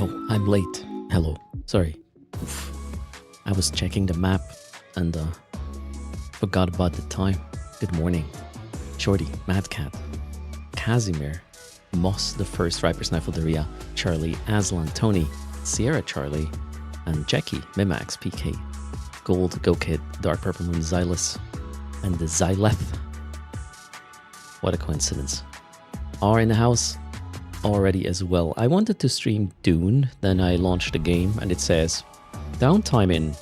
Oh, I'm late. Hello. Sorry. Oof. I was checking the map and forgot about the time. Good morning. Shorty, Mad Cat, Casimir, Moss the First, Riper Sniffelderia, Charlie, Aslan, Tony, Sierra Charlie, and Jackie, Mimax, PK, Gold, Go Kid, Dark Purple Moon, Xylus, and the Xyleth. What a coincidence. Are in the house already as well. I wanted to stream Dune, then I launched the game and it says downtime in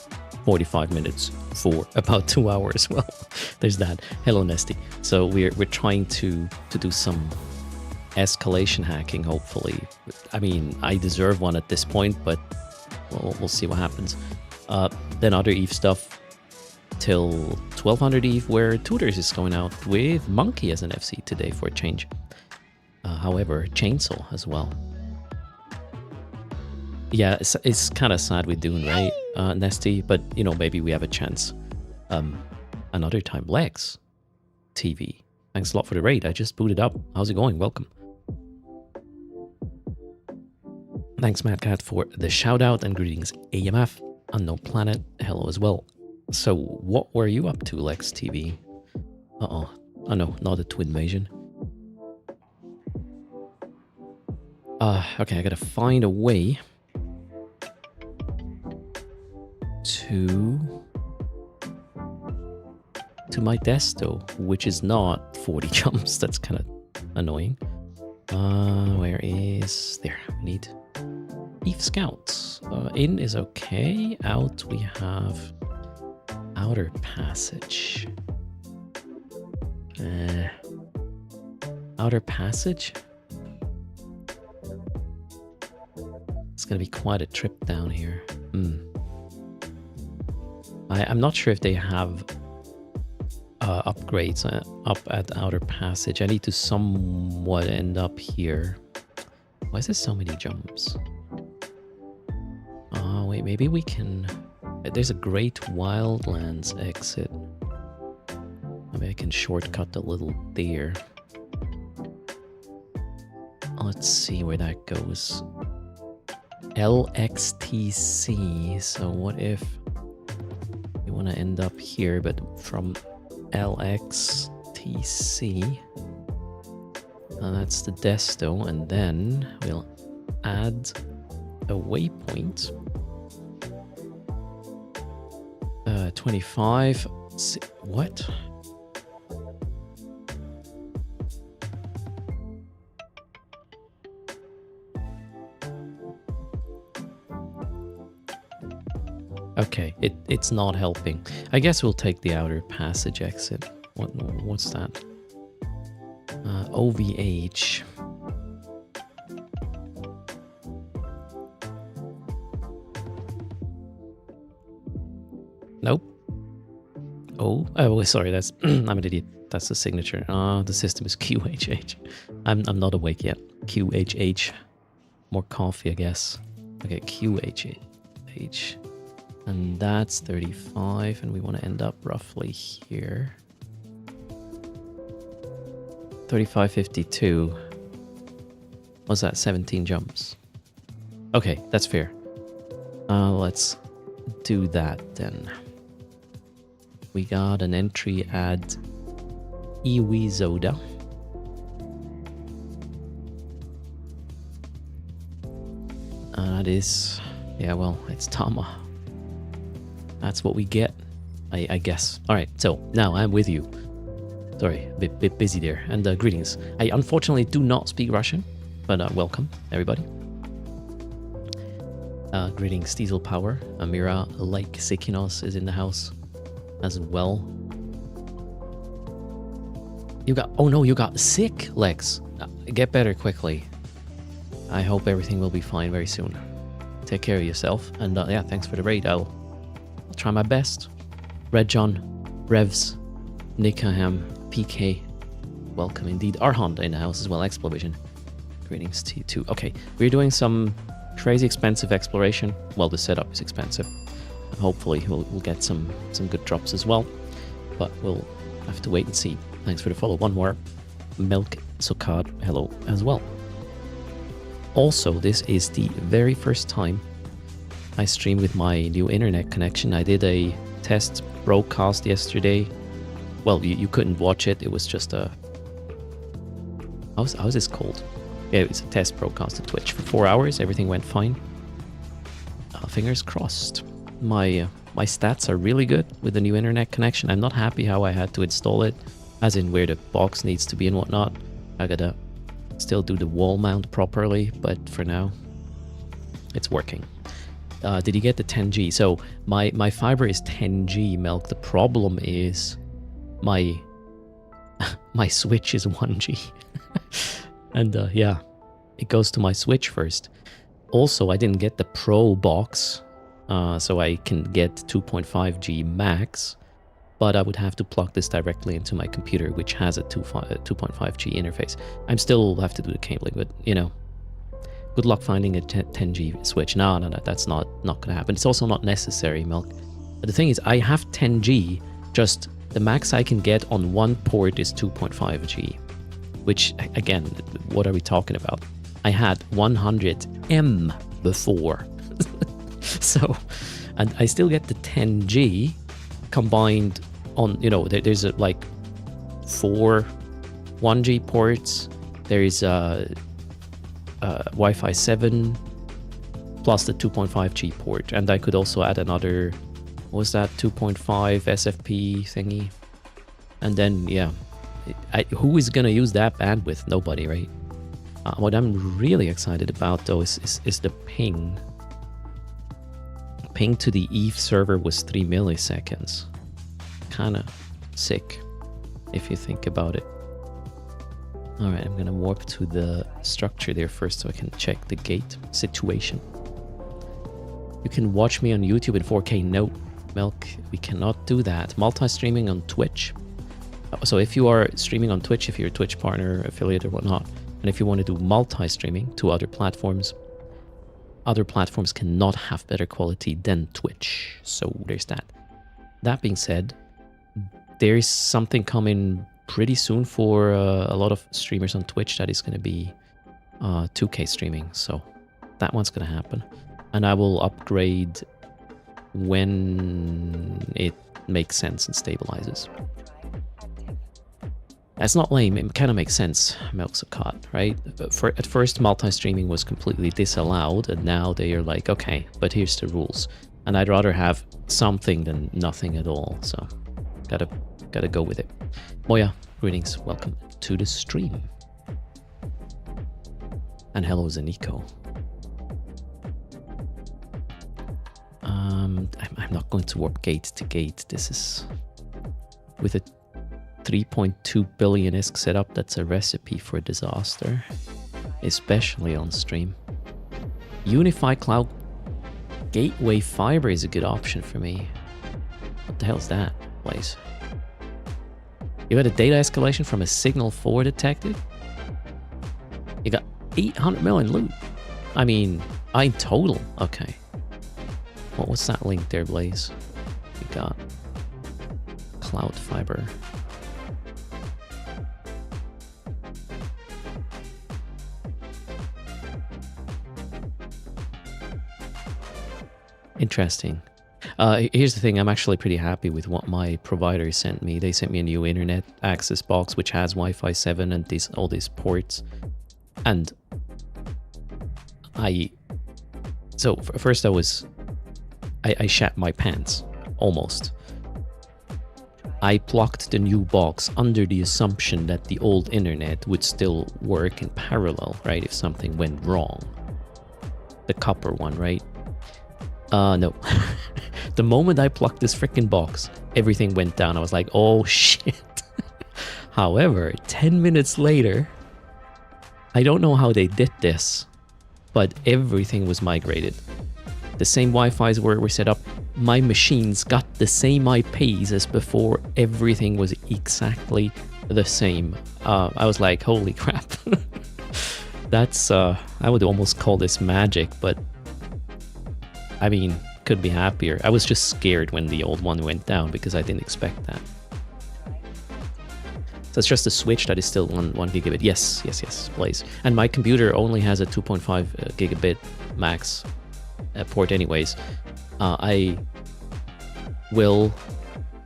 45 minutes for about 2 hours. Well, there's that. Hello, Nesty. So we're trying to do some escalation hacking, hopefully. I mean, I deserve one at this point, but we'll see what happens. Then other Eve stuff till 1200 Eve, where Tooters is going out with Monkey as an FC today for a change. However, Chainsaw as well. Yeah, it's kind of sad with Dune, right, Nesty? But, you know, maybe we have a chance another time. Lex TV, thanks a lot for the raid. I just booted up. How's it going? Welcome. Thanks, Mad Cat, for the shout out, and greetings, AMF, Unknown Planet. Hello as well. So, what were you up to, Lex TV? Oh no, not a twin invasion. Okay, I gotta find a way to my desto, which is not 40 jumps. That's kind of annoying. Where is there? We need Eve Scouts. In is okay. Out we have Outer Passage. Outer Passage. It's gonna be quite a trip down here. I'm not sure if they have upgrades up at Outer Passage. I need to somewhat end up here. Why is there so many jumps? Oh wait, maybe we can... There's a Great Wildlands exit. Maybe I can shortcut a little there. Let's see where that goes. LXTC. So what if you want to end up here, but from LXTC, that's the desto, and then we'll add a waypoint. 25. What? Okay, it's not helping. I guess we'll take the Outer Passage exit. What's that? OVH. Nope. Oh, sorry, that's I'm an idiot. That's the signature. The system is QHH. I'm not awake yet. QHH. More coffee, I guess. Okay, QHH. And that's 35, and we want to end up roughly here. 35.52. What's that? 17 jumps. Okay, that's fair. Let's do that then. We got an entry at Iwizoda. That is... yeah, well, it's Tama. That's what we get, I guess. Alright, so now I'm with you. Sorry, a bit busy there. And greetings. I unfortunately do not speak Russian, but welcome, everybody. Greetings, Diesel Power. Amira, like Sekinos, is in the house as well. You got... oh no, you got sick, Lex. Get better quickly. I hope everything will be fine very soon. Take care of yourself. And yeah, thanks for the raid. I'll try my best. Red John, Revs, Nikaham, PK, welcome indeed. Our Honda in the house as well. Explovision, greetings to you too. Okay, we're doing some crazy expensive exploration. Well, the setup is expensive. And hopefully we'll get some good drops as well. But we'll have to wait and see. Thanks for the follow. One more. Milk Sokad, hello as well. Also, this is the very first time I stream with my new internet connection. I did a test broadcast yesterday. Well, you couldn't watch it. It was just a... How's this called? Yeah, it was a test broadcast to Twitch for 4 hours. Everything went fine. Fingers crossed. My stats are really good with the new internet connection. I'm not happy how I had to install it, as in where the box needs to be and whatnot. I gotta still do the wall mount properly, but for now, it's working. Did you get the 10G? So my fiber is 10G, Milk. The problem is my switch is 1G. And yeah, it goes to my switch first. Also, I didn't get the Pro box, so I can get 2.5G max, but I would have to plug this directly into my computer, which has a 2.5G interface. I'm still have to do the cabling, but you know, good luck finding a 10G switch. No, that's not gonna happen. It's also not necessary, Milk. But the thing is, I have 10G, just the max I can get on one port is 2.5G, which again, what are we talking about? I had 100M before. So, and I still get the 10G combined on, you know, there's like 4 1G ports. There is Wi-Fi 7 plus the 2.5G port. And I could also add another, what was that, 2.5 SFP thingy. And then, yeah, who is going to use that bandwidth? Nobody, right? What I'm really excited about, though, is the ping. Ping to the Eve server was 3 milliseconds. Kind of sick, if you think about it. Alright, I'm going to warp to the structure there first so I can check the gate situation. You can watch me on YouTube in 4K. No, Milk, we cannot do that. Multi-streaming on Twitch. So if you are streaming on Twitch, if you're a Twitch partner, affiliate or whatnot, and if you want to do multi-streaming to other platforms cannot have better quality than Twitch. So there's that. That being said, there's something coming pretty soon for a lot of streamers on Twitch that is going to be 2K streaming. So that one's going to happen. And I will upgrade when it makes sense and stabilizes. That's not lame, it kind of makes sense, Milk's a cot, right? At first, multi-streaming was completely disallowed, and now they are like, okay, but here's the rules. And I'd rather have something than nothing at all, so gotta go with it. Moya, greetings, welcome to the stream. And hello, Zaniko. I'm not going to warp gate to gate. This is with a 3.2 billion ISK setup. That's a recipe for disaster, especially on stream. Unified Cloud Gateway Fiber is a good option for me. What the hell is that place? You got a data escalation from a signal 4 detected? You got 800 million loot. I mean, in total. Okay. What's that link there, Blaze? You got Cloud Fiber. Interesting. Here's the thing, I'm actually pretty happy with what my provider sent me. They sent me a new internet access box which has Wi-Fi 7 and all these ports. And first I shat my pants, almost. I plugged the new box under the assumption that the old internet would still work in parallel, right, if something went wrong. The copper one, right? No. The moment I plugged this freaking box, everything went down. I was like, oh shit. However, 10 minutes later, I don't know how they did this, but everything was migrated. The same Wi-Fi's were set up. My machines got the same IPs as before. Everything was exactly the same. I was like, holy crap. That's, I would almost call this magic, but I mean, could be happier. I was just scared when the old one went down because I didn't expect that. So it's just the switch that is still one gigabit. Yes, please. And my computer only has a 2.5 gigabit max port anyways. I will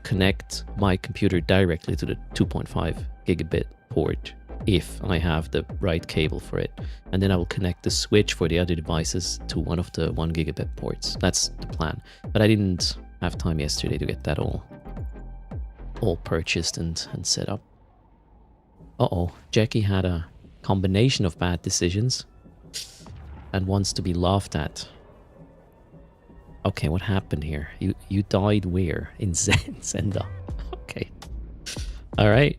connect my computer directly to the 2.5 gigabit port if I have the right cable for it. And then I will connect the switch for the other devices to one of the 1 gigabit ports. That's the plan. But I didn't have time yesterday to get that all purchased and set up. Uh-oh, Jackie had a combination of bad decisions and wants to be laughed at. Okay, what happened here? You died where? In Zenda. Okay. Alright,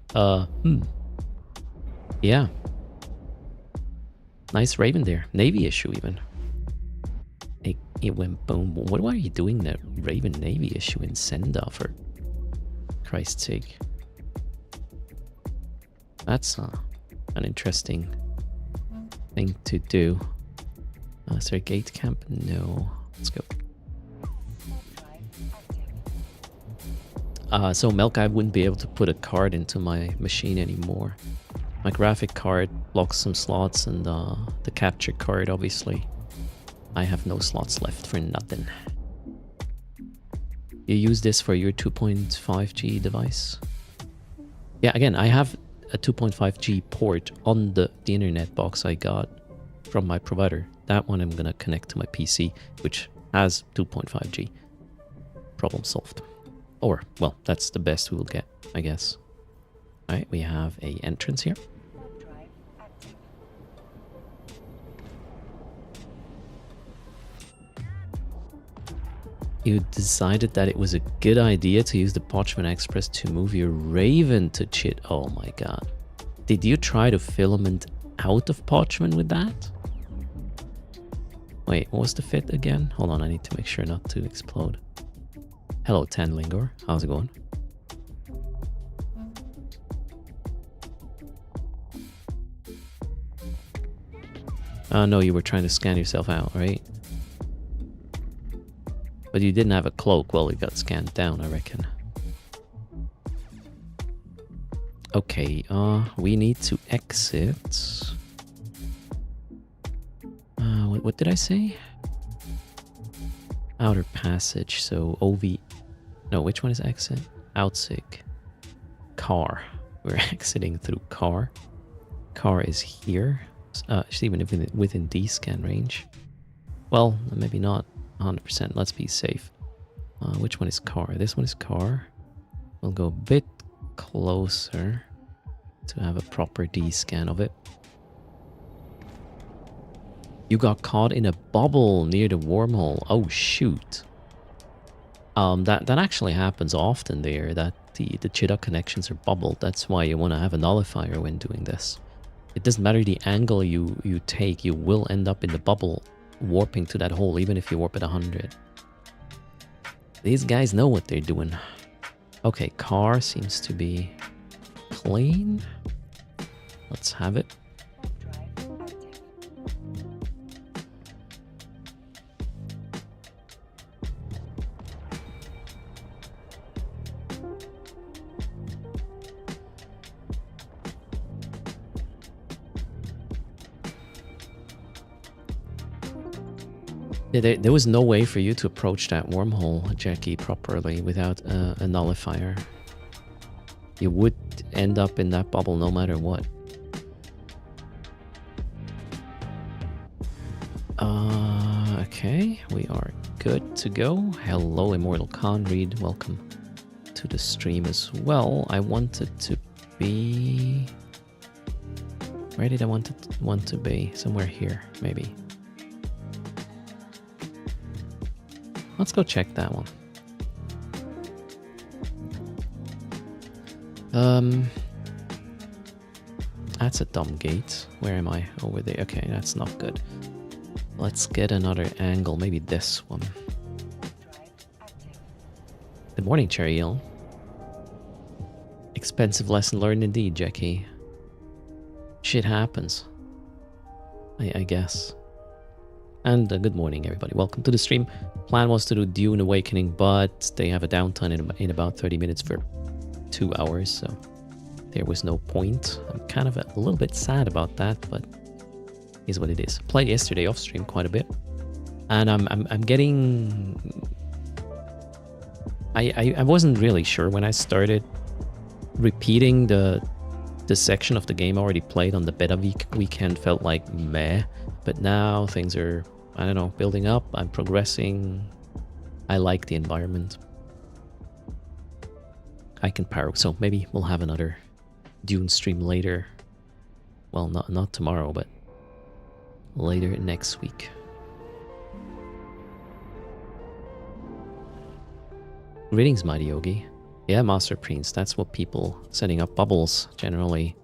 yeah. Nice Raven there. Navy issue even. It went boom. What are you doing there? Raven Navy issue in Zenda, for Christ's sake. That's an interesting thing to do. Is there a gate camp? No. Let's go. So Milk, I wouldn't be able to put a card into my machine anymore. My graphic card blocks some slots, and the capture card, obviously. I have no slots left for nothing. You use this for your 2.5G device? Yeah, again, I have a 2.5G port on the internet box I got from my provider. That one I'm gonna connect to my PC, which has 2.5G. Problem solved. Or, well, that's the best we will get, I guess. Alright, we have a entrance here. You decided that it was a good idea to use the Parchment Express to move your Raven to chit. Oh my god. Did you try to filament out of Parchment with that? Wait, what was the fit again? Hold on, I need to make sure not to explode. Hello, Tanlingor. How's it going? No, you were trying to scan yourself out, right? But you didn't have a cloak. Well, it got scanned down, I reckon. Okay, we need to exit. What did I say? Outer passage, so OV... No, which one is exit? Outsig. Car. We're exiting through car. Car is here. It's even within D-scan range. Well, maybe not 100%. Let's be safe. Which one is car? This one is car. We'll go a bit closer to have a proper D-scan of it. You got caught in a bubble near the wormhole. Oh, shoot. That actually happens often there, that the Cheetah connections are bubbled. That's why you want to have a nullifier when doing this. It doesn't matter the angle you take, you will end up in the bubble warping to that hole, even if you warp at 100. These guys know what they're doing. Okay, car seems to be clean. Let's have it. Yeah, there was no way for you to approach that wormhole, Jackie, properly without a nullifier. You would end up in that bubble no matter what. Okay, we are good to go. Hello, Immortal Conread. Welcome to the stream as well. I wanted to be... Where did I want to be? Somewhere here, maybe. Let's go check that one. That's a dumb gate. Where am I? Over there. Okay, that's not good. Let's get another angle. Maybe this one. Good morning, Cherry Hill. Expensive lesson learned indeed, Jackie. Shit happens. I guess. And good morning, everybody. Welcome to the stream. Plan was to do Dune Awakening, but they have a downtime in about 30 minutes for 2 hours, so there was no point. I'm kind of a little bit sad about that, but is what it is. Played yesterday off stream quite a bit, and I'm getting. I wasn't really sure when I started repeating the section of the game I already played on the beta weekend. Felt like meh, but now things are, I don't know, building up. I'm progressing. I like the environment. I can power, so maybe we'll have another Dune stream later. Well, not tomorrow, but later next week. Greetings, Mighty Yogi. Yeah, Master Prince, that's what people setting up bubbles generally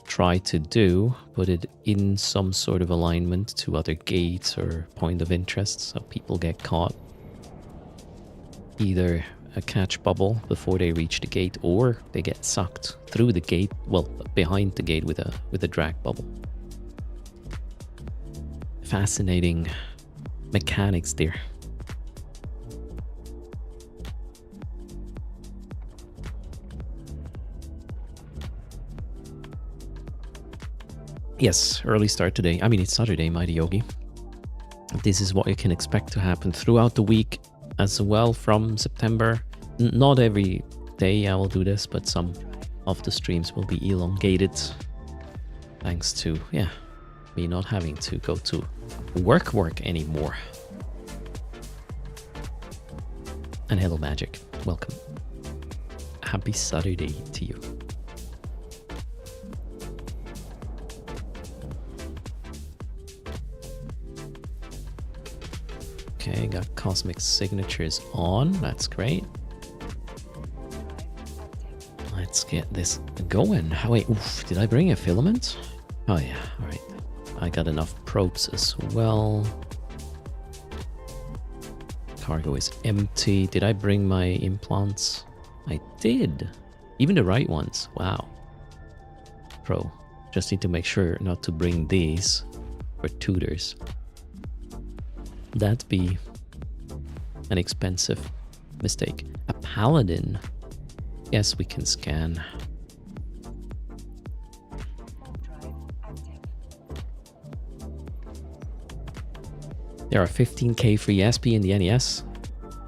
try to do. Put it in some sort of alignment to other gates or point of interest, so people get caught. Either a catch bubble before they reach the gate, or they get sucked through the gate, well, behind the gate with a drag bubble. Fascinating mechanics there. Yes, early start today. I mean, it's Saturday, Mighty Yogi. This is what you can expect to happen throughout the week as well from September. Not every day I will do this, but some of the streams will be elongated thanks to, yeah, me not having to go to work anymore. And hello, Magic. Welcome. Happy Saturday to you. Okay, got cosmic signatures on. That's great. Let's get this going. Oh, wait, oof, did I bring a filament? Oh yeah, all right. I got enough probes as well. Cargo is empty. Did I bring my implants? I did. Even the right ones. Wow. Pro. Just need to make sure not to bring these for Tooters. That'd be an expensive mistake. A paladin. Yes, we can scan. There are 15k free SP in the NES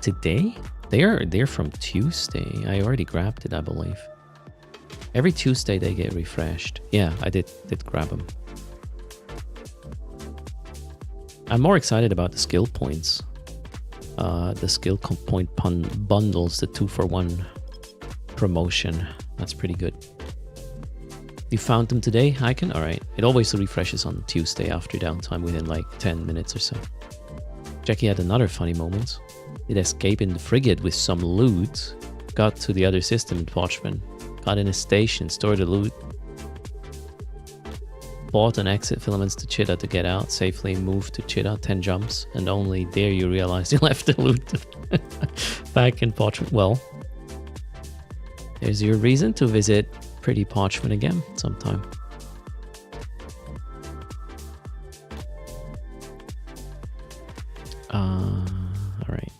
today. They're from Tuesday. I already grabbed it, I believe. Every Tuesday they get refreshed. Yeah, I did grab them. I'm more excited about the skill points. The skill point bundles, the 2-for-1 promotion. That's pretty good. You found them today, Icon? Alright. It always refreshes on Tuesday after downtime within like 10 minutes or so. Jackie had another funny moment. It escaped in the frigate with some loot. Got to the other system in Watchman. Got in a station, stored the loot. Bought an exit filaments to Chita to get out. Safely moved to Chita, 10 jumps. And only there you realize you left the loot back in Parchment. Well, there's your reason to visit Pretty Parchment again sometime. Alright,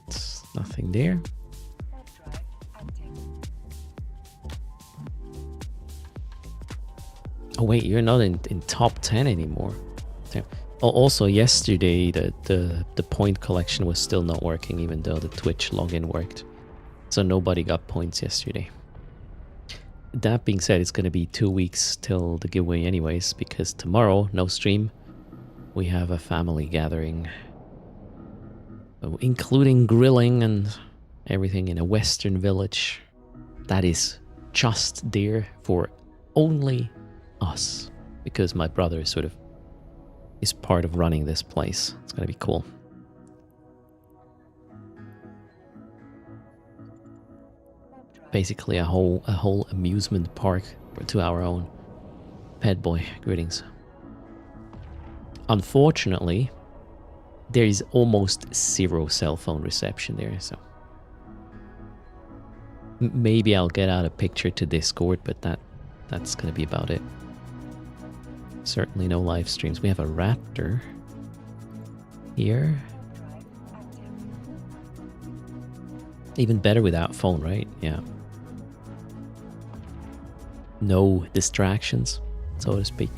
nothing there. Oh wait, you're not in top 10 anymore. Damn. Also, yesterday the point collection was still not working, even though the Twitch login worked. So nobody got points yesterday. That being said, it's going to be 2 weeks till the giveaway anyways, because tomorrow, no stream, we have a family gathering, including grilling and everything in a western village that is just there for only us, because my brother sort of is part of running this place. It's going to be cool. Basically a whole amusement park to our own. Pet boy, greetings. Unfortunately, there is almost zero cell phone reception there, so maybe I'll get out a picture to Discord, but that's gonna be about it. Certainly no live streams. We have a raptor here. Even better without phone, right? Yeah. No distractions, so to speak.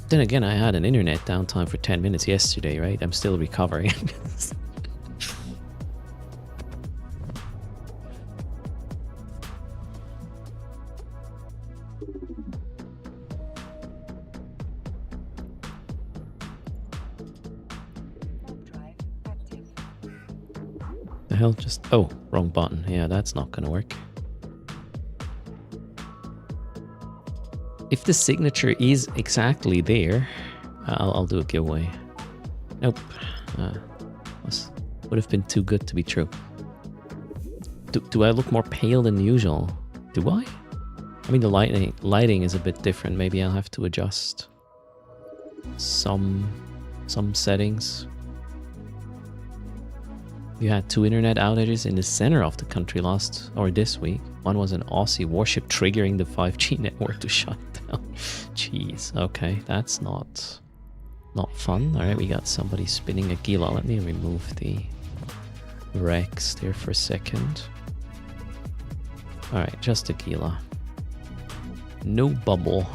Then again, I had an internet downtime for 10 minutes yesterday, right? I'm still recovering. The hell just... Oh, wrong button. Yeah, that's not gonna work. If the signature is exactly there, I'll do a giveaway. Nope. Would have been too good to be true. Do I look more pale than usual? Do I? I mean, the lighting is a bit different. Maybe I'll have to adjust some settings. You had 2 internet outages in the center of the country this week. One was an Aussie warship triggering the 5G network to shut down. Jeez, okay, that's not fun. All right, we got somebody spinning a gila. Let me remove the Rex there for a second. All right, just a gila. No bubble.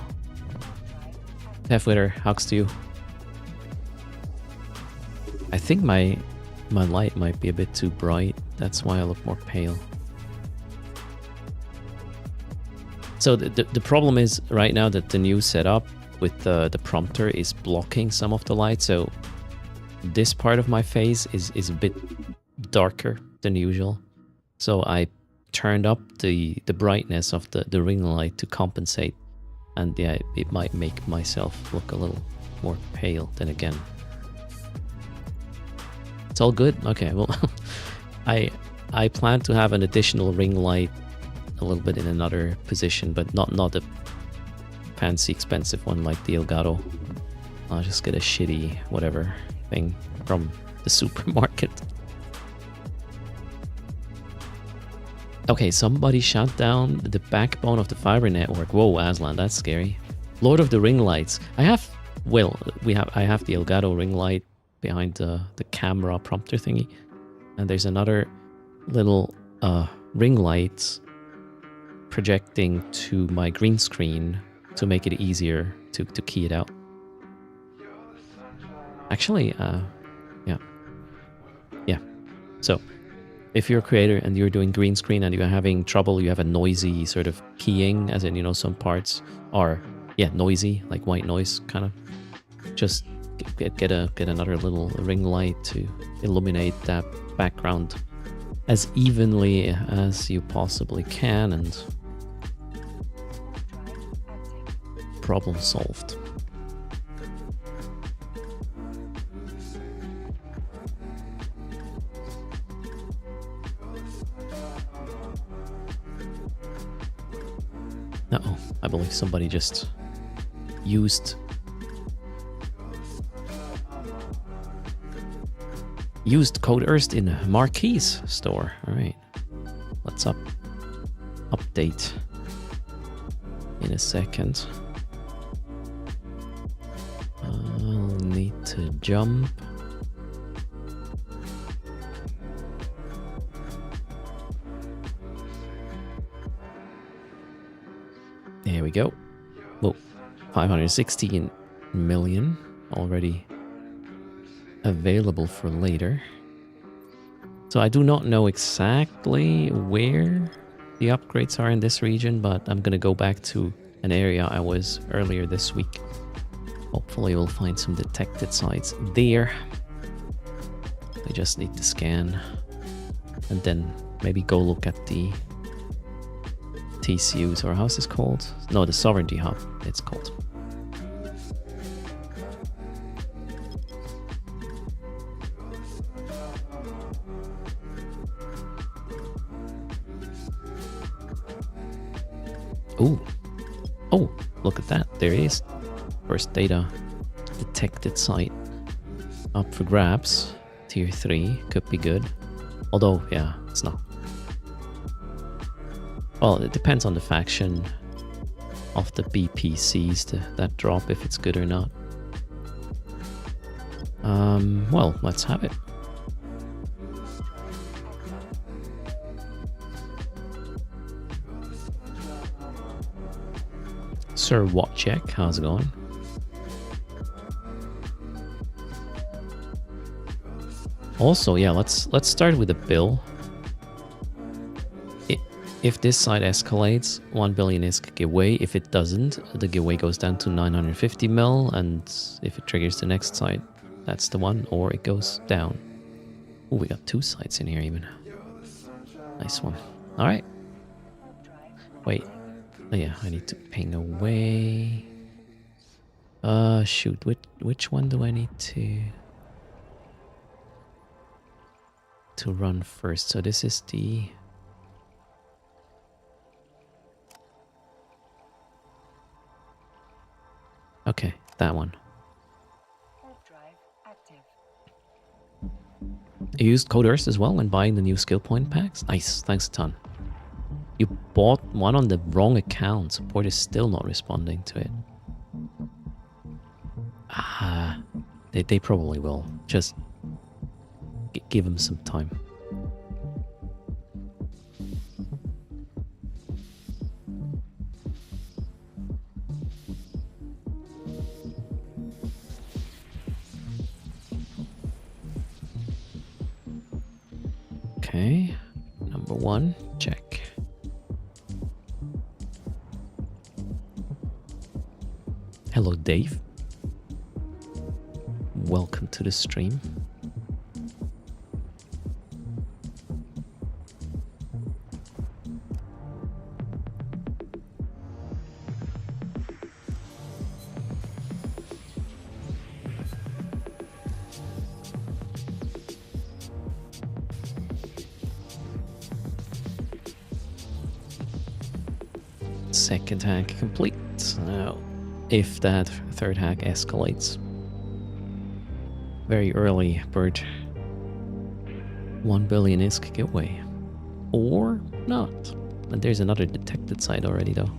Halfwitter, hugs to you. I think my light might be a bit too bright. That's why I look more pale. So the problem is right now that the new setup with the prompter is blocking some of the light. So this part of my face is a bit darker than usual. So I turned up the brightness of the ring light to compensate. And yeah, it might make myself look a little more pale than again. It's all good? Okay, well, I plan to have an additional ring light a little bit in another position, but not a fancy expensive one like the Elgato. I'll just get a shitty whatever thing from the supermarket. Okay, somebody shut down the backbone of the fiber network. Whoa, Aslan, that's scary. Lord of the Ring lights. I have the Elgato ring light behind the camera prompter thingy, and there's another little ring light projecting to my green screen to make it easier to key it out. Actually, yeah. So if you're a creator and you're doing green screen and you're having trouble, you have a noisy sort of keying, as in, you know, some parts are noisy, like white noise kind of, just get another little ring light to illuminate that background as evenly as you possibly can, and problem solved. Uh-oh, I believe somebody just used code Erst in Marquis store. All right, let's update in a second. I'll need to jump. There we go. Whoa, 516 million already available for later. So I do not know exactly where the upgrades are in this region, but I'm gonna go back to an area I was earlier this week. Hopefully we'll find some detected sites there. I just need to scan and then maybe go look at the TCUs, or how's this called? No, the Sovereignty Hub, it's called. Ooh. Oh, look at that. There it is. First data detected site up for grabs. Tier 3 could be good. Although, yeah, it's not. Well, it depends on the faction of the BPCs that drop, if it's good or not. Well, let's have it. Sir Wojciech, how's it going? Also, yeah, let's start with the bill. If this side escalates, 1 billion ISK giveaway. If it doesn't, the giveaway goes down to 950 mil, and if it triggers the next side, that's the one, or it goes down. Oh, we got 2 sides in here even. Nice one. All right. Wait. Oh, yeah, I need to ping away. Shoot. Which one do I need to run first? So this is the... Okay, that one. You used Tooters as well when buying the new skill point packs? Nice, thanks a ton. You bought one on the wrong account. Support is still not responding to it. Ah, they probably will. Just give them some time. Okay, number 1, check. Hello, Dave. Welcome to the stream. Second hack complete. Now, if that third hack escalates. Very early bird. 1 billion ISK giveaway. Or not. And there's another detected site already though.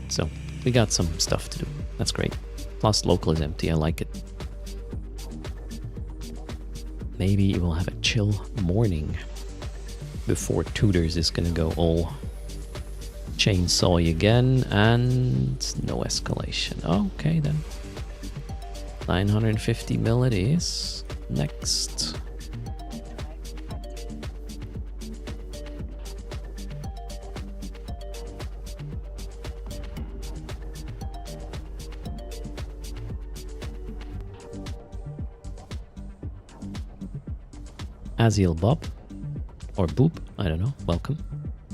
So, we got some stuff to do. That's great. Plus local is empty, I like it. Maybe we'll have a chill morning before Tooters is gonna go all chainsaw again, and no escalation. Okay then. 950 mil it is. Next. Aziel Bob, or Boop, I don't know, welcome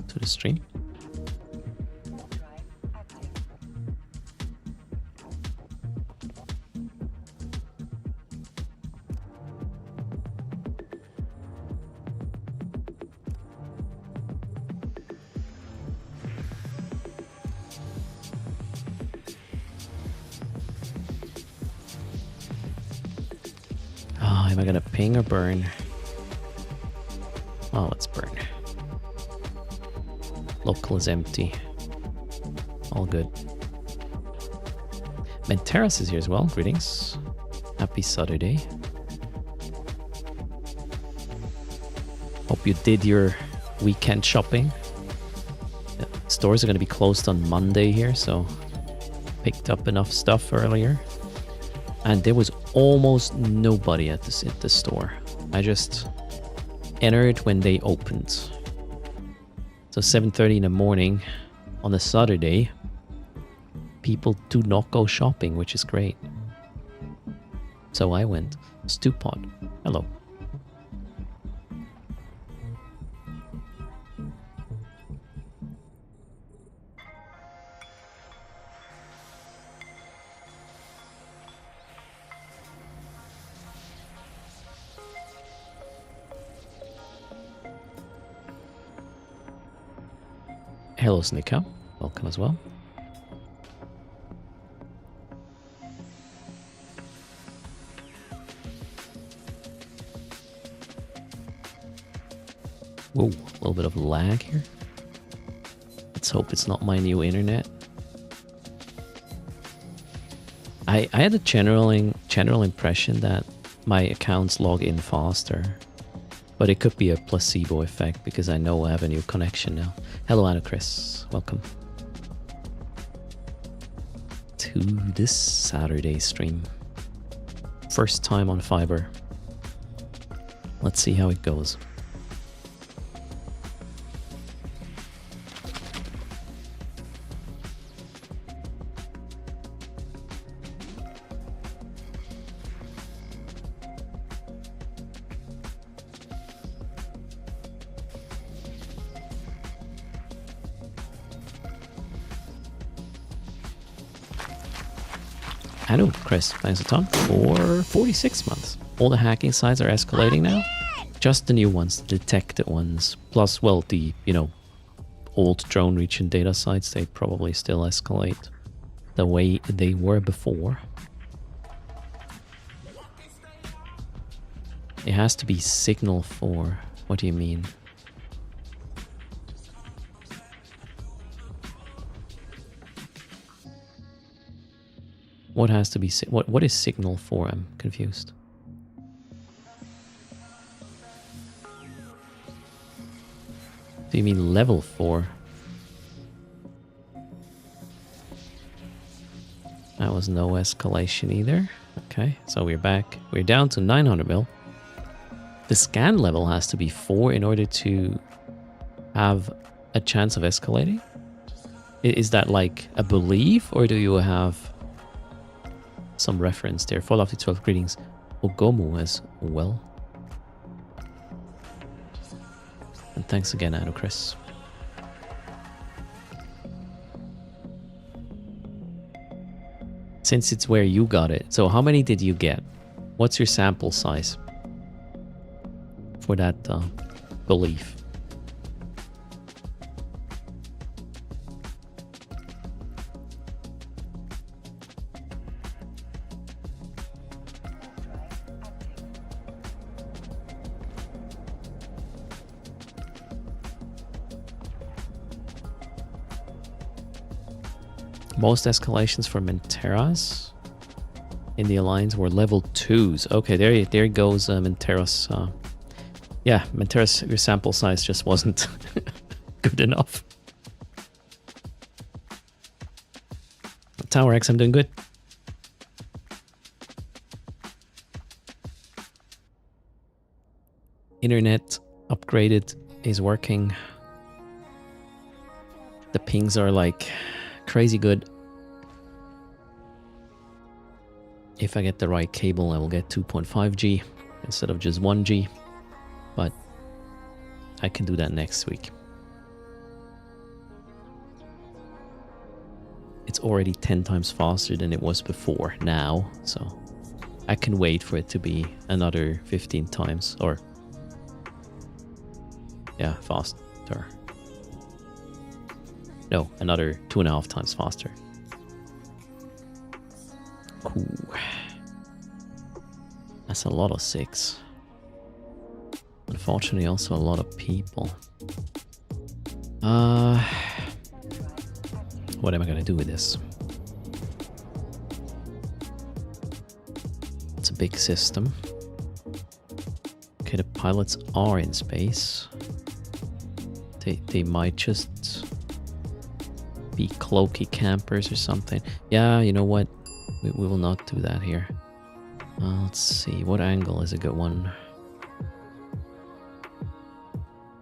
to the stream. Am I gonna ping or burn? Oh, let's burn. Local is empty. All good. Menteras is here as well. Greetings. Happy Saturday. Hope you did your weekend shopping. The stores are going to be closed on Monday here, so picked up enough stuff earlier. And there was almost nobody at the store. I just entered when they opened. So 7:30 in the morning on a Saturday, people do not go shopping, which is great. So I went. Stewpot, hello. Hello, Snika. Welcome as well. Whoa, a little bit of lag here. Let's hope it's not my new internet. I had a general impression that my accounts log in faster. But it could be a placebo effect because I know I have a new connection now. Hello, Anna Chris. Welcome. to this Saturday stream. First time on Fiverr. Let's see how it goes. I know, Chris, thanks a ton for 46 months. All the hacking sites are escalating now. Just the new ones, the detected ones. Plus, well, the, you know, old drone reach and data sites, they probably still escalate the way they were before. It has to be signal for... What do you mean? What has to be... What is signal for? I'm confused. Do you mean level 4? That was no escalation either. Okay, so we're back. We're down to 900 mil. The scan level has to be 4 in order to have a chance of escalating? Is that like a belief, or do you have some reference there? Fallout 12 greetings. Ogomu as well. And thanks again, Anno Chris. Since it's where you got it. So how many did you get? What's your sample size for that belief? Most escalations for Menteras in the Alliance were level 2s. Okay, there goes Menteras. Yeah, Menteras, your sample size just wasn't good enough. Tower X, I'm doing good. Internet upgraded is working. The pings are like crazy good. If I get the right cable, I will get 2.5G instead of just 1G. But I can do that next week. It's already 10 times faster than it was before now, so I can wait for it to be another 15 times, or yeah, faster. No, another 2.5 times faster. Cool. That's a lot of 6. Unfortunately, also a lot of people. What am I gonna do with this? It's a big system. Okay, the pilots are in space. They might just be cloaky campers or something. Yeah, you know what? We will not do that here. Let's see, what angle is a good one?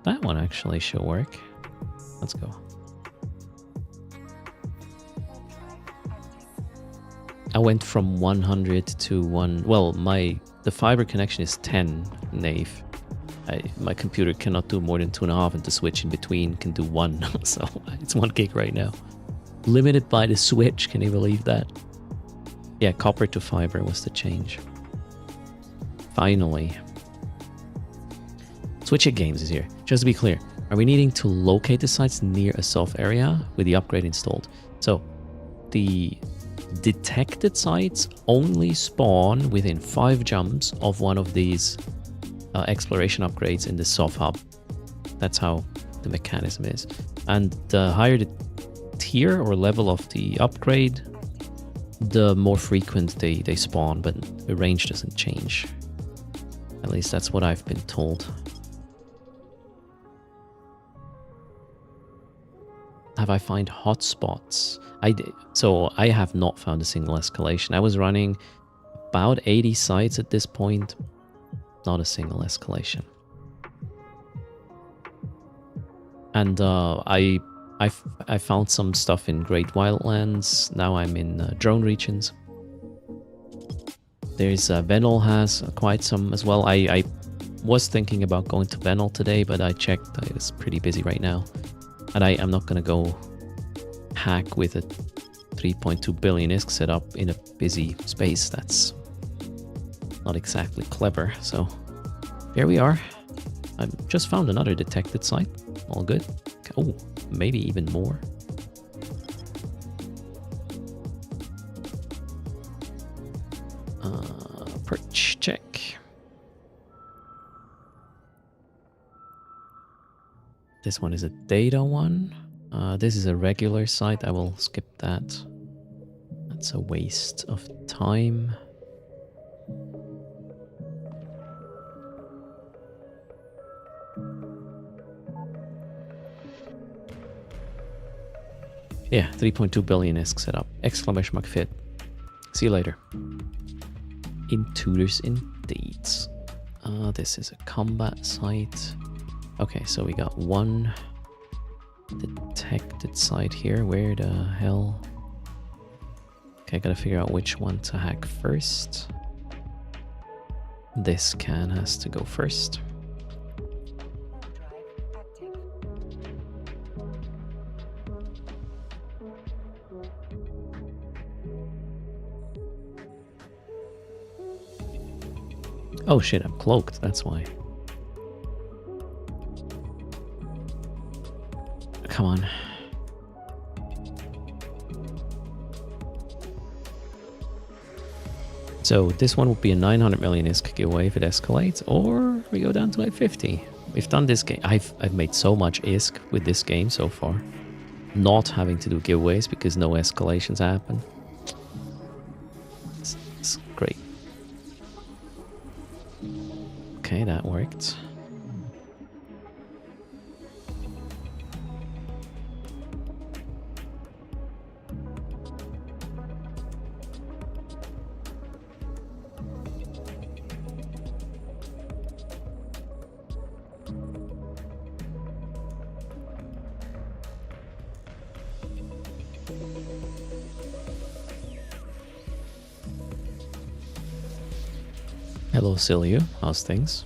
That one actually should work. Let's go. I went from 100 to 1. Well, the fiber connection is 10 Nave. My computer cannot do more than 2.5, and the switch in between can do 1. So it's 1 gig right now. Limited by the switch, can you believe that? Yeah, copper to fiber was the change. Finally. Switch Games is here. Just to be clear, are we needing to locate the sites near a soft area with the upgrade installed? So the detected sites only spawn within 5 jumps of one of these exploration upgrades in the soft hub. That's how the mechanism is. And the higher the tier or level of the upgrade, the more frequent they spawn, but the range doesn't change. At least that's what I've been told. have I found hotspots? So I have not found a single escalation. I was running about 80 sites at this point. Not a single escalation. And I found some stuff in Great Wildlands. Now I'm in drone regions. There's Venel has quite some as well. I was thinking about going to Venel today, but I checked. It's pretty busy right now. And I'm not going to go hack with a 3.2 billion ISK setup in a busy space. That's not exactly clever. So here we are. I just found another detected site. All good. Oh, maybe even more. Perch check. This one is a data one. This is a regular site. I will skip that. That's a waste of time. Yeah, 3.2 billion ISK setup. Exclamation mark fit. See you later. In Tooters indeed. This is a combat site. Okay, so we got one detected site here. Where the hell? Okay, gotta figure out which one to hack first. This can has to go first. Oh shit, I'm cloaked, that's why. Come on. So this one would be a 900 million ISK giveaway if it escalates, or we go down to 850. We've done this game. I've made so much ISK with this game so far. Not having to do giveaways because no escalations happen. It's great. Okay, that worked. Hello, Silio. How's things?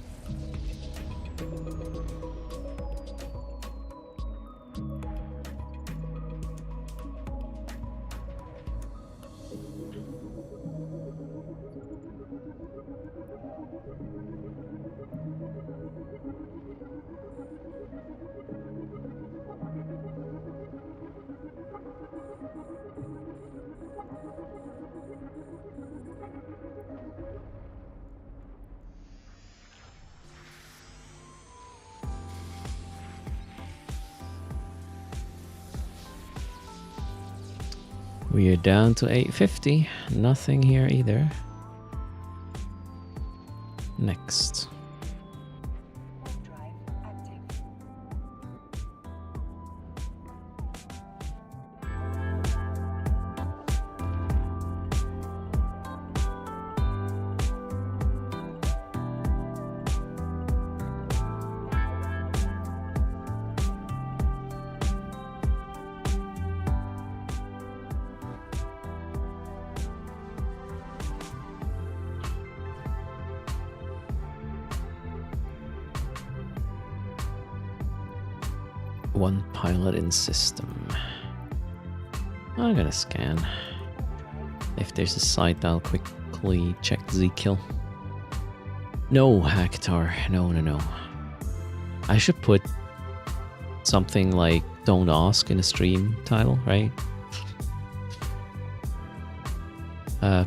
We are down to 850. Nothing here either. Next. One pilot in system. I'm gonna scan. If there's a site, I'll quickly check Z-kill. No, Hactar. No. I should put something like "Don't Ask" in a stream title, right?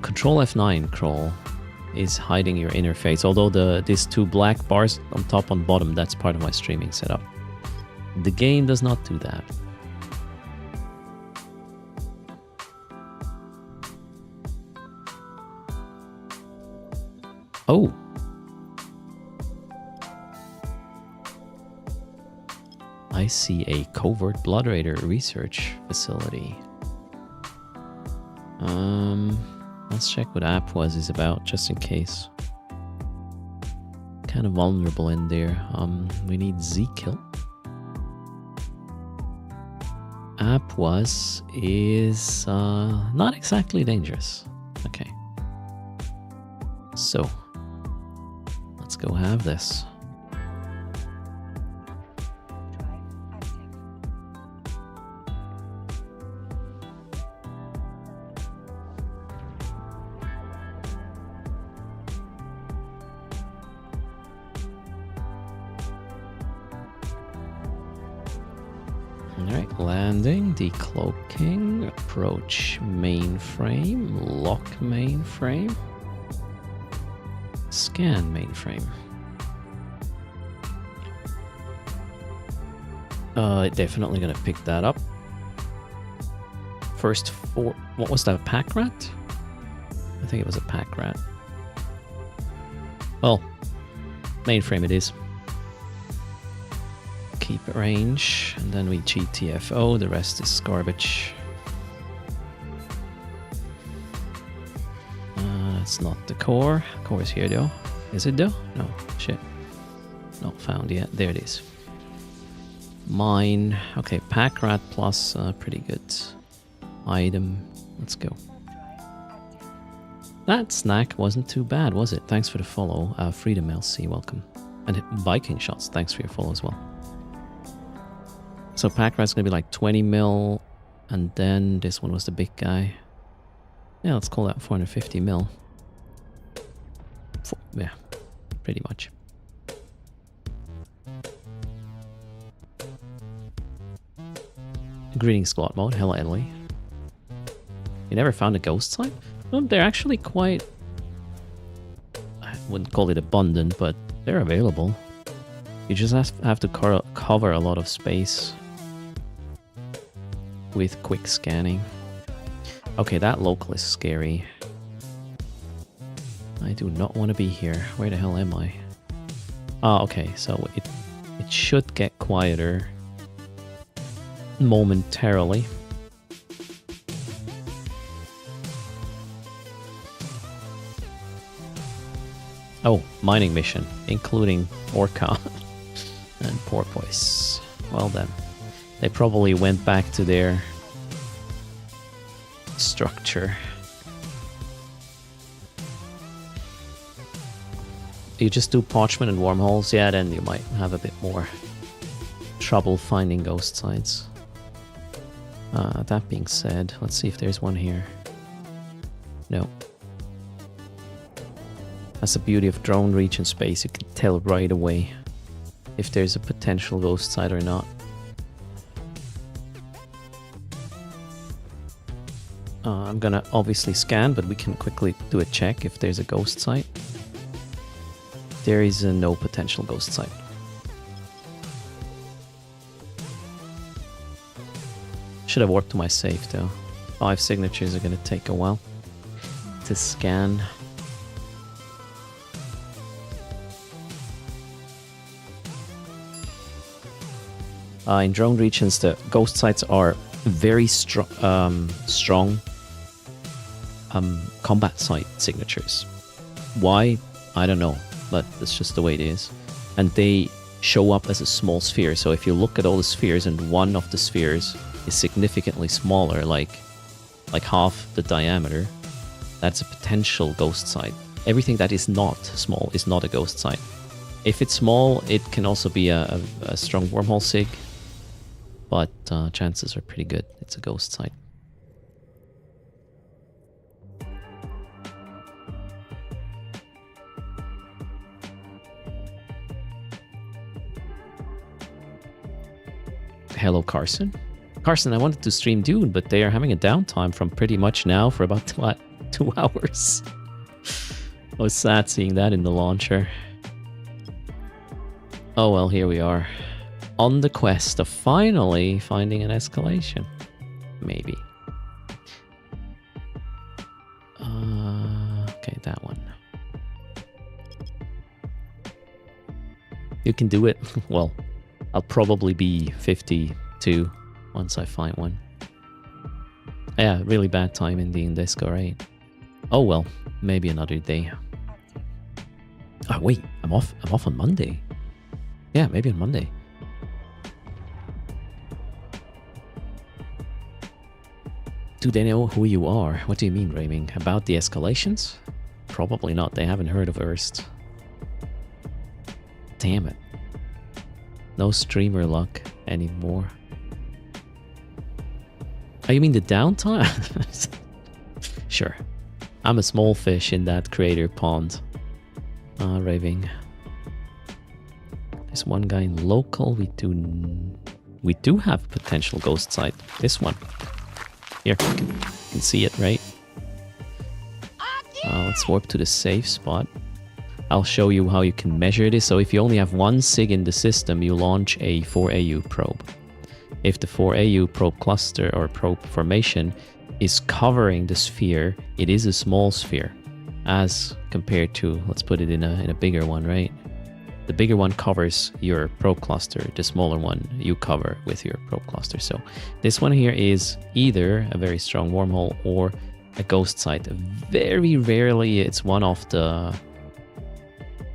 Control F9 crawl is hiding your interface. Although these two black bars on top and bottom, that's part of my streaming setup. The game does not do that. Oh. I see a covert blood raider research facility. Let's check what App is about, just in case. Kind of vulnerable in there. We need Z-kill. App is not exactly dangerous. Okay. So, let's go have this. Alright, landing, decloaking, approach mainframe, lock mainframe, scan mainframe. Definitely gonna pick that up. First four, what was that, pack rat? I think it was a pack rat. Well, mainframe it is. Keep range, and then we GTFO, the rest is garbage. It's not the core. Core is here though. Is it though? No, shit. Not found yet. There it is. Mine. Okay, pack rat plus, pretty good. Item. Let's go. That snack wasn't too bad, was it? Thanks for the follow. Freedom LC, welcome. And Viking Shots, thanks for your follow as well. So pack rat's gonna be like 20 mil, and then this one was the big guy. Yeah, let's call that 450 mil. Yeah, pretty much. Greetings, squad mode. Hello, Emily. You never found a ghost site? Well, they're actually quite... I wouldn't call it abundant, but they're available. You just have to cover a lot of space with quick scanning. Okay, that local is scary. I do not want to be here. Where the hell am I? Ah, okay, so it should get quieter momentarily. Oh, mining mission, including Orca and porpoise. Well then, they probably went back to their structure. You just do parchment and wormholes, yeah, then you might have a bit more trouble finding ghost sites. That being said, let's see if there's one here. No. That's the beauty of drone reach in space, you can tell right away if there's a potential ghost site or not. I'm gonna obviously scan, but we can quickly do a check if there's a ghost site. There is no potential ghost site. Should have warped to my safe though. 5 signatures are gonna take a while to scan. In drone regions, the ghost sites are very strong combat site signatures. Why? I don't know, but that's just the way it is. And they show up as a small sphere. So if you look at all the spheres and one of the spheres is significantly smaller, like half the diameter, that's a potential ghost site. Everything that is not small is not a ghost site. If it's small, it can also be a strong wormhole sig, but chances are pretty good it's a ghost site. Hello, Carson. Carson, I wanted to stream Dune, but they are having a downtime from pretty much now for about 2 hours. I was sad seeing that in the launcher. Oh well, here we are. On the quest of finally finding an escalation. Maybe. Okay, that one. You can do it. Well, I'll probably be 52 once I find one. Yeah, really bad time in disco, right? Oh well, maybe another day. Oh wait, I'm off on Monday. Yeah, maybe on Monday. Do they know who you are? What do you mean, Raving? About the escalations? Probably not. They haven't heard of Erst. Damn it. No streamer luck anymore. Oh, you mean the downtime? Sure. I'm a small fish in that crater pond. Raving. There's one guy in local. We do have potential ghost site. This one. Here, you can see it, right? Let's warp to the safe spot. I'll show you how you can measure this. So if you only have one SIG in the system, you launch a 4AU probe. If the 4AU probe cluster or probe formation is covering the sphere, it is a small sphere as compared to, let's put it in a bigger one, right? The bigger one covers your probe cluster, the smaller one you cover with your probe cluster. So this one here is either a very strong wormhole or a ghost site. Very rarely it's one of the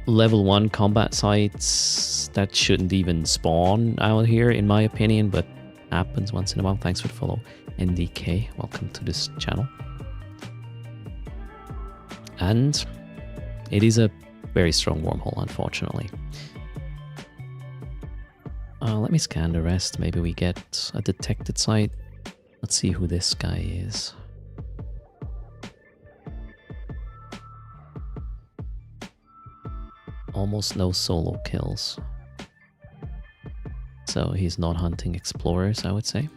level 1 combat sites that shouldn't even spawn out here, in my opinion, but happens once in a while. Thanks for the follow. NDK, welcome to this channel. And it is a very strong wormhole, unfortunately. Let me scan the rest. Maybe we get a detected site. Let's see who this guy is. Almost no solo kills. So he's not hunting explorers, I would say.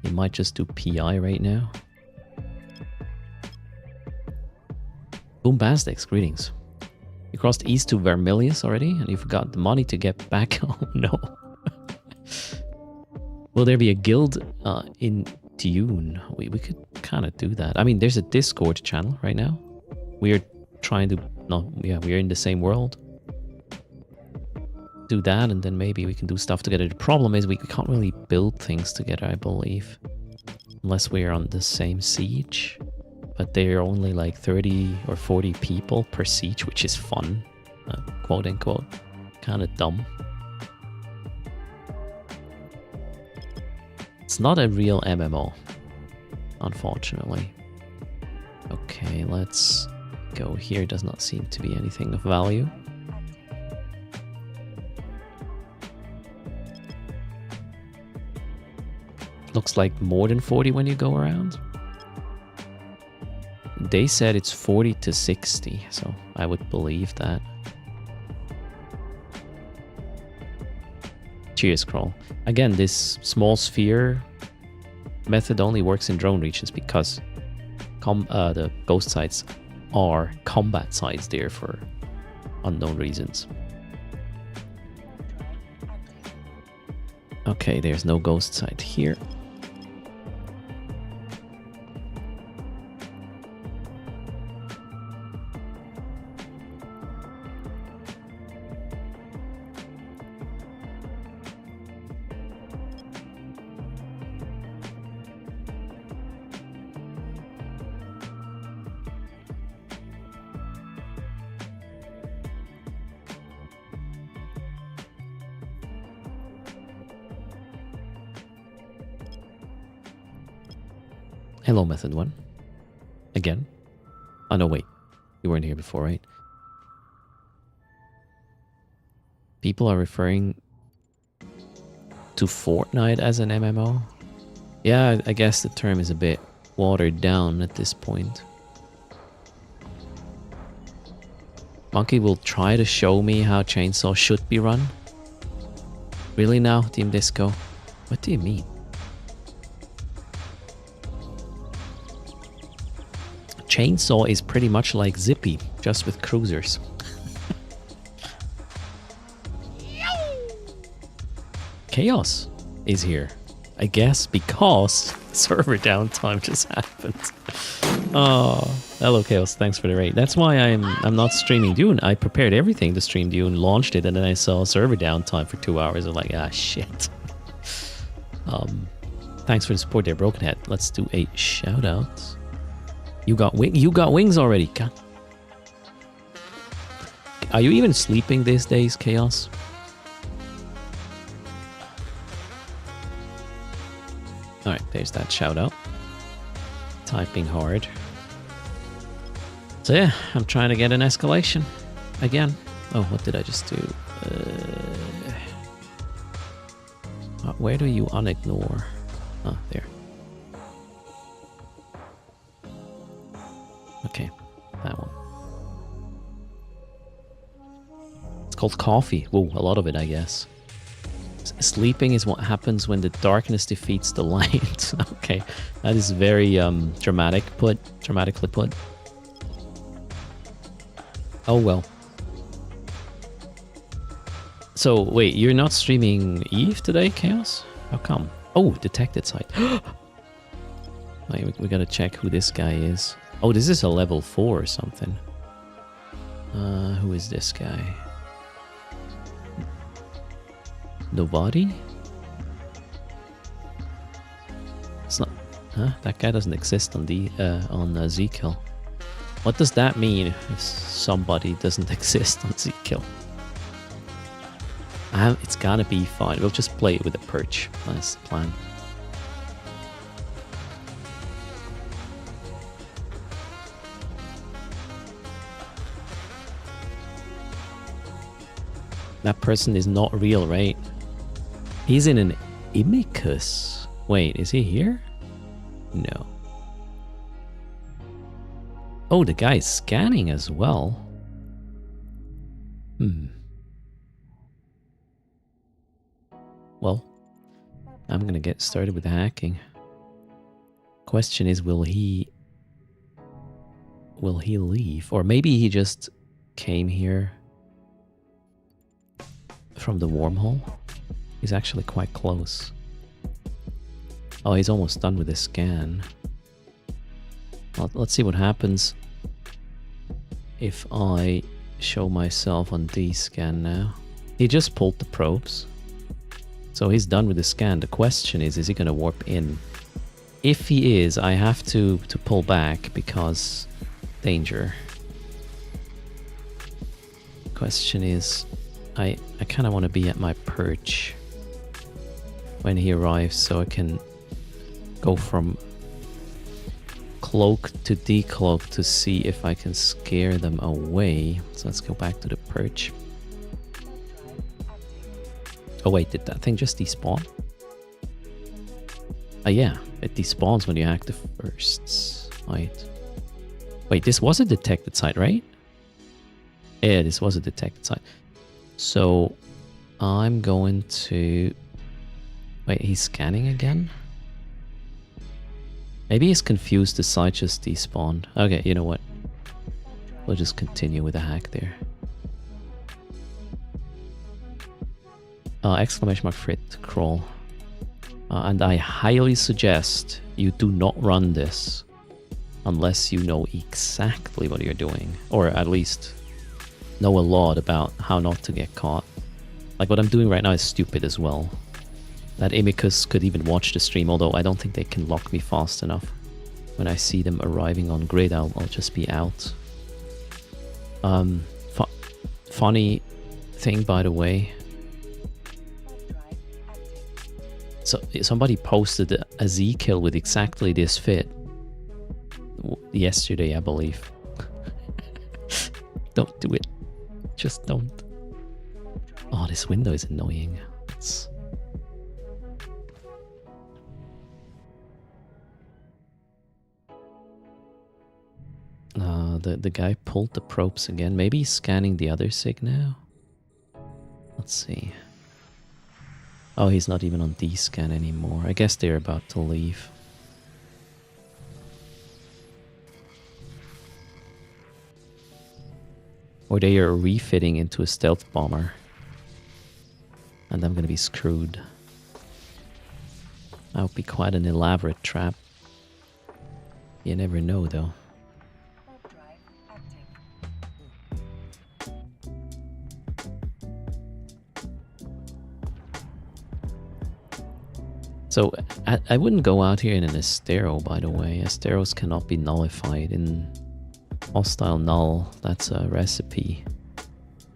He might just do PI right now. Boombastics, greetings. You crossed east to Vermilius already, and you forgot the money to get back. Oh no. Will there be a guild in Dune? We could kind of do that. I mean, there's a Discord channel right now. We're trying to... No, yeah, we're in the same world. Do that, and then maybe we can do stuff together. The problem is we can't really build things together, I believe. Unless we're on the same siege. But they're only like 30 or 40 people per siege, which is fun. Quote unquote. Kind of dumb. It's not a real MMO, unfortunately. Okay, let's go here. Does not seem to be anything of value. Looks like more than 40 when you go around. They said it's 40 to 60, so I would believe that. Cheers, Crawl. Again, this small sphere method only works in drone regions because the ghost sites are combat sites there for unknown reasons. Okay, there's no ghost site here. Hello, Method 1. Again. Oh, no, wait. You weren't here before, right? People are referring to Fortnite as an MMO. Yeah, I guess the term is a bit watered down at this point. Monkey will try to show me how Chainsaw should be run. Really now, Team Disco? What do you mean? Chainsaw is pretty much like Zippy, just with cruisers. Chaos is here. I guess because server downtime just happened. Oh, Hello, Chaos. Thanks for the raid. That's why I'm not streaming Dune. I prepared everything to stream Dune, launched it, and then I saw server downtime for 2 hours. I'm like, ah, shit. Thanks for the support there, Broken Head. Let's do a shout out. You got wings already. God. Are you even sleeping these days, Chaos? All right, there's that shout out. Typing hard. So yeah, I'm trying to get an escalation again. Oh, what did I just do? Where do you unignore? Oh, there. Okay, that one. It's called coffee. Whoa, a lot of it, I guess. Sleeping is what happens when the darkness defeats the light. Okay, that is very dramatically put. Oh well. So wait, you're not streaming Eve today, Chaos? How come? Oh, detected site. Wait, we gotta check who this guy is. Oh, this is a level 4 or something. Who is this guy? Nobody? It's not. Huh? That guy doesn't exist on the on Zkill. What does that mean if somebody doesn't exist on Zkill? It's gotta be fine. We'll just play it with a perch. That's the plan. That person is not real, right? He's in an Imicus. Wait, is he here? No. Oh, the guy's scanning as well. Well, I'm gonna get started with the hacking. Question is, will he leave? Or maybe he just came here from the wormhole? He's actually quite close. Oh, he's almost done with his scan. Well, let's see what happens if I show myself on D-scan now. He just pulled the probes. So he's done with the scan. The question is he going to warp in? If he is, I have to pull back because danger. Question is, I kind of want to be at my perch when he arrives so I can go from cloak to decloak to see if I can scare them away. So let's go back to the perch. Oh wait, did that thing just despawn? Oh yeah, it despawns when you hack the firsts. Wait, this was a detected site, right? Yeah, this was a detected site. So I'm going to... Wait, he's scanning again? Maybe he's confused the site just despawned. Okay, you know what? We'll just continue with the hack there. Exclamation mark Frit, crawl. And I highly suggest you do not run this unless you know exactly what you're doing. Or at least know a lot about how not to get caught. Like what I'm doing right now is stupid as well. That Amicus could even watch the stream, although I don't think they can lock me fast enough. When I see them arriving on grid, I'll just be out. Funny thing, by the way. So somebody posted a Z kill with exactly this fit yesterday, I believe. Don't do it. Just don't. Oh, this window is annoying. It's... The guy pulled the probes again. Maybe he's scanning the other sig now. Let's see. Oh, he's not even on D-scan anymore. I guess they're about to leave. Or they are refitting into a stealth bomber. And I'm gonna be screwed. That would be quite an elaborate trap. You never know, though. So I wouldn't go out here in an Estero, by the way. Esteros cannot be nullified in hostile null. That's a recipe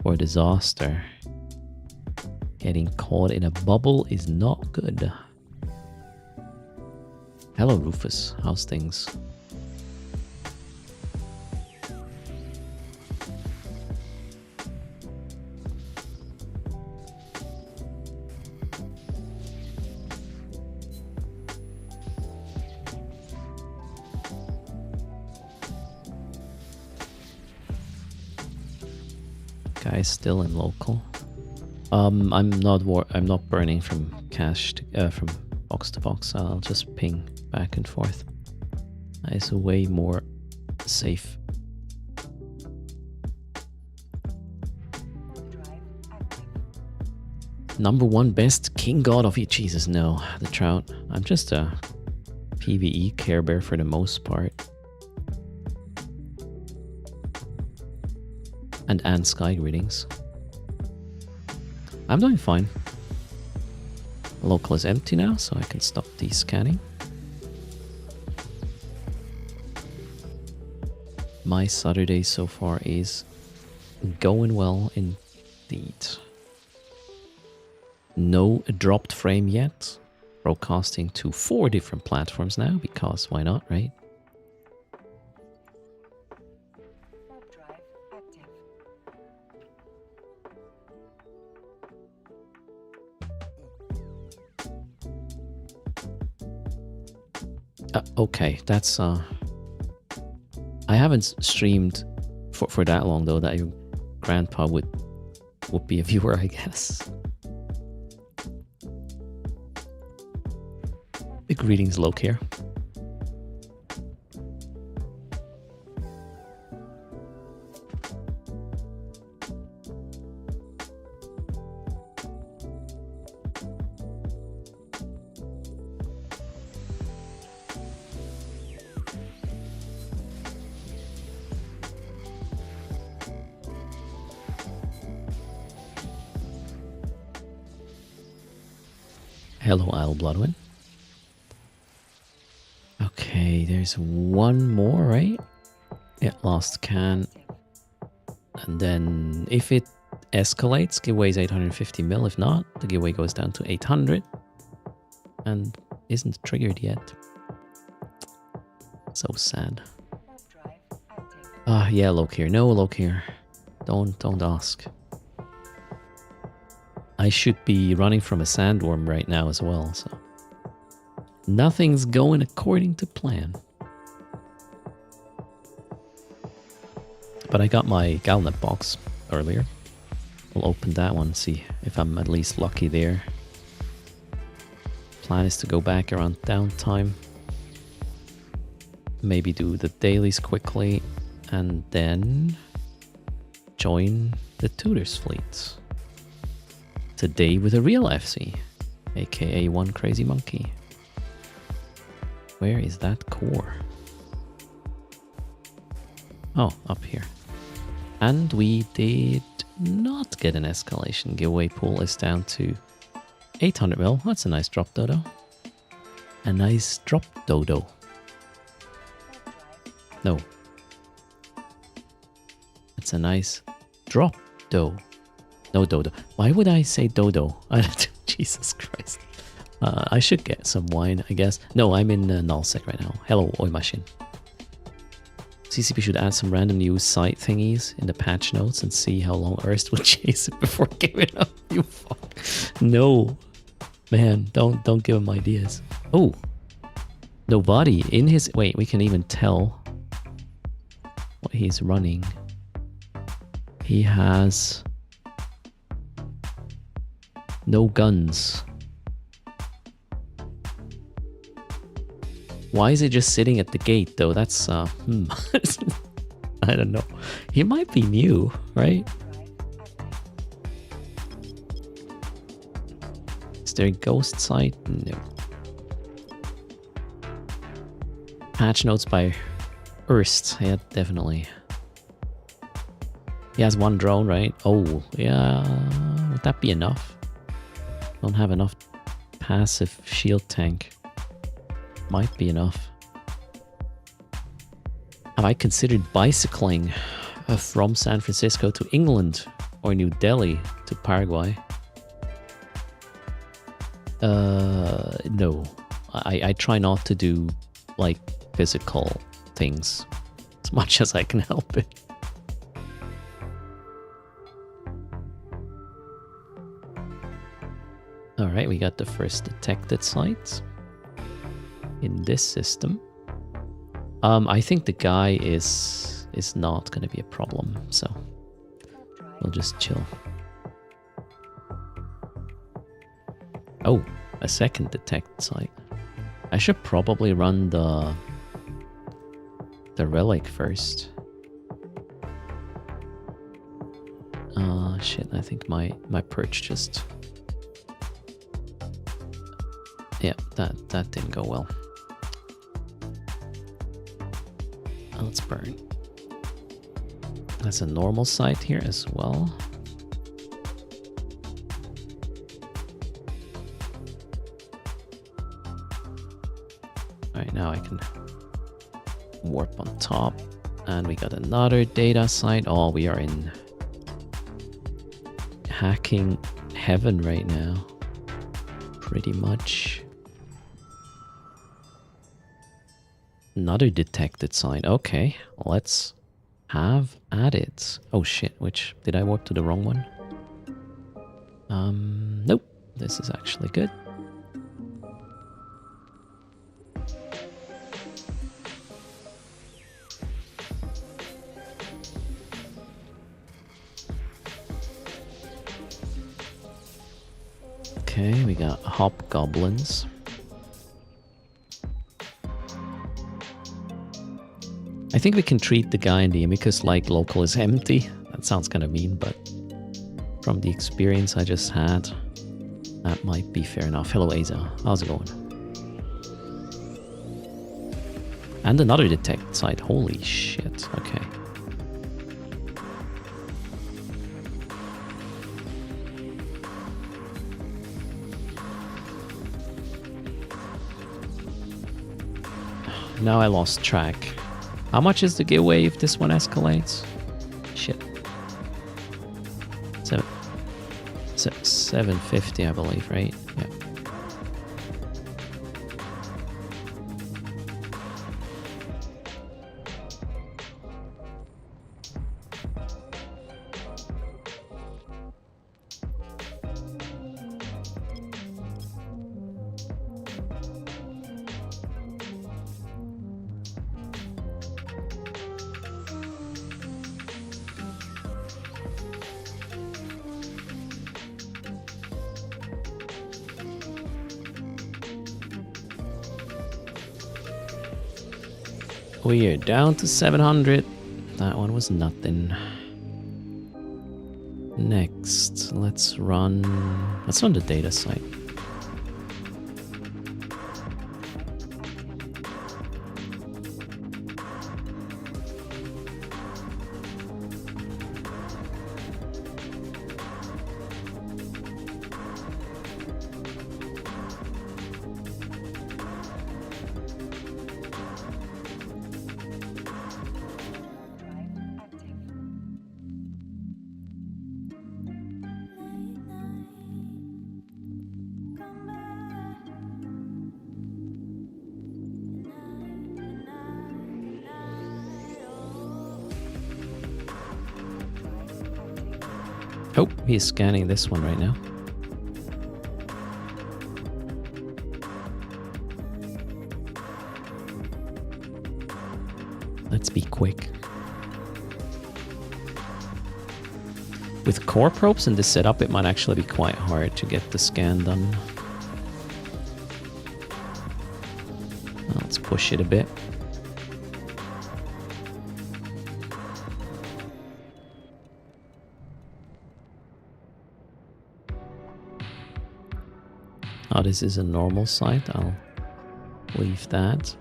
for disaster. Getting caught in a bubble is not good. Hello, Rufus. How's things? Guys still in local. I'm not burning from cache to, from box to box. I'll just ping back and forth. It's way more safe. Number one best king god of Jesus. No, the trout. I'm just a PvE Care Bear for the most part. And sky greetings. I'm doing fine. Local is empty now, so I can stop descanning. My Saturday so far is going well indeed. No dropped frame yet. Broadcasting to 4 different platforms now, because why not, right? Okay, that's I haven't streamed for that long though, that your grandpa would be a viewer, I guess. Big greetings, Loke here. Hello, Isle Bloodwind. Okay, there's one more, right? Yeah, last can. And then if it escalates, giveaway is 850 mil. If not, the giveaway goes down to 800. And isn't triggered yet. So sad. Ah, yeah, Loke here. No, Loke here. Don't ask. I should be running from a sandworm right now as well, so nothing's going according to plan. But I got my Galnet box earlier. We'll open that one, see if I'm at least lucky there. Plan is to go back around downtime. Maybe do the dailies quickly and then join the Tooters fleet. Today with a real FC, aka one crazy monkey. Where is that core? Oh, up here. And we did not get an escalation. Giveaway pool is down to 800 mil. That's a nice drop dodo. A nice drop dodo. No. It's a nice drop dodo. No dodo. Why would I say dodo? Jesus Christ. I should get some wine, I guess. No, I'm in nullsec right now. Hello, Oi Machine. CCP should add some random news site thingies in the patch notes and see how long Erst will chase it before giving up. You fuck. No. Man, don't give him ideas. Oh. Nobody in his... Wait, we can even tell what he's running. He has... no guns. Why is it just sitting at the gate though? That's I don't know. He might be new, right? Is there a ghost site? No. Patch notes by Erst. Yeah, definitely. He has one drone, right? Oh, yeah. Would that be enough? Don't have enough passive shield tank might be enough. Have I considered bicycling from San Francisco to England or New Delhi to Paraguay? No. I try not to do like physical things as much as I can help it. Alright, we got the first detected site in this system. I think the guy is not going to be a problem, so we'll just chill. Oh, a second detect site. I should probably run the relic first. Shit, I think my perch just... Yeah, that didn't go well. Let's burn. That's a normal site here as well. Alright, now I can warp on top. And we got another data site. Oh, we are in hacking heaven right now. Pretty much. Another detected sign. Okay, let's have at it. Oh shit, which... Did I warp to the wrong one? Nope. This is actually good. Okay, we got hobgoblins. I think we can treat the guy in the Amicus like local is empty. That sounds kind of mean, but from the experience I just had, that might be fair enough. Hello, Aza. How's it going? And another detect site. Holy shit. Okay. Now I lost track. How much is the giveaway if this one escalates? Shit. 750, I believe, right? Yeah. We are down to 700. That one was nothing. Next, let's run the data site. Oh, he's scanning this one right now. Let's be quick. With core probes in this setup, it might actually be quite hard to get the scan done. Let's push it a bit. Oh, this is a normal site. I'll leave that.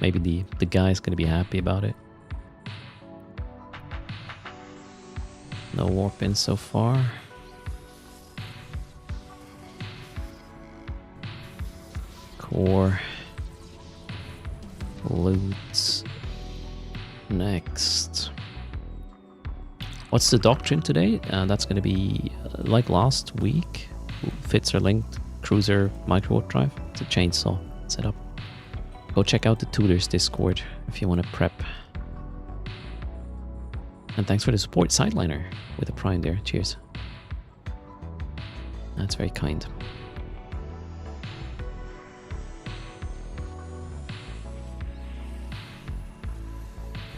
Maybe the guy's gonna be happy about it. No warp in so far. for loot next. What's the doctrine today? That's going to be like last week. Fits are linked. Cruiser micro drive. It's a chainsaw setup. Go check out the Tooters Discord if you want to prep. And thanks for the support, Sideliner, with a prime there. Cheers. That's very kind.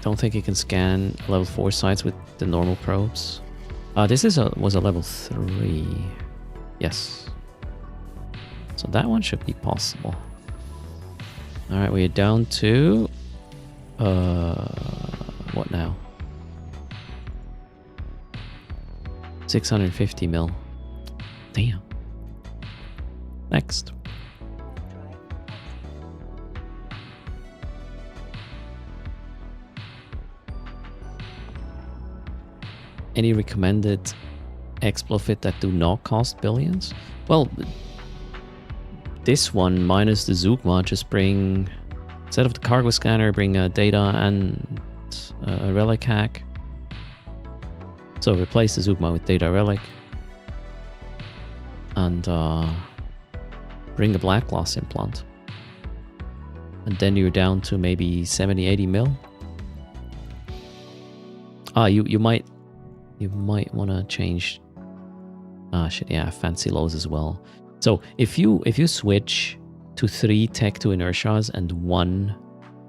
Don't think you can scan level 4 sites with the normal probes. This was a level 3. Yes. So that one should be possible. Alright, we're down to... what now? 650 mil. Damn. Next. Any recommended explofit that do not cost billions? Well, this one minus the Zugma, just bring, instead of the cargo scanner, bring a data and a relic hack. So replace the Zugma with data relic. And bring the black glass implant. And then you're down to maybe 70-80 mil. You might want to change. Shit, yeah, fancy lows as well. So if you switch to 3 Tech 2 inertias and 1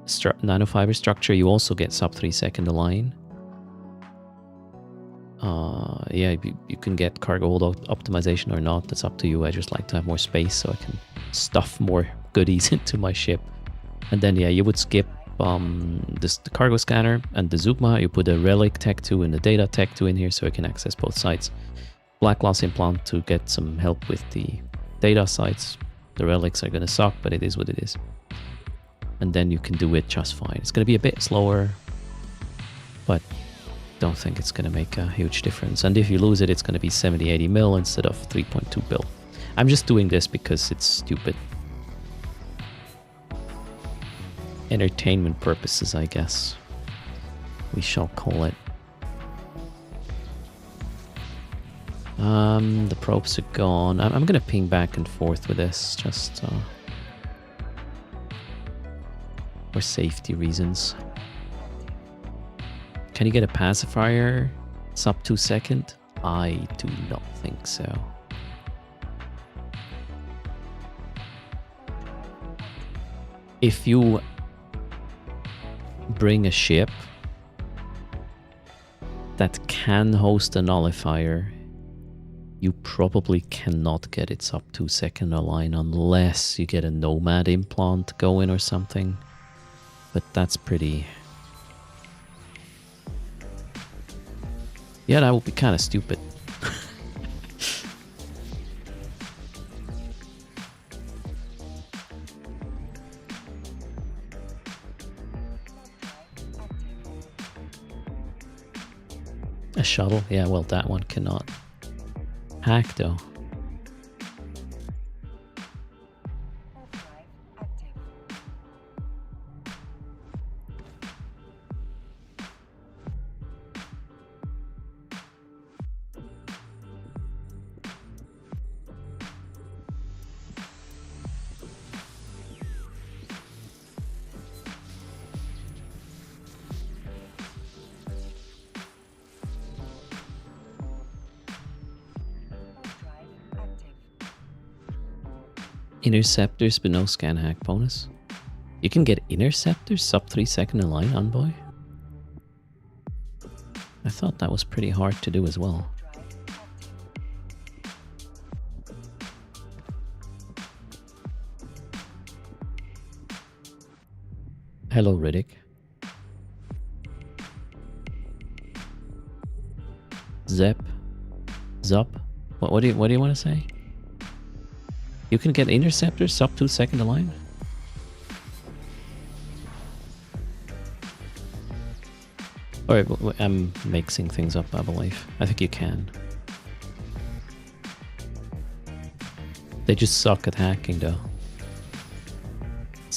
nanofiber structure, you also get sub 3 second align. Yeah, you can get cargo hold optimization or not. That's up to you. I just like to have more space so I can stuff more goodies into my ship. And then yeah, you would skip the cargo scanner and the Zugma. You put a relic Tech 2 and the data Tech 2 in here so you can access both sites. Black glass implant to get some help with the data sites. The relics are gonna suck, but it is what it is. And then you can do it just fine. It's gonna be a bit slower, but don't think it's gonna make a huge difference. And if you lose it, it's gonna be 70-80 mil instead of 3.2 bill. I'm just doing this because it's stupid. Entertainment purposes, I guess. We shall call it. The probes are gone. I'm gonna ping back and forth with this, just for safety reasons. Can you get a pacifier sub 2 second? I do not think so. If you bring a ship that can host a nullifier, you probably cannot get it sub 2 second align unless you get a Nomad implant going or something. But that's pretty... yeah, that would be kind of stupid. A shuttle? Yeah, well, that one cannot hack though. Interceptors but no scan hack bonus. You can get interceptors sub 3 second align Envoy? I thought that was pretty hard to do as well. Hello Riddick. Zep. Zup. What do you want to say? You can get interceptors sub 2 second align? Alright, I'm mixing things up, I believe. I think you can. They just suck at hacking though.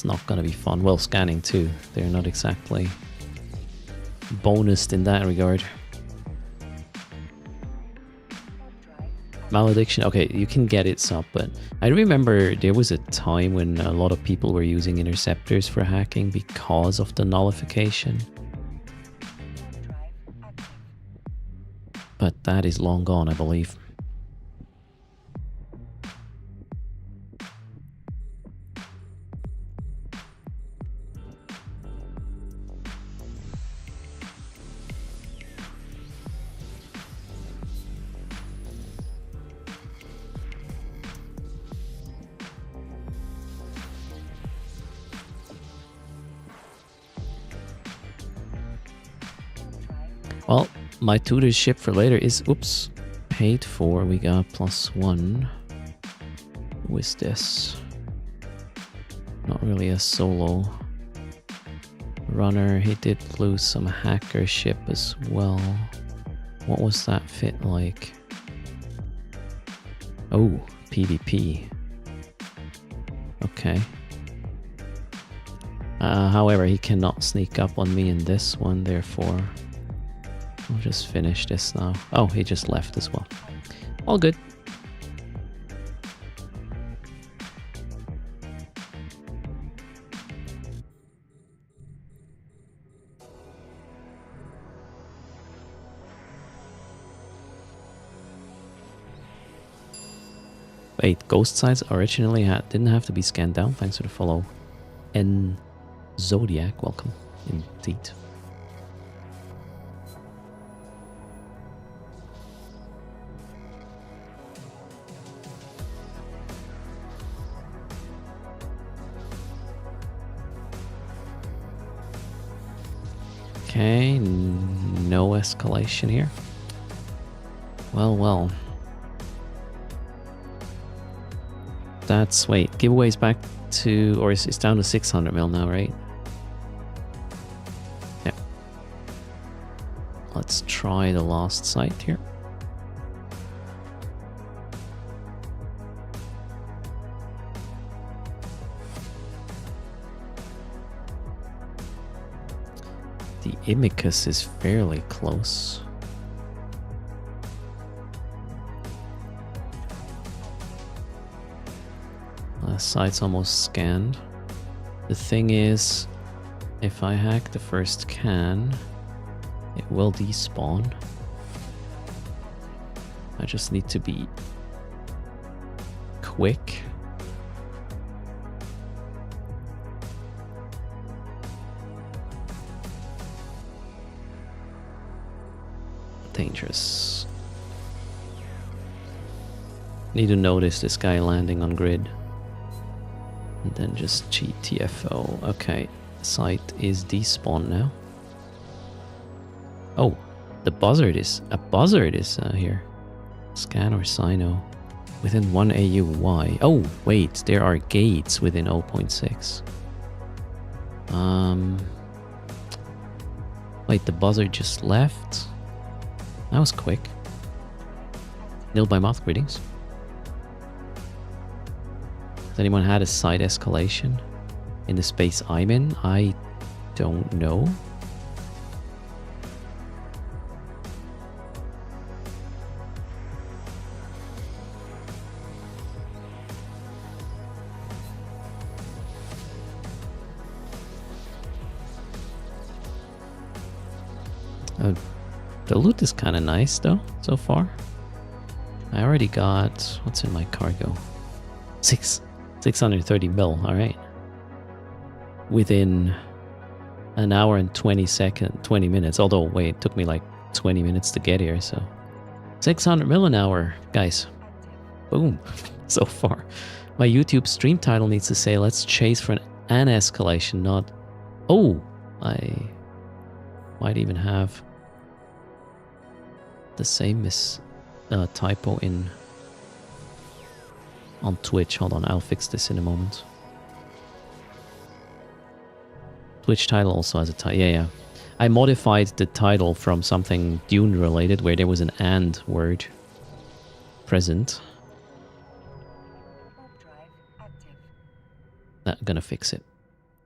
That's not gonna be fun. Well, scanning too. They're not exactly bonused in that regard. Malediction, okay, you can get it up, but I remember there was a time when a lot of people were using interceptors for hacking because of the nullification. But that is long gone, I believe. Well, my Tooters ship for later is, oops, paid for. We got +1. Who is this? Not really a solo runner. He did lose some hacker ship as well. What was that fit like? Oh, PvP. Okay. However, he cannot sneak up on me in this one, therefore I'll just finish this now. Oh, he just left as well. All good. Wait, ghost sites originally didn't have to be scanned down. Thanks for the follow. And Zodiac, welcome indeed. Okay, no escalation here. Well, well. That's, wait, giveaways back to, or it's down to 600 mil now, right? Yeah. Let's try the last site here. The Imicus is fairly close. Site's almost scanned. The thing is, if I hack the first can, it will despawn. I just need to be quick. Dangerous. Need to notice this guy landing on grid. And then just GTFO. Okay, site is despawned now. Oh, the buzzard is here. Scan or Sino within 1 AUY. Oh, wait, there are gates within 0.6. Wait, the buzzard just left. That was quick. Nil by mouth, greetings. Has anyone had a side escalation in the space I'm in? I don't know. The loot is kind of nice though, so far. I already got, what's in my cargo? 630 mil, alright. Within an hour and 20 minutes, although wait, it took me like 20 minutes to get here, so 600 mil an hour, guys. Boom, so far. My YouTube stream title needs to say, let's chase for an escalation, not, oh, I might even have the same typo in on Twitch. Hold on, I'll fix this in a moment. Twitch title also has a title. Yeah. I modified the title from something Dune related where there was an and word present. Not gonna fix it.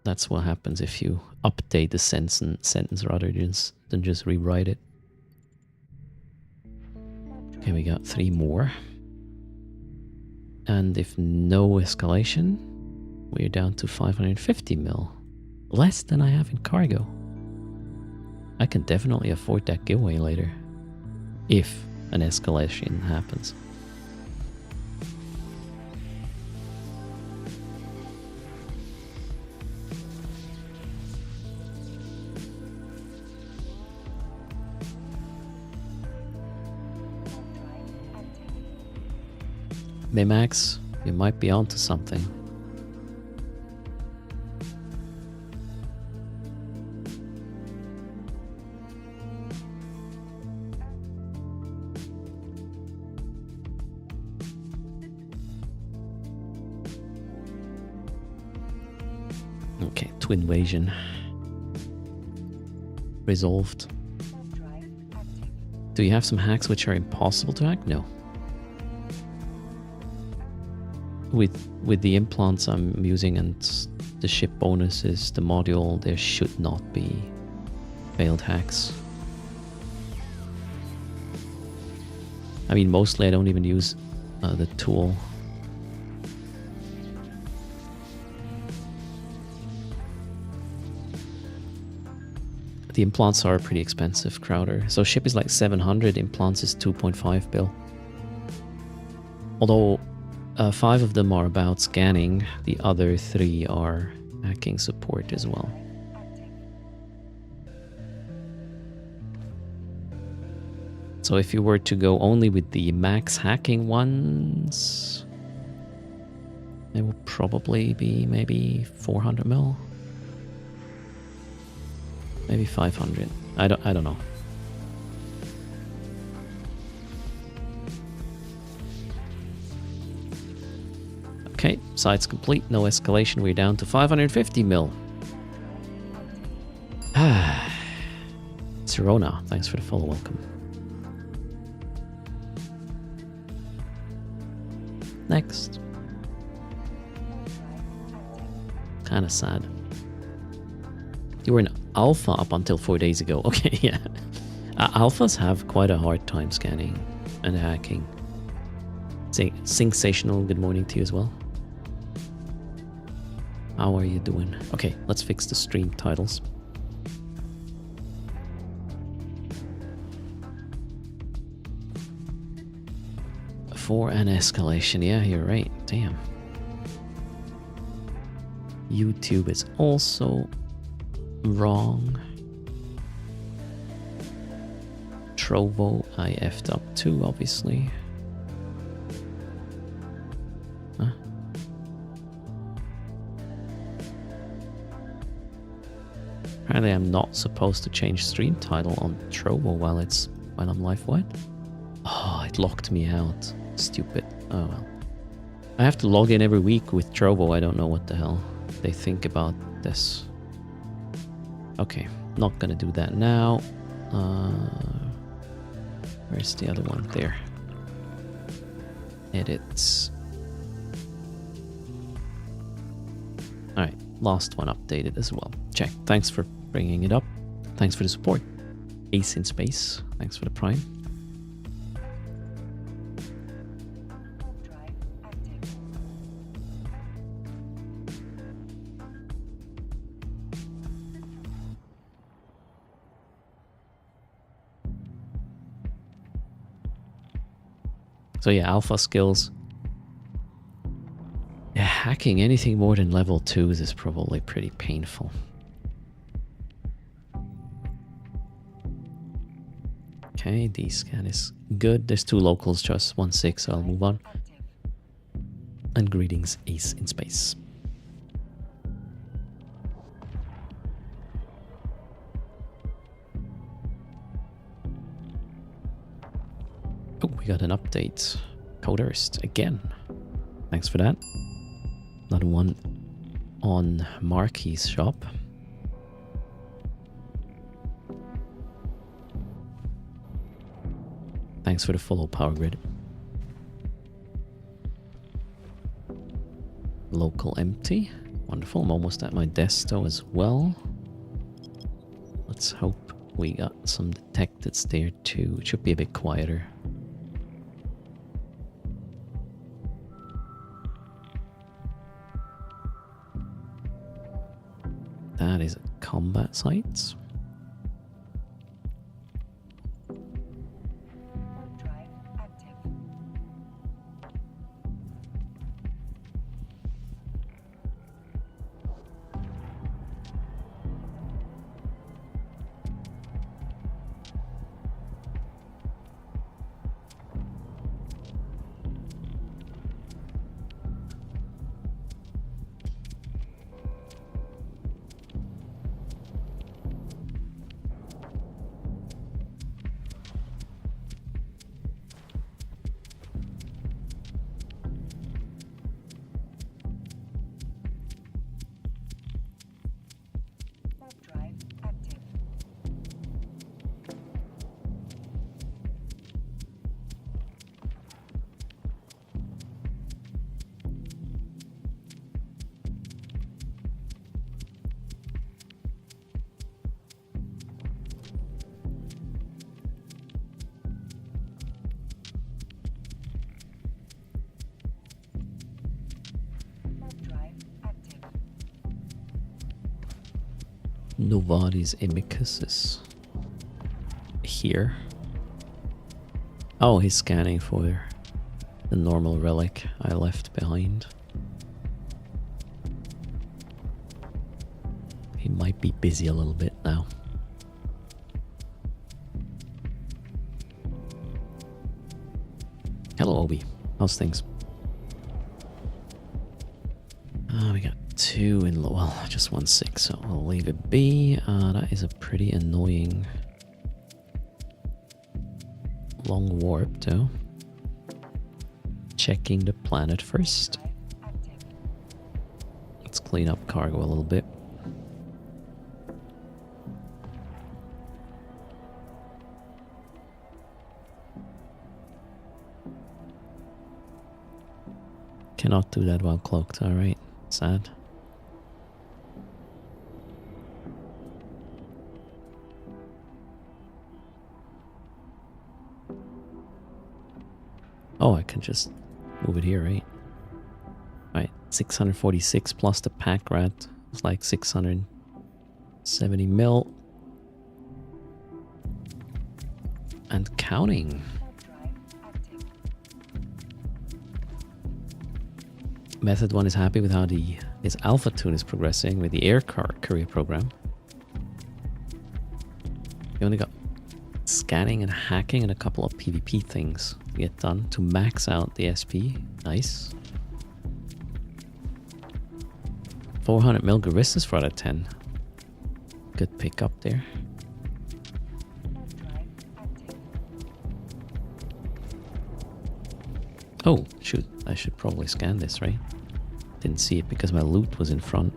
That's what happens if you update the sentence rather than just rewrite it. Okay, we got 3 more. And if no escalation, we're down to 550 mil. Less than I have in cargo. I can definitely afford that giveaway later. If an escalation happens. Mimax, you might be onto something. Okay, twin invasion. Resolved. Do you have some hacks which are impossible to hack? No. With the implants I'm using and the ship bonuses, the module, there should not be failed hacks. I mean, mostly I don't even use the tool. The implants are pretty expensive, Crowder. So ship is like 700, implants is 2.5 bill. Although 5 of them are about scanning, the other 3 are hacking support as well. So if you were to go only with the max hacking ones, it will probably be maybe 400 mil. Maybe 500. I don't know. Okay, site's complete. No escalation. We're down to 550 mil. Sirona, thanks for the follow. Welcome. Next. Kinda sad. You were in alpha up until 4 days ago. Okay, yeah. Alphas have quite a hard time scanning and hacking. Sensational, good morning to you as well. How are you doing? Okay, let's fix the stream titles. For an escalation, yeah, you're right. Damn. YouTube is also wrong. Trovo, I effed up too, obviously. Huh? Apparently I'm not supposed to change stream title on Trovo while I'm live. What? Oh, it locked me out. Stupid. Oh well. I have to log in every week with Trovo. I don't know what the hell they think about this. Okay, not gonna do that now. Where's the other one? There. Edits. Alright, last one updated as well. Check. Thanks for bringing it up. Thanks for the support. Ace in Space. Thanks for the Prime. So yeah, alpha skills. Yeah, hacking anything more than level 2s is probably pretty painful. Okay, D-scan is good. There's 2 locals, just 1-6, so I'll move on. And greetings, Ace in Space. Oh, we got an update. Tooters again. Thanks for that. Another one on Marky's shop. Thanks for the follow, Power Grid. Local empty. Wonderful. I'm almost at my desk though as well. Let's hope we got some detectives there too. It should be a bit quieter. That is a combat site. Nobody's amicus is here. Oh, he's scanning for the normal relic I left behind. He might be busy a little bit now. Hello, Obi. How's things? We got 2 in, well, just 1 6, so I'll leave it be. That is a pretty annoying long warp, though. Checking the planet first. Let's clean up cargo a little bit. Cannot do that while cloaked, alright. Sad. Oh, I can just move it here, right? Right, 646 plus the pack rat. It's like 670 mil. And counting. Method 1 is happy with how his Alpha Tune is progressing with the air courier program. You only got scanning and hacking and a couple of PvP things to get done to max out the SP. Nice. 400 mil Garistas for out of 10. Good pick up there. Oh, shoot. I should probably scan this, right? Didn't see it because my loot was in front.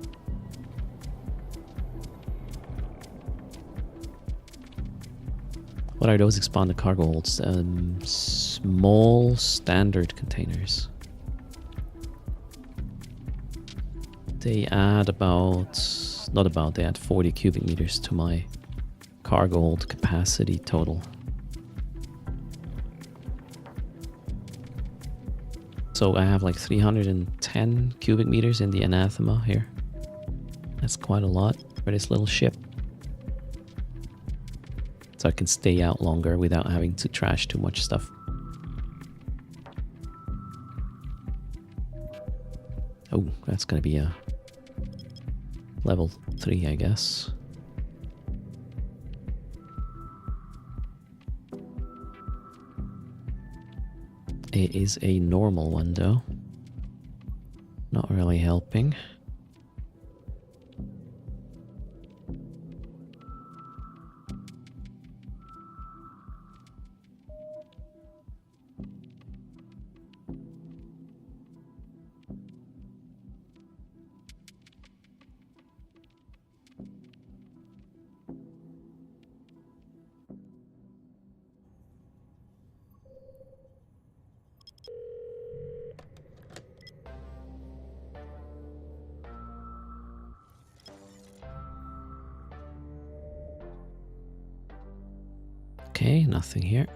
What are those expanded cargo holds? Small standard containers. They add they add 40 cubic meters to my cargo hold capacity total. So I have like 310 cubic meters in the Anathema here. That's quite a lot for this little ship. So I can stay out longer without having to trash too much stuff. Oh, that's gonna be a level 3, I guess. It is a normal one though. Not really helping. Okay, nothing here.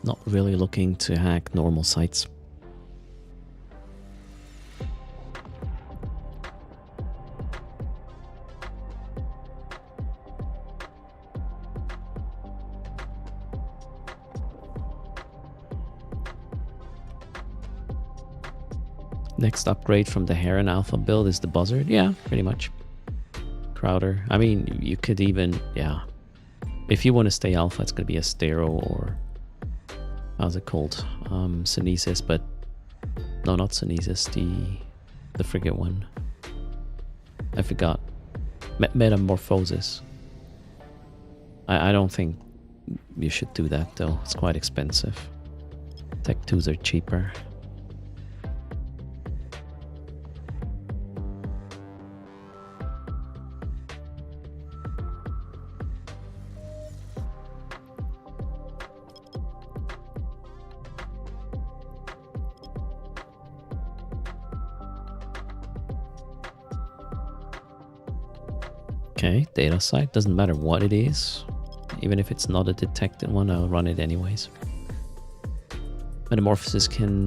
Not really looking to hack normal sites. Next upgrade from the Heron Alpha build is the Buzzard. Yeah, pretty much. Crowder. I mean, you could even, yeah. If you want to stay Alpha, it's going to be a Stero or, how's it called? Synesis, but no, not Synesis, the frigate one. I forgot. Metamorphosis. I don't think you should do that though. It's quite expensive. Tech 2s are cheaper. Okay, data site, doesn't matter what it is. Even if it's not a detected one, I'll run it anyways. Metamorphosis can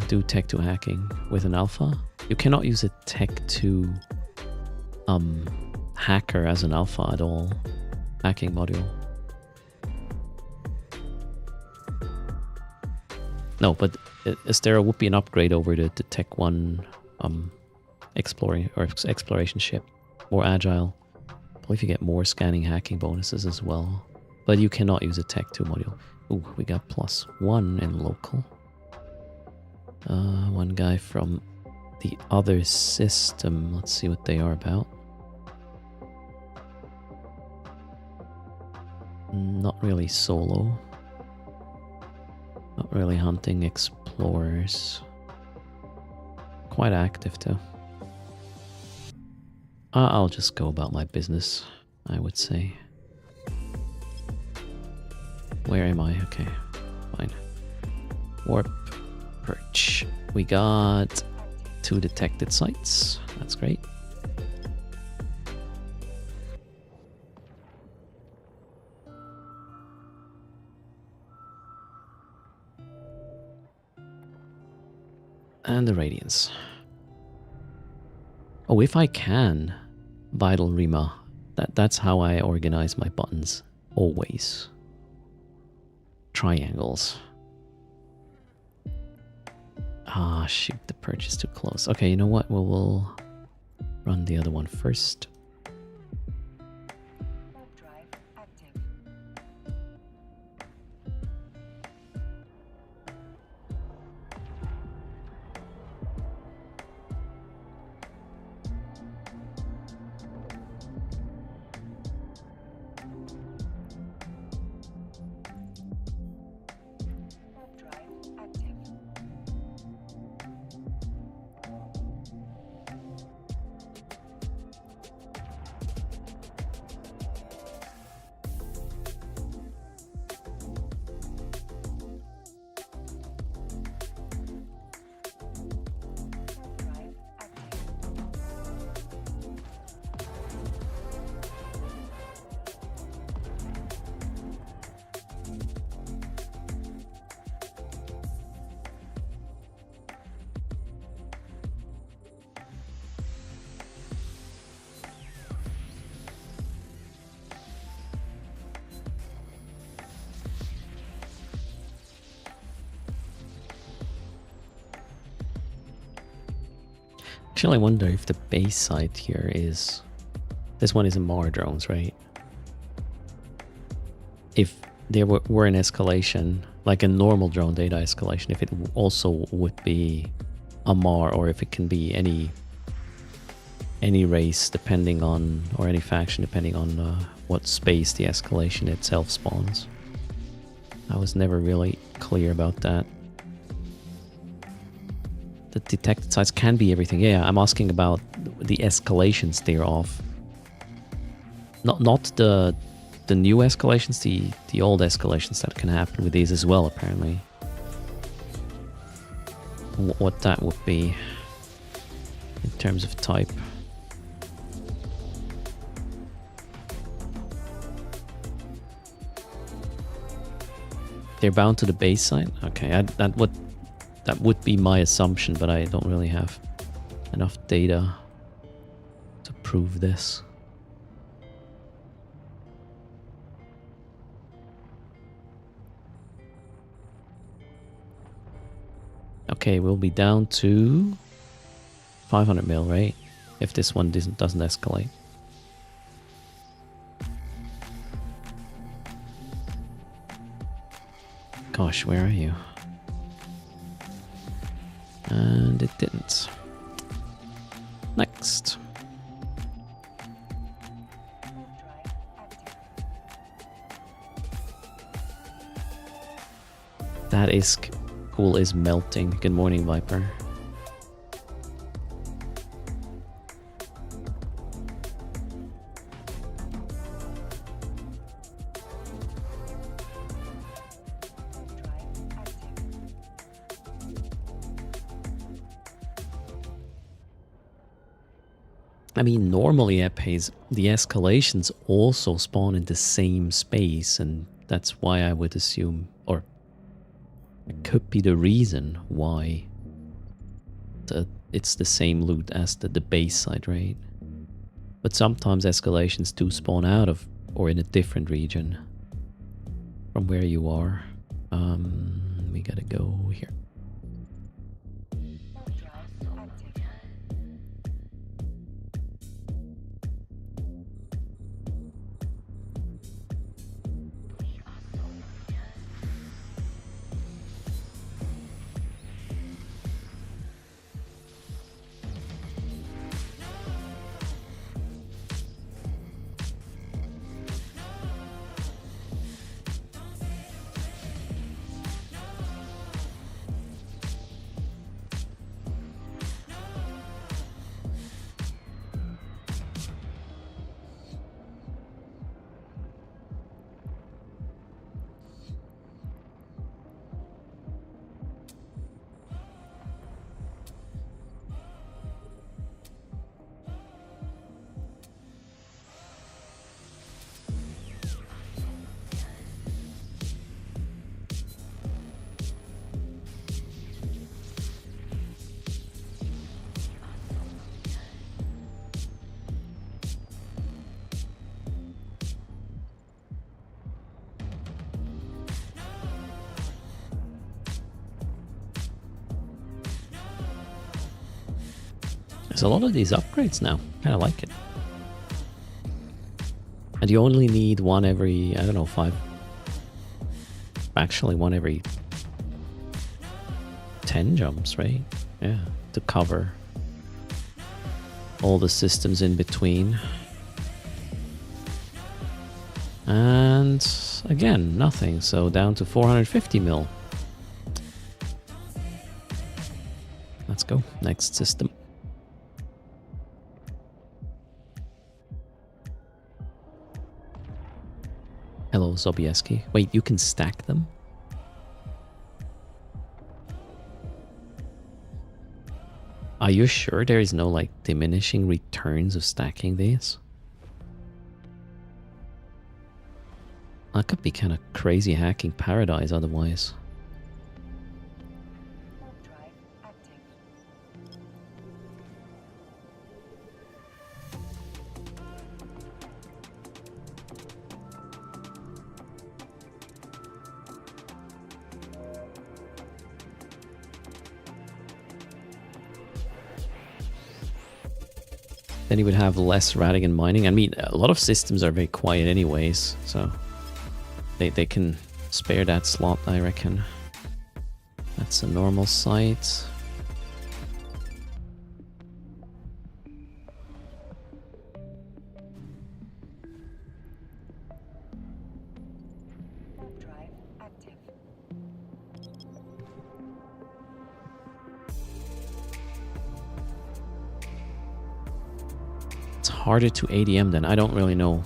do Tech 2 hacking with an alpha. You cannot use a Tech 2 hacker as an alpha at all. Hacking module. No, but Astera would be an upgrade over the Tech 1 exploration ship. More agile. I believe you get more scanning hacking bonuses as well. But you cannot use a Tech 2 module. Ooh, we got +1 in local. One guy from the other system. Let's see what they are about. Not really solo. Not really hunting explorers. Quite active though. I'll just go about my business, I would say. Where am I? Okay, fine. Warp, perch. We got 2 detected sites. That's great. And the radiance. Oh, if I can, Vital Rima. That's how I organize my buttons. Always. Triangles. Ah, shoot, the perch is too close. Okay, you know what? We'll run the other one first. Actually, I wonder if the base site here is... This one is a Mar drones, right? If there were an escalation, like a normal drone data escalation, if it also would be a Mar, or if it can be any race depending on, or any faction depending on what space the escalation itself spawns. I was never really clear about that. The detected sites can be everything. Yeah, I'm asking about the escalations thereof. Not the new escalations, the old escalations that can happen with these as well, apparently. What that would be in terms of type. They're bound to the base side? Okay, that would be my assumption, but I don't really have enough data to prove this. Okay, we'll be down to 500 mil, right? If this one doesn't escalate. Gosh, where are you? And it didn't. Next. That is pool is melting. Good morning, Viper. I mean, normally Epes, the escalations also spawn in the same space, and that's why I would assume, or it could be the reason why it's the same loot as the base side, right? But sometimes escalations do spawn out of, or in a different region from where you are. We gotta go here. There's a lot of these upgrades now. Kind of like it. And you only need one every, I don't know, 5. Actually, one every 10 jumps, right? Yeah, to cover all the systems in between. And again, nothing. So down to 450 mil. Let's go. Next system. Hello, Sobieski. Wait, you can stack them? Are you sure there is no, like, diminishing returns of stacking these? That could be kind of crazy hacking paradise otherwise. Then you would have less Radigan mining. I mean, a lot of systems are very quiet anyways, so they can spare that slot, I reckon. That's a normal site. Harder to ADM then. I don't really know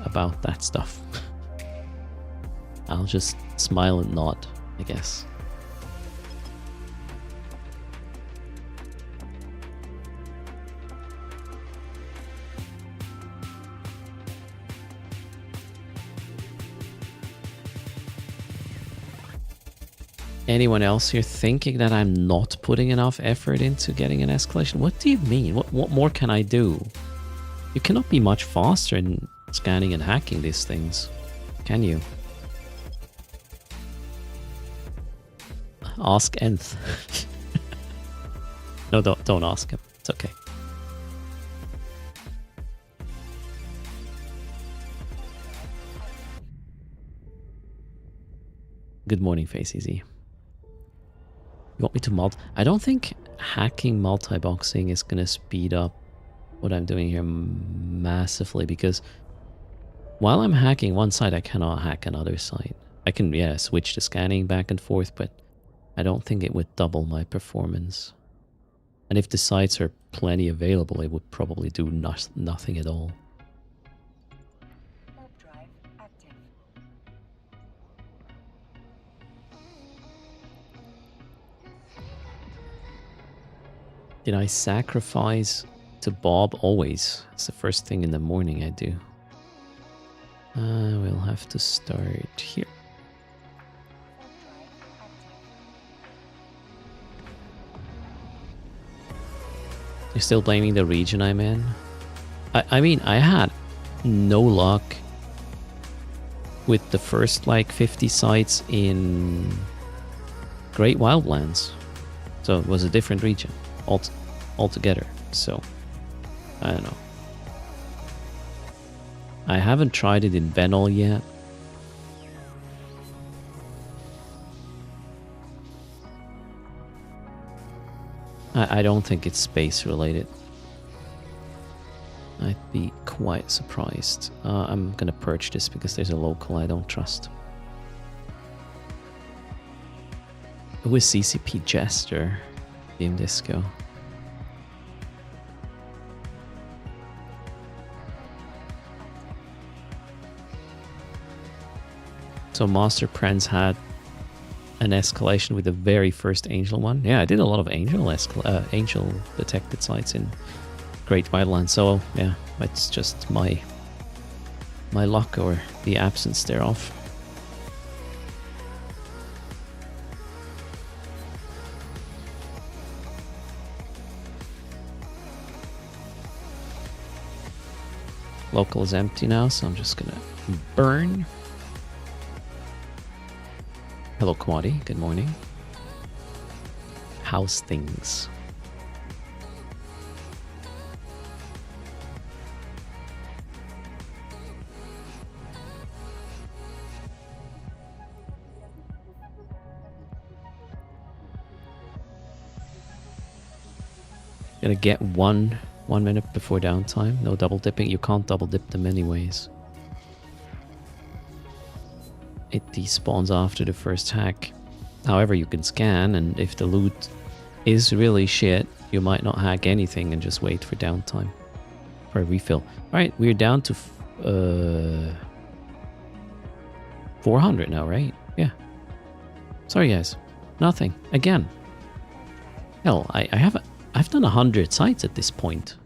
about that stuff. I'll just smile and nod, I guess. Anyone else here thinking that I'm not putting enough effort into getting an escalation? What do you mean? What more can I do? You cannot be much faster in scanning and hacking these things, can you? Ask Nth. No, don't ask him. It's okay. Good morning, FaceEZ. You want me to I don't think hacking multi-boxing is gonna speed up what I'm doing here massively, because while I'm hacking one side, I cannot hack another side. I can, yeah, switch the scanning back and forth, but I don't think it would double my performance. And if the sites are plenty available, it would probably do nothing at all. Did I sacrifice to Bob? Always. It's the first thing in the morning I do. We'll have to start here. You're still blaming the region I'm in? I mean, I had no luck with the first like 50 sites in Great Wildlands. So it was a different region altogether. So, I don't know. I haven't tried it in Venol yet. I don't think it's space related. I'd be quite surprised. I'm gonna purge this because there's a local I don't trust. With CCP Jester, Game Disco. So Master Prenz had an escalation with the very first Angel one. Yeah, I did a lot of Angel detected sites in Great Wildlands. So yeah, it's just my luck or the absence thereof. Local is empty now, so I'm just gonna burn. Hello, Quaddy. Good morning. How's things? Gonna get one minute before downtime. No double dipping. You can't double dip them anyways. It despawns after the first hack. However, you can scan, and if the loot is really shit, you might not hack anything and just wait for downtime for a refill. Alright, we're down to 400 now, right? Yeah. Sorry guys. Nothing. Again. Hell, I've done 100 sites at this point.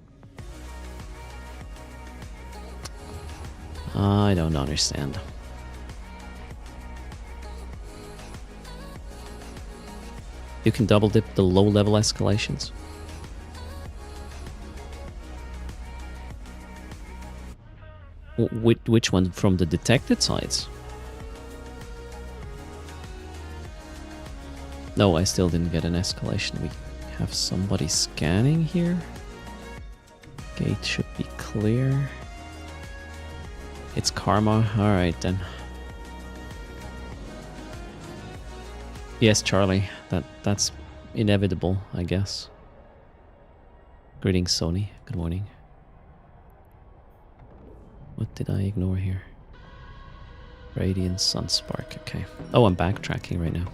I don't understand. You can double dip the low level escalations. Which one? From the detected sites? No, I still didn't get an escalation. We have somebody scanning here. Gate should be clear. It's Karma. Alright then. Yes, Charlie. That's inevitable, I guess. Greetings, Sony. Good morning. What did I ignore here? Radiant Sunspark. Okay. Oh, I'm backtracking right now.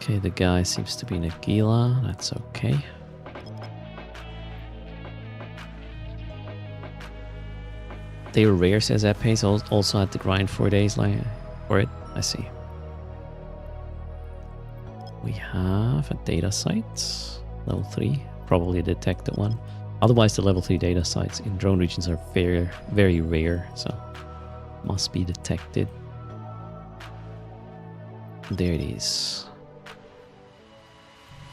Okay, the guy seems to be Nagila. That's okay. They were rare, says Epe, so also had to grind 4 days like for it. I see. We have a data site, level 3, probably a detected one. Otherwise, the level 3 data sites in drone regions are very, very rare, so must be detected. There it is.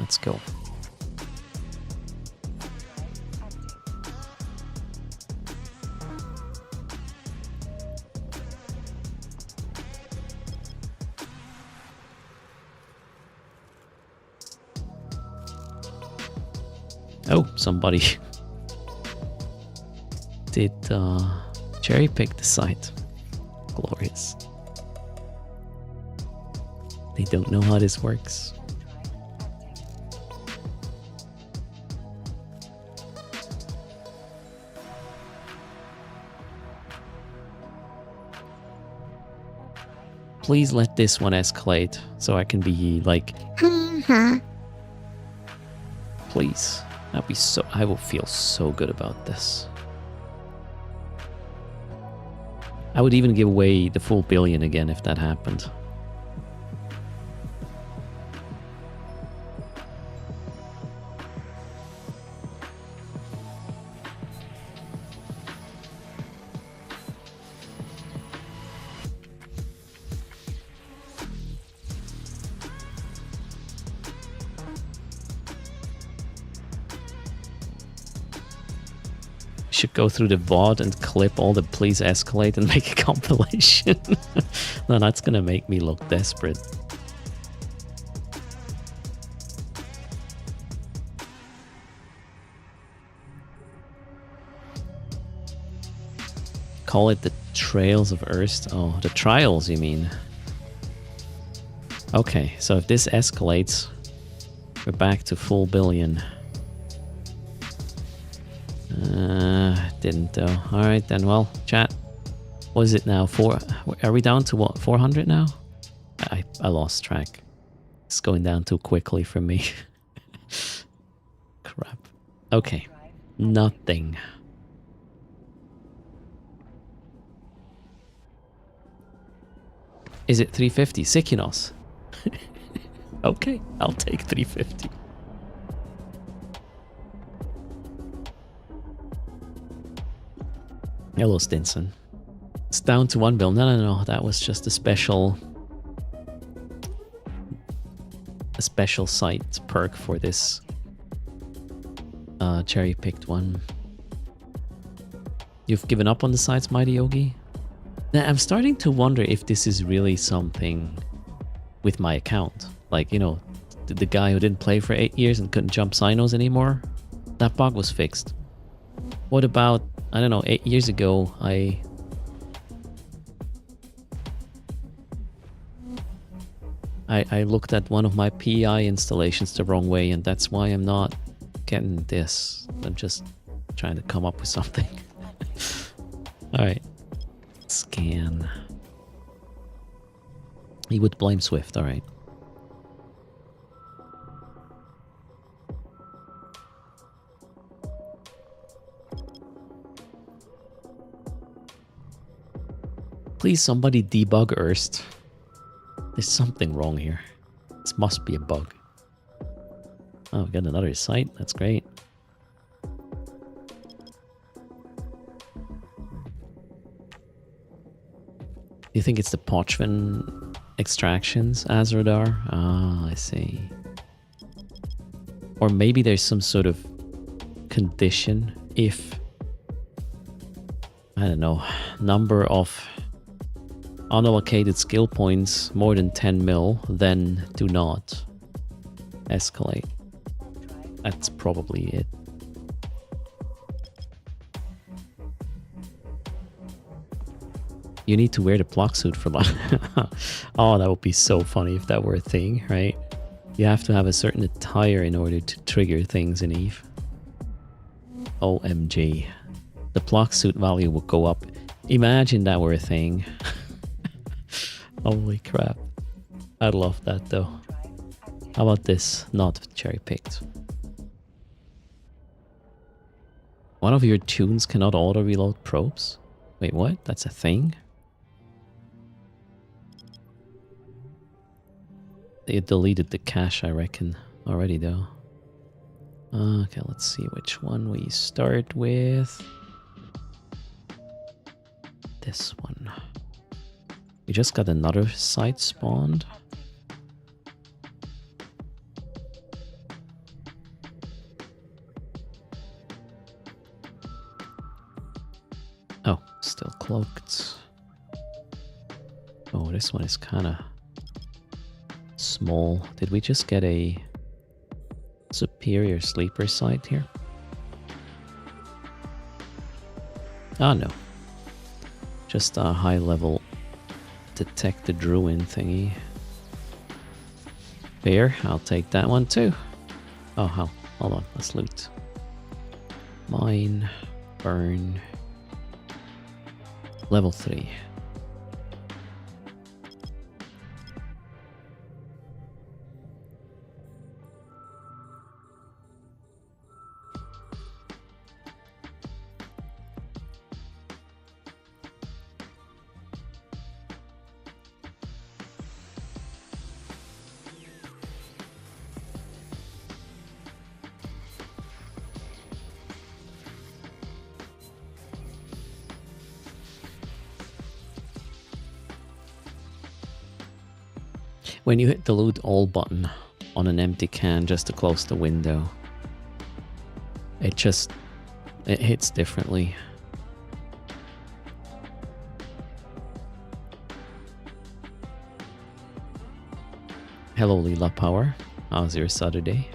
Let's go. Oh, somebody did cherry pick the site. Glorious. They don't know how this works. Please let this one escalate so I can be like... Please. That'd be so... I will feel so good about this. I would even give away the full billion again if that happened. Should go through the VOD and clip all the please escalate and make a compilation. No, that's gonna make me look desperate. Call it the Trails of Earth. Oh, the Trials, you mean? Okay, so if this escalates, we're back to full billion. Didn't though. Alright then, well, chat. What is it now? Are we down to what? 400 now? I lost track. It's going down too quickly for me. Crap. Okay. Nothing. Is it 350? Sikinos. Okay, I'll take 350. Hello, Stinson. It's down to 1 bill. No. That was just a special site perk for this cherry-picked one. You've given up on the sites, Mighty Yogi? Now, I'm starting to wonder if this is really something with my account. Like, you know, the guy who didn't play for 8 years and couldn't jump sinos anymore? That bug was fixed. What about, I don't know, 8 years ago, I looked at one of my PI installations the wrong way, and that's why I'm not getting this. I'm just trying to come up with something. Alright. Scan. He would blame Swift, alright. Please somebody debug Erst. There's something wrong here. This must be a bug. Oh, we got another site. That's great. Do you think it's the Pochvin extractions, Azradar? Ah, I see. Or maybe there's some sort of condition if, I don't know, number of unallocated skill points more than 10 mil, then do not escalate. That's probably it. You need to wear the block suit for that. Oh, that would be so funny if that were a thing, right? You have to have a certain attire in order to trigger things in EVE. OMG. The block suit value would go up. Imagine that were a thing. Holy crap. I'd love that though. How about this? Not cherry picked. One of your tunes cannot auto reload probes? Wait, what? That's a thing? They deleted the cache, I reckon, already though. Okay, let's see which one we start with. This one. We just got another site spawned. Oh, still cloaked. Oh, this one is kind of small. Did we just get a superior sleeper site here? Ah, no. Just a high level detect the druid thingy. Fair, I'll take that one too. Oh, how? Hold on, let's loot. Mine, burn. Level 3. When you hit the loot all button on an empty can just to close the window, it hits differently. Hello Leela Power, how's your Saturday?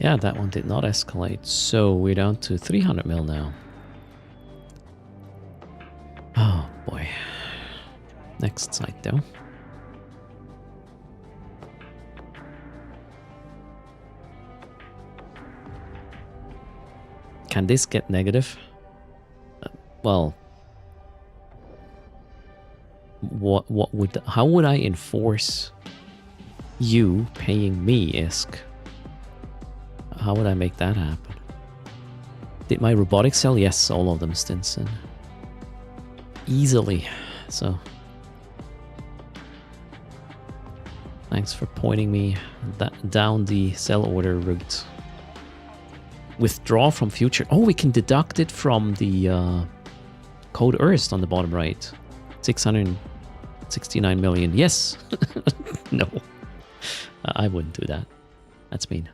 Yeah, that one did not escalate, so we're down to 300 mil now. Oh boy. Next site though. Can this get negative? Well, how would I enforce you paying me, Isk? How would I make that happen? Did my robotics sell? Yes, all of them, Stinson. Easily. So, thanks for pointing me down the sell order route. Withdraw from future. Oh, we can deduct it from the code Earth on the bottom right. 669 million. Yes. No. I wouldn't do that. That's mean.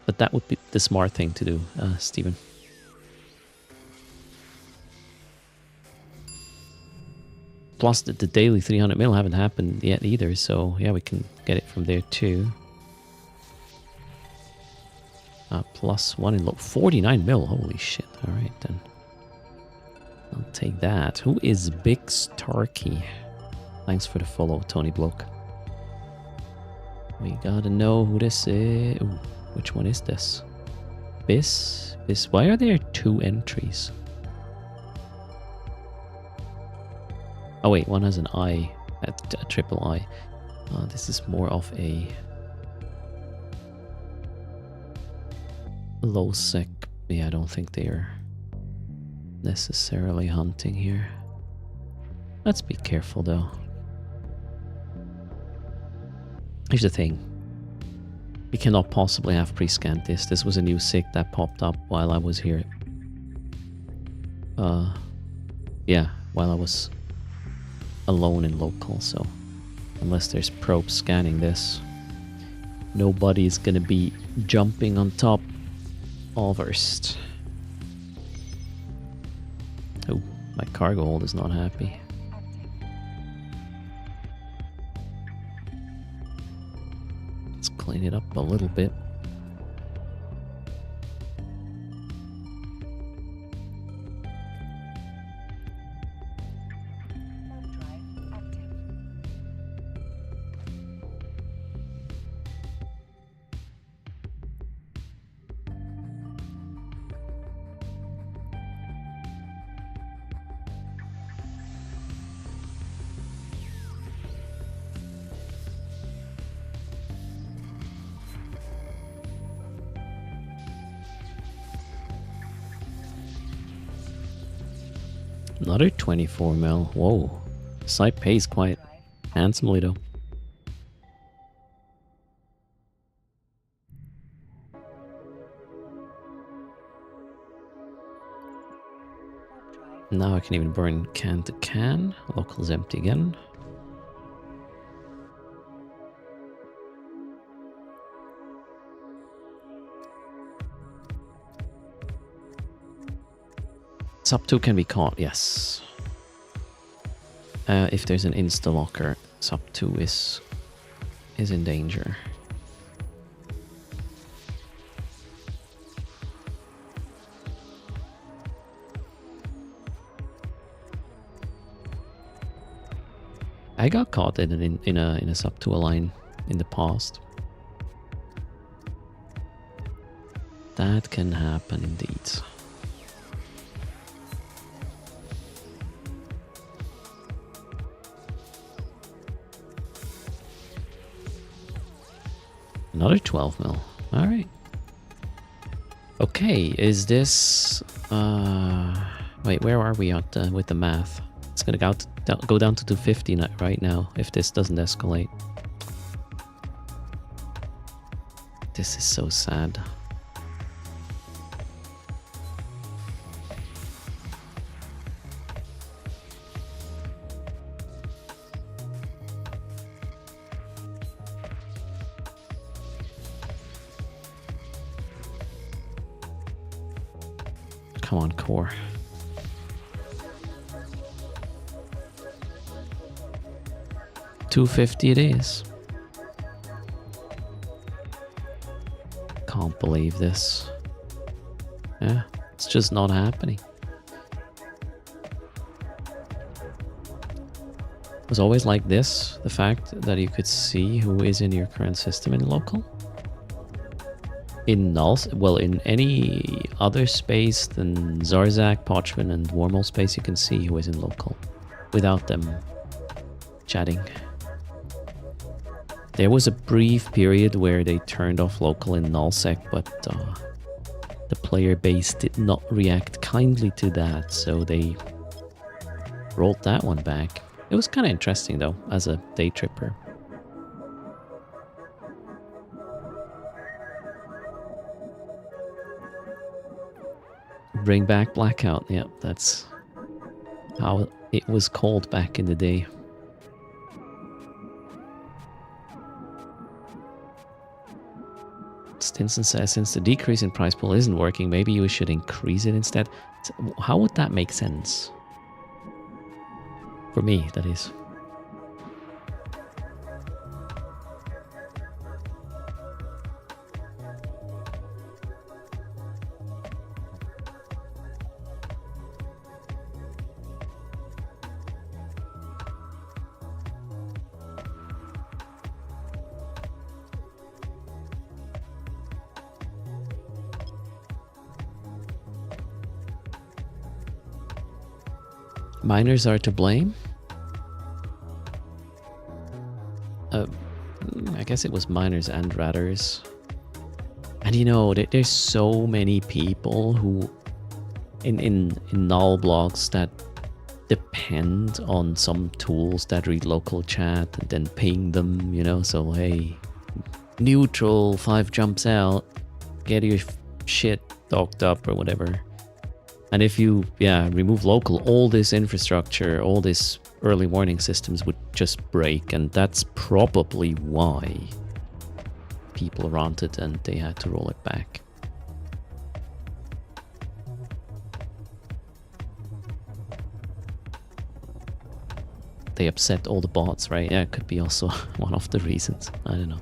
But that would be the smart thing to do, Steven. Plus, the daily 300 mil haven't happened yet either, so yeah, we can get it from there too. Plus 1 in 49 mil, holy shit. Alright then. I'll take that. Who is Big Starkey? Thanks for the follow, Tony Bloke. We gotta know who this is. Ooh. Which one is this? Bis? Why are there 2 entries? Oh wait, one has an I, a triple I. This is more of a low sec. Yeah, I don't think they are necessarily hunting here. Let's be careful though. Here's the thing. We cannot possibly have pre-scanned this. This was a new SIG that popped up while I was here. Yeah, while I was alone in local, so unless there's probe scanning this, nobody's gonna be jumping on top of Earth. Oh, my cargo hold is not happy. Clean it up a little bit. Another 24 mil. Whoa. Site pays quite handsomely though. Now I can even burn can to can. Local's empty again. Sub 2 can be caught, yes. If there's an insta-locker, Sub 2 is in danger. I got caught in a Sub 2 line in the past. That can happen indeed. Another 12 mil. All right. Okay, is this... wait, where are we at with the math? It's gonna go down to 250 right now if this doesn't escalate. This is so sad. Come on, core. $250 it is. Can't believe this. Yeah, it's just not happening. It was always like this, the fact that you could see who is in your current system in local. In null, well, in any other space than Zarzak, Parchment, and Wormhole space, you can see who is in local without them chatting. There was a brief period where they turned off local in nullsec, but the player base did not react kindly to that, so they rolled that one back. It was kind of interesting though, as a day tripper. Bring back Blackout, yeah, that's how it was called back in the day. Stinson says, since the decrease in price pool isn't working, maybe you should increase it instead. So how would that make sense? For me, that is. Miners are to blame? I guess it was miners and ratters. And you know, there's so many people who in null blocks that depend on some tools that read local chat and then ping them, you know, so hey, neutral, 5 jumps out, get your shit docked up or whatever. And if you, remove local, all this infrastructure, all this early warning systems would just break, and that's probably why people ranted and they had to roll it back. They upset all the bots, right? Yeah, it could be also one of the reasons. I don't know.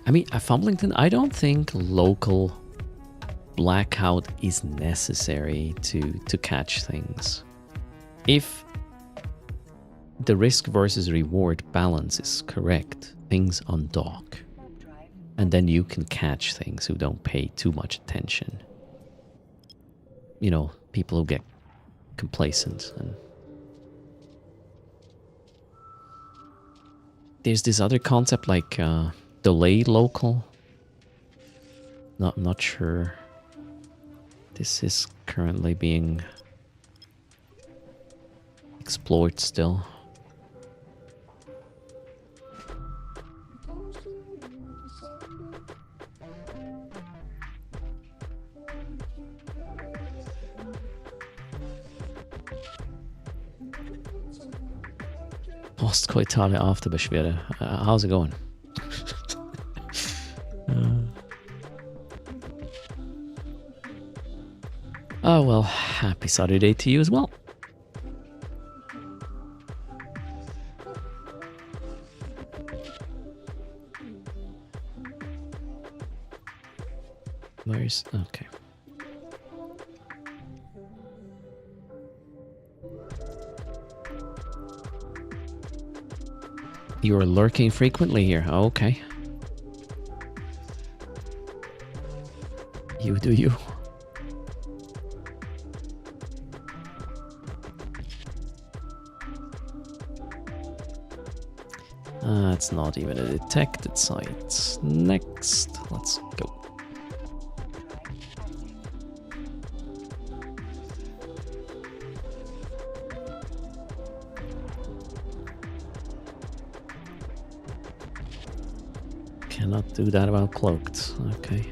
I mean, at Fumblington, I don't think local blackout is necessary to catch things. If the risk versus reward balance is correct, things undock. And then you can catch things who don't pay too much attention. You know, people who get complacent. And there's this other concept like delayed local, Not sure. This is currently being explored still. Postkoitale Afterbeschwerde. How's it going? Oh well, happy Saturday to you as well. Where's... okay. You're lurking frequently here. Okay. You do you. It's not even a detected site. Next, let's go. Cannot do that while cloaked. Okay.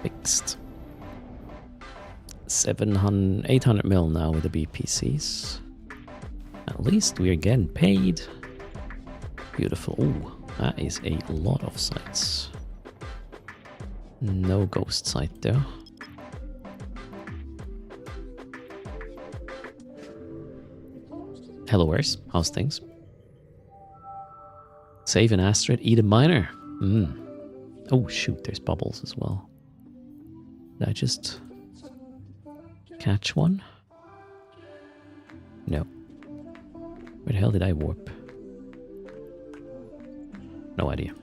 Fixed. 800 mil now with the BPCs. At least we are getting paid. Beautiful. Ooh, that is a lot of sites. No ghost site there. Hello, where's? How's things? Save an Astrid, eat a miner. Oh shoot, there's bubbles as well. Did I just catch one? No. Where the hell did I warp? No idea.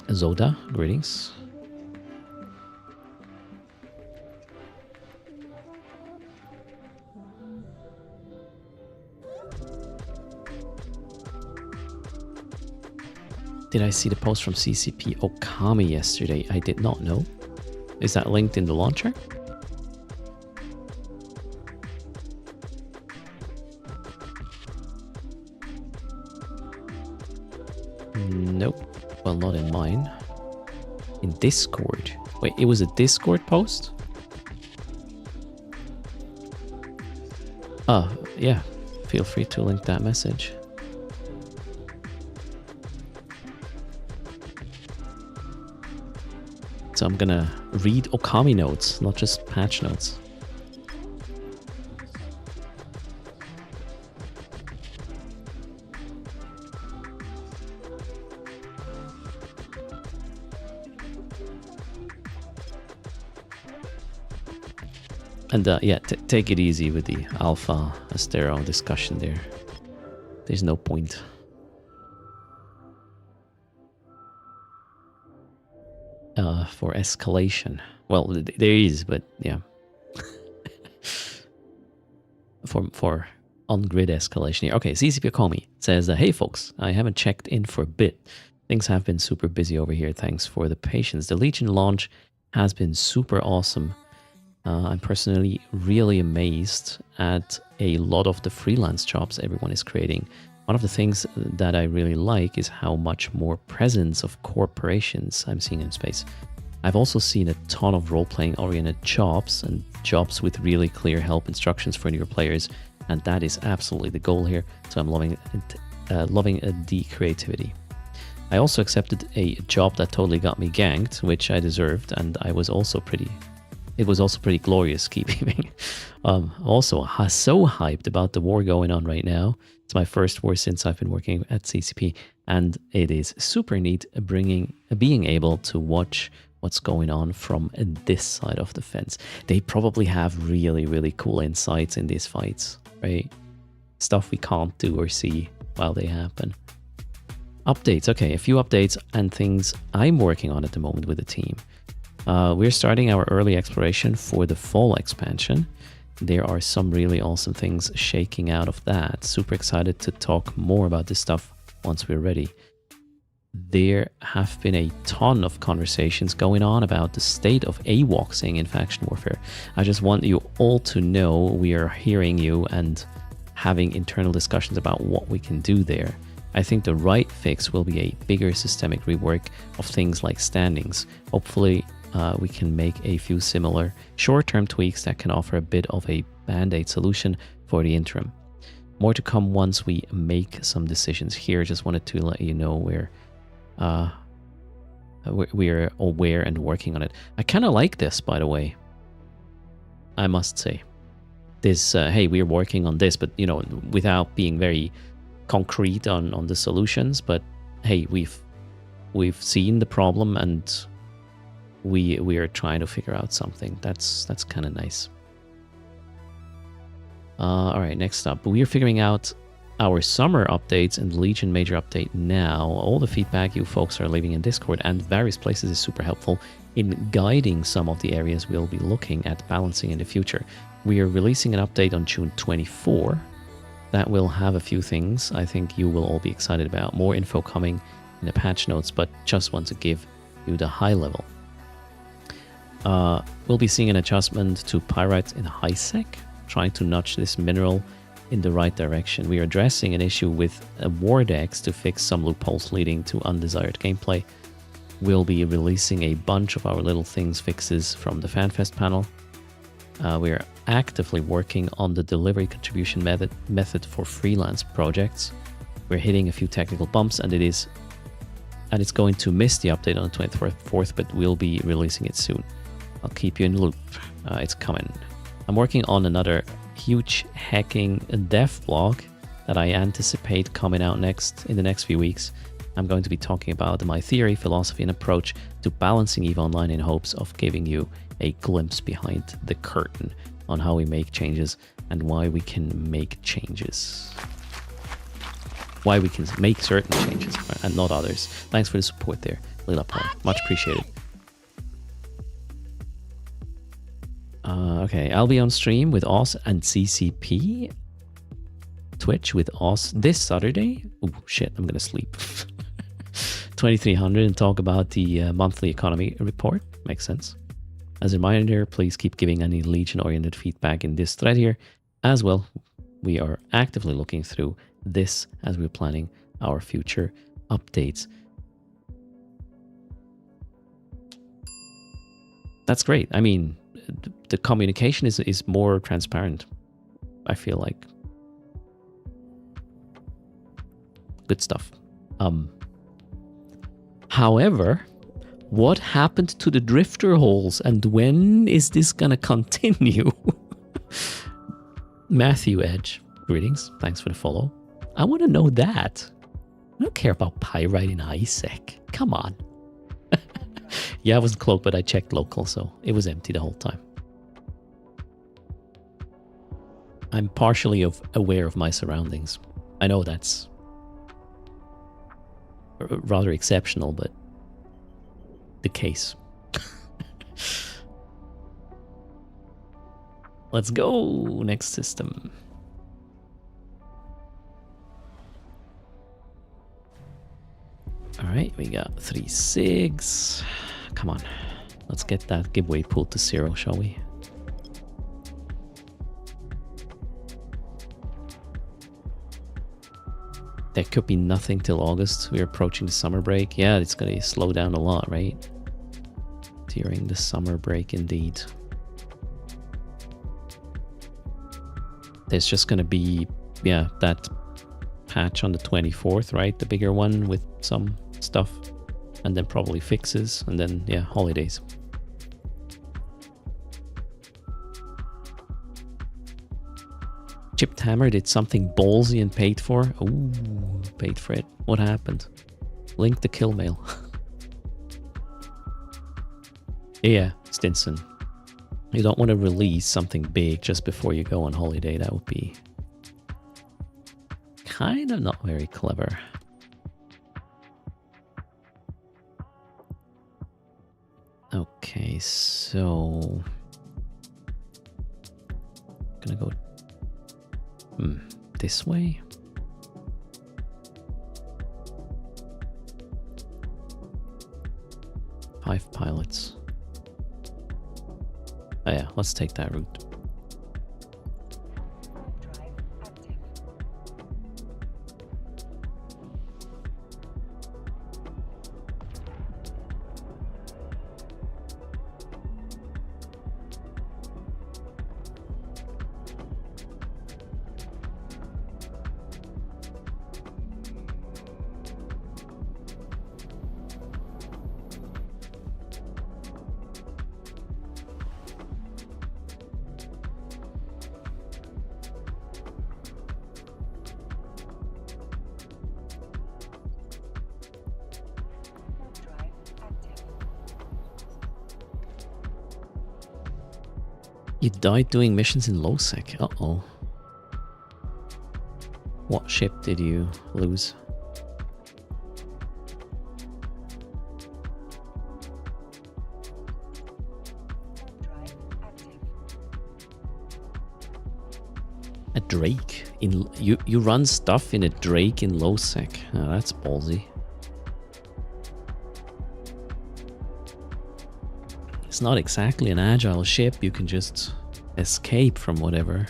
Zoda, greetings. Did I see the post from CCP Okami yesterday? I did not know. Is that linked in the launcher? Nope. Well, not in mine. In Discord. Wait, it was a Discord post? Oh, yeah. Feel free to link that message. So I'm gonna read Okami notes, not just patch notes. And yeah, take it easy with the Alpha Astero discussion there. There's no point. For escalation. Well, there is, but yeah. for on-grid escalation here. Okay, CCP Komi says, hey folks, I haven't checked in for a bit. Things have been super busy over here. Thanks for the patience. The Legion launch has been super awesome. I'm personally really amazed at a lot of the freelance jobs everyone is creating. One of the things that I really like is how much more presence of corporations I'm seeing in space. I've also seen a ton of role-playing oriented jobs and jobs with really clear help instructions for newer players, and that is absolutely the goal here. So I'm loving the creativity. I also accepted a job that totally got me ganked, which I deserved, and it was also pretty glorious keeping. Also, so hyped about the war going on right now. It's my first war since I've been working at CCP, and it is super neat being able to watch what's going on from this side of the fence. They probably have really, really cool insights in these fights, right? Stuff we can't do or see while they happen. Updates. Okay, a few updates and things I'm working on at the moment with the team. We're starting our early exploration for the fall expansion. there are some really awesome things shaking out of that. Super excited to talk more about this stuff once we're ready. There have been a ton of conversations going on about the state of AWOXing in faction warfare. I just want you all to know we are hearing you and having internal discussions about what we can do there. I think the right fix will be a bigger systemic rework of things like standings. Hopefully, we can make a few similar short-term tweaks that can offer a bit of a band-aid solution for the interim. More to come once we make some decisions here. Just wanted to let you know we're aware and working on it. I kind of like this, by the way. I must say, this. Hey, we're working on this, but without being very concrete on the solutions. But hey, we've seen the problem and we are trying to figure out something. That's kind of nice. All right, next up, we are figuring out our summer updates and Legion major update now. All the feedback you folks are leaving in Discord and various places is super helpful in guiding some of the areas we'll be looking at balancing in the future. We are releasing an update on June 24. That will have a few things I think you will all be excited about. More info coming in the patch notes, but just want to give you the high level. We'll be seeing an adjustment to pyrite in high sec, trying to nudge this mineral in the right direction. We are addressing an issue with a Wardex to fix some loopholes leading to undesired gameplay. We'll be releasing a bunch of our little things fixes from the FanFest panel. We are actively working on the delivery contribution method for freelance projects. We're hitting a few technical bumps and it's going to miss the update on the 24th, but we'll be releasing it soon. I'll keep you in the loop. It's coming. I'm working on another huge hacking dev blog that I anticipate coming out in the next few weeks. I'm going to be talking about my theory, philosophy, and approach to balancing EVE Online in hopes of giving you a glimpse behind the curtain on how we make changes and why we can make changes. Why we can make certain changes and not others. Thanks for the support there, Lila Paul. Much appreciated. Okay, I'll be on stream with Oz and CCP. Twitch with Oz this Saturday. Oh shit, I'm gonna sleep. 2300 and talk about the monthly economy report. Makes sense. As a reminder, please keep giving any Legion-oriented feedback in this thread here. As well, we are actively looking through this as we're planning our future updates. That's great. I mean, the communication is more transparent, I feel like. Good stuff. However, what happened to the drifter holes and when is this gonna continue? Matthew Edge, greetings. Thanks for the follow. I want to know that. I don't care about pyrite in ISEC. Come on. Yeah, I wasn't cloaked, but I checked local, so it was empty the whole time. I'm partially aware of my surroundings. I know that's rather exceptional, but the case. Let's go. Next system. All right, we got 3 SIGs. Come on, let's get that giveaway pulled to 0, shall we? There could be nothing till August. We're approaching the summer break. Yeah, it's going to slow down a lot, right? During the summer break, indeed. There's just going to be, yeah, that patch on the 24th, right? The bigger one with some stuff. And then probably fixes. And then, yeah, holidays. Chipped Hammer did something ballsy and paid for. Ooh, paid for it. What happened? Link the kill mail. Yeah, Stinson. You don't want to release something big just before you go on holiday. That would be kind of not very clever. Okay, so gonna go this way. Five pilots. Oh yeah, let's take that route. You died doing missions in low sec. Uh-oh. What ship did you lose? A Drake in you run stuff in a Drake in low sec. Oh, that's ballsy. It's not exactly an agile ship, you can just escape from whatever.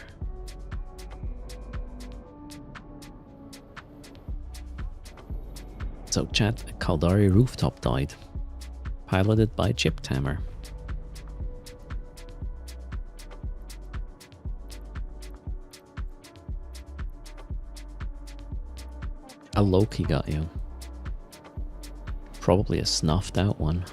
So chat, a Caldari rooftop died. Piloted by Chip Tammer. A Loki got you. Probably a snuffed out one.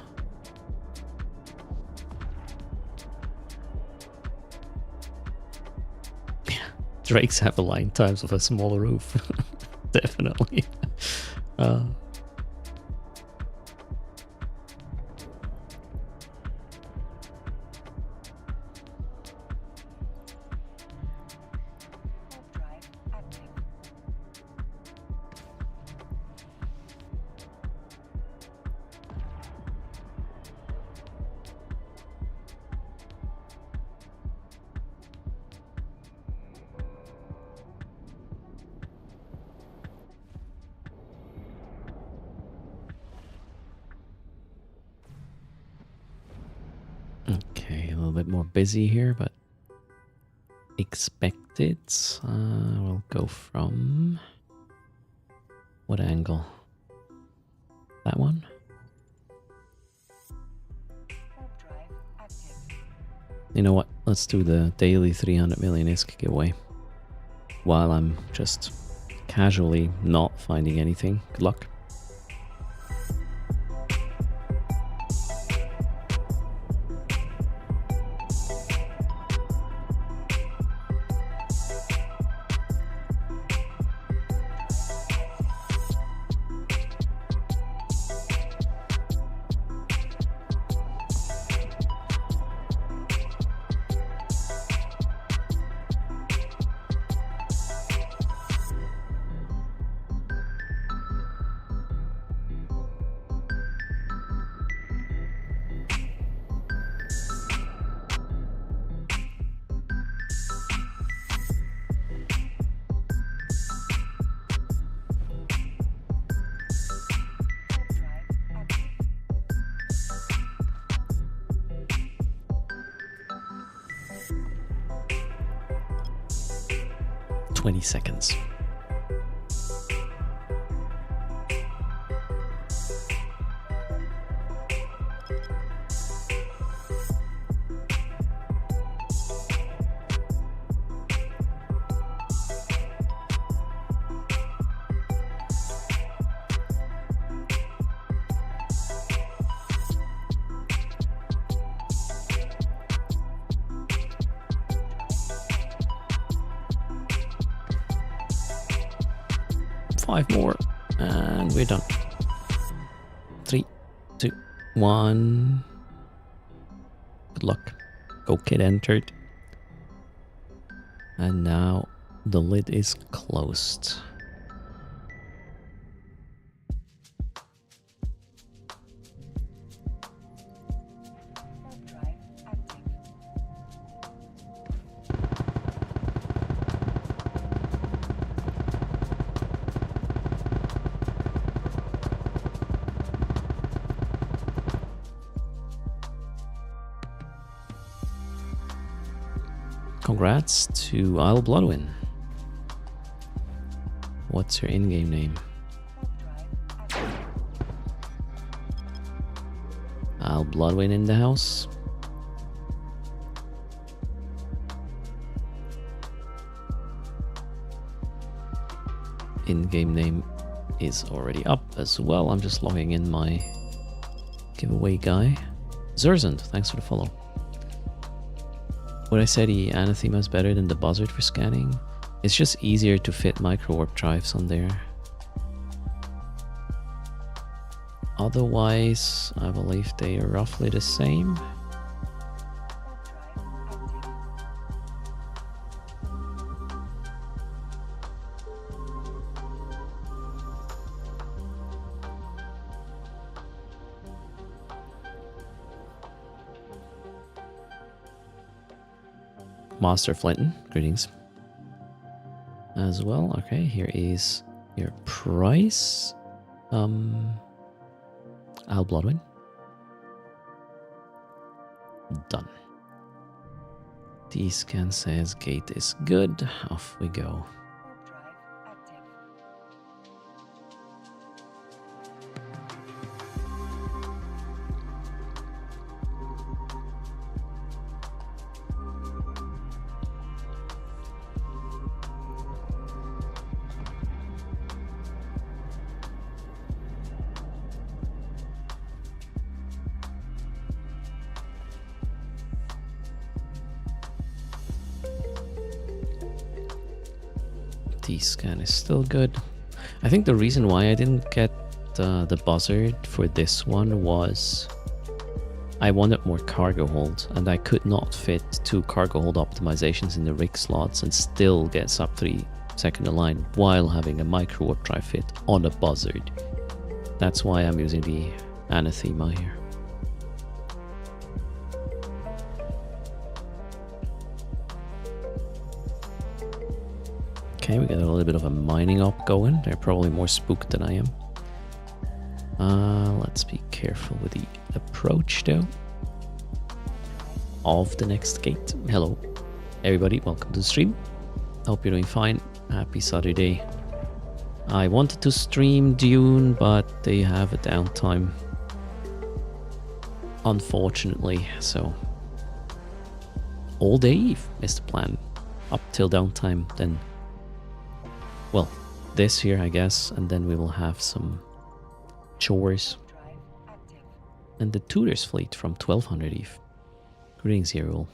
Drakes have align times of a small roof. Definitely. Okay, a little bit more busy here, but expected. We'll go from what angle? That one? You know what? Let's do the daily 300 million ISK giveaway while I'm just casually not finding anything. Good luck. Seconds. Five more, and we're done. 3, 2, 1. Good luck. Go kid entered. And now the lid is closed. Congrats to Isle Bloodwin. What's your in-game name? Isle Bloodwin in the house. In-game name is already up as well. I'm just logging in my giveaway guy. Zerzand, thanks for the follow. Would I say the Anathema is better than the Buzzard for scanning? It's just easier to fit micro warp drives on there. Otherwise, I believe they are roughly the same. Master Flinton, greetings. As well, okay, here is your price. Al Bloodwin. Done. D-scan says gate is good. Off we go. D-scan is still good. I think the reason why I didn't get the Buzzard for this one was I wanted more cargo hold, and I could not fit 2 cargo hold optimizations in the rig slots and still get sub 3 second align while having a micro warp drive fit on a Buzzard. That's why I'm using the Anathema here. Okay, we got a little bit of a mining up going. They're probably more spooked than I am. Let's be careful with the approach though. Of the next gate. Hello, everybody. Welcome to the stream. Hope you're doing fine. Happy Saturday. I wanted to stream Dune, but they have a downtime. Unfortunately, so all day Eve is the plan. Up till downtime, then. Well, this here, I guess, and then we will have some chores. And the Tooters fleet from 1200 Eve. Greetings, Yerul.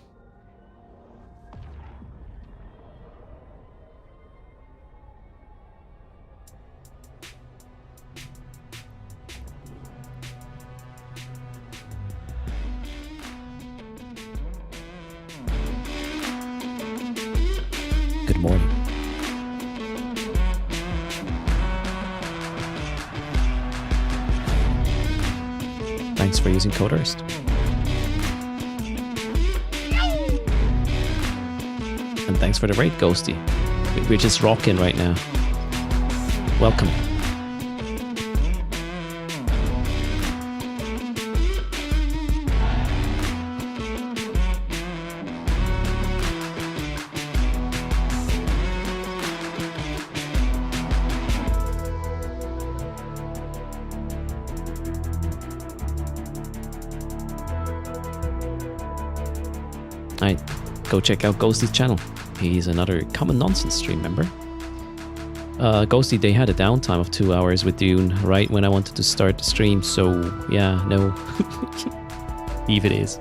Good morning. Thanks for using Tooters. And thanks for the raid, Ghosty. We're just rocking right now. Welcome. Alright, go check out Ghosty's channel. He's another Common Nonsense stream member. Ghosty, they had a downtime of 2 hours with Dune right when I wanted to start the stream, so yeah, no. Eve it is.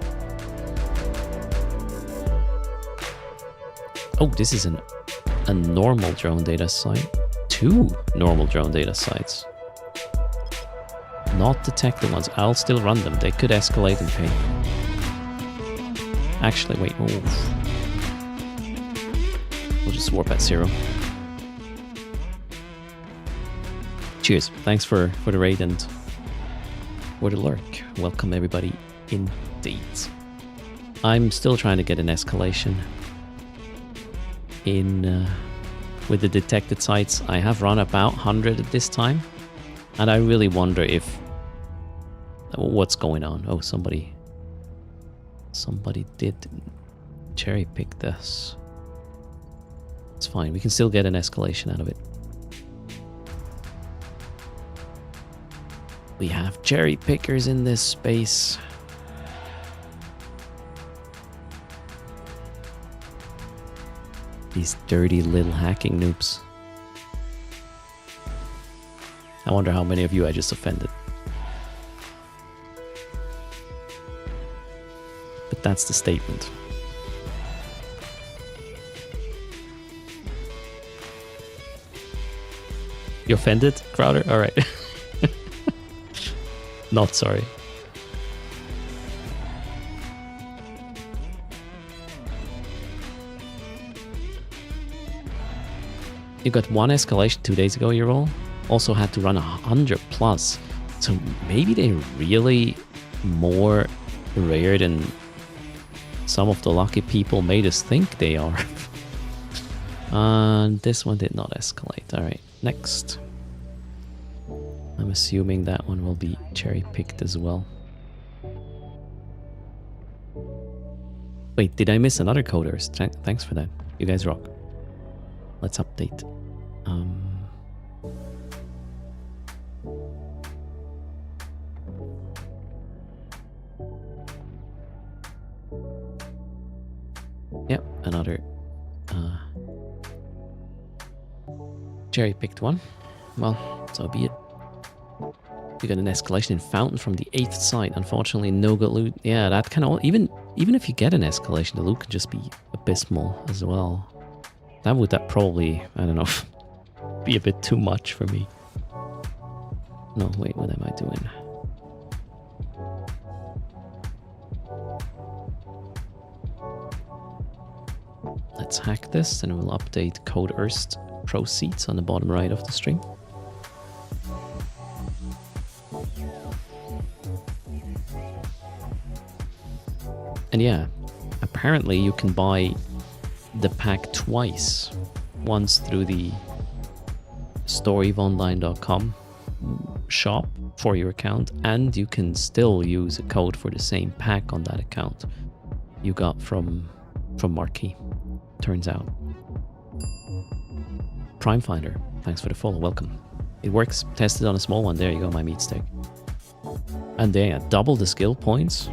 Oh, this is a normal drone data site. 2 normal drone data sites. Not detected ones. I'll still run them. They could escalate and pay. Actually, wait, move. We'll just warp at 0. Cheers. Thanks for the raid and for the lurk. Welcome everybody indeed. I'm still trying to get an escalation in with the detected sites. I have run about 100 at this time, and I really wonder if what's going on. Oh, somebody did cherry pick this. It's fine. We can still get an escalation out of it. We have cherry pickers in this space. These dirty little hacking noobs. I wonder how many of you I just offended. But that's the statement. You offended, Crowder? Alright. Not sorry. You got 1 escalation 2 days ago, you roll. Also had to run 100 plus. So maybe they're really more rare than some of the lucky people made us think they are. And this one did not escalate. Alright, next. I'm assuming that one will be cherry picked as well. Wait, did I miss another coders? Thanks for that. You guys rock. Let's update. Yep, another cherry picked one. Well, so be it. We got an escalation in fountain from the 8th site. Unfortunately, no good loot. Yeah, that kind of even if you get an escalation, the loot can just be abysmal as well. That probably, I don't know, be a bit too much for me. No, wait, what am I doing? Let's hack this and we'll update Code Erst proceeds on the bottom right of the stream. And yeah, apparently you can buy the pack twice. Once through the storeyvonline.com shop for your account, and you can still use a code for the same pack on that account you got from Marquee, turns out. Prime Finder, thanks for the follow, welcome. It works, tested on a small one, there you go, my meat stick. And there, double the skill points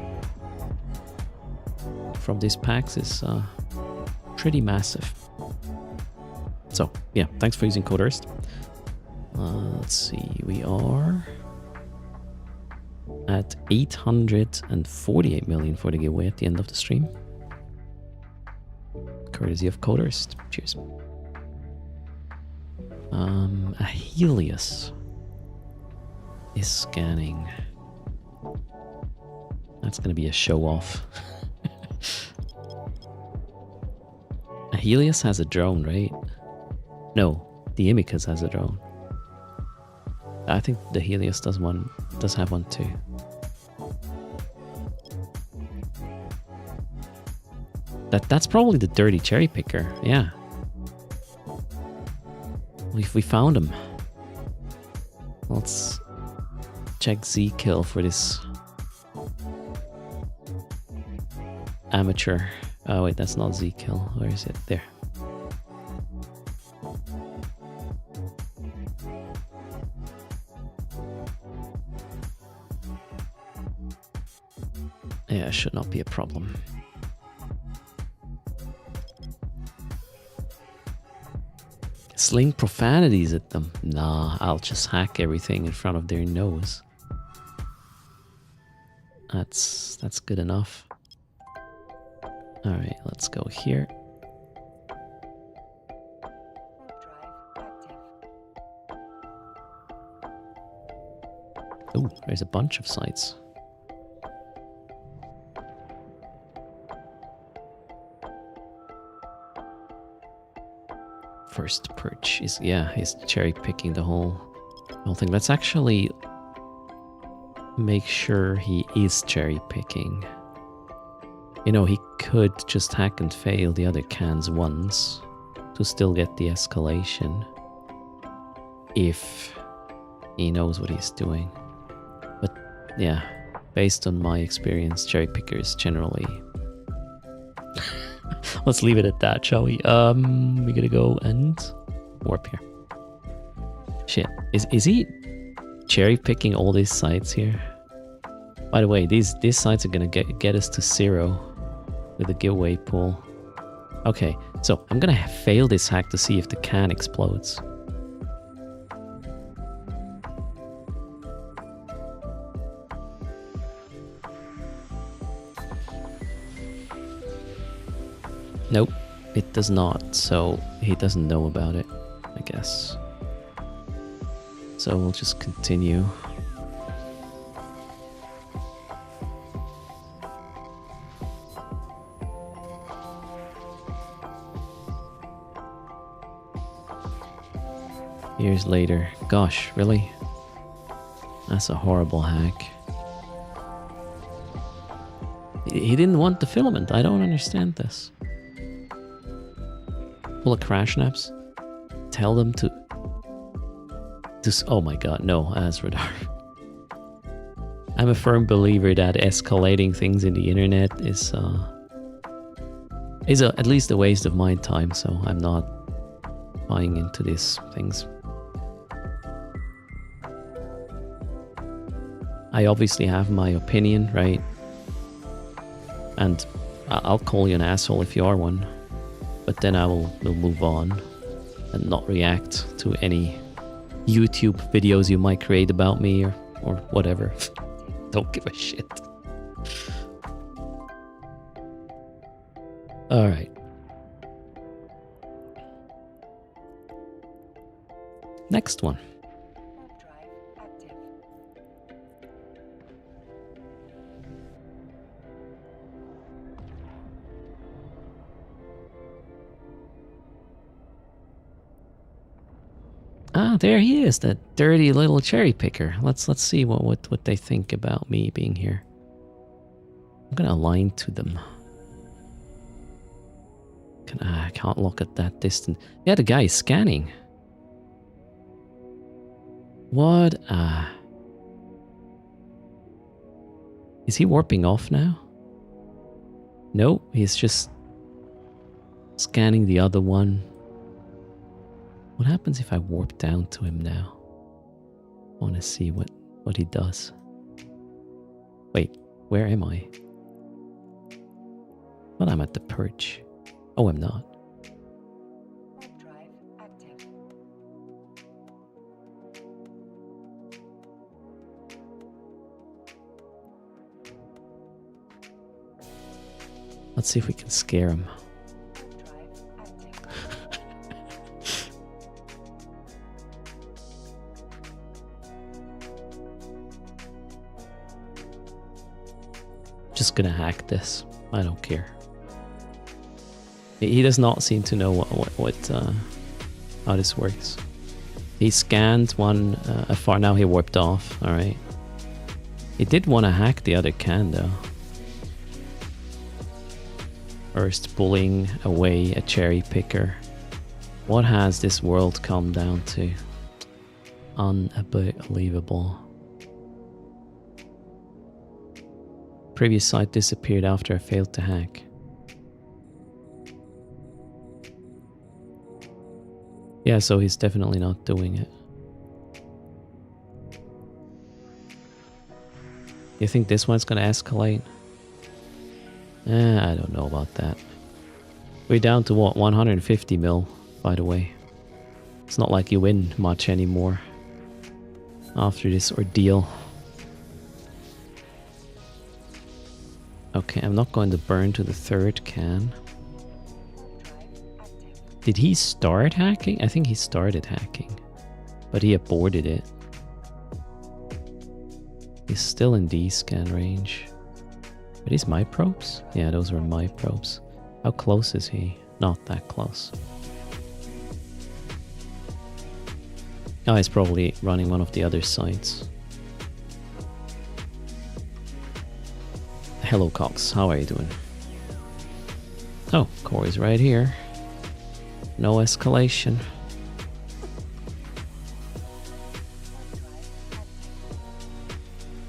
from these packs is pretty massive. So yeah, thanks for using Code Erst. Let's see, we are at 848 million for the giveaway at the end of the stream. Courtesy of Code Erst. Cheers. A Helios is scanning. That's gonna be a show off. A Helios has a drone, right? No, the Imicus has a drone. I think the Helios does have one too. That's probably the dirty cherry picker, yeah. We found him. Let's check Z kill for this amateur. Oh wait, that's not Z kill. Where is it? There. Yeah, should not be a problem. Sling profanities at them. Nah, I'll just hack everything in front of their nose. That's good enough. Alright, let's go here. Oh, there's a bunch of sites. First perch is, yeah, he's cherry picking the whole thing. Let's actually make sure he is cherry picking. You know, he could just hack and fail the other cans once to still get the escalation if he knows what he's doing. But yeah, based on my experience, cherry pickers generally Let's leave it at that, shall we? We gotta go and warp here. Shit. Is he cherry picking all these sites here? By the way, these sites are gonna get us to 0 with the giveaway pool. Okay, so I'm gonna fail this hack to see if the can explodes. Nope, it does not, so he doesn't know about it, I guess. So we'll just continue. Years later. Gosh, really? That's a horrible hack. He didn't want the filament. I don't understand this. Pull a crash naps. Tell them to... Oh my god, no, as radar. I'm a firm believer that escalating things in the internet is at least a waste of my time, so I'm not buying into these things. I obviously have my opinion, right? And I'll call you an asshole if you are one. But then I will move on and not react to any YouTube videos you might create about me or whatever. Don't give a shit. Alright. Next one. Ah, there he is, that dirty little cherry picker. Let's see what they think about me being here. I'm gonna align to them. I can't look at that distance. Yeah, the guy is scanning. What? Is he warping off now? No, he's just scanning the other one. What happens if I warp down to him now? I want to see what he does. Wait, where am I? Well, I'm at the perch. Oh, I'm not. Drive active. Let's see if we can scare him. Just gonna hack this. I don't care. He does not seem to know how this works. He scanned one afar. Now he warped off. All right. He did want to hack the other can though. First, pulling away a cherry picker. What has this world come down to? Unbelievable. Previous site disappeared after I failed to hack. Yeah, so he's definitely not doing it. You think this one's gonna escalate? I don't know about that. We're down to what, 150 mil, by the way. It's not like you win much anymore after this ordeal. Okay, I'm not going to burn to the third can. Did he start hacking? I think he started hacking, but he aborted it. He's still in D-scan range. Are these my probes? Yeah, those are my probes. How close is he? Not that close. Oh, he's probably running one of the other sites. Hello, Cox. How are you doing? Oh, Corey's right here. No escalation.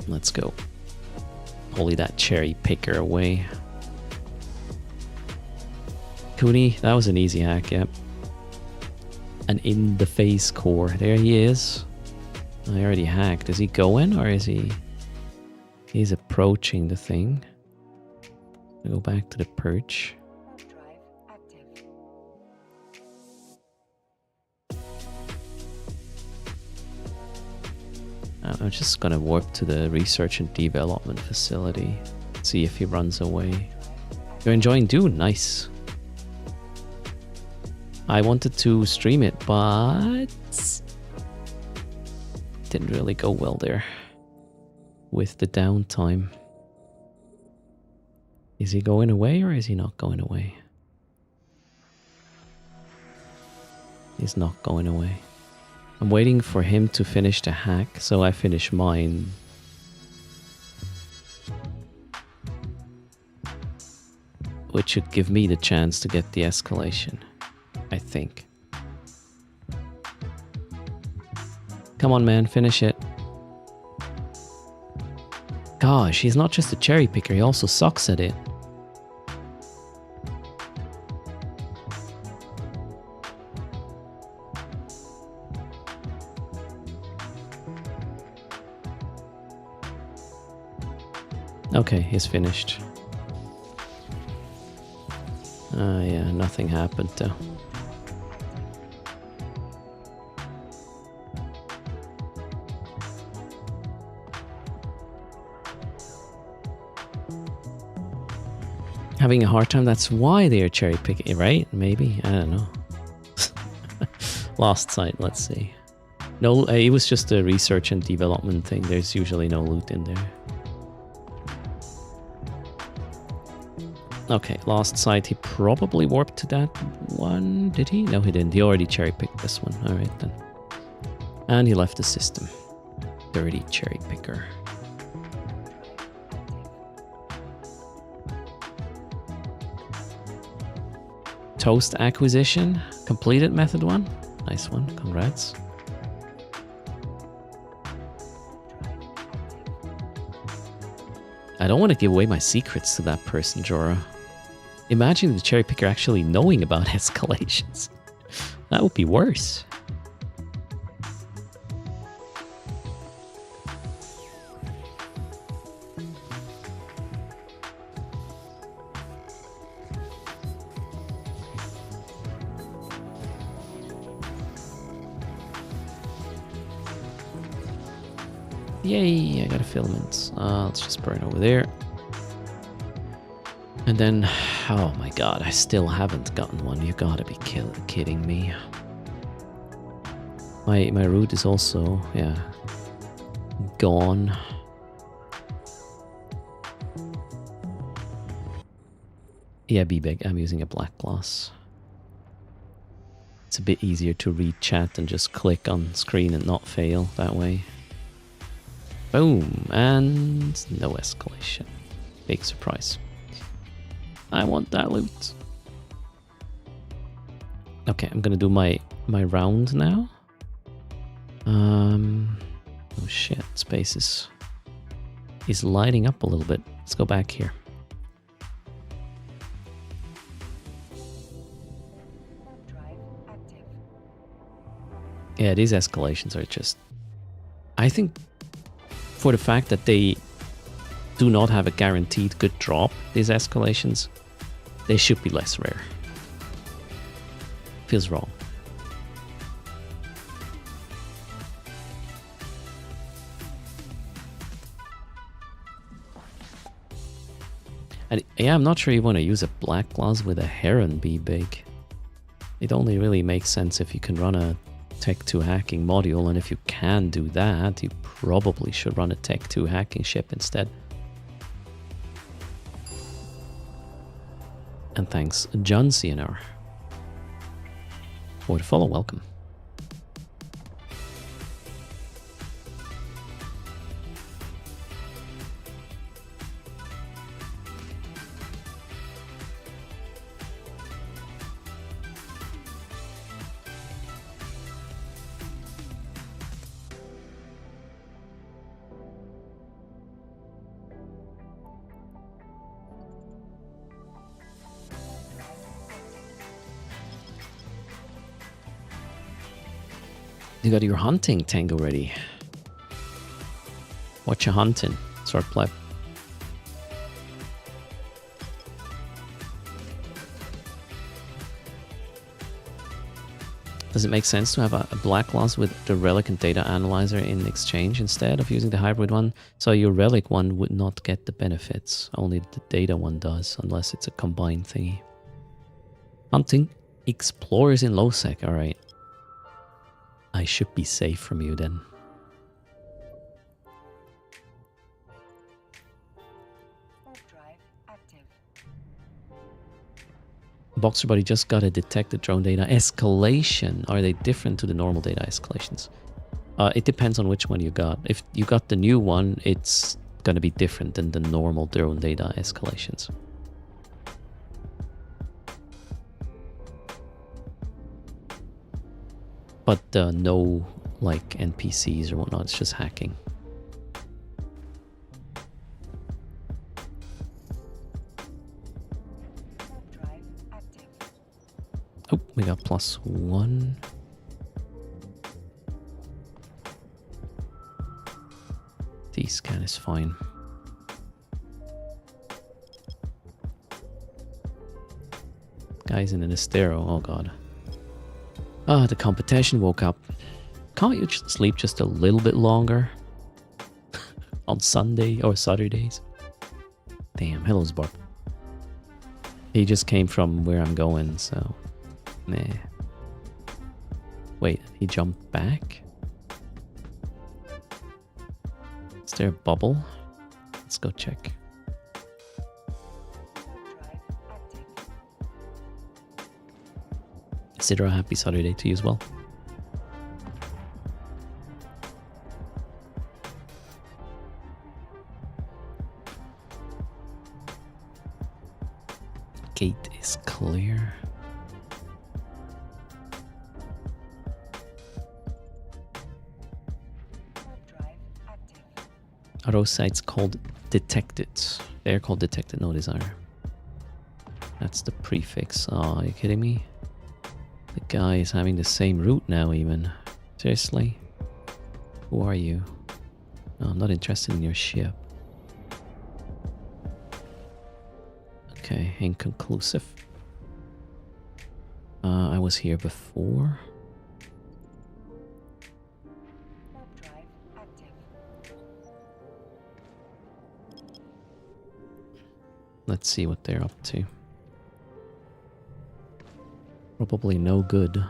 Let's go. Pulley that cherry picker away. Cooney, that was an easy hack, yep. An in-the-face core. There he is. I already hacked. Is he going or is he... He's approaching the thing. I go back to the perch. I'm just gonna warp to the research and development facility. See if he runs away. You're enjoying Dune? Nice. I wanted to stream it, but... didn't really go well there. With the downtime. Is he going away or is he not going away? He's not going away. I'm waiting for him to finish the hack, so I finish mine. Which should give me the chance to get the escalation, I think. Come on, man, finish it. Gosh, he's not just a cherry picker, he also sucks at it. Okay, he's finished. Yeah, nothing happened though. Having a hard time, that's why they're cherry picking, right? Maybe, I don't know. Lost sight, let's see. No, it was just a research and development thing. There's usually no loot in there. Okay, lost sight. He probably warped to that one. Did he? No, he didn't. He already cherry picked this one. All right, then. And he left the system. Dirty cherry picker. Toast acquisition. Completed method 1. Nice one. Congrats. I don't want to give away my secrets to that person, Jorah. Imagine the cherry picker actually knowing about escalations. That would be worse. Yay, I got a filament. Let's just burn over there. And then, oh my god, I still haven't gotten one. You gotta be kidding me. My root is also, yeah, gone. Yeah, be big. I'm using a black gloss. It's a bit easier to read chat and just click on screen and not fail that way. Boom, and no escalation. Big surprise. I want that loot. Okay, I'm gonna do my round now. Oh shit, space is lighting up a little bit. Let's go back here. Yeah, these escalations are just... I think for the fact that they do not have a guaranteed good drop, these escalations, they should be less rare. Feels wrong. And yeah, I'm not sure you want to use a black gloss with a heron be big. It only really makes sense if you can run a Tech 2 hacking module, and if you can do that, you probably should run a Tech 2 hacking ship instead. And thanks, John CNR, for the follow. Welcome. You got your hunting tango ready. What you hunting? Start pleb. Does it make sense to have a black loss with the relic and data analyzer in exchange instead of using the hybrid one? So your relic one would not get the benefits, only the data one does, unless it's a combined thingy. Hunting explorers in low sec, alright. I should be safe from you then. Boxer buddy just got a detected drone data escalation. Are they different to the normal data escalations? It depends on which one you got. If you got the new one, it's gonna be different than the normal drone data escalations. But no like NPCs or whatnot, it's just hacking. Oh, we got +1. D-scan is fine. Guys in an estero, oh god. Ah, the competition woke up. Can't you just sleep just a little bit longer? On Sunday or Saturdays? Damn, hello Spark. He just came from where I'm going, so... Meh. Wait, he jumped back? Is there a bubble? Let's go check. Consider a happy Saturday to you as well. Gate is clear. Are those sites called detected? They're called detected, no desire. That's the prefix. Oh, are you kidding me? The guy is having the same route now even. Seriously? Who are you? No, I'm not interested in your ship. Okay, inconclusive. I was here before. Let's see what they're up to. Probably no good.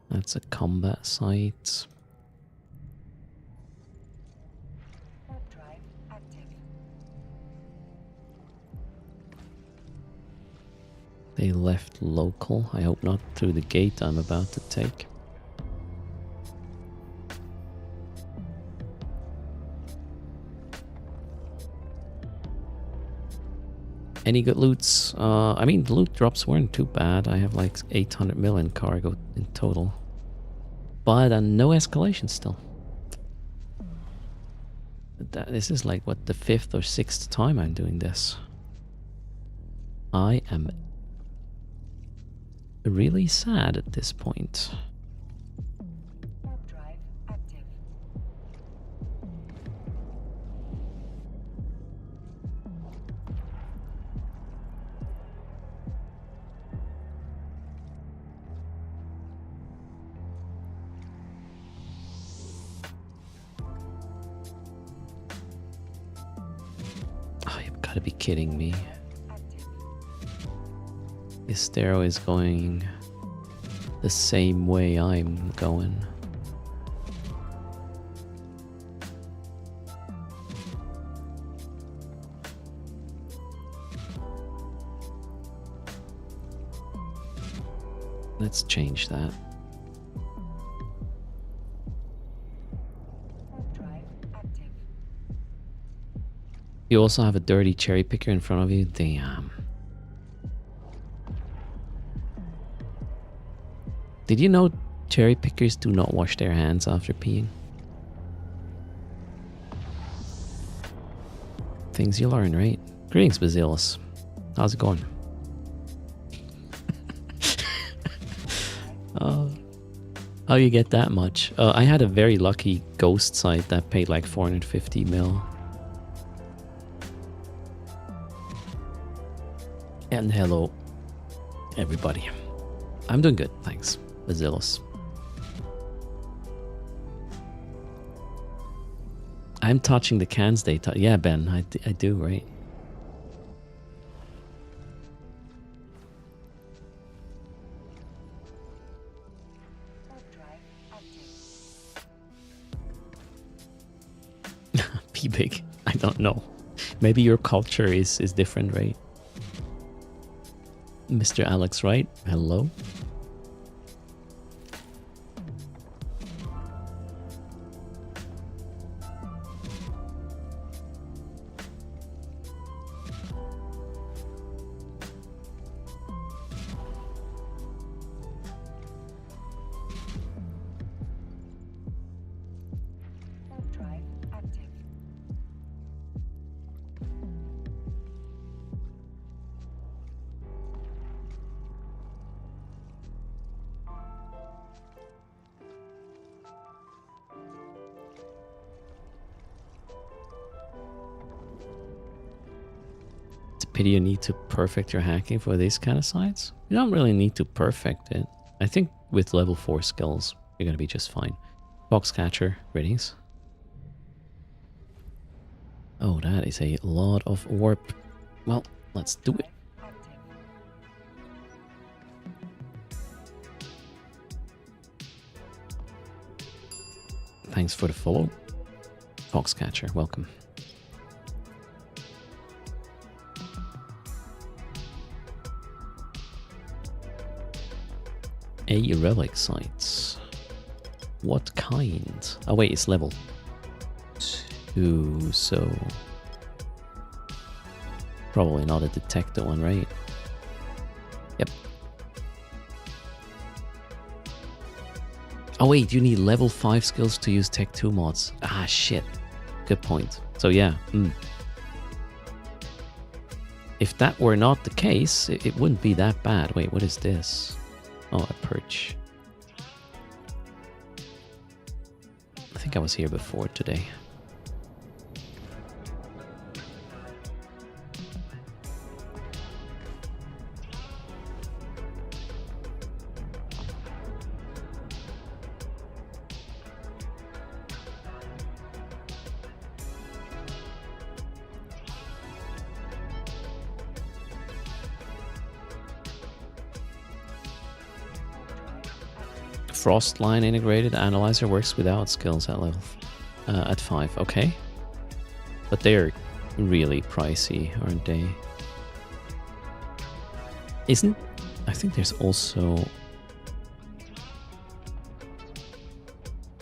That's a combat site. They left local. I hope not through the gate I'm about to take. Any good loots? I mean, the loot drops weren't too bad. I have like 800 million cargo in total. But no escalation still. This is like, what, the 5th or 6th time I'm doing this. I am really sad at this point. To be kidding me. Estero is going the same way I'm going. Let's change that. You also have a dirty cherry picker in front of you? Damn. Did you know cherry pickers do not wash their hands after peeing? Things you learn, right? Greetings, Basilis. How's it going? How you get that much? I had a very lucky ghost site that paid like 450 mil. And hello, everybody. I'm doing good, thanks. Bazillus. I'm touching the cans data. Yeah, Ben, I do, right? Be big. I don't know. Maybe your culture is different, right? Mr. Alex, right? Hello? Pity you need to perfect your hacking for these kind of sites. You don't really need to perfect it. I think with level 4 skills, you're gonna be just fine. Foxcatcher, greetings. Oh, that is a lot of warp. Well, let's do it. Thanks for the follow. Foxcatcher, welcome. A relic sites. What kind? Oh wait, it's level 2, so probably not a detector one, right? Yep. Oh wait, you need level 5 skills to use Tech 2 mods. Ah shit. Good point. So yeah. If that were not the case, it wouldn't be that bad. Wait, what is this? Oh, a perch. I think I was here before today. Frostline integrated analyzer works without skills at level at 5. Okay, but they're really pricey, aren't they? Isn't? I think there's also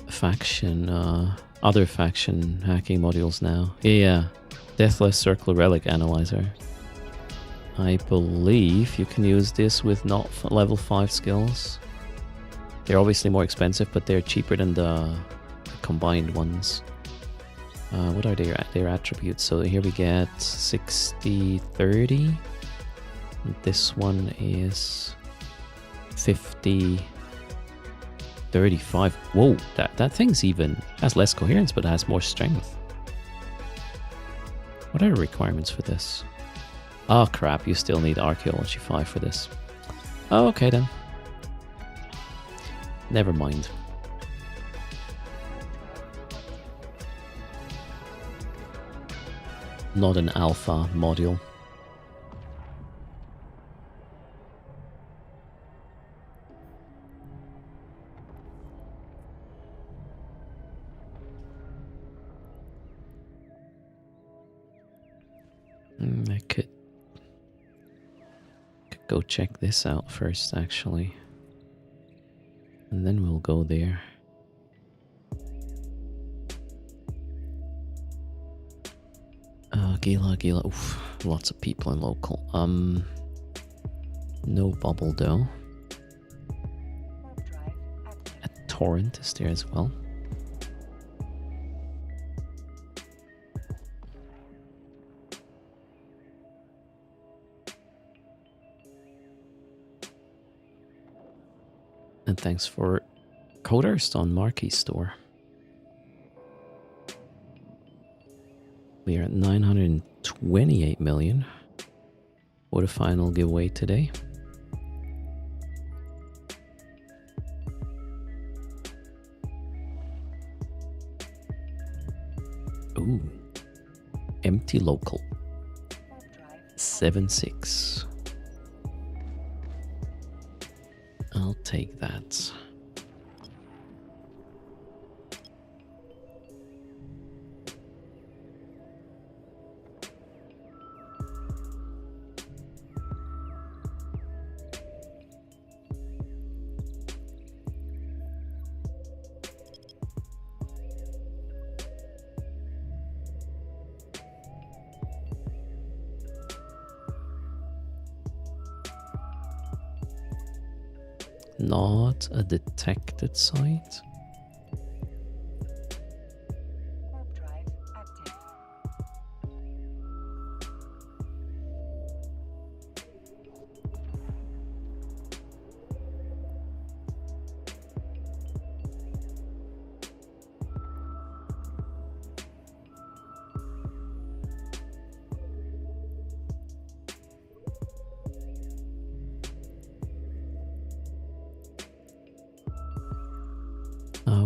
a faction, other faction hacking modules now. Yeah, Deathless Circle Relic Analyzer. I believe you can use this with not level 5 skills. They're obviously more expensive, but they're cheaper than the combined ones. What are their attributes? So here we get 60-30. This one is 50-35. Whoa, that thing's even has less coherence, but has more strength. What are the requirements for this? Oh crap, you still need Archaeology 5 for this. Oh, okay then. Never mind. Not an alpha module. I could go check this out first, actually. And then we'll go there. Gila. Oof, lots of people in local. No bubble though. A torrent is there as well. And thanks for Tooters on Marquee Store. We are at 928 million for the final giveaway today. Ooh, empty local. 7-6. I'll take that. Not a detected site.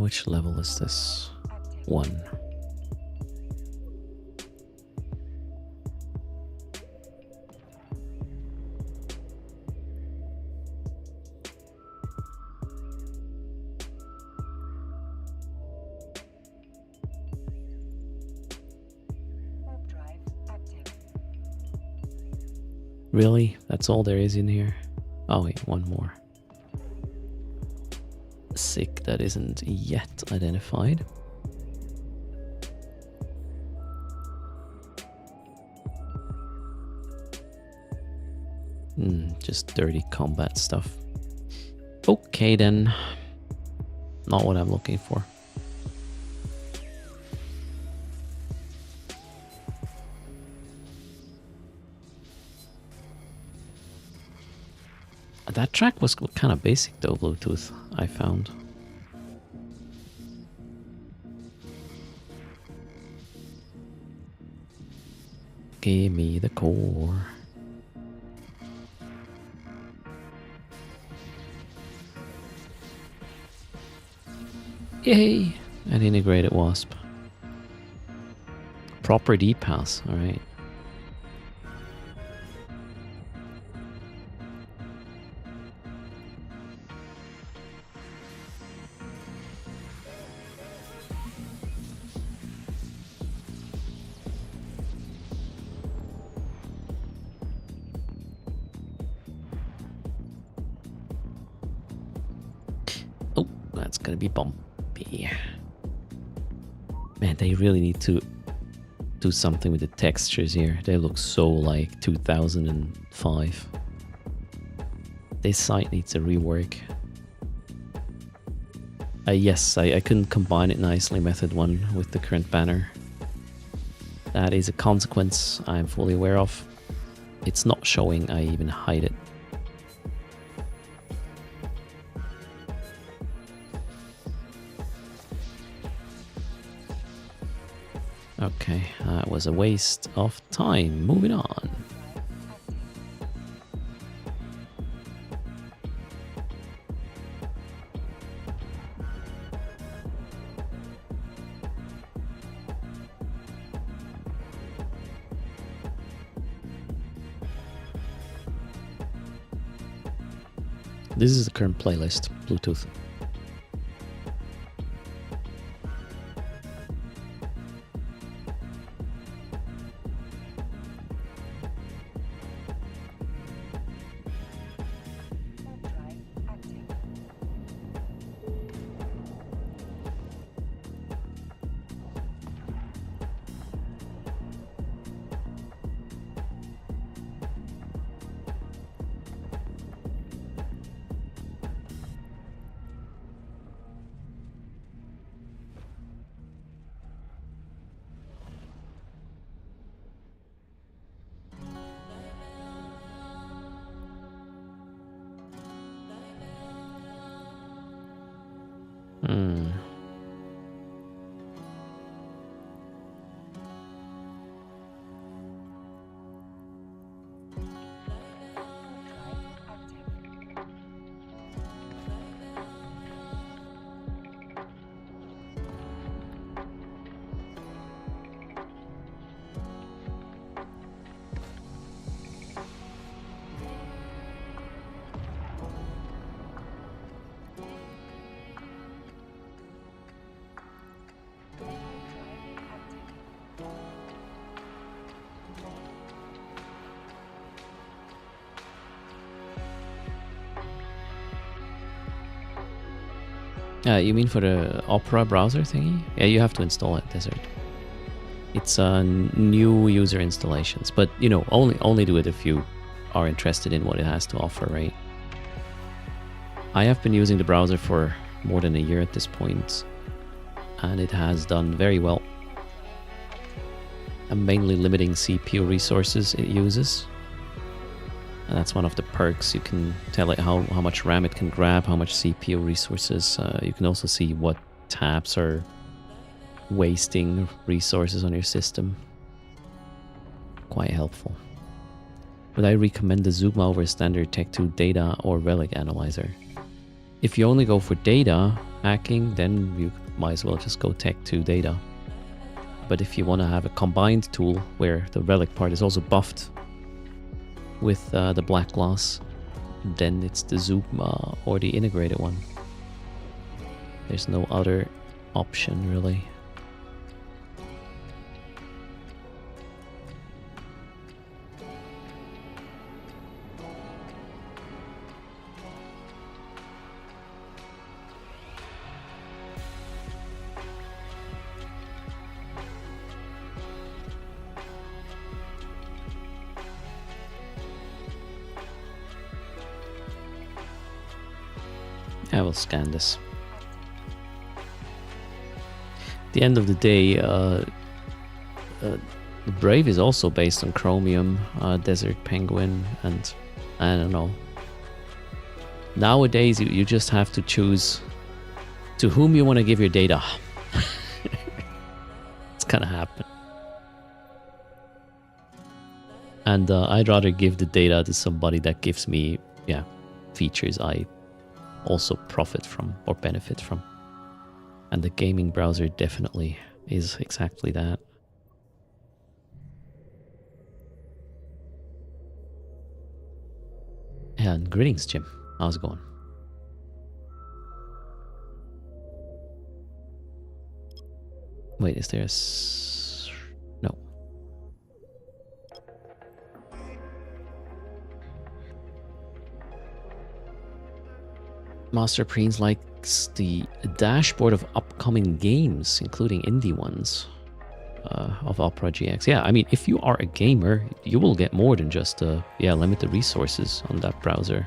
Which level is this? 1. Really? That's all there is in here? Oh wait, one more. Sick, that isn't yet identified. Just dirty combat stuff. Okay then. Not what I'm looking for. That track was kind of basic though, Bluetooth, I found. Give me the core. Yay! An integrated wasp. Proper deep house, alright. Oh, that's gonna be bumpy. Man, they really need to do something with the textures here. They look so like 2005. This site needs a rework. Yes, I couldn't combine it nicely, method 1, with the current banner. That is a consequence I'm fully aware of. It's not showing, I even hide it. Okay, that was a waste of time. Moving on. This is the current playlist, Bluetooth. Hmm. You mean for the Opera browser thingy? Yeah, you have to install it, Desert. It's new user installations, but you know, only do it if you are interested in what it has to offer, right? I have been using the browser for more than a year at this point, and it has done very well. I'm mainly limiting CPU resources it uses. And that's one of the perks. You can tell it how much RAM it can grab, how much CPU resources. You can also see what tabs are wasting resources on your system. Quite helpful. Would I recommend the Zoom over standard Tech2 data or relic analyzer? If you only go for data hacking, then you might as well just go Tech2 data. But if you want to have a combined tool where the relic part is also buffed with the black glass, then it's the Zoom or the integrated one. There's no other option really. I will scan this. At the end of the day, Brave is also based on Chromium, Desert Penguin, and I don't know. Nowadays, you just have to choose to whom you want to give your data. It's gonna happen. And I'd rather give the data to somebody that gives me, yeah, features I also profit from or benefit from. And the gaming browser definitely is exactly that. And greetings, Jim. How's it going? Wait, is there a... No. Master Preens likes the dashboard of upcoming games, including indie ones of Opera GX. Yeah, I mean, if you are a gamer, you will get more than just limited resources on that browser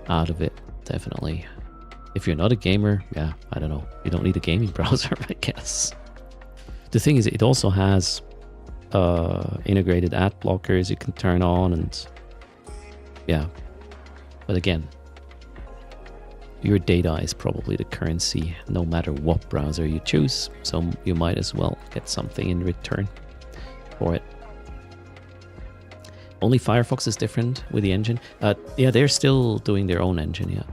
out of it, definitely. If you're not a gamer, yeah, I don't know. You don't need a gaming browser, I guess. The thing is, it also has integrated ad blockers you can turn on, and yeah. But again, your data is probably the currency no matter what browser you choose, so you might as well get something in return for it. Only Firefox is different with the engine. Yeah, they're still doing their own engine, yeah.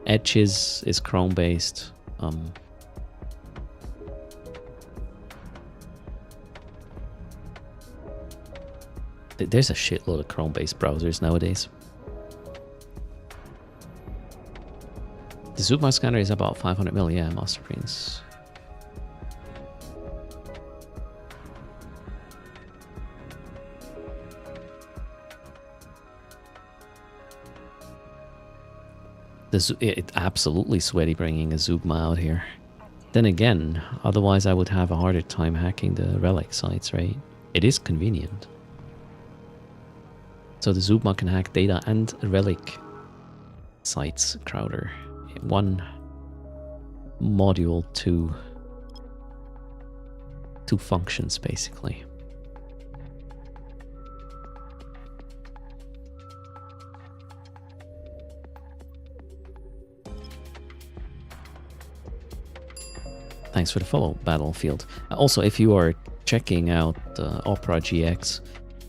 Edge is Chrome based. There's a shitload of Chrome based browsers nowadays. The Zoom scanner is about 500 mil, yeah, Master Prince. It's absolutely sweaty bringing a Zoom out here. Then again, otherwise I would have a harder time hacking the relic sites, right? It is convenient. So the Zoom can hack data and relic sites, Crowder. One module, two functions, basically. Thanks for the follow, Battlefield. Also, if you are checking out Opera GX,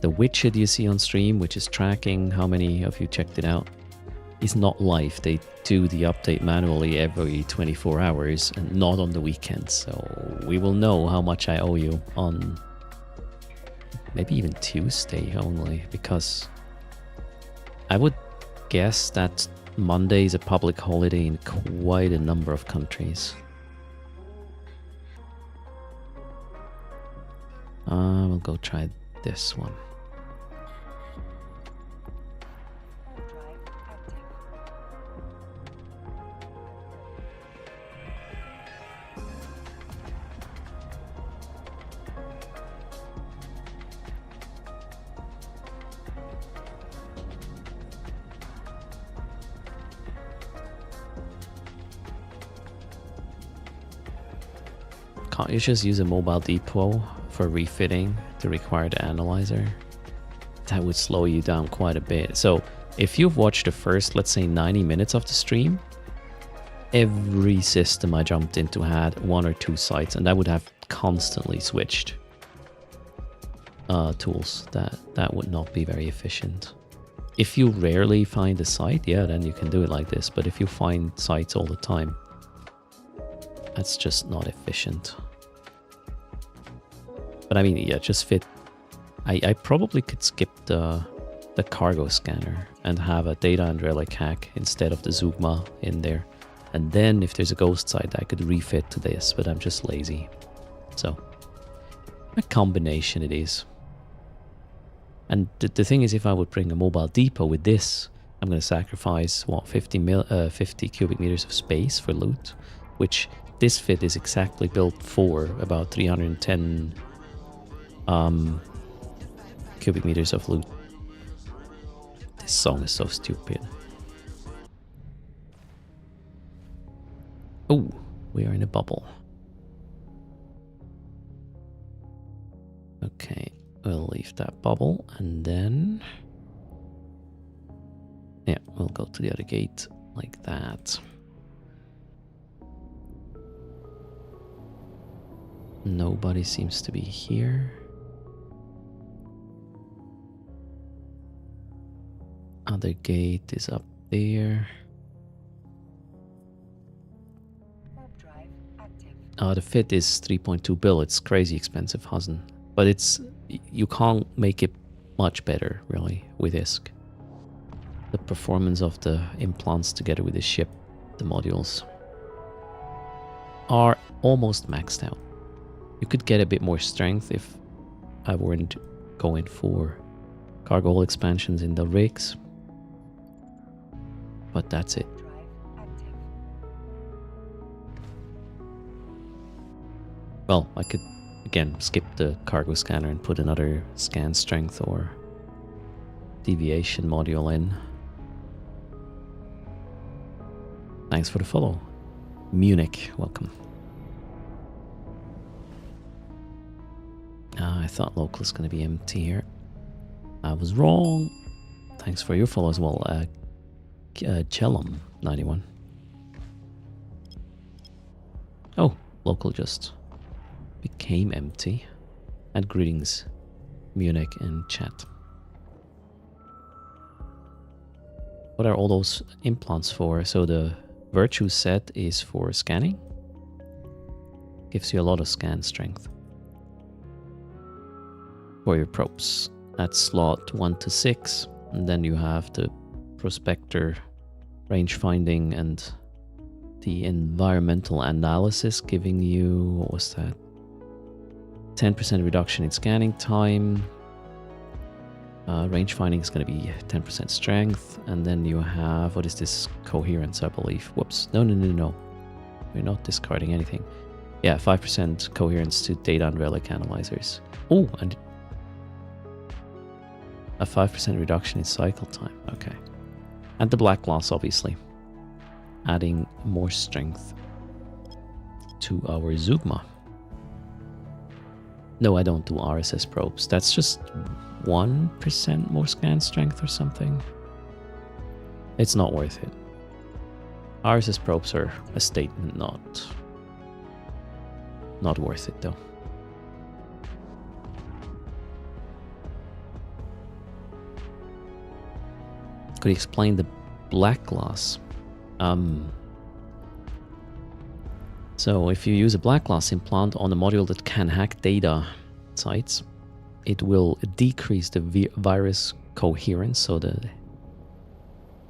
the widget you see on stream, which is tracking how many of you checked it out, is not live. They do the update manually every 24 hours and not on the weekends. So we will know how much I owe you on maybe even Tuesday only, because I would guess that Monday is a public holiday in quite a number of countries. We'll go try this one. Can't you just use a mobile depot for refitting the required analyzer? That would slow you down quite a bit. So if you've watched the first, let's say 90 minutes of the stream, every system I jumped into had 1 or 2 sites, and I would have constantly switched tools. That would not be very efficient. If you rarely find a site, yeah, then you can do it like this. But if you find sites all the time, that's just not efficient. But I mean, yeah, just fit. I probably could skip the cargo scanner and have a data and relic hack instead of the Zugma in there. And then if there's a ghost site, I could refit to this, but I'm just lazy. So a combination it is. And the thing is, if I would bring a mobile depot with this, I'm going to sacrifice, what, 50 cubic meters of space for loot, which this fit is exactly built for, about 310 cubic meters of loot. This song is so stupid. Oh, we are in a bubble. Okay, we'll leave that bubble and then... yeah, we'll go to the other gate like that. Nobody seems to be here. Other gate is up there. The fit is 3.2 bill. It's crazy expensive, Hazen. But it's, you can't make it much better, really, with ISK. The performance of the implants together with the ship, the modules, are almost maxed out. You could get a bit more strength if I weren't going for cargo hold expansions in the rigs. But that's it. Well, I could, again, skip the cargo scanner and put another scan strength or deviation module in. Thanks for the follow. Munich, welcome. I thought local is going to be empty here. I was wrong. Thanks for your follow as well. Chelum 91. Oh, local just became empty. And greetings, Munich in chat. What are all those implants for? So the Virtue set is for scanning. Gives you a lot of scan strength. For your probes at slot 1 to 6. And then you have the Prospector range finding and the environmental analysis giving you, what was that? 10% reduction in scanning time. Range finding is going to be 10% strength. And then you have, what is this? Coherence, I believe. Whoops. No. We're not discarding anything. Yeah, 5% coherence to data and relic analyzers. Oh, and a 5% reduction in cycle time. Okay. And the black gloss, obviously. Adding more strength to our Zugma. No, I don't do RSS probes. That's just 1% more scan strength or something. It's not worth it. RSS probes are a statement, not Not worth it though. Could you explain the black glass? So if you use a black glass implant on a module that can hack data sites, it will decrease the virus coherence, so the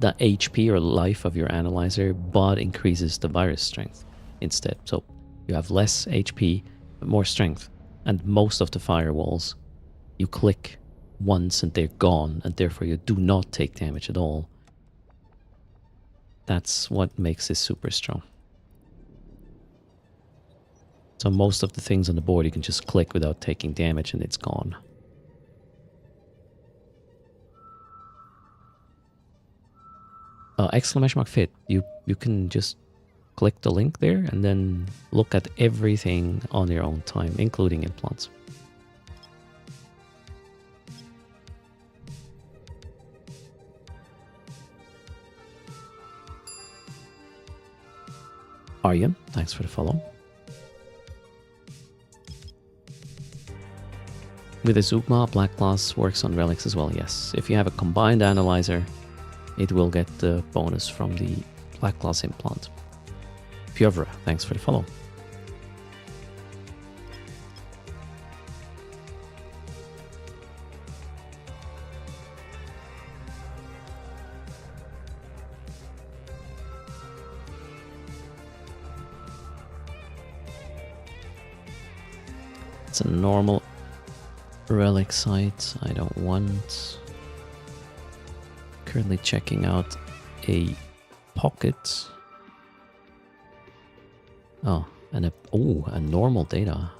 HP or life of your analyzer, but increases the virus strength instead. So you have less HP, but more strength. And most of the firewalls, you click once and they're gone, and therefore you do not take damage at all. That's what makes this super strong. So most of the things on the board you can just click without taking damage and it's gone. Exclamation mark fit. You can just click the link there and then look at everything on your own time, including implants. Aryan, thanks for the follow. With a Zoogma, Black Glass works on relics as well, yes. If you have a combined analyzer, it will get the bonus from the Black Glass implant. Piovra, thanks for the follow. It's a normal relic site. I don't want. Currently checking out a pocket. Oh, and a normal data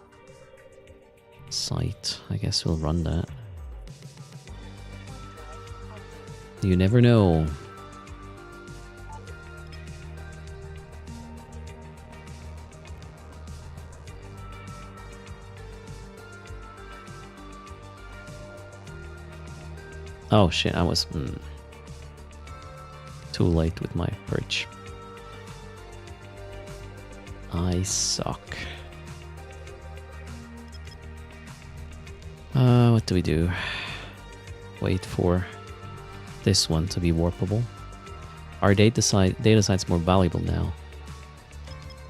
site. I guess we'll run that. You never know. Oh shit, I was too late with my perch. I suck. What do we do? Wait for this one to be warpable. Our data site's more valuable now.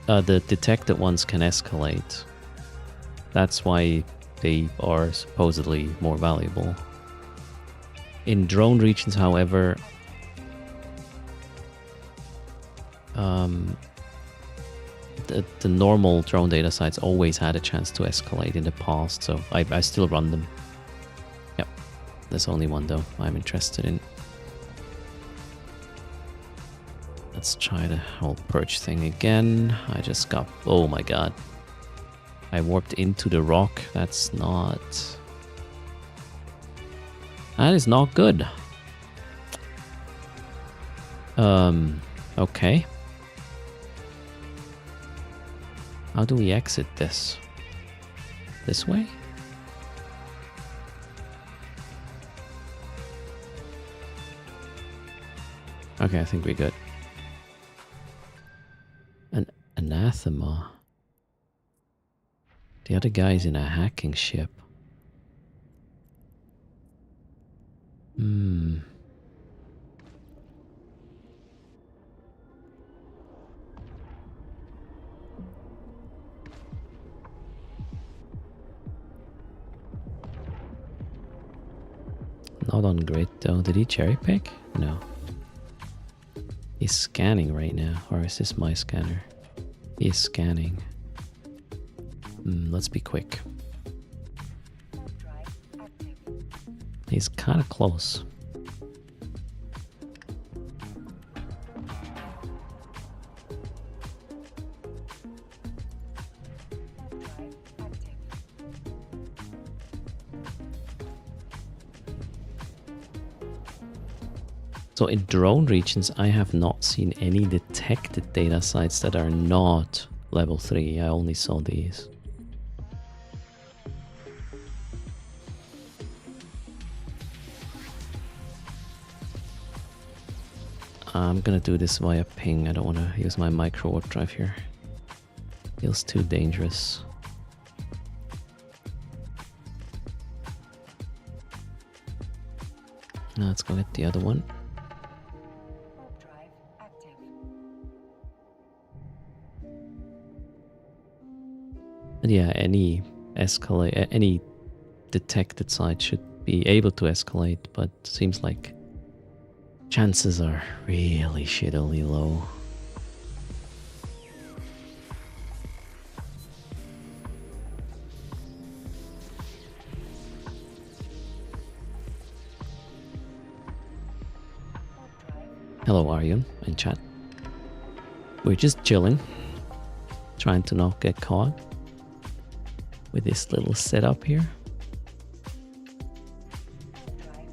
The detected ones can escalate. That's why they are supposedly more valuable. In drone regions, however, the normal drone data sites always had a chance to escalate in the past, so I still run them. Yep, there's only one though I'm interested in. Let's try the whole perch thing again. I just got... oh my god. I warped into the rock. That's not... that is not good. Okay. How do we exit this? This way? Okay, I think we're good. An anathema. The other guy's in a hacking ship. Not on grid though. Did he cherry pick? No. He's scanning right now. Or is this my scanner? He is scanning. Let's be quick. He's kind of close. So in drone regions, I have not seen any detected data sites that are not level 3. I only saw these. I'm gonna do this via ping. I don't want to use my micro warp drive here. Feels too dangerous. Now let's go get the other one. Drive active. And yeah, any detected site should be able to escalate, but seems like chances are really shittily low. Hello, Aryan, in chat. We're just chilling, trying to not get caught with this little setup here.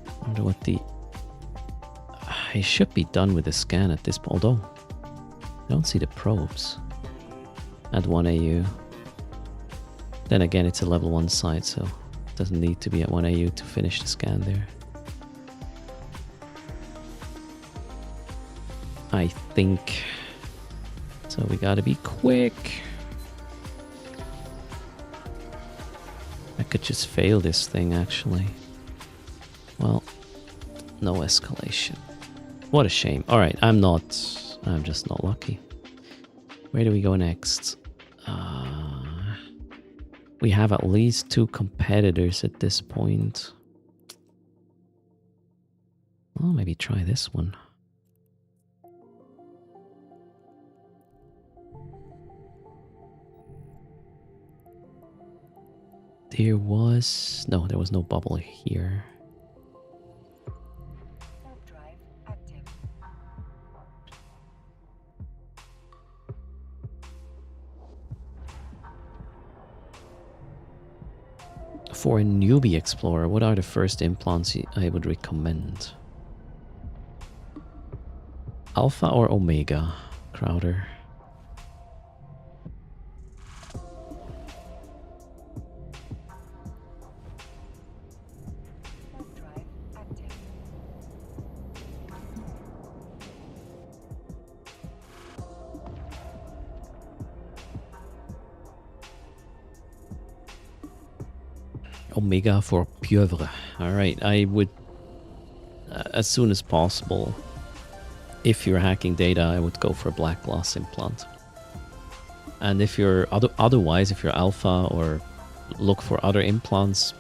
I wonder what the... I should be done with the scan at this point, although I don't see the probes at 1AU. Then again, it's a level 1 site, so it doesn't need to be at 1AU to finish the scan there. I think. So we gotta be quick. I could just fail this thing, actually. Well, no escalation. What a shame. Alright, I'm just not lucky. Where do we go next? We have at least 2 competitors at this point. Well, maybe try this one. There was no bubble here. Drive active. For a newbie explorer, what are the first implants I would recommend? Alpha or Omega, Crowder? Drive active. Omega for pieuvre. Alright, I would, as soon as possible, if you're hacking data, I would go for a black glass implant. And if you're otherwise, if you're alpha or look for other implants,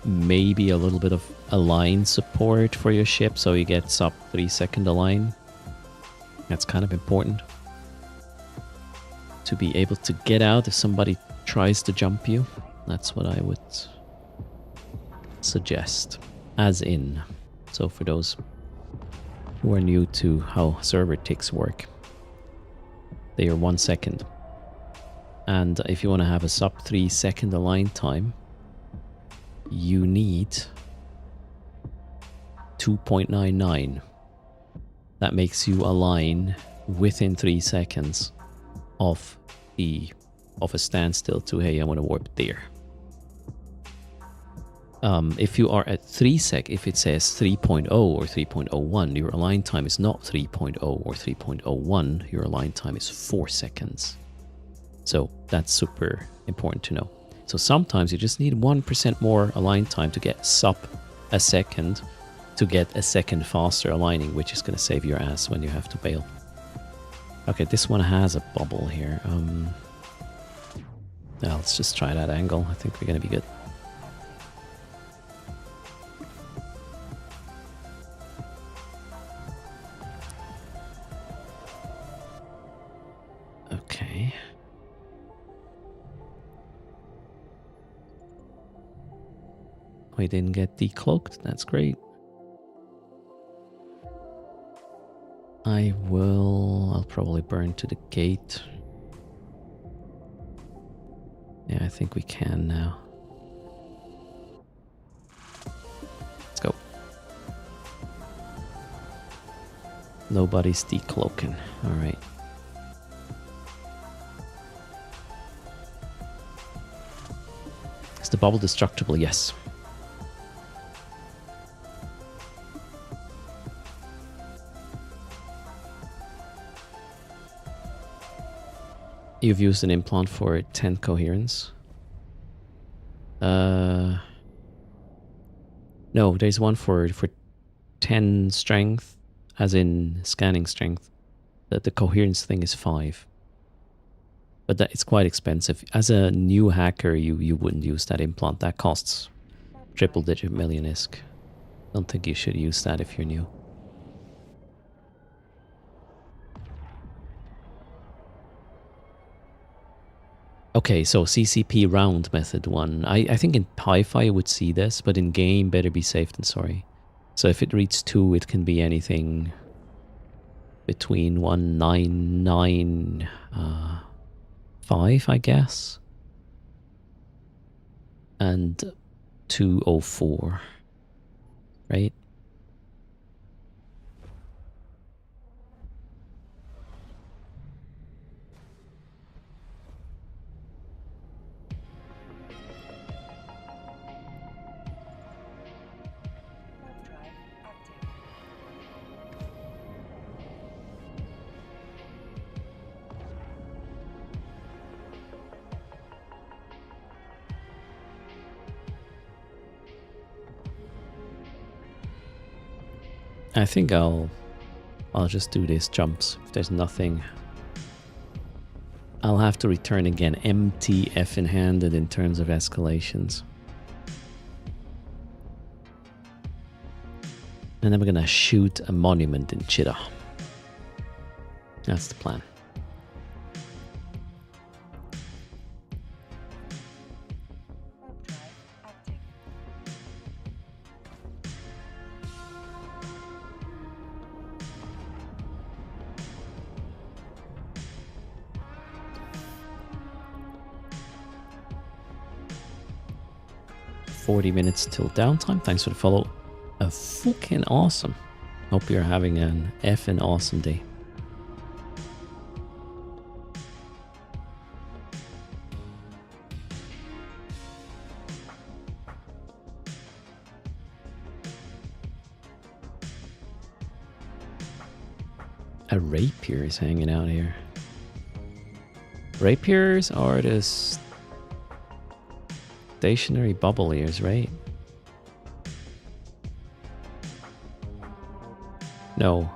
maybe a little bit of align support for your ship so you get sub 3-second align. That's kind of important. To be able to get out if somebody tries to jump you. That's what I would suggest. As in. So for those who are new to how server ticks work, they are 1 second. And if you want to have a sub 3-second align time, you need 2.99. That makes you align within 3 seconds of a standstill to, hey, I want to warp there. If you are at 3 sec, if it says 3.0 or 3.01, your align time is not 3.0 or 3.01, your align time is 4 seconds. So that's super important to know. So sometimes you just need 1% more align time to get sub a second to get a second faster aligning, which is going to save your ass when you have to bail. Okay, this one has a bubble here. Now let's just try that angle. I think we're going to be good. Okay. We didn't get decloaked. That's great. I'll probably burn to the gate. Yeah, I think we can now. Let's go. Nobody's decloaking. All right. Is the bubble destructible? Yes. You've used an implant for 10 coherence. No, there's one for 10 strength, as in scanning strength. The coherence thing is 5. But it's quite expensive. As a new hacker, you wouldn't use that implant. That costs triple-digit million ISK. Don't think you should use that if you're new. Okay, so CCP round method 1. I think in Pi-Fi you would see this, but in game, better be safe than sorry. So if it reads 2, it can be anything between 199.5, I guess, and 204, right? Warp drive active. I think I'll just do these jumps. If there's nothing, I'll have to return again empty F in handed in terms of escalations. And then we're gonna shoot a monument in Chita. That's the plan. Warp drive active. 40 minutes till downtime. Thanks for the follow. Fucking awesome. Hope you're having an effing awesome day. A rapier is hanging out here. Rapiers are the stationary bubble ears, right? No.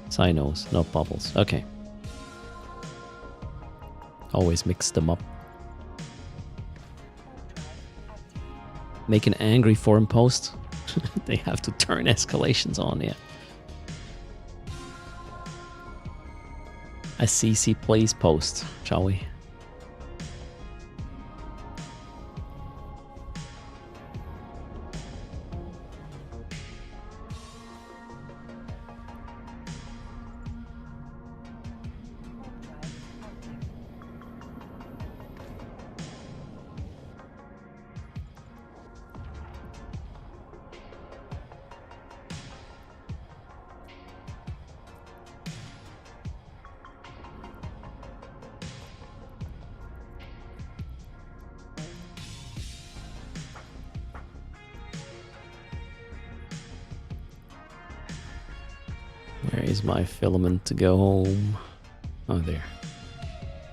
Sinos, not bubbles. Okay. Always mix them up. Warp drive active. Make an angry forum post. They have to turn escalations on, yeah. A CC please post, shall we? Warp drive active. Where is my filament to go home? Oh, there. Warp drive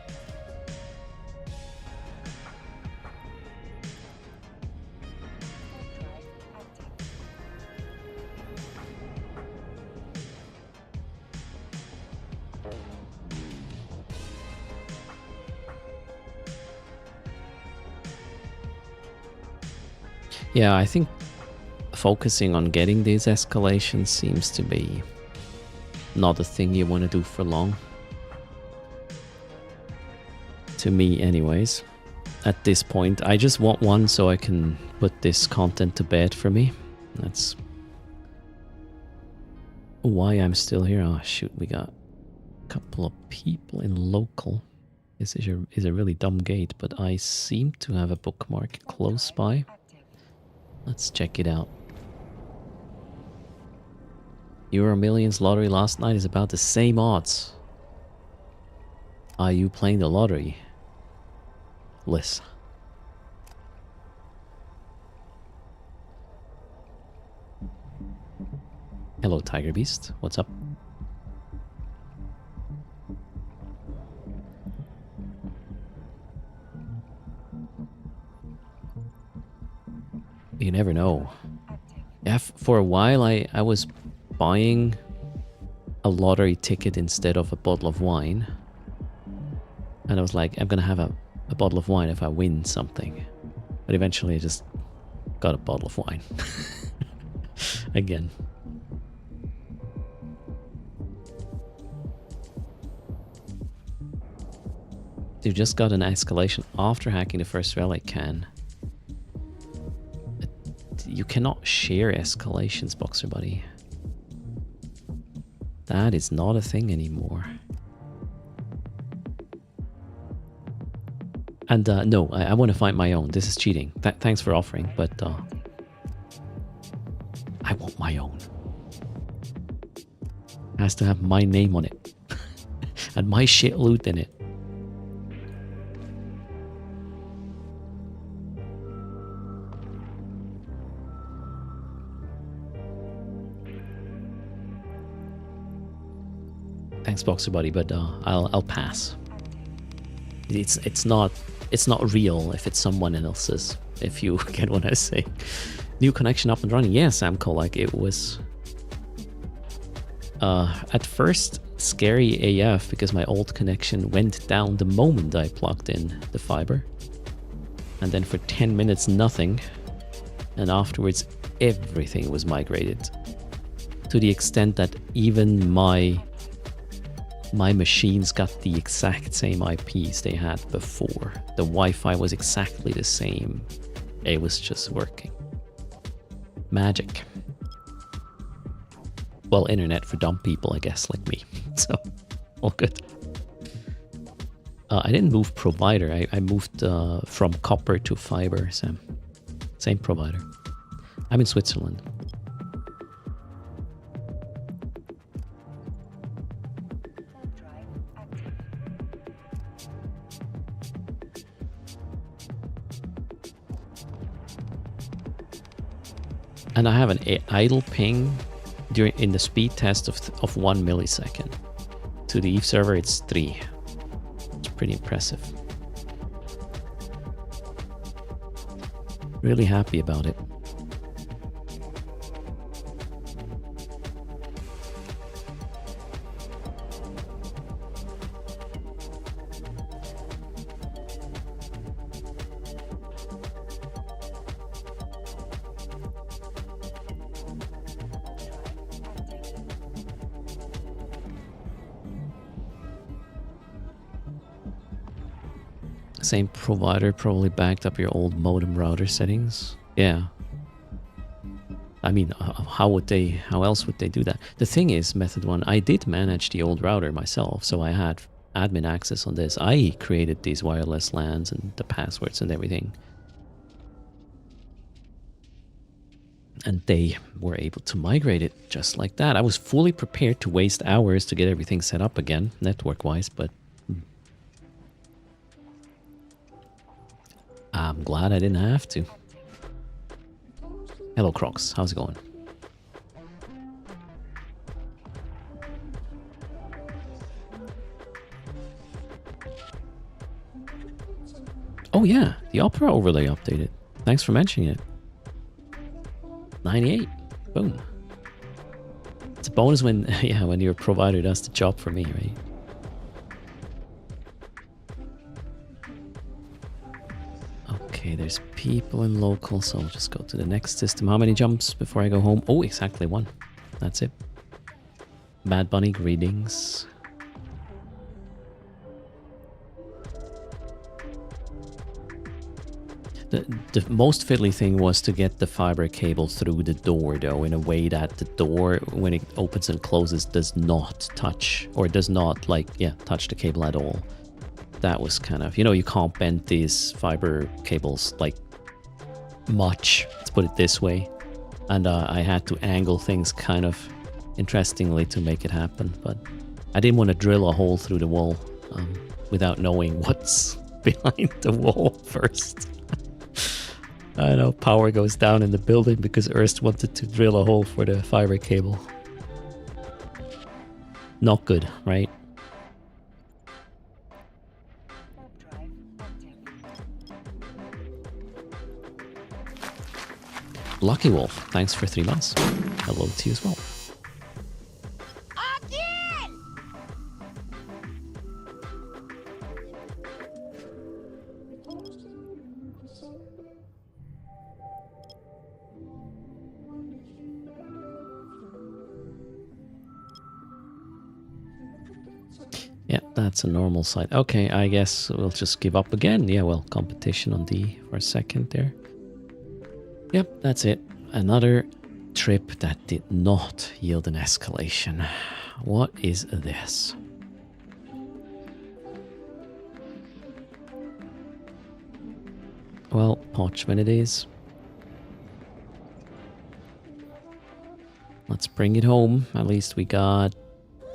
active. Yeah, I think focusing on getting these escalations seems to be not a thing you want to do for long. To me, anyways. At this point, I just want one so I can put this content to bed for me. That's why I'm still here. Oh shoot, we got a couple of people in local. This is a really dumb gate, but I seem to have a bookmark close by. Active. Let's check it out. Euro Millions lottery last night is about the same odds. Are you playing the lottery? Liz. Hello, Tiger Beast. What's up? You never know. Active. Yeah, for a while I was buying a lottery ticket instead of a bottle of wine. And I was like, I'm gonna have a bottle of wine if I win something. But eventually I just got a bottle of wine. Again. You just got an escalation after hacking the first relic can. You cannot share escalations, Boxer Buddy. That is not a thing anymore. And no, I want to find my own. This is cheating. Thanks for offering, but I want my own. It has to have my name on it. And my shit loot in it. Thanks, Boxer Buddy, but I'll pass. It's not real if it's someone else's. If you get what I say. New connection up and running. Yeah, Samco, like it was at first scary AF because my old connection went down the moment I plugged in the fiber. And then for 10 minutes nothing. And afterwards everything was migrated. To the extent that even my machines got the exact same IPs they had before. The Wi-Fi was exactly the same. It was just working. Magic. Well, internet for dumb people, I guess, like me. So, all good. I didn't move provider. I moved from copper to fiber, Sam. Same provider. I'm in Switzerland. Hard drive active. And I have an idle ping in the speed test of 1 millisecond. To the Eve server, it's 3. It's pretty impressive. Really happy about it. Same provider probably backed up your old modem router settings. Yeah. I mean, how else would they do that? The thing is, Method 1, I did manage the old router myself, so I had admin access on this. I created these wireless LANs and the passwords and everything. And they were able to migrate it just like that. I was fully prepared to waste hours to get everything set up again, network-wise, but I'm glad I didn't have to. Hello, Crocs. How's it going? Oh yeah, the Opera overlay updated. Thanks for mentioning it. 98. Boom. It's a bonus when, yeah, when your provider does the job for me, right? Okay, there's people in local, so I'll just go to the next system. How many jumps before I go home? Oh, exactly 1. That's it. Bad Bunny, greetings. The most fiddly thing was to get the fiber cable through the door, though, in a way that the door, when it opens and closes, does not touch, or does not, like, yeah, touch the cable at all. That was kind of, you know, you can't bend these fiber cables, like, much, let's put it this way. And I had to angle things kind of interestingly to make it happen, but I didn't want to drill a hole through the wall without knowing what's behind the wall first. I know power goes down in the building because Ernst wanted to drill a hole for the fiber cable. Not good, right? Hard drive active. Lucky Wolf, thanks for 3 months. Hello to you as well. Yeah, that's a normal site. Okay, I guess we'll just give up again. Yeah, well, competition on D for a second there. Yep, that's it. Another trip that did not yield an escalation. What is this? Well, Parchment it is. Let's bring it home. At least we got,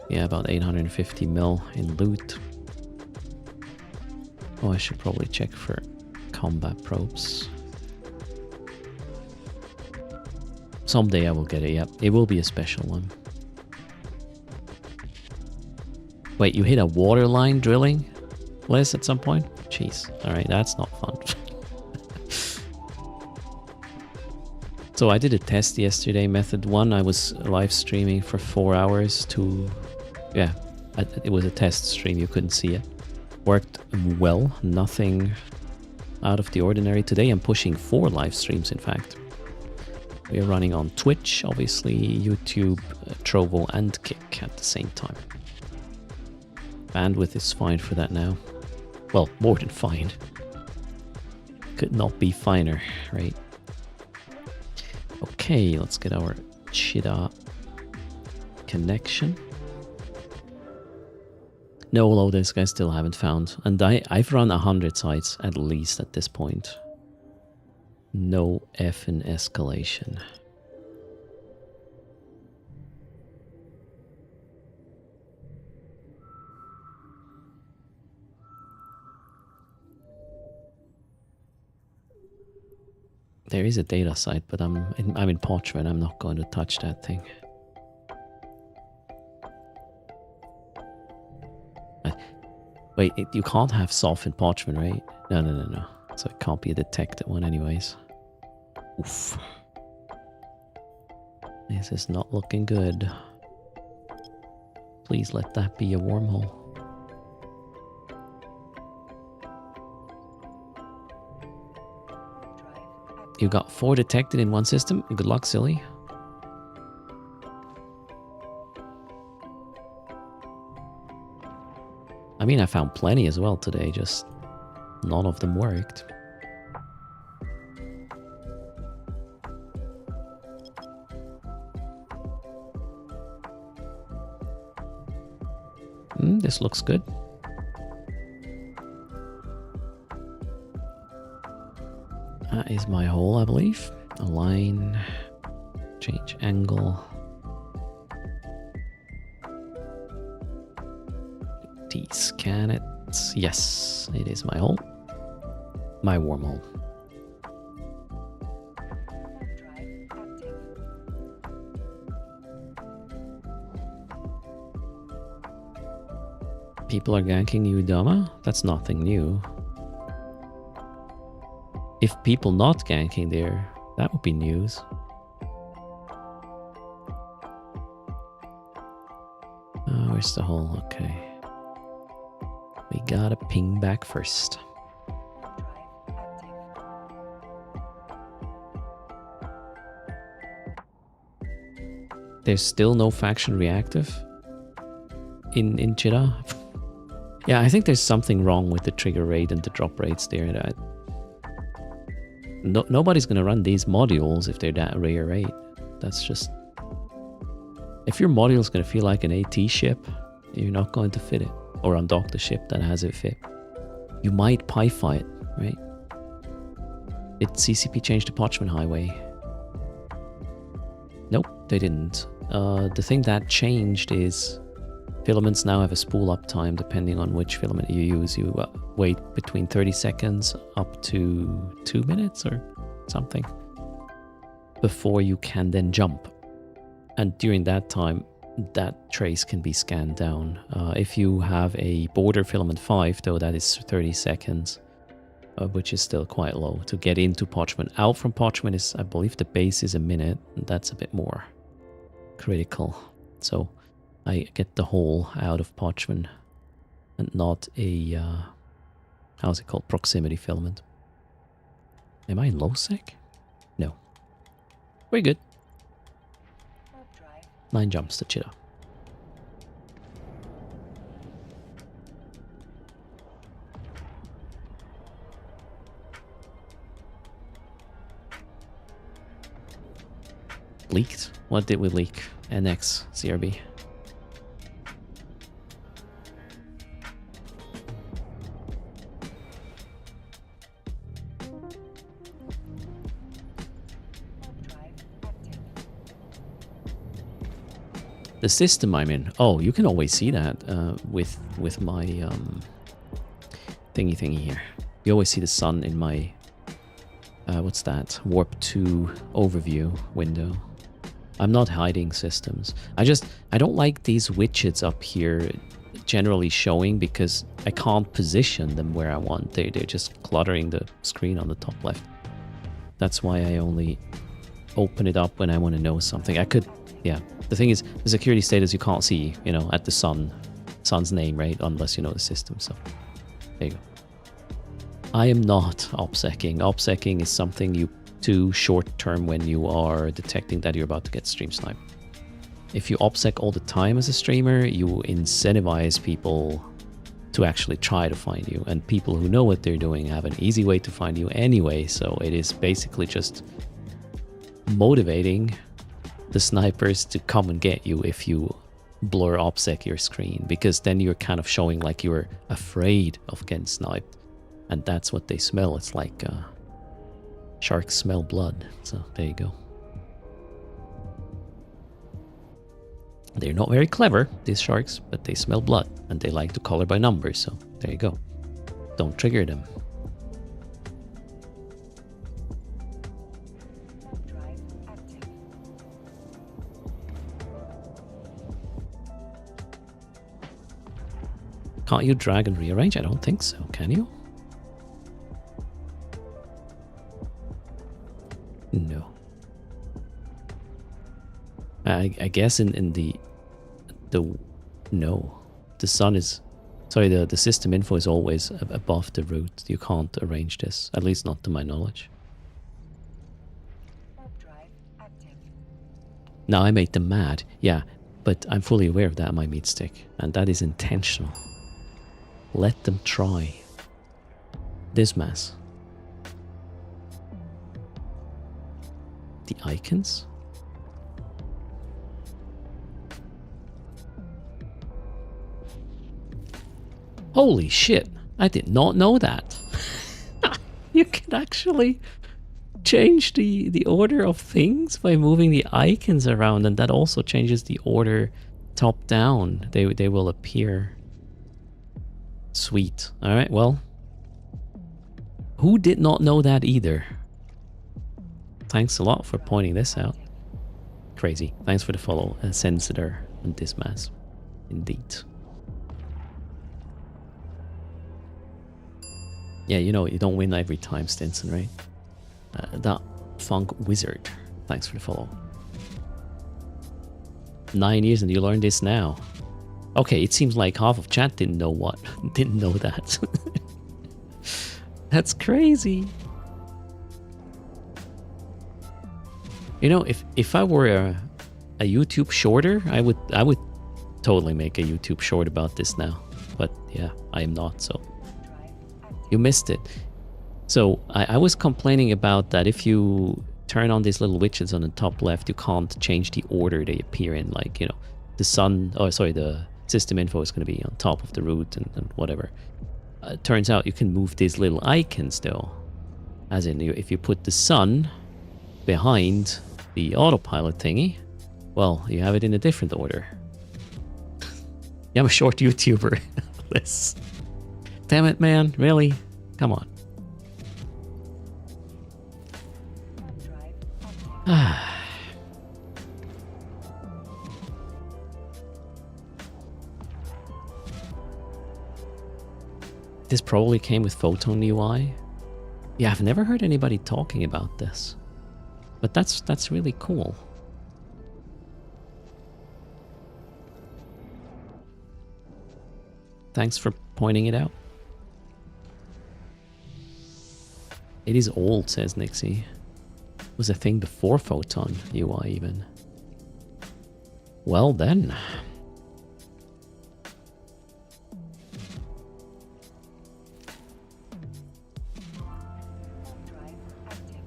yeah, about 850 mil in loot. Oh, I should probably check for combat probes. Someday I will get it, yep. It will be a special one. Wait, you hit a water line drilling, Liz, at some point? Jeez. Alright, that's not fun. So I did a test yesterday, method 1. I was live streaming for 4 hours to... Yeah, it was a test stream, you couldn't see it. Worked well, nothing out of the ordinary. Today I'm pushing 4 live streams, in fact. We are running on Twitch, obviously, YouTube, Trovo, and Kick at the same time. Bandwidth is fine for that now. Well, more than fine. Could not be finer, right? Okay, let's get our Cheetah connection. No Lotus, I still haven't found. And I've run 100 sites at least at this point. No effing escalation. There is a data site, but I'm in Parchment. I'm not going to touch that thing. Wait, you can't have soft in Parchment, right? No. So it can't be a detected one anyways. Oof. This is not looking good. Please let that be a wormhole. You got 4 detected in one system. Good luck, silly. I mean, I found plenty as well today, just none of them worked. This looks good. That is my hole, I believe. Align, change angle. Scan it. Yes, it is my hole. My wormhole. People are ganking you, Dama? That's nothing new. If people not ganking there, that would be news. Oh, where's the hole? Okay. We gotta ping back first. There's still no faction reactive in Cheetah. Yeah, I think there's something wrong with the trigger rate and the drop rates there. That nobody's gonna run these modules if they're that rare, right? That's just... If your module's gonna feel like an AT ship, you're not going to fit it. Or undock the ship that has it fit. You might pi-fi it, right? Did CCP change the Parchment Highway? Nope, they didn't. The thing that changed is filaments now have a spool up time depending on which filament you use. You wait between 30 seconds up to 2 minutes or something before you can then jump. And during that time, that trace can be scanned down. If you have a border filament 5, though, that is 30 seconds. which is still quite low. To get into Parchment. Out from Parchment is, I believe the base is a minute, and that's a bit more critical. So I get the hole out of Parchment and not a, how's it called? Proximity filament. Am I in low sec? No. We're good. Warp drive. 9 jumps to Cheetah. Leaked? What did we leak? NX, CRB. Warp drive active. The system I'm in. Oh, you can always see that with my thingy here. You always see the sun in my what's that? Warp 2 overview window. I'm not hiding systems. I don't like these widgets up here generally showing because I can't position them where I want. They're just cluttering the screen on the top left. That's why I only open it up when I want to know something. I could, yeah. The thing is, the security status you can't see, you know, at the sun's name, right? Unless you know the system. So there you go. I am not OPSECing. OPSECing is something you do short term when you are detecting that you're about to get stream sniped. If you OPSEC all the time as a streamer, you incentivize people to actually try to find you. And people who know what they're doing have an easy way to find you anyway. So it is basically just motivating the snipers to come and get you if you blur OPSEC your screen. Because then you're kind of showing like you're afraid of getting sniped. And that's what they smell. It's like sharks smell blood. So there you go. They're not very clever, these sharks, but they smell blood. And they like to color by numbers. So there you go. Don't trigger them. Warp drive active. Can't you drag and rearrange? I don't think so. Can you? No. I guess in the no, the sun is, sorry, the system info is always above the root. You can't arrange this, at least not to my knowledge. Warp drive active. Now I made them mad, yeah, but I'm fully aware of that, my meat stick, and that is intentional. Let them try. This mass. The icons? Holy shit, I did not know that. You can actually change the order of things by moving the icons around, and that also changes the order top down. They will appear. Sweet. Alright, well. Who did not know that either? Thanks a lot for pointing this out. Crazy. Thanks for the follow, Sensitor and Dismas. Indeed. Yeah, you know, you don't win every time, Stinson, right? That Funk Wizard. Thanks for the follow. 9 years and you learned this now. Okay, it seems like half of chat didn't know that. That's crazy. You know, if I were a YouTube shorter, I would totally make a YouTube short about this now. But yeah, I am not, so you missed it. So I was complaining about that if you turn on these little widgets on the top left, you can't change the order they appear in. Like, you know, the system info is going to be on top of the root and whatever. Turns out you can move these little icons though. As in, if you put the sun behind the autopilot thingy, well, you have it in a different order. Yeah, I'm a short YouTuber. Liz. Damn it, man. Really? Come on. This probably came with Photon UI. Yeah, I've never heard anybody talking about this. But that's really cool. Thanks for pointing it out. It is old, says Nixie. It was a thing before Photon UI even. Well then. Hard drive active.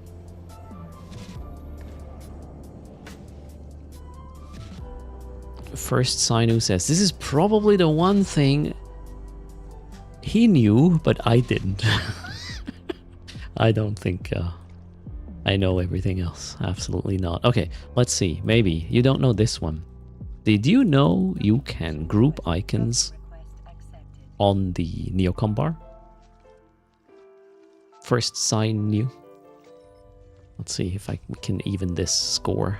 First Sinu says, this is probably the one thing he knew, but I didn't. I don't think I know everything else. Absolutely not. Okay, let's see. Maybe. You don't know this one. Did you know you can group icons Request accepted. on the Neocom bar? First sign new. Let's see if we can even this score.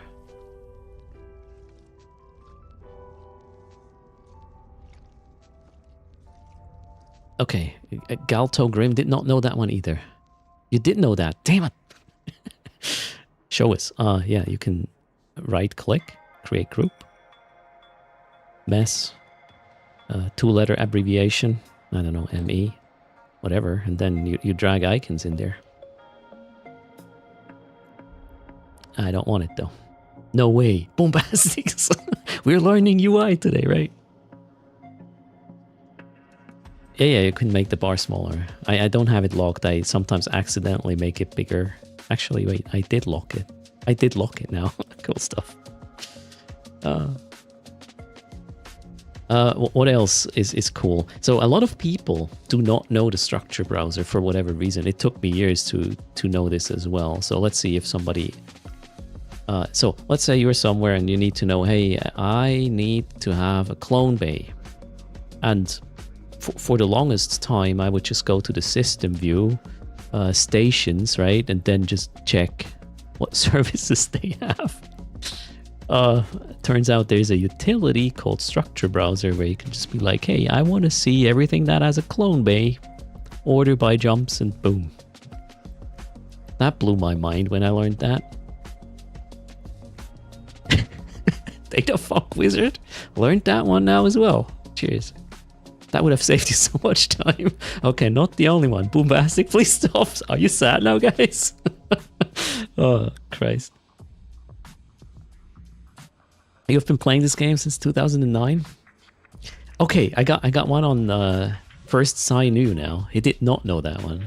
Okay, Galto Grim did not know that one either. You did know that. Damn it. Show us. Yeah, you can right click, create group, mess, two-letter abbreviation, I don't know, ME, whatever, and then you drag icons in there. I don't want it though. No way. Bombastics. We're learning UI today, right? Yeah, you can make the bar smaller. I don't have it locked. I sometimes accidentally make it bigger. Actually, wait, I did lock it. I did lock it now. Cool stuff. What else is cool? So a lot of people do not know the structure browser for whatever reason. It took me years to know this as well. So let's see if somebody... so let's say you're somewhere and you need to know, hey, I need to have a clone bay. And for the longest time, I would just go to the system view, stations, right? And then just check what services they have. Turns out there's a utility called Structure Browser where you can just be like, hey, I want to see everything that has a clone bay, order by jumps, and boom. That blew my mind when I learned that. Data fuck wizard. Learned that one now as well. Cheers. That would have saved you so much time. Okay, not the only one. Boombastic, please stop. Are you sad now, guys? Oh, Christ. You've been playing this game since 2009? Okay, I got one on First Sinu now. He did not know that one.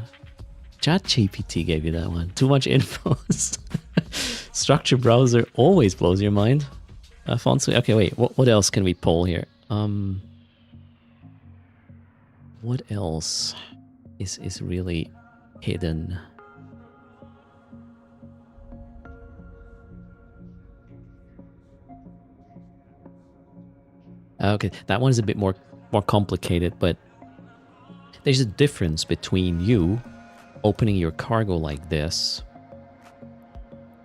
ChatGPT gave you that one. Too much info. Structure browser always blows your mind. Fonts. Okay, wait. What else can we pull here? What else is really hidden? Okay, that one is a bit more complicated, but there's a difference between you opening your cargo like this,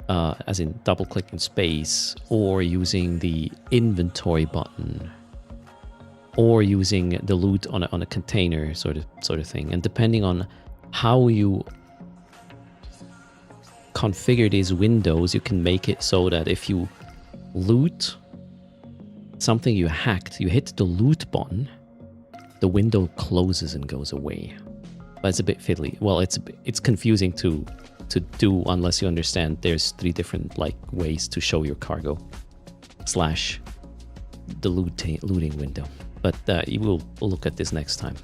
as in double-clicking space, or using the inventory button, or using the loot on a container sort of thing. And depending on how you configure these windows, you can make it so that if you loot something you hacked, you hit the loot button, the window closes and goes away. But it's a bit fiddly. Well, it's confusing to do unless you understand there's 3 different ways to show your cargo / the looting window. But we'll look at this next time.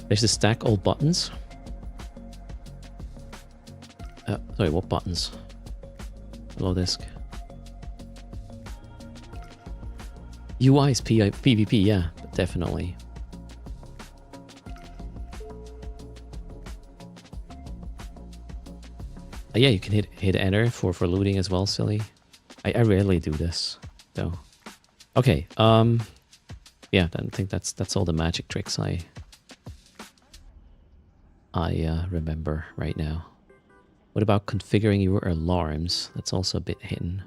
There's a stack all buttons. Sorry, what buttons? Hello disk. UI is PvP, yeah, definitely. Yeah, you can hit enter for looting as well, silly. I rarely do this, though. Okay, yeah, I think that's all the magic tricks I remember right now. What about configuring your alarms? That's also a bit hidden.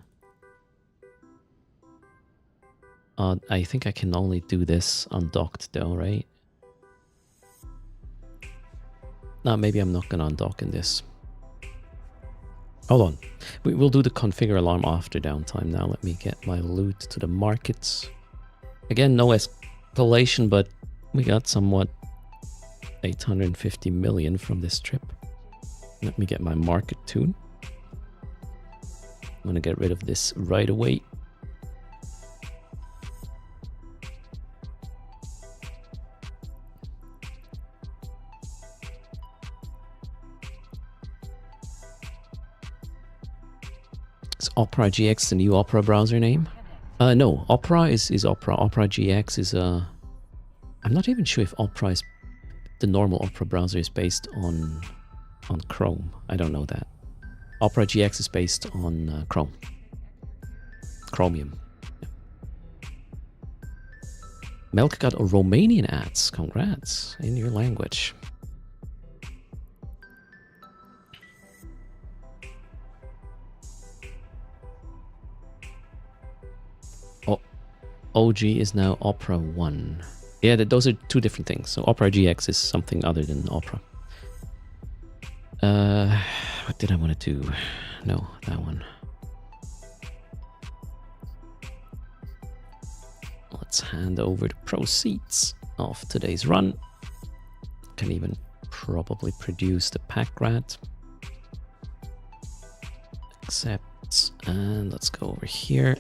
I think I can only do this undocked though, right? Nah, maybe I'm not gonna undock in this. Hold on. We'll do the configure alarm after downtime now. Let me get my loot to the markets. Again, no escalation, but we got somewhat 850 million from this trip. Let me get my market tune. I'm gonna get rid of this right away. Is Opera GX the new Opera browser name? No, Opera is Opera. Opera GX is I'm not even sure if Opera is the normal Opera browser is based on Chrome. I don't know that. Opera GX is based on Chrome. Chromium. Yeah. Melk got a Romanian ads. Congrats in your language. Oh, OG is now Opera 1. Yeah, those are two different things. So Opera GX is something other than Opera. What did I want to do? No, that one. Let's hand over the proceeds of today's run. Can even probably produce the pack rat. Accept, and let's go over here.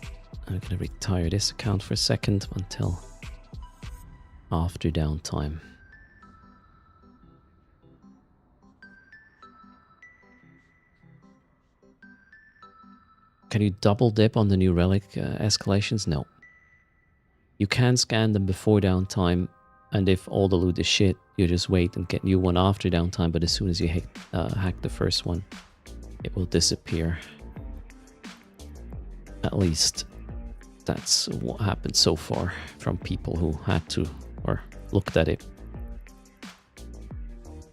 I'm gonna retire this account for a second until after downtime. Can you double dip on the new relic escalations? No. You can scan them before downtime, and if all the loot is shit, you just wait and get new one after downtime, but as soon as you hack the first one, it will disappear. At least that's what happened so far from people who had to or looked at it.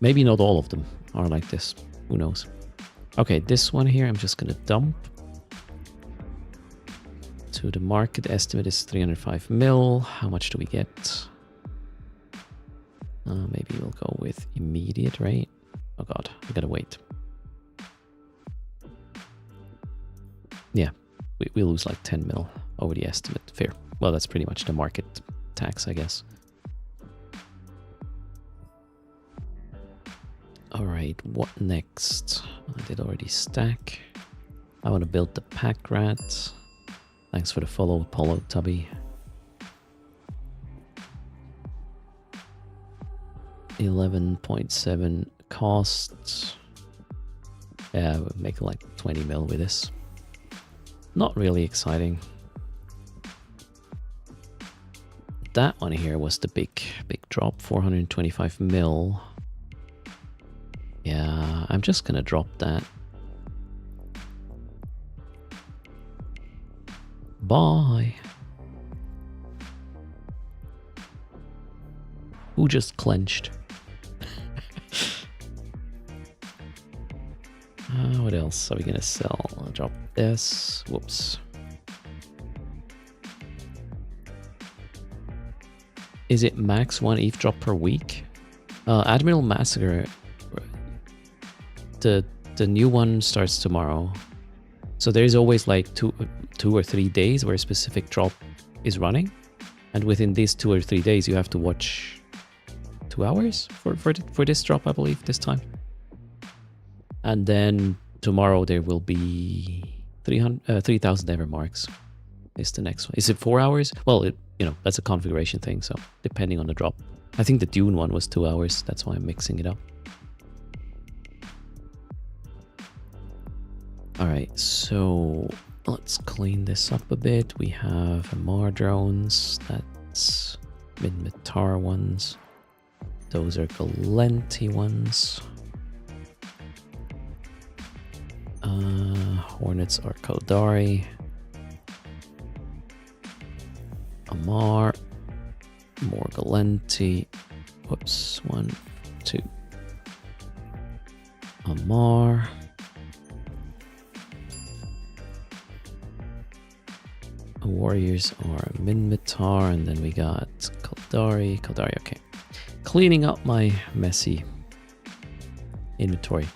Maybe not all of them are like this. Who knows? Okay, this one here I'm just gonna dump. To the market estimate is 305 mil. How much do we get? Maybe we'll go with immediate, right? Oh god, we gotta wait. Yeah, we lose like 10 mil over the estimate. Fair. Well, that's pretty much the market tax, I guess. All right, what next? I did already stack. I want to build the pack rat. Thanks for the follow, Apollo Tubby. 11.7 costs. Yeah, we'll make like 20 mil with this. Not really exciting. That one here was the big drop, 425 mil. Yeah, I'm just gonna drop that. Bye. Who just clenched? What else are we gonna sell? I'll drop this. Whoops. Is it max 1 ETH drop per week? Admiral Massacre. The new one starts tomorrow. So there's always like two or 3 days where a specific drop is running. And within these 2 or 3 days, you have to watch 2 hours for this drop, I believe, this time. And then tomorrow there will be 3,000 ever marks. Is the next one. Is it 4 hours? Well, that's a configuration thing, so depending on the drop. I think the Dune one was 2 hours. That's why I'm mixing it up. All right, so let's clean this up a bit. We have Amar drones. That's Mid-Matar ones. Those are Galenti ones. Hornets are Kodari. Amar. More Galenti. Whoops. 1, 2. Amar. Warriors are Minmatar, and then we got Kaldari. Okay. Cleaning up my messy inventory.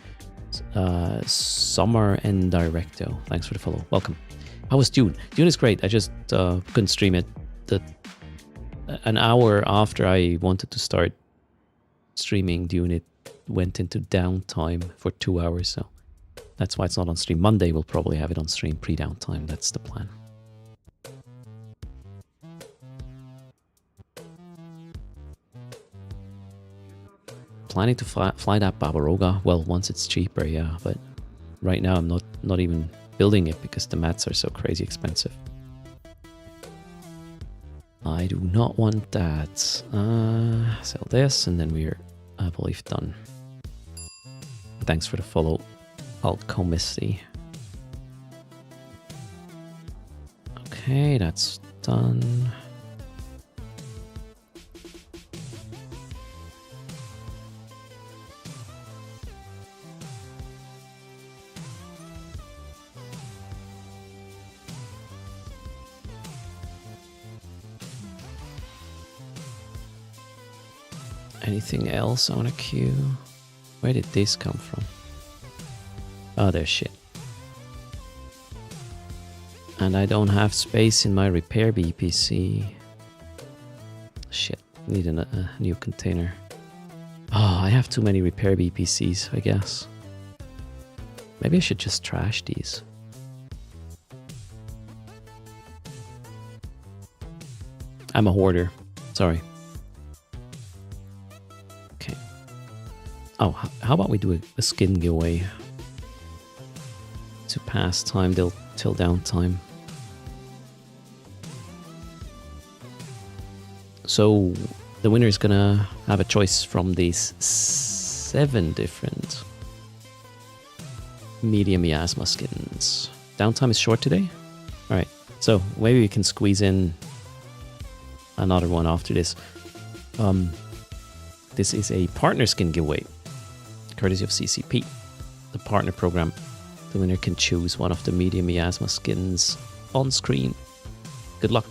Summer and Directo. Thanks for the follow. Welcome. How was Dune? Dune is great. I just couldn't stream it. An hour after I wanted to start streaming Dune, it went into downtime for 2 hours. So that's why it's not on stream. Monday we'll probably have it on stream pre-downtime. That's the plan. Planning to fly that Barbaroga. Well, once it's cheaper, yeah. But right now I'm not even building it because the mats are so crazy expensive. I do not want that. Sell this, and then we're, I believe, done. Thanks for the follow, Alchemist. Okay, that's done. Anything else on a queue? Where did this come from? Oh, there's shit. And I don't have space in my repair BPC. Shit, need a new container. Oh, I have too many repair BPCs, I guess. Maybe I should just trash these. I'm a hoarder, sorry. Oh, how about we do a skin giveaway to pass time till downtime. So the winner is gonna have a choice from these 7 different medium miasma skins. Downtime is short today. All right, so maybe we can squeeze in another one after this. This is a partner skin giveaway, courtesy of CCP, the partner program. The winner can choose one of the medium miasma skins on screen. Good luck.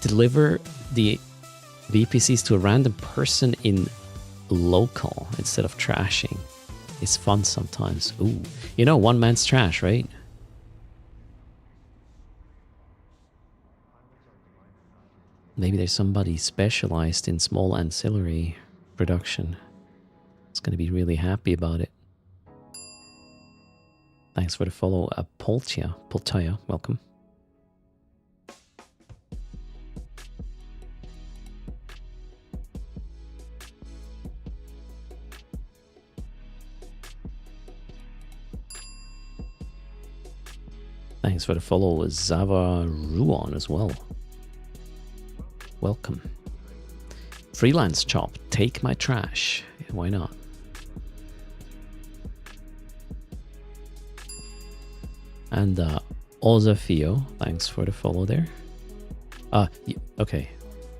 Deliver the VPCs to a random person in local instead of trashing. It's fun sometimes. Ooh, you know, one man's trash, right? Maybe there's somebody specialized in small ancillary production. It's going to be really happy about it. Thanks for the follow, Poltaya, welcome. Thanks for the follow, Zava Ruon as well. Welcome. Freelance Chop, take my trash. Why not? And Ozafio, thanks for the follow there. Okay.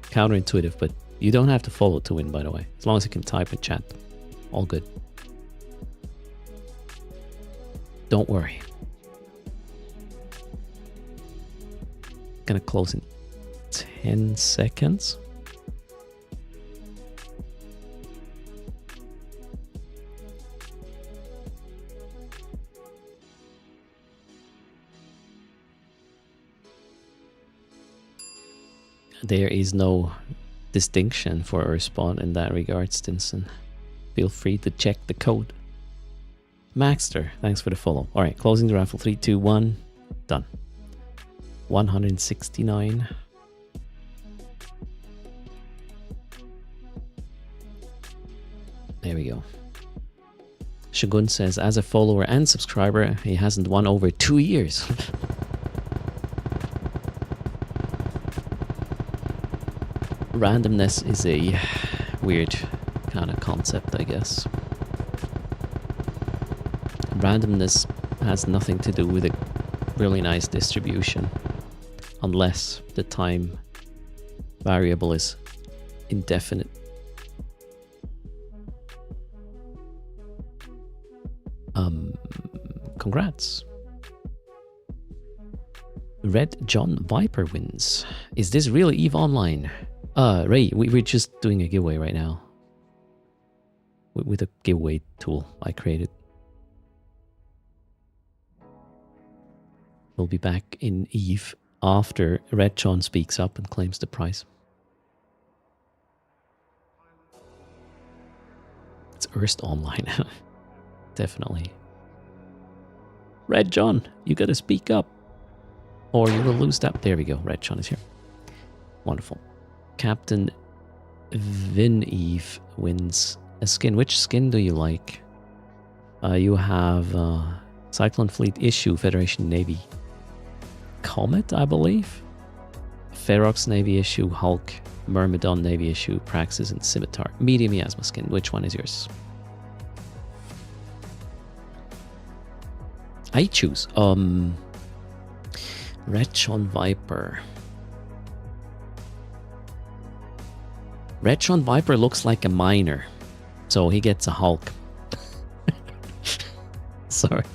Counterintuitive, but you don't have to follow to win, by the way. As long as you can type and chat. All good. Don't worry. Gonna close in 10 seconds. There is no distinction for a respawn in that regard, Stinson. Feel free to check the code. Maxter, thanks for the follow. Alright, closing the raffle. 3, 2, 1. Done. 169. There we go. Shogun says, as a follower and subscriber, he hasn't won over 2 years. Randomness is a weird kind of concept, I guess. Randomness has nothing to do with a really nice distribution, unless the time variable is indefinite. Congrats. Red John Viper wins. Is this really EVE Online? Ray, we're just doing a giveaway right now. With a giveaway tool I created. We'll be back in Eve after Red John speaks up and claims the prize. It's Erst Online. Definitely. Red John, you gotta speak up. Or you will lose that. There we go. Red John is here. Wonderful. Captain Eve wins a skin. Which skin do you like? You have Cyclone Fleet Issue, Federation Navy. Comet, I believe. Ferox Navy Issue, Hulk, Myrmidon Navy Issue, Praxis, and Scimitar. Medium miasma skin. Which one is yours? I choose Red John Viper. Red John Viper looks like a miner, so he gets a Hulk. Sorry.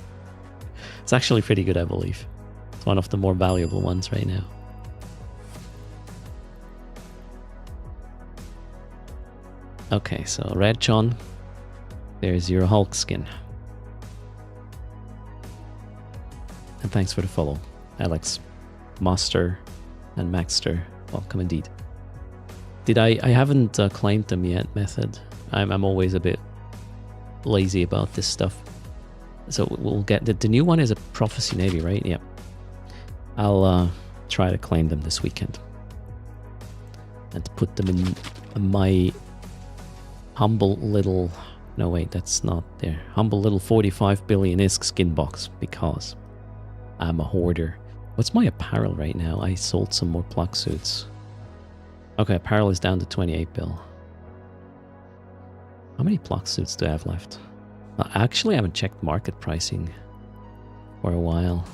It's actually pretty good, I believe. It's one of the more valuable ones right now. Okay, so Red John, there's your Hulk skin. And thanks for the follow, Alex, Master, and Maxter. Welcome indeed. I haven't claimed them yet, Method. I'm always a bit lazy about this stuff. So we'll get... The new one is a Prophecy Navy, right? Yep. I'll try to claim them this weekend. And put them in my humble little... No, wait, that's not there. Humble little 45 billion ISK skin box, because I'm a hoarder. What's my apparel right now? I sold some more plug suits. Okay, apparel is down to 28 bill. How many plug suits do I have left? Actually, I haven't checked market pricing for a while.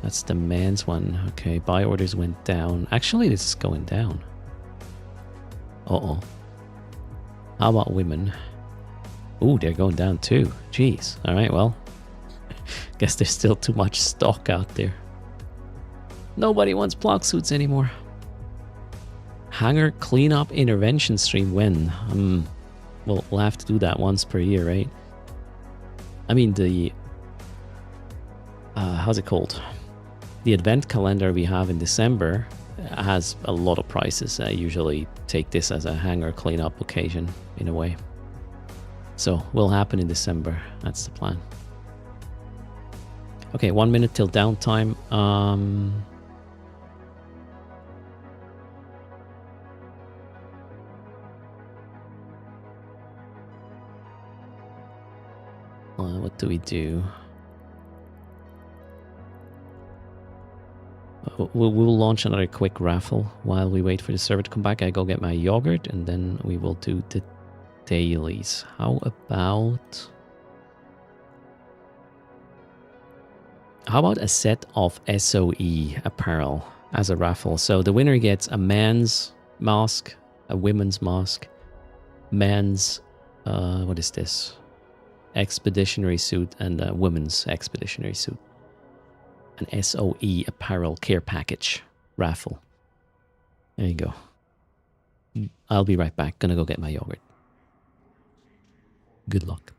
That's the man's one. Okay, buy orders went down. Actually, this is going down. Uh-oh. How about women? Ooh, they're going down too. Jeez. All right, well. Guess there's still too much stock out there. Nobody wants plug suits anymore. Hangar cleanup intervention stream when? Well, we'll have to do that once per year, right? I mean, the... how's it called? The advent calendar we have in December has a lot of prices. I usually take this as a hangar cleanup occasion, in a way. So, will happen in December. That's the plan. Okay, 1 minute till downtime. What do we do? We'll launch another quick raffle while we wait for the server to come back. I go get my yogurt and then we will do the dailies. How about a set of SOE apparel as a raffle? So the winner gets a man's mask, a women's mask, man's what is this? Expeditionary suit, and a women's expeditionary suit. An SOE apparel care package raffle. There you go. I'll be right back. Gonna go get my yogurt. Good luck.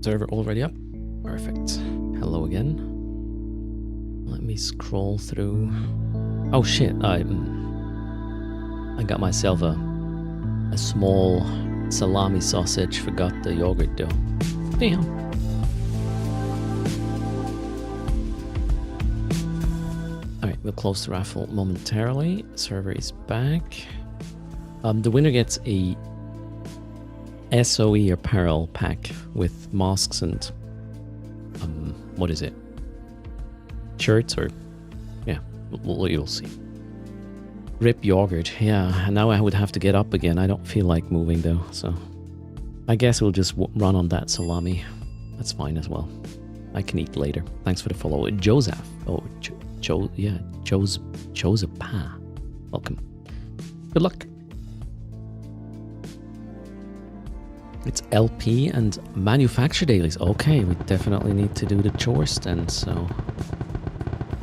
Server already up? Perfect. Hello again. Let me scroll through. Oh shit, I got myself a small salami sausage, forgot the yogurt dough. Damn. Alright, we'll close the raffle momentarily. Server is back. The winner gets a SOE apparel pack with masks and what is it? Shirts or yeah, you'll see. Rip yogurt. Yeah, now I would have to get up again. I don't feel like moving though, so I guess we'll just run on that salami. That's fine as well. I can eat later. Thanks for the follow. Joseph. Oh, Joseph Pa. Welcome. Good luck. It's LP and manufacture dailies. Okay, we definitely need to do the chores then, so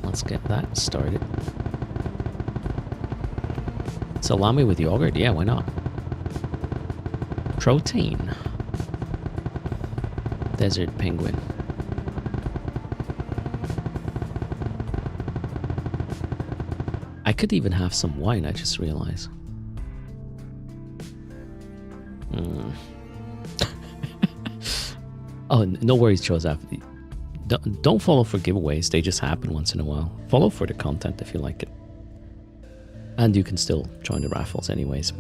let's get that started. Salami with yogurt? Yeah, why not? Protein. Desert penguin. I could even have some wine, I just realized. Oh, no worries, Joseph. Don't follow for giveaways. They just happen once in a while. Follow for the content if you like it. And you can still join the raffles anyways.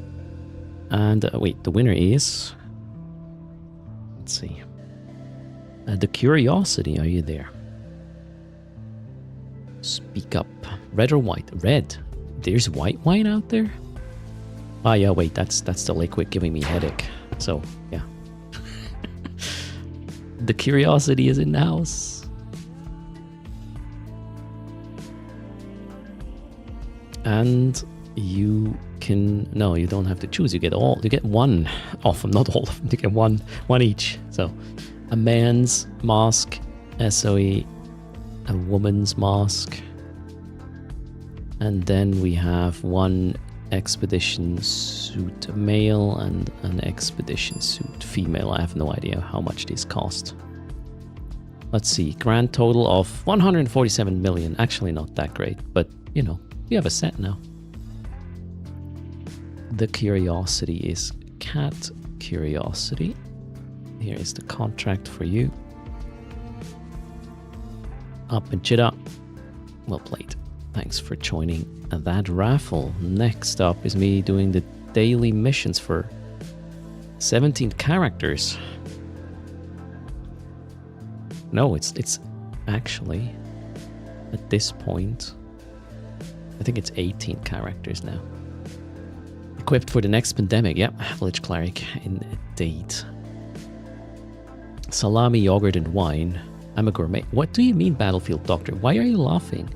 And wait, the winner is... Let's see. The Curiosity, are you there? Speak up. Red or white? Red. There's white wine out there? Ah, yeah, wait, that's the liquid giving me headache. So, yeah. The Curiosity is in the house. And you can... No, you don't have to choose. You get one of them, not all of them. You get one each. So, a man's mask, SOE, a woman's mask, and then we have one expedition suit male and an expedition suit female. I have no idea how much these cost. Let's see, grand total of 147 million. Actually not that great, but you know, you have a set now. The Curiosity is Cat Curiosity. Here is the contract for you. Up and chit up. Well played. Thanks for joining that raffle. Next up is me doing the daily missions for 17 characters. No, it's actually, at this point, I think it's 18 characters now. Equipped for the next pandemic. Yep, Village Cleric indeed. Salami, yogurt and wine. I'm a gourmet. What do you mean, Battlefield Doctor? Why are you laughing?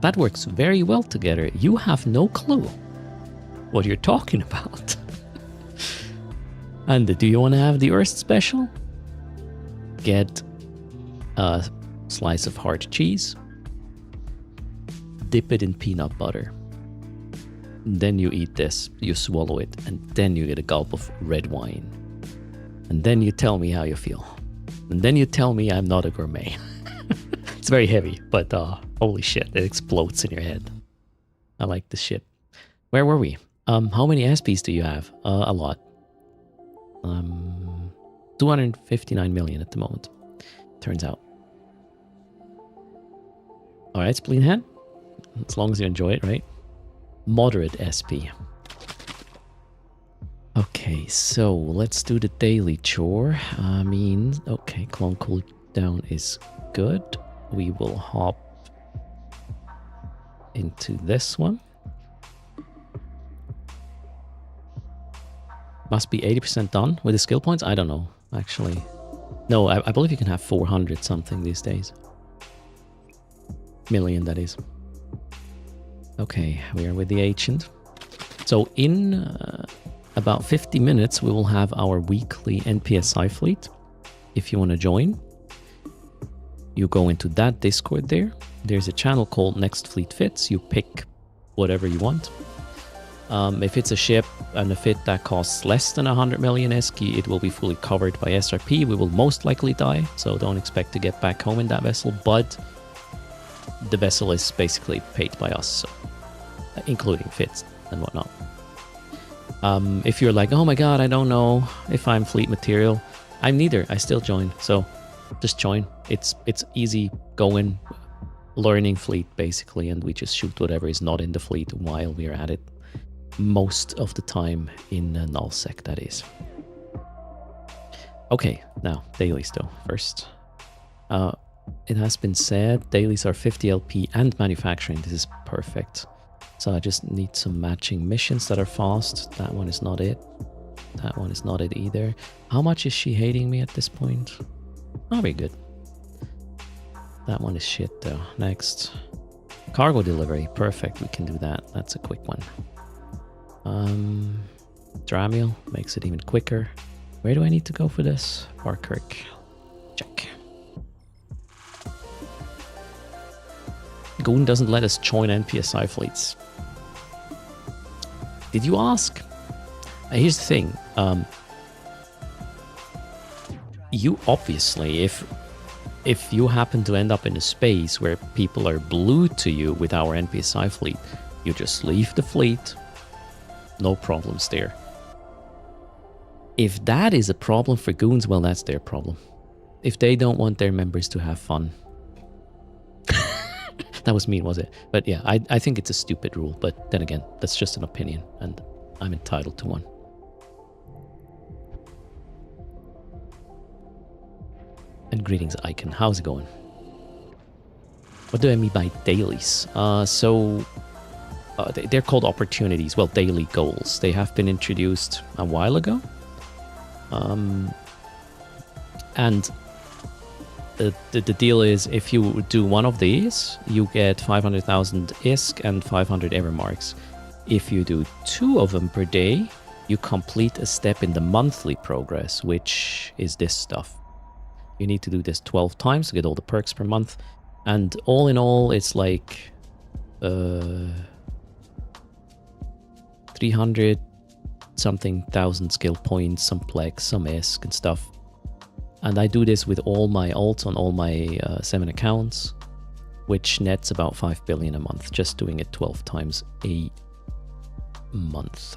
That works very well together. You have no clue what you're talking about. And do you want to have the Earth special? Get a slice of hard cheese. Dip it in peanut butter. Then you eat this. You swallow it. And then you get a gulp of red wine. And then you tell me how you feel. And then you tell me I'm not a gourmet. It's very heavy, but holy shit, it explodes in your head. I like this shit. Where were we? How many SPs do you have? A lot. 259 million at the moment, turns out. Alright, Spleen Head. As long as you enjoy it, right? Moderate SP. Okay, so let's do the daily chore. Okay, clone cooldown is good. We will hop into this one. Must be 80% done with the skill points? I don't know, actually. No, I believe you can have 400 something these days. Million, that is. Okay, we are with the Ancient. So in about 50 minutes, we will have our weekly NPSI fleet. If you want to join, you go into that Discord there. There's a channel called Next Fleet Fits. You pick whatever you want. If it's a ship and a fit that costs less than 100 million esky, it will be fully covered by SRP. We will most likely die, so don't expect to get back home in that vessel, but the vessel is basically paid by us, so, including fits and whatnot. If you're like, oh my god, I don't know if I'm fleet material, I'm neither. I still join, so just join. It's easy going, learning fleet basically, and we just shoot whatever is not in the fleet while we're at it. Most of the time in nullsec, that is. Okay, now dailies though. First, it has been said dailies are 50 LP and manufacturing. This is perfect. So I just need some matching missions that are fast. That one is not it. That one is not it either. How much is she hating me at this point? I'll be good. That one is shit though. Next, cargo delivery. Perfect. We can do that. That's a quick one. Dramiel makes it even quicker. Where do I need to go for this? Parkirk. Check. Goon doesn't let us join NPSI fleets. Did you ask? Here's the thing. You obviously, if you happen to end up in a space where people are glued to you with our NPSI fleet, you just leave the fleet. No problems there. If that is a problem for goons, well, that's their problem. If they don't want their members to have fun. That was mean, was it? But yeah, I think it's a stupid rule. But then again, that's just an opinion, and I'm entitled to one. And greetings, Icon. How's it going? What do I mean by dailies? They're called opportunities. Well, daily goals. They have been introduced a while ago. And the deal is, if you do one of these, you get 500,000 ISK and 500 ever marks. If you do 2 of them per day, you complete a step in the monthly progress, which is this stuff. You need to do this 12 times to get all the perks per month. And all in all, it's like 300 something thousand skill points, some plex, some ISK and stuff. And I do this with all my alts on all my 7 accounts, which nets about 5 billion a month, just doing it 12 times a month.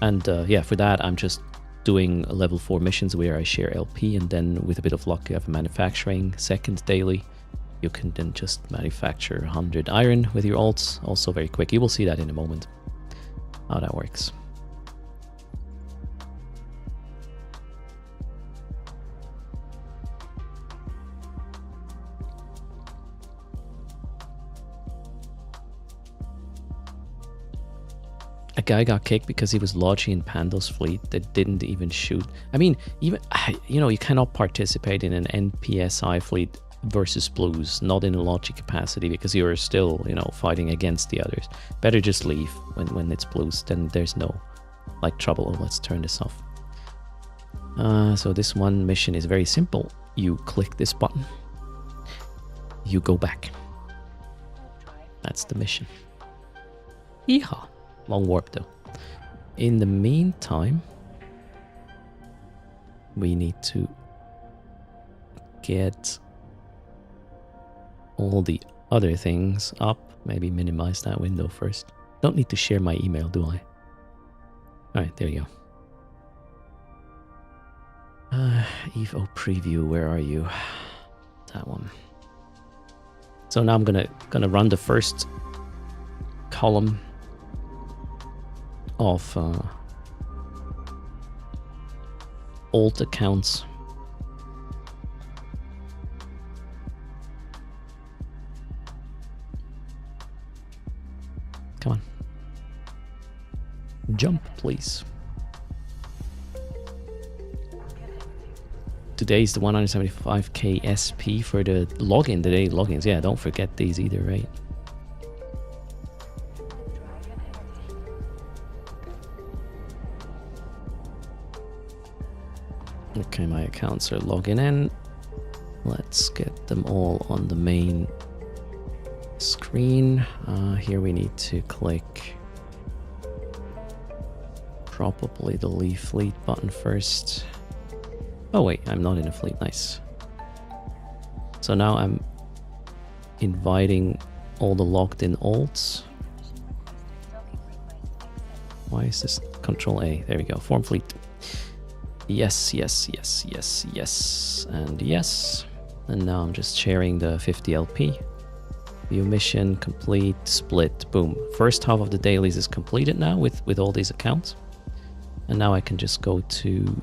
And yeah, for that, I'm just doing level 4 missions where I share LP, and then with a bit of luck, you have a manufacturing second daily. You can then just manufacture 100 iron with your alts, also very quick. You will see that in a moment, how that works. A guy got kicked because he was lodging in Pando's fleet that didn't even shoot. I mean, even, you know, you cannot participate in an NPSI fleet versus blues, not in a logic capacity, because you're still, you know, fighting against the others. Better just leave when it's blues, then there's no, like, trouble. Oh, let's turn this off. So this one mission is very simple. You click this button. You go back. That's the mission. Yeehaw. Long warp though. In the meantime, we need to get all the other things up. Maybe minimize that window first. Don't need to share my email, do I? Alright, there you go. Evo preview, where are you? That one. So now I'm gonna run the first column of alt accounts. Come on. Jump, please. Today is the 175k SP for the login, the daily logins. Yeah, don't forget these either, right? Okay, my accounts are logging in. Let's get them all on the main screen. Here we need to click probably the leave fleet button first. Oh wait, I'm not in a fleet, nice. So now I'm inviting all the locked in alts. Why is this Control A? There we go, form fleet. Yes, yes, yes, yes, yes, and yes. And now I'm just sharing the 50 LP. View mission, complete, split, boom. First half of the dailies is completed now with all these accounts. And now I can just go to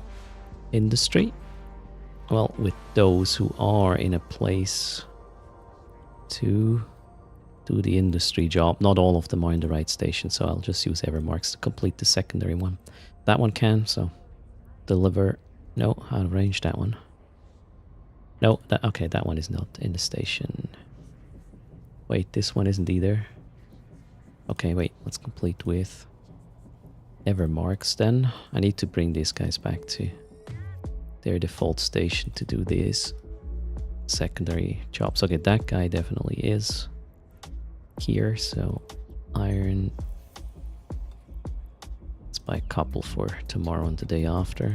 industry. Well, with those who are in a place to do the industry job. Not all of them are in the right station, so I'll just use Evermarks to complete the secondary one. That one can, so deliver. No, I'll arrange that one. No, okay, that one is not in the station. Wait, this one isn't either. Okay, wait, let's complete with Evermarks then. I need to bring these guys back to their default station to do these secondary jobs. Okay, that guy definitely is here, so iron. Let's buy a couple for tomorrow and the day after.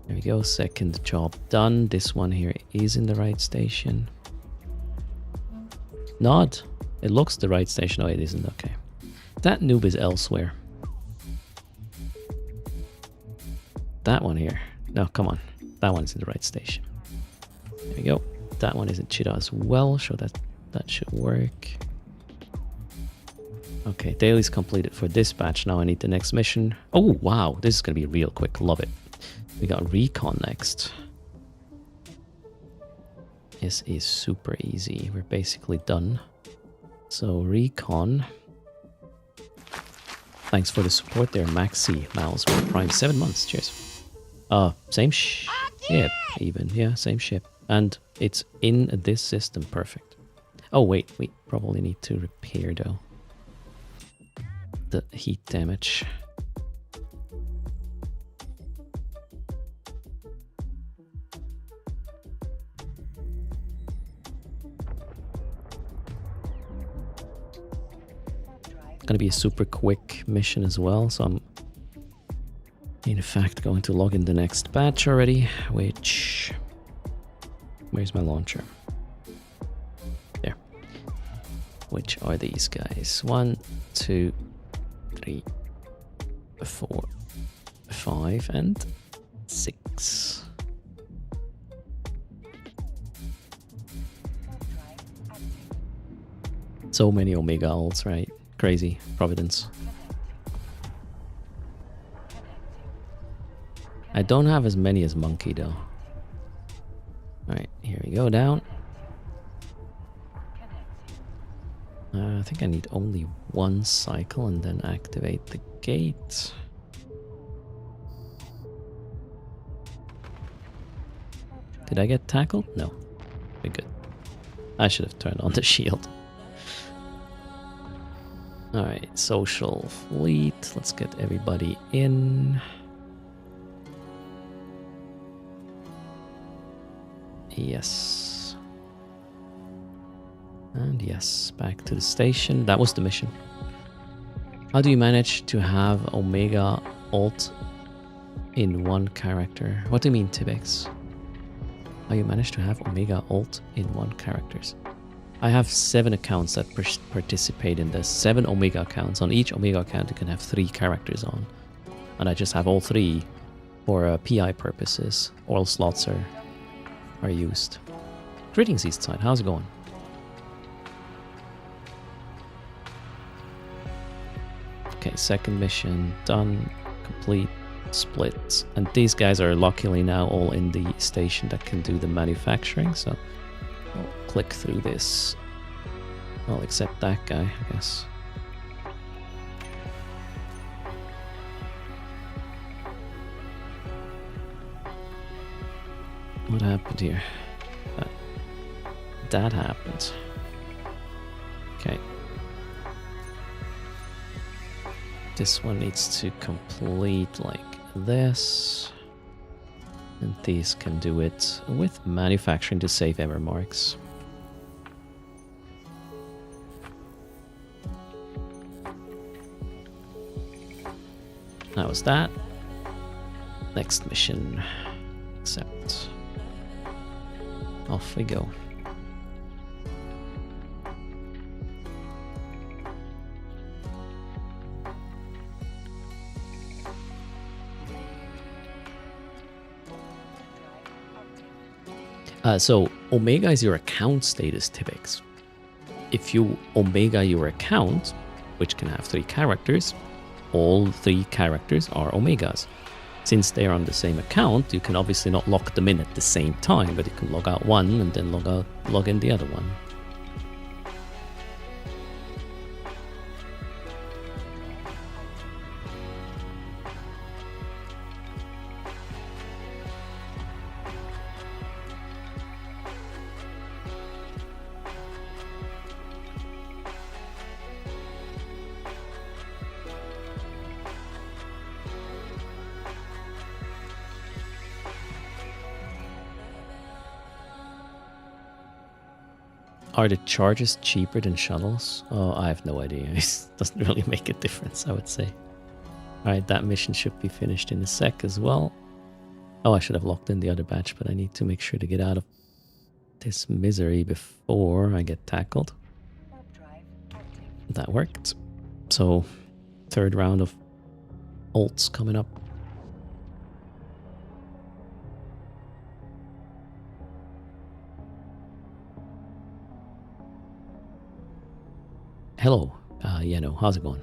There we go, second job done. This one here is in the right station. Not. It looks the right station. Oh, it isn't. Okay. That noob is elsewhere. That one here. No, come on. That one's in the right station. There we go. That one is in Chita as well. So that should work. Okay, daily's completed for dispatch. Now I need the next mission. Oh, wow. This is going to be real quick. Love it. We got recon next. This is super easy. We're basically done. So recon. Thanks for the support there, Maxi Mouse with Prime 7 months. Cheers. Same ship even. Yeah, same ship. And it's in this system. Perfect. Oh wait, we probably need to repair though the heat damage. Gonna be a super quick mission as well, so I'm in fact going to log in the next batch already, which... Where's my launcher? There. Which are these guys? 1, 2, 3, 4, 5, and 6. So many Omega ults, right? Crazy. Providence. I don't have as many as Monkey though. Alright, here we go down. I think I need only one cycle and then activate the gate. Did I get tackled? No. We're good. I should have turned on the shield. Alright, social fleet. Let's get everybody in. Yes. And yes, back to the station. That was the mission. How do you manage to have Omega alt in one character? What do you mean, Tibex? How you manage to have Omega alt in one characters? I have 7 accounts that participate in this. 7 Omega accounts. On each Omega account you can have 3 characters on. And I just have all 3 for PI purposes. All slots are used. Greetings Eastside, how's it going? Okay, second mission done, complete, split. And these guys are luckily now all in the station that can do the manufacturing, so I'll click through this. Well, except that guy, I guess. What happened here? That happened. Okay. This one needs to complete like this. And these can do it with manufacturing to save Evermarks. That was that. Next mission. Accept. Off we go. So Omega is your account status, Tibex. If you Omega your account, which can have 3 characters, all 3 characters are Omegas. Since they are on the same account, you can obviously not lock them in at the same time, but you can log out one and then log in the other one. Are the charges cheaper than shuttles? Oh, I have no idea. It doesn't really make a difference, I would say. Alright, that mission should be finished in a sec as well. Oh, I should have locked in the other batch, but I need to make sure to get out of this misery before I get tackled. That worked. So, 3rd round of ults coming up. Hello, Yeno, how's it going?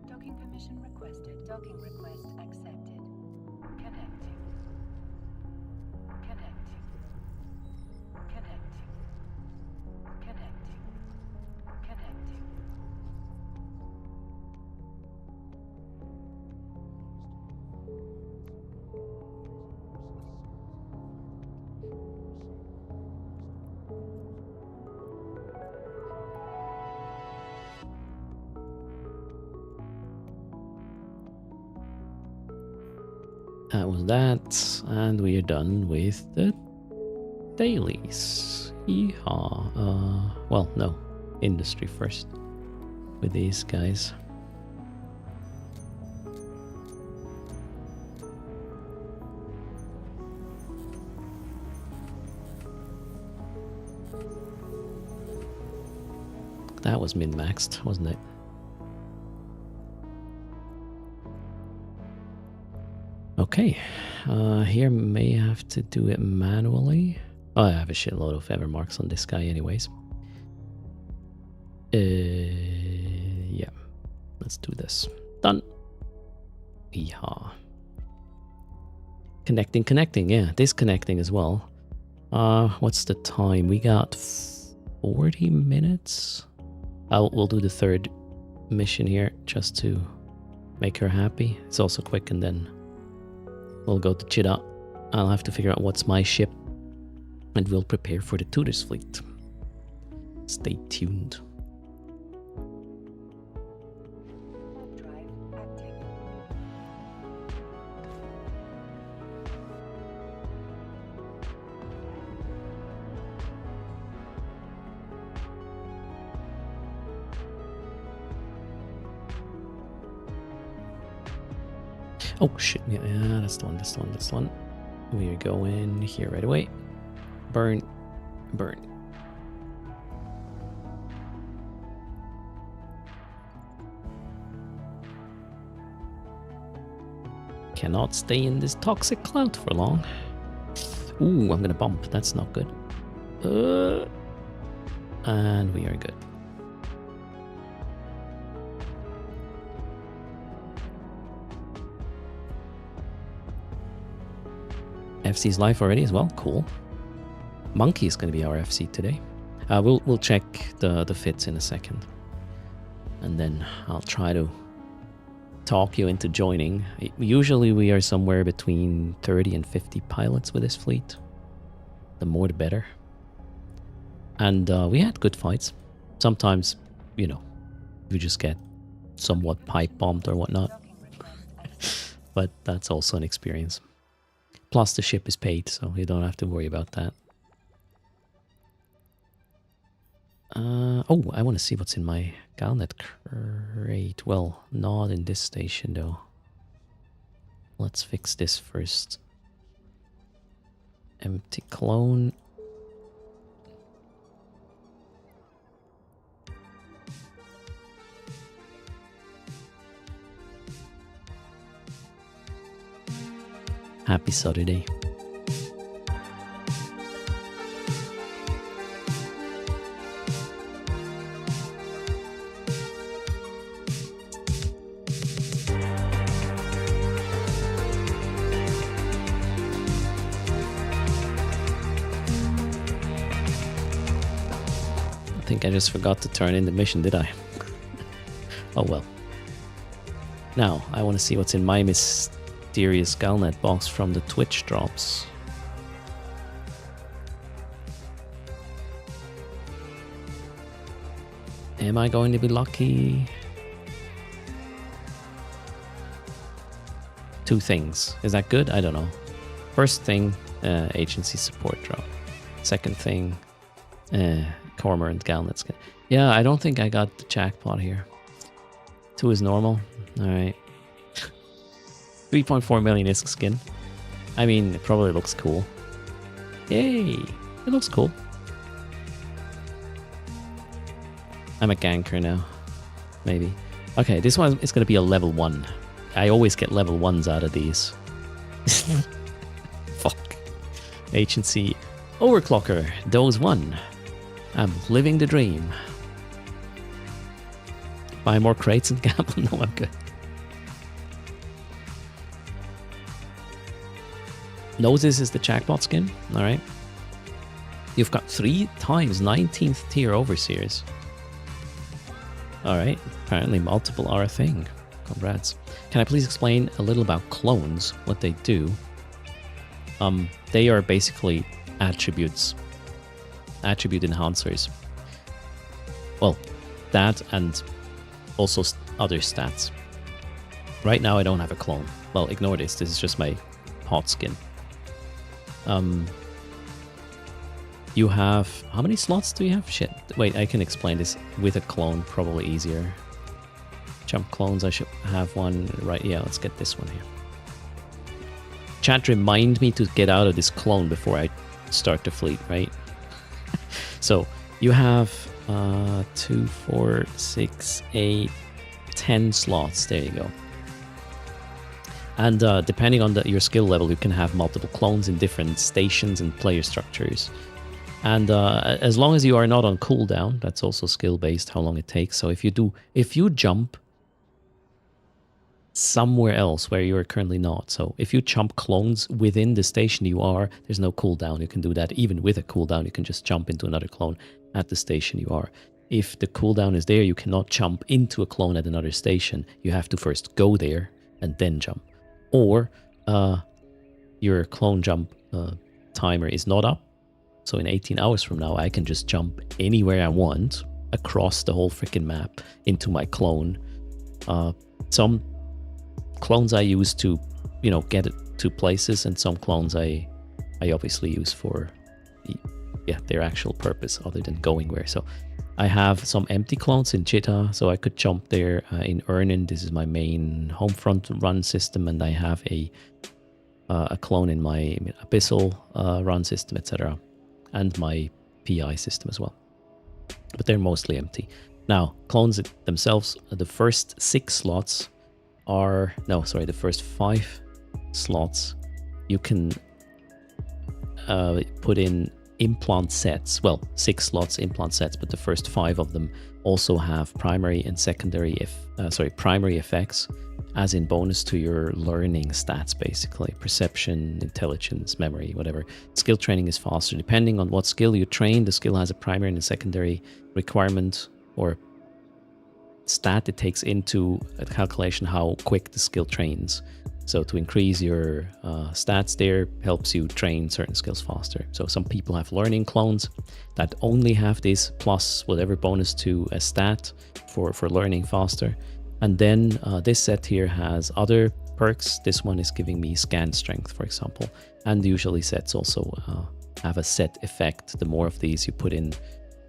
Docking permission requested. Docking request accepted. Connecting. Connecting. Connecting. Connecting. Connecting. That was that, and we are done with the dailies. Yeehaw. Well, no, industry first with these guys. That was min-maxed, wasn't it? Okay, here may have to do it manually. Oh, I have a shitload of ever marks on this guy anyways. Yeah, let's do this. Done. Yeehaw. Connecting, yeah, disconnecting as well. What's the time? We got 40 minutes. We'll do the 3rd mission here just to make her happy. It's also quick, and then we'll go to Chida. I'll have to figure out what's my ship, and we'll prepare for the Tooters fleet. Stay tuned. Drive active. Oh shit, yeah, that's the one. We are going here right away. Burn. Cannot stay in this toxic cloud for long. Ooh, I'm gonna bump, that's not good. And we are good. FC's live already as well. Cool. Monkey is going to be our FC today. We'll check the fits in a second, and then I'll try to talk you into joining. Usually we are somewhere between 30 and 50 pilots with this fleet. The more the better. And we had good fights. Sometimes, you know, you just get somewhat pipe bombed or whatnot. But that's also an experience. Plus the ship is paid, so you don't have to worry about that. Oh, I want to see what's in my Galnet crate. Well, not in this station though. Let's fix this first. Empty clone. Happy Saturday. I think I just forgot to turn in the mission, did I? Oh well. Now, I want to see what's in my mysterious Galnet box from the Twitch drops. Am I going to be lucky? 2 things. Is that good? I don't know. First thing, agency support drop. Second thing, Cormorant Galnet skin. Yeah, I don't think I got the jackpot here. 2 is normal. Alright. 3.4 million ISK skin. I mean, it probably looks cool. Yay! It looks cool. I'm a ganker now. Maybe. Okay, this one is going to be a level 1. I always get level 1s out of these. Fuck. Agency Overclocker. Dose 1. I'm living the dream. Buy more crates and gamble? No, I'm good. Noses is the jackpot skin. Alright. You've got 3 times 19th tier overseers. Alright. Apparently multiple are a thing. Congrats. Can I please explain a little about clones? What they do? They are basically attributes. Attribute enhancers. Well, that and also other stats. Right now I don't have a clone. Well, ignore this. This is just my hot skin. You have... How many slots do you have? Shit. Wait, I can explain this with a clone. Probably easier. Jump clones. I should have one. Right, yeah, let's get this one here. Chat, remind me to get out of this clone before I start the fleet, right? So, you have 2, 4, 6, 8, 10 slots. There you go. And depending on your skill level, you can have multiple clones in different stations and player structures. And as long as you are not on cooldown, that's also skill based, how long it takes. So if you jump somewhere else where you are currently not, so if you jump clones within the station you are, there's no cooldown. You can do that even with a cooldown. You can just jump into another clone at the station you are. If the cooldown is there, you cannot jump into a clone at another station. You have to first go there and then jump. Or your clone jump timer is not up. So in 18 hours from now, I can just jump anywhere I want across the whole freaking map into my clone. Some clones I use to, get it to places, and some clones I obviously use for their actual purpose other than going where. So I have some empty clones in Jitta, so I could jump there. In Ernin, this is my main home front run system, and I have a clone in my Abyssal run system, etc. And my PI system as well. But they're mostly empty. Now, clones themselves, the first 6 slots are... No, sorry, the first 5 slots, you can put in implant sets. Well, 6 slots implant sets, but the first 5 of them also have primary and secondary primary effects, as in bonus to your learning stats, basically. Perception, intelligence, memory, whatever. Skill training is faster. Depending on what skill you train, the skill has a primary and a secondary requirement or stat. It takes into a calculation how quick the skill trains. So to increase your stats there helps you train certain skills faster. So some people have learning clones that only have this plus whatever bonus to a stat for learning faster. And then this set here has other perks. This one is giving me scan strength, for example. And usually sets also have a set effect. The more of these you put in,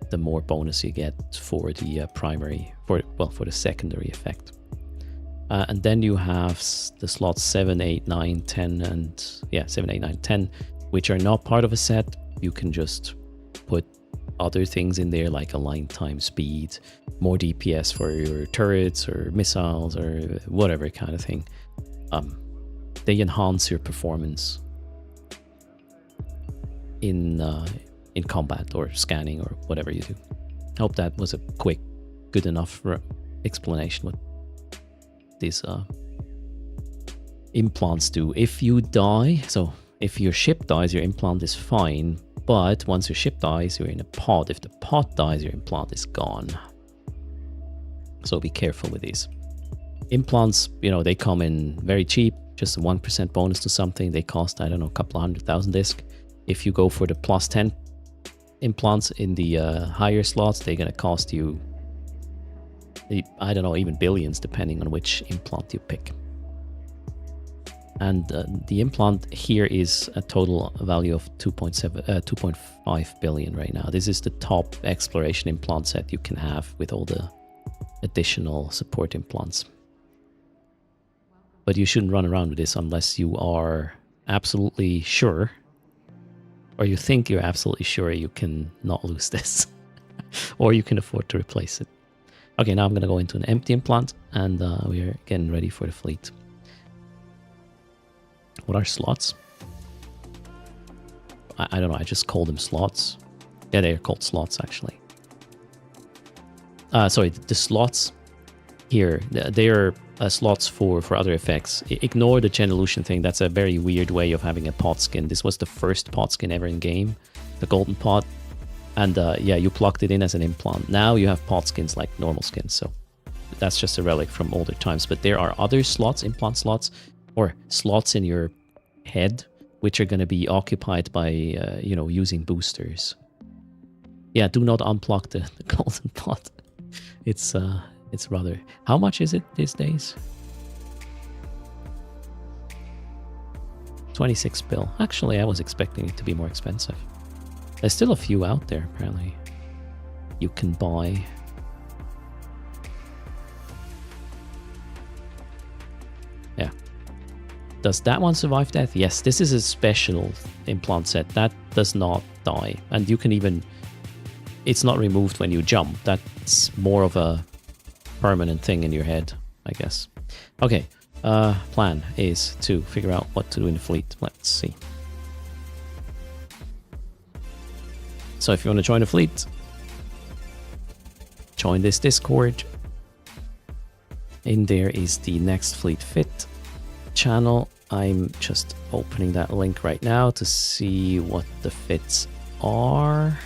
the more bonus you get for the for the secondary effect. And then you have the slots 7, 8, 9, 10, and 7, 8, 9, 10, which are not part of a set. You can just put other things in there like align time, speed, more DPS for your turrets or missiles or whatever kind of thing. They enhance your performance in combat or scanning or whatever you do. I hope that was a quick, good enough explanation what these implants do. If you die, so if your ship dies, your implant is fine, but once your ship dies, you're in a pod. If the pod dies, your implant is gone. So be careful with these. Implants, they come in very cheap, just a 1% bonus to something. They cost, I don't know, a couple of 100,000 disc. If you go for the plus 10 implants in the higher slots, they're going to cost you, I don't know, even billions, depending on which implant you pick. And the implant here is a total value of 2.5 billion right now. This is the top exploration implant set you can have with all the additional support implants. But you shouldn't run around with this unless you are absolutely sure, or you think you're absolutely sure you can not lose this, or you can afford to replace it. Okay, now I'm going to go into an empty implant, and we're getting ready for the fleet. What are slots? I don't know, I just call them slots. Yeah, they are called slots, actually. Sorry, the slots here, they are slots for other effects. Ignore the Genolution thing. That's a very weird way of having a pot skin. This was the first pot skin ever in game, the golden pot. And you plugged it in as an implant. Now you have pot skins like normal skins. So that's just a relic from older times. But there are other slots, implant slots, or slots in your head, which are going to be occupied by, using boosters. Yeah, do not unplug the golden pot. It's rather... How much is it these days? 26 bill. Actually, I was expecting it to be more expensive. There's still a few out there, apparently. You can buy. Yeah. Does that one survive death? Yes, this is a special implant set. That does not die. And you can even... It's not removed when you jump. That's more of a permanent thing in your head, I guess. Okay. Plan is to figure out what to do in the fleet. Let's see. So if you want to join the fleet, join this Discord. In there is the Next Fleet Fit channel. I'm just opening that link right now to see what the fits are.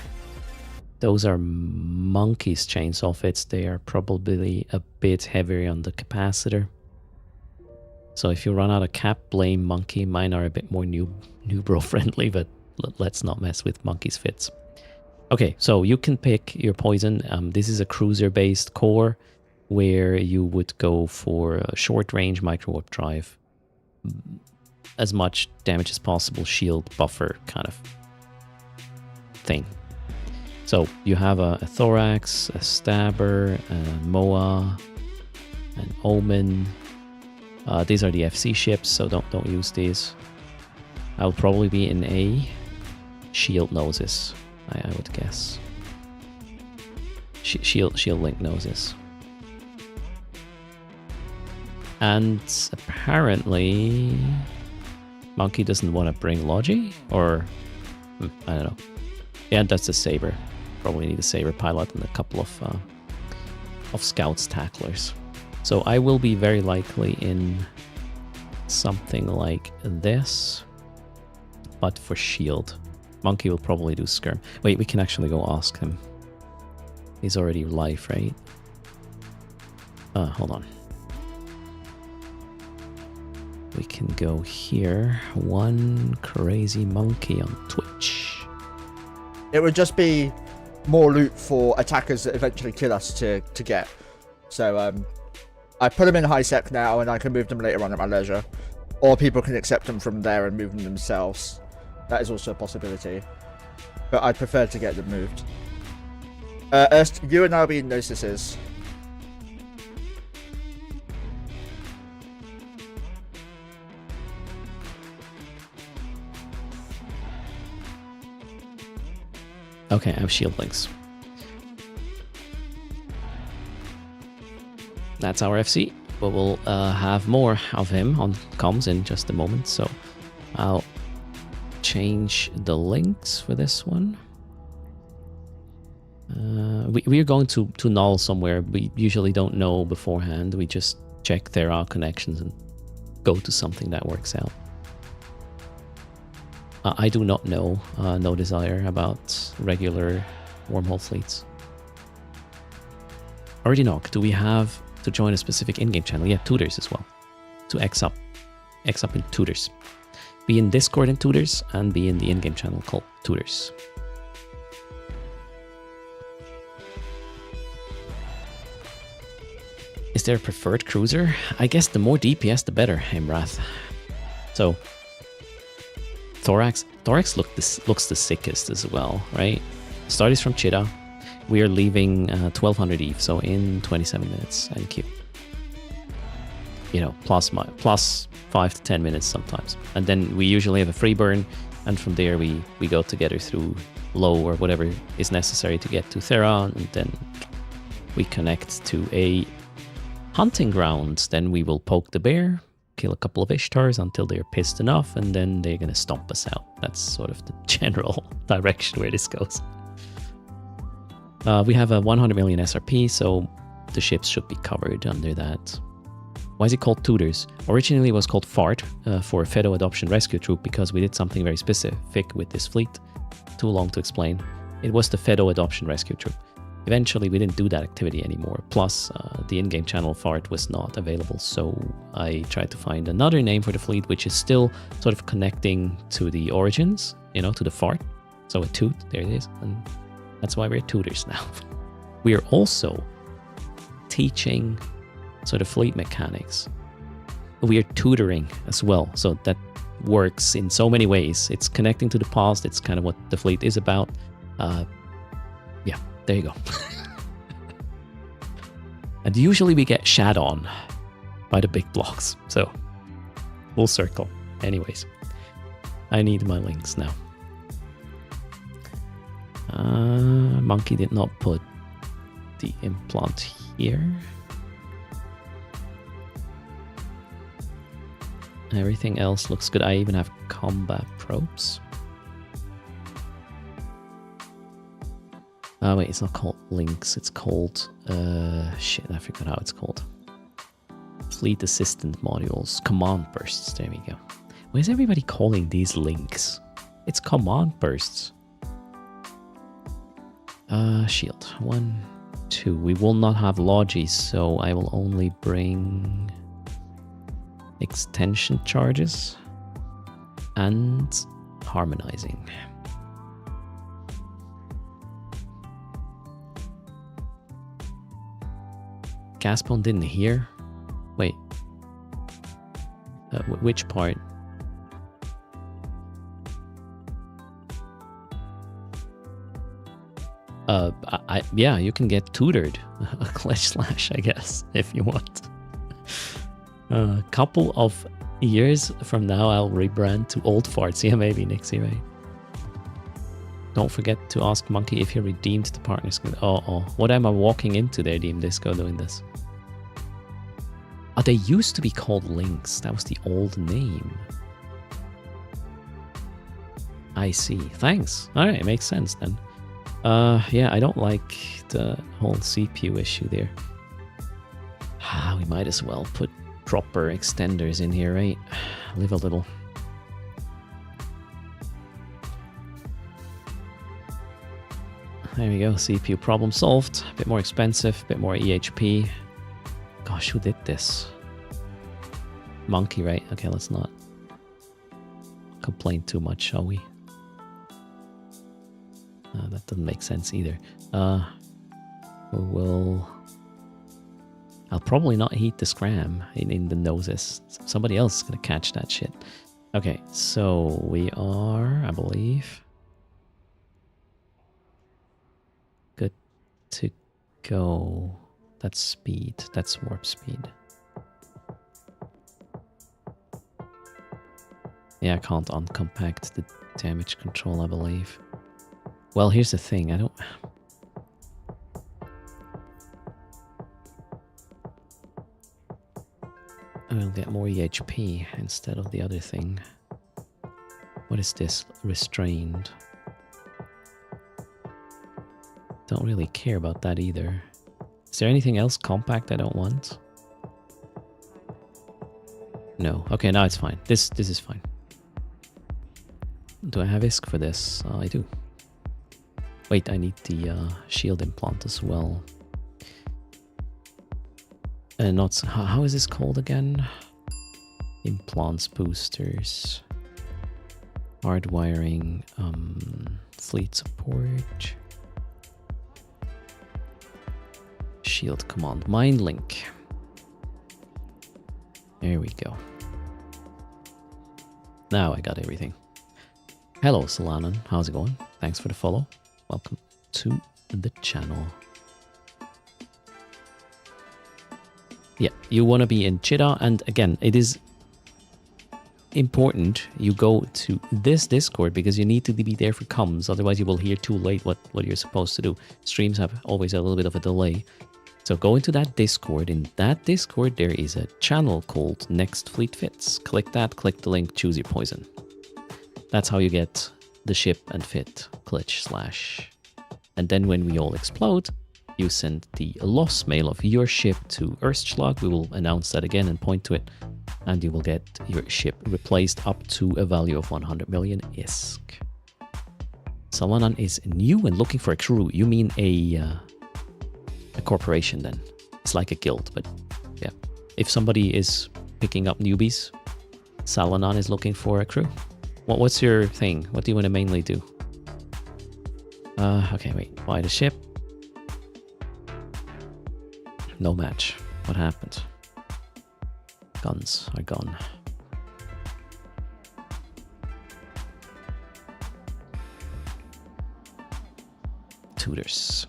Those are Monkey's chainsaw fits. They are probably a bit heavier on the capacitor. So if you run out of cap, blame Monkey. Mine are a bit more Nubro friendly, but let's not mess with Monkey's fits. Okay, so you can pick your poison. This is a cruiser-based core where you would go for a short-range micro-warp drive. As much damage as possible, shield, buffer kind of thing. So you have a Thorax, a Stabber, a Moa, an Omen. These are the FC ships, so don't use these. I'll probably be in a Shield Noses, I would guess. Shield Link Noses. And apparently Monkey doesn't want to bring Logi, or I don't know. Yeah, that's a Saber. Probably need a Saber pilot and a couple of Scouts tacklers. So I will be very likely in something like this, but for shield. Monkey will probably do skirm. Wait, we can actually go ask him. He's already live, right? Hold on. We can go here. One crazy monkey on Twitch. It would just be more loot for attackers that eventually kill us to get. So I put them in high sec now, and I can move them later on at my leisure. Or people can accept them from there and move them themselves. That is also a possibility. But I'd prefer to get them moved. You and I will be notices. Okay, I have shield links. That's our FC, but we'll have more of him on comms in just a moment. So I'll change the links for this one. We are going to null somewhere. We usually don't know beforehand. We just check there are connections and go to something that works out. I do not know, no desire about regular wormhole fleets. Already knock, do we have to join a specific in-game channel? Yeah, Tooters as well. To X up in Tooters. Be in Discord in Tooters and be in the in-game channel called Tooters. Is there a preferred cruiser? I guess the more DPS the better, Hemrath. So Thorax looks the sickest as well, right? Start is from Cheetah. We are leaving 1200 EVE, so in 27 minutes NQ. You know, plus 5 to 10 minutes sometimes. And then we usually have a free burn, and from there we go together through low or whatever is necessary to get to Theron, and then we connect to a hunting ground. Then we will poke the bear, kill a couple of Ishtars until they're pissed enough, and then they're gonna stomp us out. That's sort of the general direction where this goes. We have a 100 million SRP, so the ships should be covered under that. Why is it called Tooters? Originally it was called FART, for Fedo Adoption Rescue Troop, because we did something very specific with this fleet. Too long to explain. It was the Fedo Adoption Rescue Troop. Eventually we didn't do that activity anymore, plus the in-game channel FART was not available, so I tried to find another name for the fleet, which is still sort of connecting to the origins, you know, to the FART. So a toot, there it is, and that's why we're Tooters now. We are also teaching sort of fleet mechanics. We are tutoring as well, so that works in so many ways. It's connecting to the past, it's kind of what the fleet is about. Yeah, there you go. And usually we get shat on by the big blocks, so full circle. Anyways, I need my links now. Monkey did not put the implant here. Everything else looks good. I even have combat probes. Oh wait, it's not called links, it's called shit, I forgot how it's called. Fleet assistant modules, command bursts, there we go. Why is everybody calling these links? It's command bursts. Shield. 1, 2. We will not have logies, so I will only bring extension charges and harmonizing. Gaspon didn't hear? Wait. Which part? Yeah, you can get tutored a Clutch Slash, I guess, if you want. A couple of years from now, I'll rebrand to Old Farts. Yeah, maybe, Nixie, right? Don't forget to ask Monkey if he redeemed the partners. Oh, what am I walking into there, Deem Disco, doing this? Oh, they used to be called links. That was the old name. I see. Thanks. Alright, makes sense then. Yeah, I don't like the whole CPU issue there. We might as well put proper extenders in here, right? Live a little. There we go, CPU problem solved. A bit more expensive, a bit more EHP. Gosh, who did this? Monkey, right? Okay, let's not complain too much, shall we? That doesn't make sense either. I'll probably not heat the scram in the noses. Somebody else is gonna catch that shit. Okay, so we are, I believe, good to go? That's speed. That's warp speed. Yeah, I can't uncompact the damage control, I believe. Well, here's the thing. I'll get more EHP instead of the other thing. What is this? Restrained. Don't really care about that either. Is there anything else compact I don't want? No. Okay, now it's fine. This is fine. Do I have ISK for this? I do. Wait, I need the shield implant as well. Not how is this called again? Implants, boosters, hardwiring, fleet support, shield command, mind link. There we go. Now I got everything. Hello, Solanan. How's it going? Thanks for the follow. Welcome to the channel. Yeah, you want to be in Cheetah, and again, it is important you go to this Discord because you need to be there for comms, otherwise you will hear too late what you're supposed to do. Streams have always a little bit of a delay. So go into that Discord. In that Discord, there is a channel called Next Fleet Fits. Click that, click the link, choose your poison. That's how you get the ship and fit glitch slash. And then when we all explode, you send the loss mail of your ship to Erstschlag. We will announce that again and point to it. And you will get your ship replaced up to a value of 100 million ISK. Salanan is new and looking for a crew. You mean a corporation then? It's like a guild, but yeah. If somebody is picking up newbies, Salanan is looking for a crew. What's your thing? What do you want to mainly do? Okay, wait. Buy the ship. No match. What happened? Guns are gone. Tooters.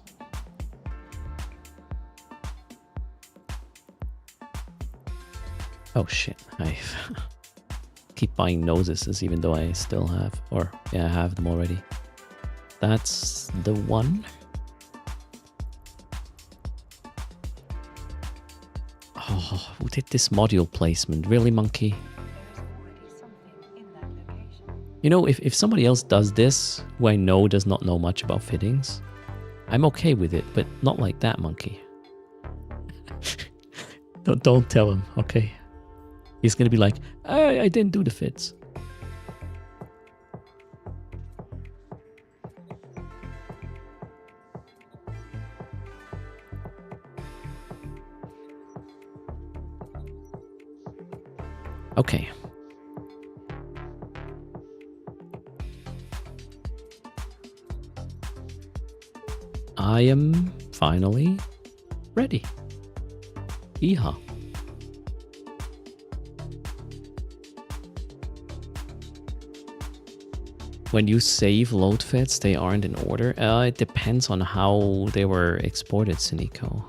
Oh shit, I keep buying noses even though I still have, or yeah, I have them already. That's the one. Oh, who did this module placement? Really, monkey? You know, if somebody else does this, who I know does not know much about fittings, I'm okay with it, but not like that, monkey. Don't tell him, okay? He's gonna be like, I didn't do the fits. Okay. I am finally ready. Yeehaw. When you save load fits, they aren't in order. It depends on how they were exported, Sinico.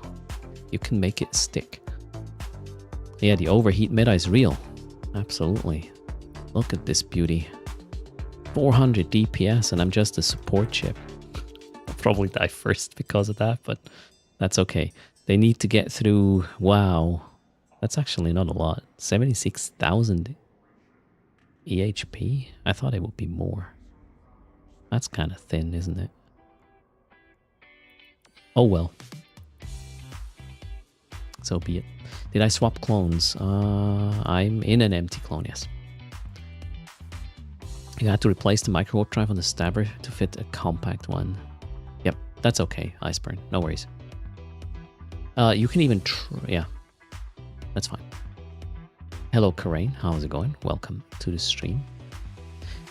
You can make it stick. Yeah, the overheat meta is real. Absolutely. Look at this beauty. 400 DPS and I'm just a support chip. I'll probably die first because of that, but that's okay. They need to get through... Wow. That's actually not a lot. 76,000 EHP? I thought it would be more. That's kind of thin, isn't it? Oh well. So be it. Did I swap clones? I'm in an empty clone, yes. You had to replace the micro warp drive on the stabber to fit a compact one. Yep, that's okay, Iceburn. No worries. You can even yeah, that's fine. Hello, Karain. How's it going? Welcome to the stream.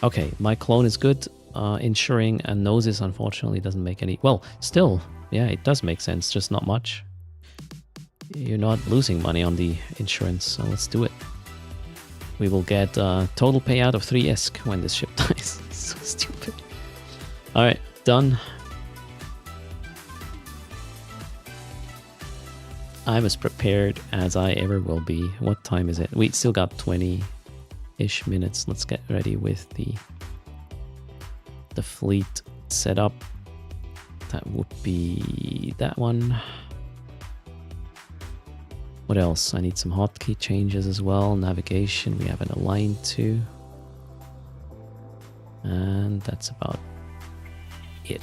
Okay, my clone is good. Ensuring and noses unfortunately doesn't make any... Well, still, yeah, it does make sense, just not much. You're not losing money on the insurance, so let's do it. We will get a total payout of 3 ISK when this ship dies. So stupid. Alright, done. I'm as prepared as I ever will be. What time is it? We still got 20-ish minutes. Let's get ready with the fleet setup. That would be that one. What else? I need some hotkey changes as well. Navigation, we have an align to. And that's about it.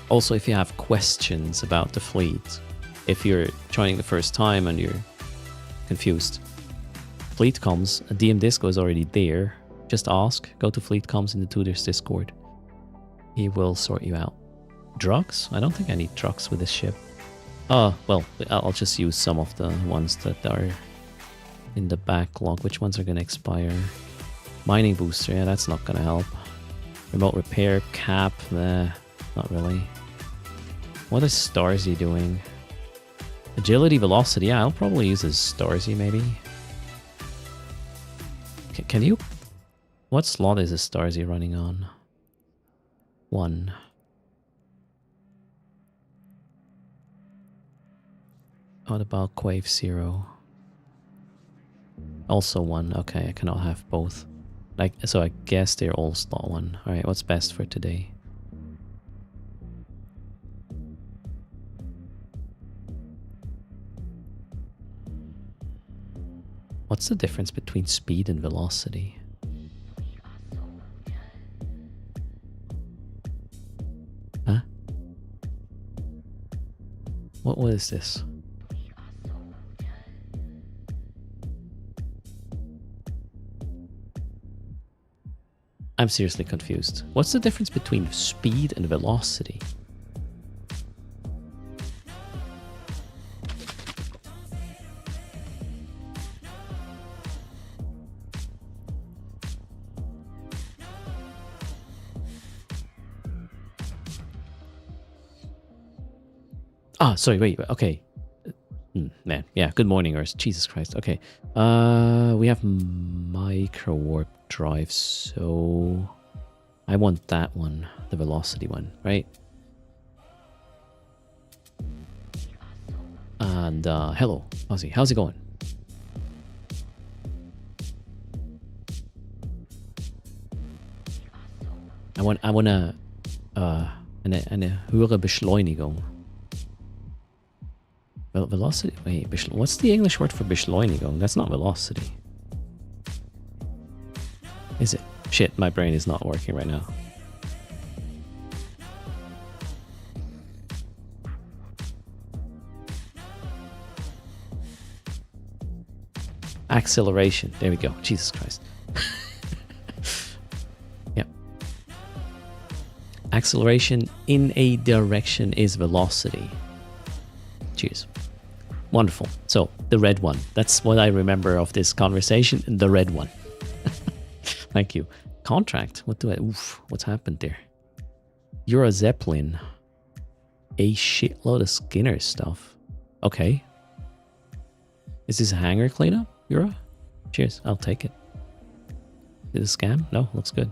Also, if you have questions about the fleet, if you're joining the first time and you're confused, fleet comms, a DM Disco is already there. Just ask, go to fleet comms in the Tooters Discord. He will sort you out. Drugs? I don't think I need drugs with this ship. Oh, well, I'll just use some of the ones that are in the backlog. Which ones are going to expire? Mining booster, yeah, that's not going to help. Remote repair, cap, nah, not really. What is Starsy doing? Agility, velocity, yeah, I'll probably use as Starsy maybe. Can you... What slot is a Starsy running on? 1. What about Quave 0? Also 1. Okay, I cannot have both. Like, so I guess they're all slot 1. Alright, what's best for today? What's the difference between speed and velocity? Huh? What is this? I'm seriously confused. What's the difference between speed and velocity? Ah, sorry, wait, okay. Man, yeah, good morning, Earth. Jesus Christ. Okay. We have micro warp drive, so I want that one, the velocity one, right? And hello, Ozzy, how's it going? I want eine höhere Beschleunigung. Velocity? Wait, what's the English word for Beschleunigung? That's not velocity. Is it? Shit, my brain is not working right now. Acceleration. There we go. Jesus Christ. Yep. Acceleration in a direction is velocity. Cheers. Wonderful. So, the red one. That's what I remember of this conversation. The red one. Thank you. Contract. What do I... Oof. What's happened there? You're a Zeppelin. A shitload of Skinner stuff. Okay. Is this a hangar cleanup, Yura? Cheers. I'll take it. Is it a scam? No, looks good.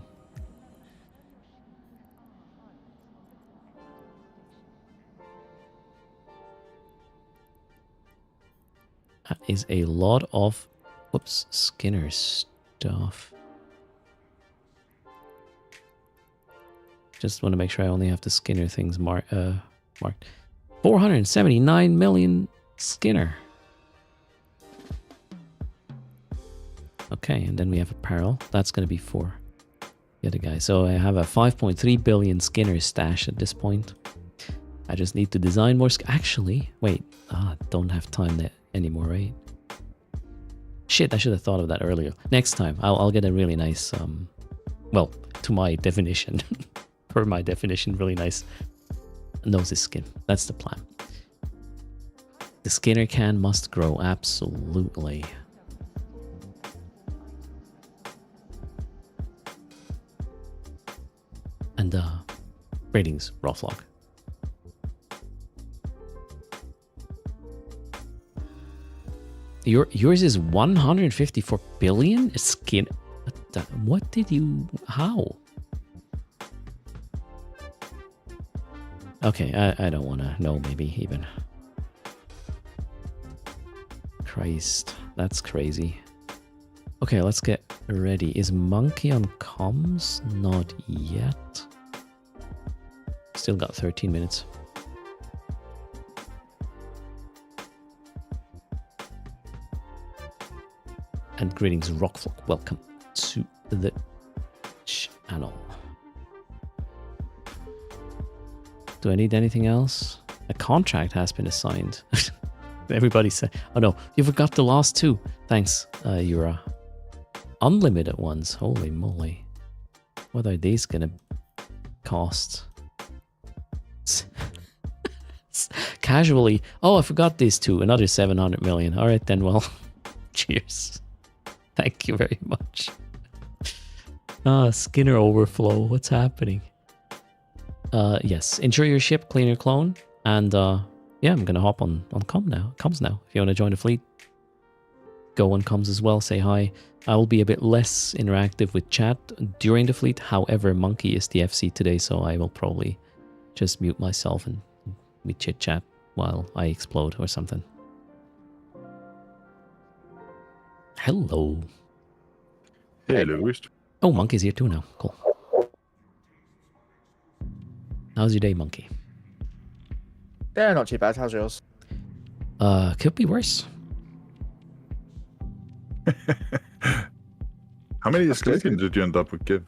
That is a lot of, whoops, Skinner stuff. Just want to make sure I only have the Skinner things marked. 479 million Skinner. Okay, and then we have apparel. That's going to be for the other guy. So I have a 5.3 billion Skinner stash at this point. I just need to design more. Actually, wait. Don't have time there anymore, right? Shit, I should have thought of that earlier. Next time, I'll get a really nice, well, to my definition, per my definition, really nice nose skin. That's the plan. The Skinner can must grow, absolutely. And ratings, raw flog. Yours is 154 billion skin. What did you... How? Okay, I don't want to know, maybe, even. Christ, that's crazy. Okay, let's get ready. Is Monkey on comms? Not yet. Still got 13 minutes. And greetings, Rockflock. Welcome to the channel. Do I need anything else? A contract has been assigned. Everybody said, oh no, you forgot the last two. Thanks, Yura. Unlimited ones. Holy moly. What are these gonna cost? Casually. Oh, I forgot these two. Another 700 million. All right then, well, cheers. Thank you very much. Skinner overflow. What's happening? Yes. Enjoy your ship, clean your clone. And yeah, I'm gonna hop on comms now. If you want to join the fleet, go on comms as well. Say hi. I will be a bit less interactive with chat during the fleet. However, Monkey is the FC today, so I will probably just mute myself and we chit chat while I explode or something. Hello. Hey, Louis. Oh, Monkey's here too now. Cool. How's your day, Monkey? Yeah, not too bad. How's yours? Could be worse. How many escalations did you end up with, Give?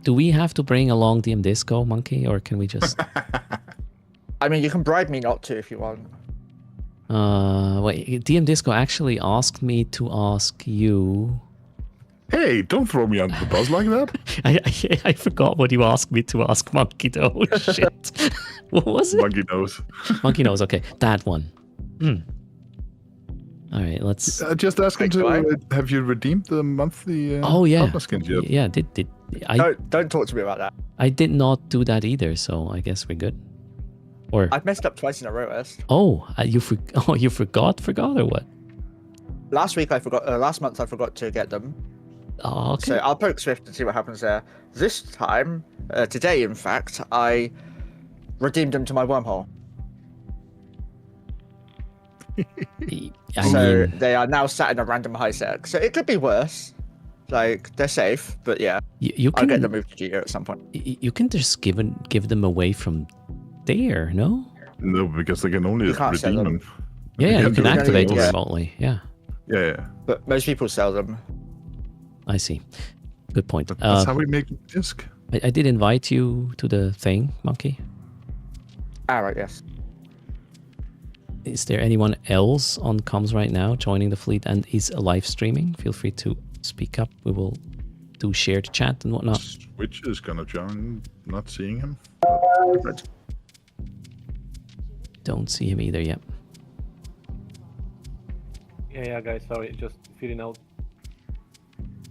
Do we have to bring along DM Disco, Monkey, or can we just... I mean, you can bribe me not to if you want. Wait, DM Disco actually asked me to ask you... Hey, don't throw me under the bus like that. I forgot what you asked me to ask Monkey though. Oh, shit. What was it? Monkey knows. Monkey knows, okay. That one. Alright, let's... Just ask him to... have you redeemed the monthly oh, yeah. partner skins yet? Yeah, Don't talk to me about that. I did not do that either, so I guess we're good. Or... I've messed up twice in a row, Est. Oh, you forgot or what? Last week I forgot. Last month I forgot to get them. Oh, okay. So I'll poke Swift and see what happens there. This time, today in fact, I redeemed them to my wormhole. So they are now sat in a random high sec. So it could be worse. Like, they're safe, but yeah. You can, I'll get them moved to Geo at some point. You can just give them away from there, no? No, because they can only redeem them. Yeah, you can activate them yeah. remotely. Yeah. Yeah. But most people sell them. I see. Good point. That's how we make disc. I did invite you to the thing, Monkey. Ah, right, yes. Is there anyone else on comms right now joining the fleet and is live streaming? Feel free to speak up. We will do shared chat and whatnot. Switch is gonna join. Not seeing him. Right. Don't see him either yet. Yeah, guys, sorry, just feeding out.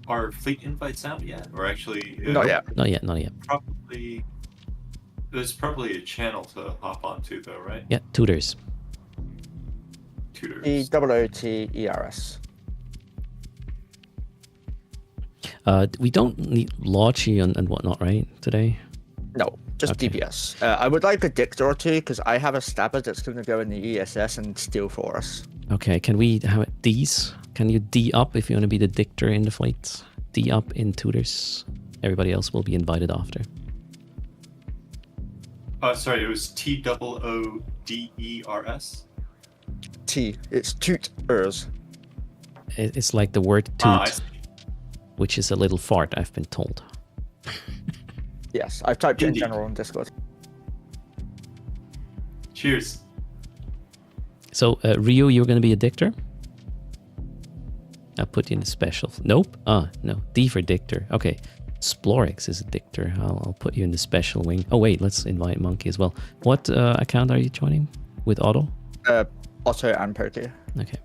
Are fleet invites out yet? Or actually... Not yet. Not yet. Probably... There's probably a channel to hop onto, though, right? Yeah, Tooters. Tooters. Tooters. We don't need Lodgy and whatnot, right, today? No, just Okay. DPS. I would like a Dictor or two, because I have a Stabber that's going to go in the ESS and steal for us. Okay, can we have it D's? Can you D up if you want to be the Dictor in the fleet? D up in Tooters. Everybody else will be invited after. Sorry, it was Tooders. T. It's Tooters. It's like the word I toot, see. which is a little fart, I've been told. Yes, I've typed it in Indeed. general on Discord. Cheers. So, Ryu, you're going to be a Dictor? I'll put you in the special. Nope. No. D for Dictor. Okay. Splorix is a Dictor. I'll put you in the special wing. Oh, wait. Let's invite Monkey as well. What account are you joining? With Otto? Otto and Pokey. Okay.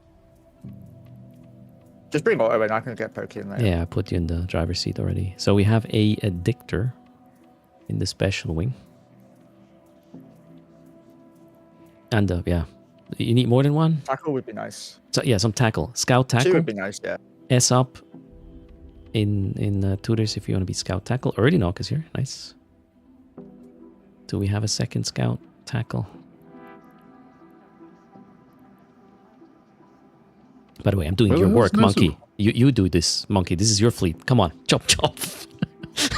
Just bring Otto and I can get Pokey in there. Yeah, I put you in the driver's seat already. So we have a Dictor in the special wing. And, yeah. You need more than one? Tackle would be nice. So, yeah, some tackle. Scout Two tackle. would be nice, yeah. S up, in Tooters if you want to be scout tackle. Early knock is here. Nice. Do we have a second scout tackle? By the way, I'm doing your work, Monkey. You do this, Monkey. This is your fleet. Come on, chop chop.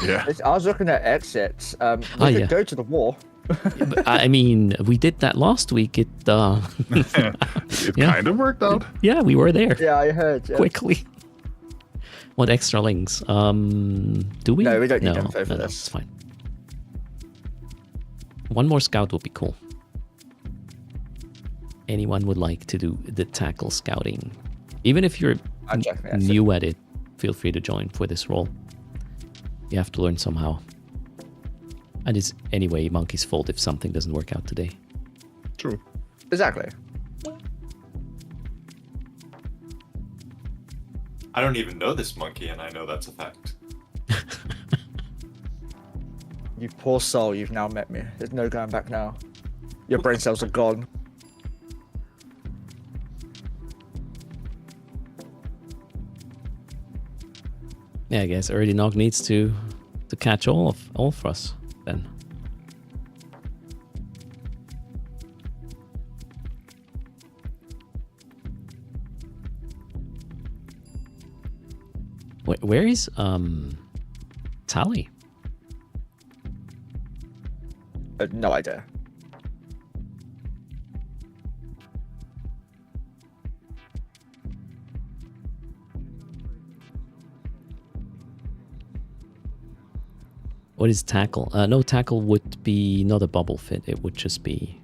Yeah. I was looking at exits. We could go to the war. I mean, we did that last week. It It Yeah. kind of worked out. yeah, we were there Yeah, I heard. Yeah. quickly. What extra links? Do we? No, we don't need no, info for no, this. it's fine. One more scout would be cool. Anyone would like to do the tackle scouting? Even if you're I'm checking it. new at it, feel free to join for this role. You have to learn somehow. And it's anyway Monkey's fault if something doesn't work out today. True. Exactly. I don't even know this monkey, and I know that's a fact. You poor soul, you've now met me. There's no going back now. Your brain cells are gone. Yeah, I guess early knock needs to catch all of us then. Where is Tally? No idea. What is tackle? No, tackle would be not a bubble fit. It would just be,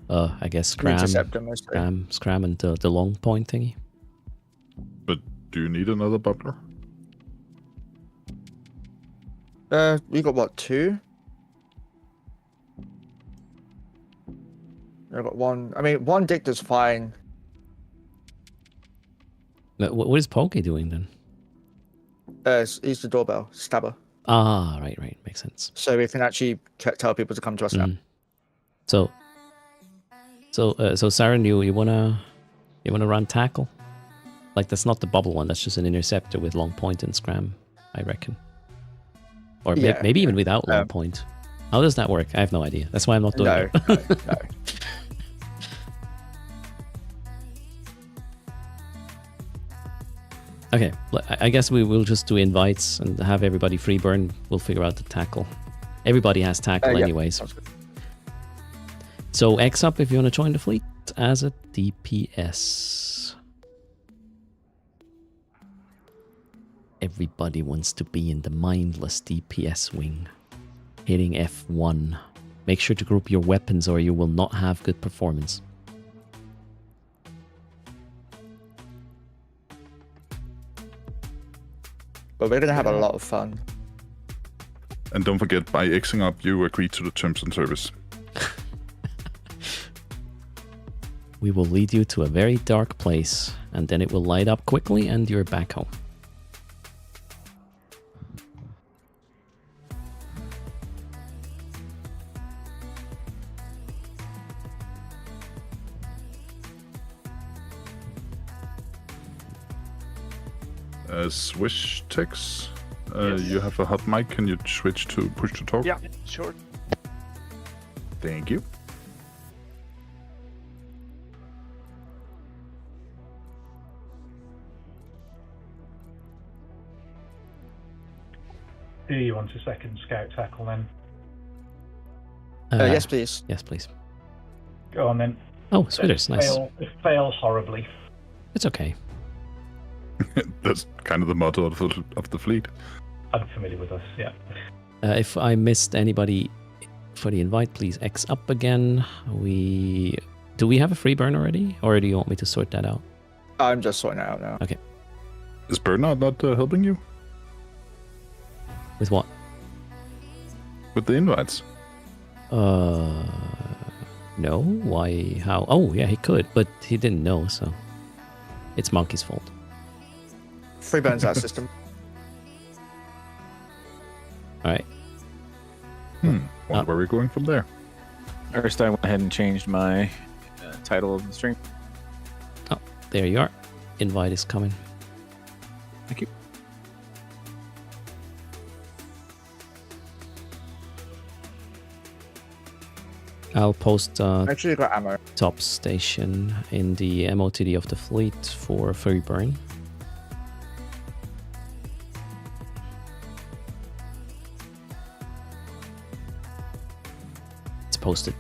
I guess scram, Interceptor mostly. scram, and the long point thingy. But do you need another bubbler? We got what, 2? I got 1. I mean, 1 dictator's fine. What is Poke doing then? He's the doorbell stabber, Ah, right, makes sense. so we can actually tell people to come to us now. Mm. So Saren, you wanna run tackle? Like that's not the bubble one. That's just an interceptor with long point and scram, I reckon. Or Yeah. maybe even without long point. How does that work? I have no idea. That's why I'm not doing No, it. no. Okay, I guess we will just do invites and have everybody free burn. We'll figure out the tackle. Everybody has tackle Yeah, anyways. sounds good. So X up if you want to join the fleet as a DPS. Everybody wants to be in the mindless DPS wing. Hitting F1. Make sure to group your weapons or you will not have good performance. But we're gonna have a lot of fun. And don't forget, by Xing up, you agree to the terms and service. We will lead you to a very dark place, and then it will light up quickly and you're back home. Swish text. You have a hot mic. Can you switch to push to talk? Yeah, sure. Thank you. Do you want a second scout tackle then? Yes, please. Yes, please. Go on then. Oh, Switters, nice. Fail horribly. It's okay. That's kind of the motto of the fleet. I'm familiar with us, yeah. If I missed anybody for the invite, please X up again. Do we have a free burn already? Or do you want me to sort that out? I'm just sorting it out now. Okay. Is Burnout not helping you With what? with the invites? No. Why? How? Oh, yeah, he could, but he didn't know, so it's Monkey's fault. Free burns our system. All right. Wonder where we're going from there. First, I went ahead and changed my title of the stream. Oh, there you are. Invite is coming. Thank you. I'll post Actually, you got ammo. top station in the MOTD of the fleet for free burn. It's posted.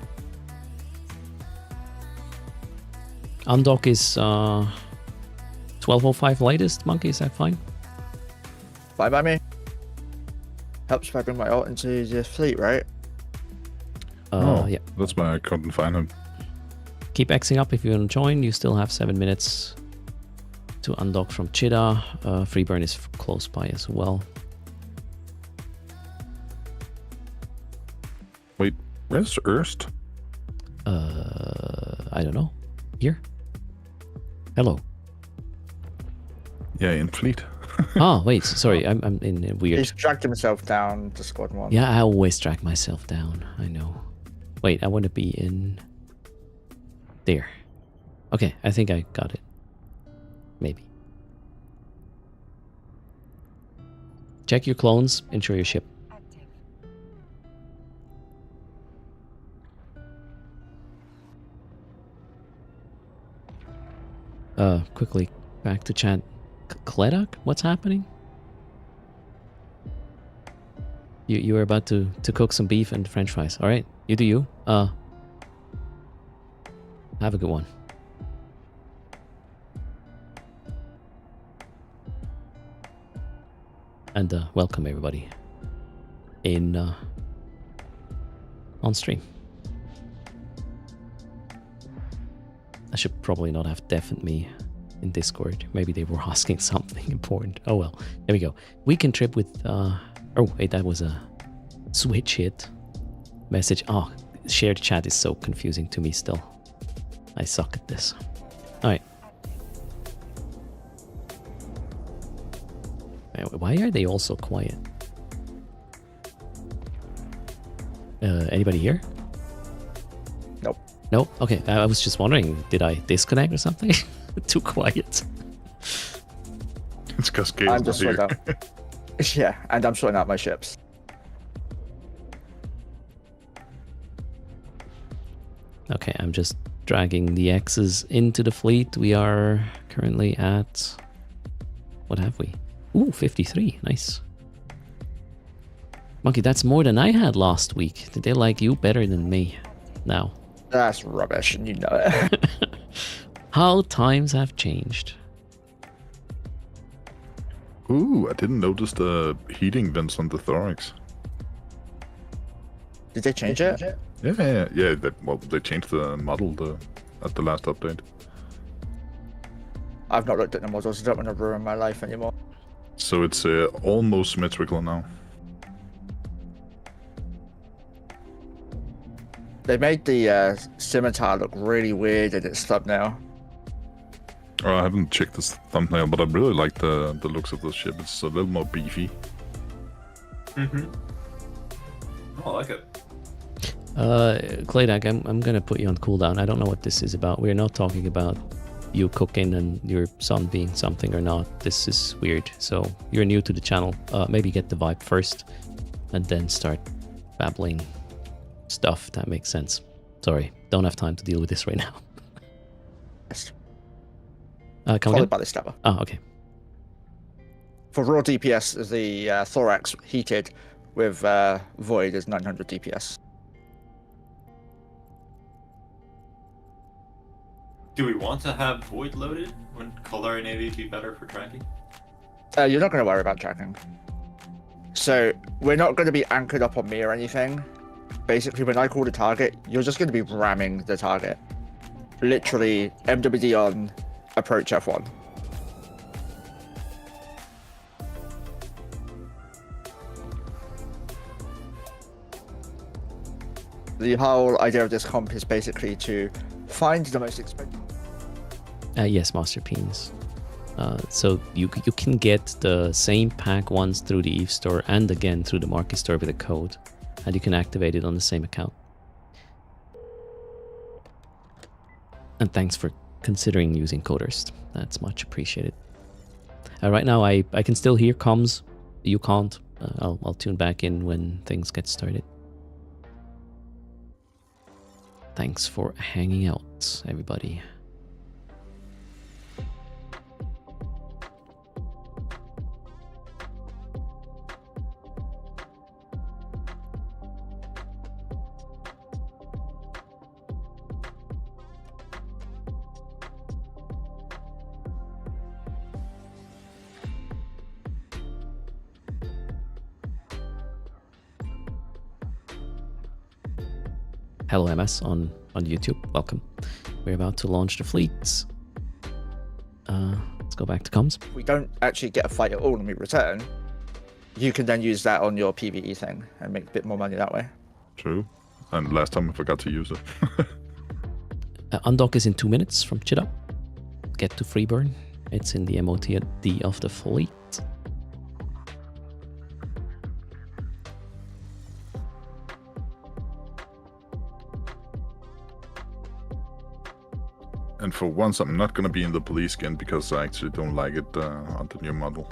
Undock is 12:05 latest. Monkey, is that fine? Bye by me. Helps if I bring my ult into the fleet, right? Yeah. That's why I couldn't find him. Keep Xing up if you want to join. You still have 7 minutes to undock from Cheetah. Free burn is close by as well. Wait, where's Erst? I don't know. Here. Hello. Yeah, in fleet. Oh, wait. Sorry, I'm in a weird. He's dragged himself down to squad 1. Yeah, I always drag myself down. I know. Wait, I want to be in there. Okay, I think I got it. Maybe. Check your clones. Ensure your ship. Active. Quickly back to chat. Kledak, what's happening? You were about to cook some beef and French fries. All right, you do you. Have a good one. And welcome everybody in on stream. I should probably not have deafened me in Discord. Maybe they were asking something important. Oh well, there we go. Weekend trip with oh wait, that was a switch hit message. Oh, shared chat is so confusing to me still. I suck at this. Alright. Why are they all so quiet? Anybody here? Nope. Nope. Okay, I was just wondering, did I disconnect or something? Too quiet. It's because I'm Gail's just not sorting here. out. Yeah, and I'm sorting out my ships. Okay, I'm just dragging the X's into the fleet. We are currently at... What have we? Ooh, 53. Nice. Monkey, that's more than I had last week. Did they like you better than me now? That's rubbish, and you know it. How times have changed. Ooh, I didn't notice the heating vents on the thorax. Did they change it? Yeah. They changed the model at the last update. I've not looked at the models. I don't want to ruin my life anymore. So it's almost symmetrical now. They made the scimitar look really weird in its thumbnail. Oh, I haven't checked this thumbnail, but I really like the looks of the ship. It's a little more beefy. Mm-hmm. Oh, I like it. Claydak, I'm gonna put you on cooldown. I don't know what this is about. We're not talking about you cooking and your son being something or not. This is weird. So you're new to the channel. Maybe get the vibe first and then start babbling stuff that makes sense. Sorry, don't have time to deal with this right now. Yes. Come Followed again? by the stepper. Oh, okay. For raw DPS, the thorax heated with void is 900 DPS. Do we want to have void loaded? Wouldn't Colari Navy be better for tracking? You're not going to worry about tracking. So we're not going to be anchored up on me or anything. Basically, when I call the target, you're just going to be ramming the target. Literally, MWD on, approach F1. The whole idea of this comp is basically to find the most expensive. Yes, Master Peens. So you can get the same pack once through the Eve store and again through the Market store with a code, and you can activate it on the same account. And thanks for considering using Coders. That's much appreciated. Right now I can still hear comms. You can't. I'll tune back in when things get started. Thanks for hanging out, everybody. Hello MS on YouTube, welcome. We're about to launch the fleets. Let's go back to comms. If we don't actually get a fight at all and we return, you can then use that on your PvE thing and make a bit more money that way. True. And last time I forgot to use it. Undock is in 2 minutes from Chida. Get to Freeburn. It's in the MOTD of the fleet. And for once, I'm not gonna be in the police skin because I actually don't like it on the new model.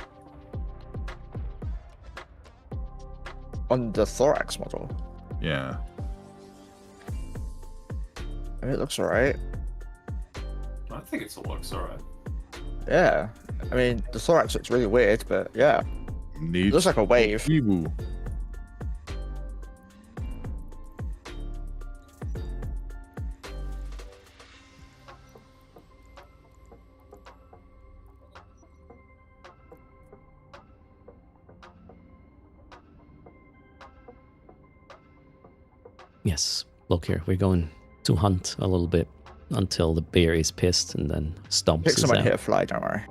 On the Thorax model, Yeah. it looks alright. I think it looks alright. Yeah, I mean, the Thorax looks really weird, but yeah, it Needs looks like a wave. Ewu. Yes, look here, we're going to hunt a little bit until the bear is pissed and then stomps Pick us someone out. hit a fly, don't worry.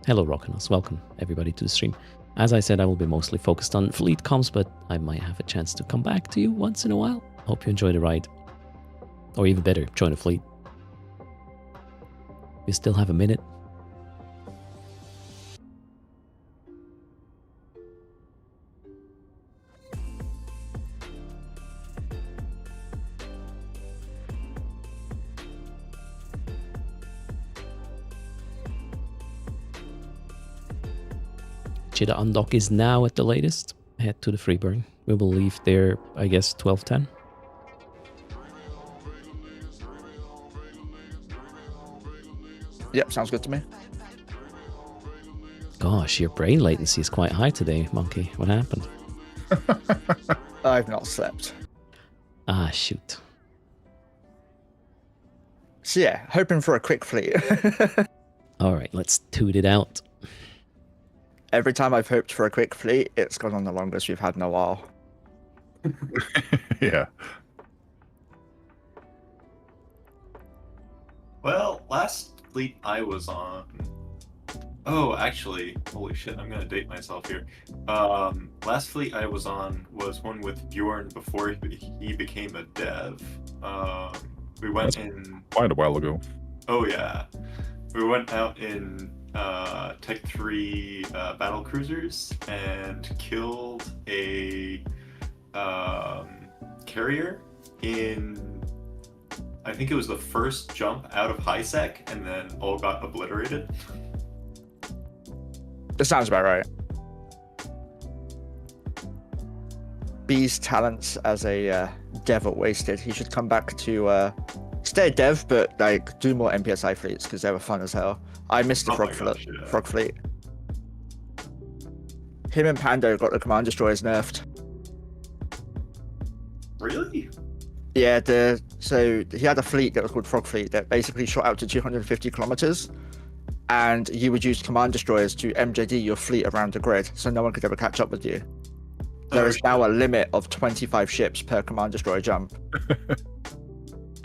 Hello Rockinos, welcome everybody to the stream. As I said, I will be mostly focused on fleet comms, but I might have a chance to come back to you once in a while. Hope you enjoy the ride. Or even better, join a fleet. We still have a minute. Chida undock is now at the latest. Head to the Freeburn. We will leave there, I guess, 12:10. Yep, sounds good to me. Gosh, your brain latency is quite high today, Monkey. What happened? I've not slept. Ah, shoot. So yeah, hoping for a quick fleet. Alright, let's toot it out. Every time I've hoped for a quick fleet, it's gone on the longest we've had in a while. Yeah. Well, last fleet I was on. Oh, actually, holy shit, I'm gonna date myself here. Last fleet I was on was one with Bjorn before he became a dev. We went That's- in. Quite a while ago. Oh yeah, we went out in Tech 3 battle cruisers and killed a carrier in. I think it was the first jump out of high sec, and then all got obliterated. This sounds about right. B's talents as a dev are wasted. He should come back to stay a dev, but like do more MPSI fleets because they were fun as hell. I missed the Oh my frog, gosh, yeah. frog fleet. Him and Pando got the command destroyers nerfed. Really? Yeah, so he had a fleet that was called Frog Fleet that basically shot out to 250 kilometers, and you would use command destroyers to MJD your fleet around the grid, so no one could ever catch up with you. There is now a limit of 25 ships per command destroyer jump.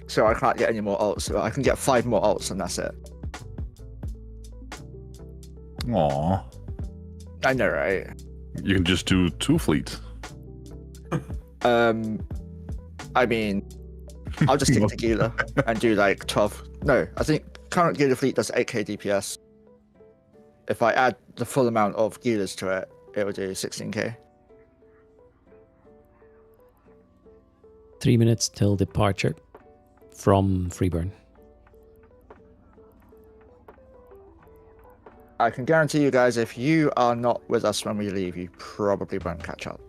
So I can't get any more ults. So I can get 5 more ults, and that's it. Aww. I know, right? You can just do 2 fleets. I mean, I'll just stick to Gila and do like 12. No, I think current Gila fleet does 8k DPS. If I add the full amount of Gilas to it, it will do 16k. 3 minutes till departure from Freeburn. I can guarantee you guys, if you are not with us when we leave, you probably won't catch up.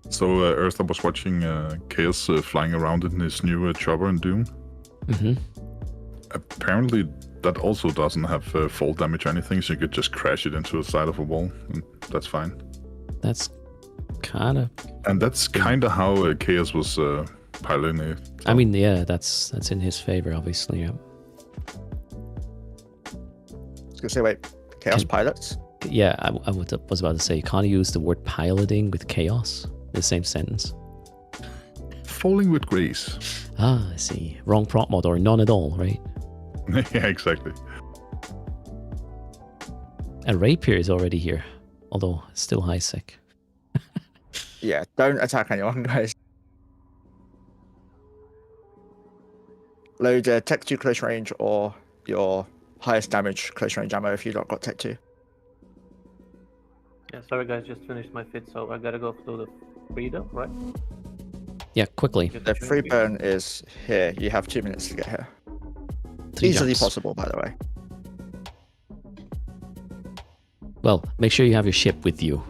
So Earth, I was watching Chaos flying around in his new chopper in Doom. Mm-hmm. Apparently, that also doesn't have fall damage or anything, so you could just crash it into the side of a wall, and that's fine. That's kind of. And that's kind of how Chaos was piloting it. I mean, yeah, that's in his favor, obviously. Yeah. I was gonna say, wait, Chaos Pilots? Yeah, I was about to say, you can't use the word piloting with chaos in the same sentence. Falling with grace. Ah, I see. Wrong prop mod or none at all, right? Yeah, exactly. And Rapier is already here, although still high sec. Yeah, don't attack anyone, guys. Load Tech 2 close range or your highest damage close range ammo if you've not got Tech 2. Yeah, sorry guys, just finished my fit, so I gotta go through the freedom, right? Yeah, quickly. Get The shooting free speed. burn is here. You have 2 minutes to get here. 3 Easily jumps. possible, by the way. Well, make sure you have your ship with you.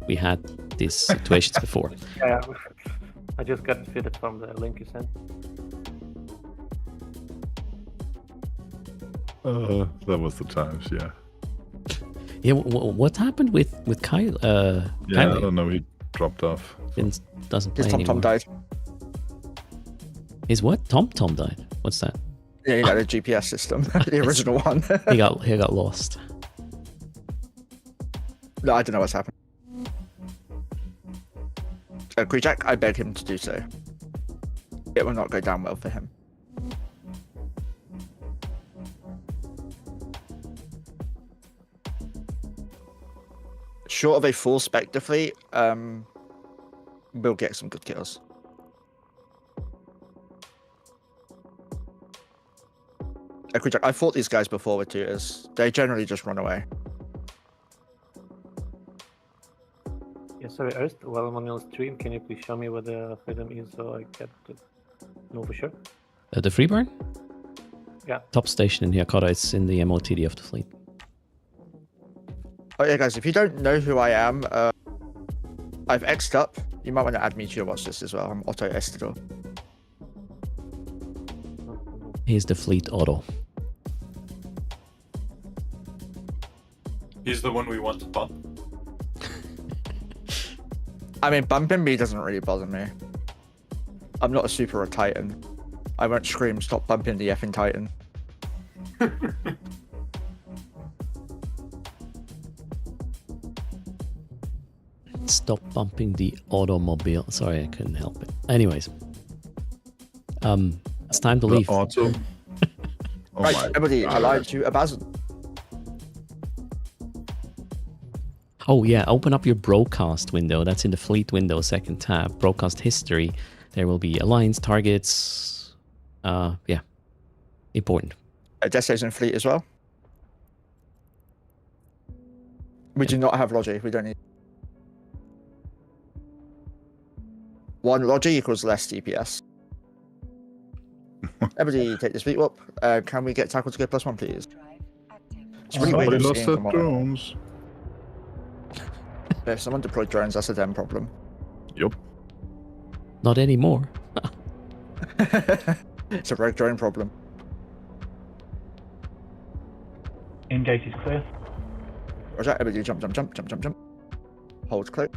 We had these situations before. Yeah, I just got fitted from the link you sent. That was the times, yeah. Yeah, what happened with Kyle? Yeah, Kylie? I don't know, he dropped off. Doesn't play His Tom anymore. died. His what? Tom died. What's that? Yeah, you know, the GPS system. The original one. He got lost. No, I don't know what's happened. Jack, I beg him to do so. It will not go down well for him. Short of a full Spectre fleet, we'll get some good kills. Jack, I fought these guys before with Tooters. They generally just run away. Yeah, sorry, Earth, while I'm on your stream, can you please show me where the freedom is so I get to know for sure? The free burn? Yeah. Top station in Hyakata. It's in the MOTD of the fleet. Oh yeah, guys, if you don't know who I am, I've X'd up. You might want to add me to your watch list as well. I'm Otto Estidor. He's the fleet auto. He's the one we want to bump. I mean, bumping me doesn't really bother me. I'm not a super or Titan. I won't scream, stop bumping the effing Titan. Stop bumping the automobile. Sorry, I couldn't help it. Anyways. It's time to leave. Auto. Oh Right, my everybody, I God. lied to Abazin. Oh yeah, open up your broadcast window. That's in the fleet window, second tab. Broadcast history. There will be alliance targets. Yeah. Important. Destination fleet as well. We do not have Logi. We don't need. 1 Logi equals less DPS. Everybody take this fleet up. Can we get tackle to go +1, please? Drive active. It's really Somebody weird lost seeing their from what- drones. If someone deployed drones, that's a them problem. Yup. Not anymore. It's a rogue drone problem. In-gate is clear. Roger, everybody jump, jump, jump, jump, jump, jump. Hold close.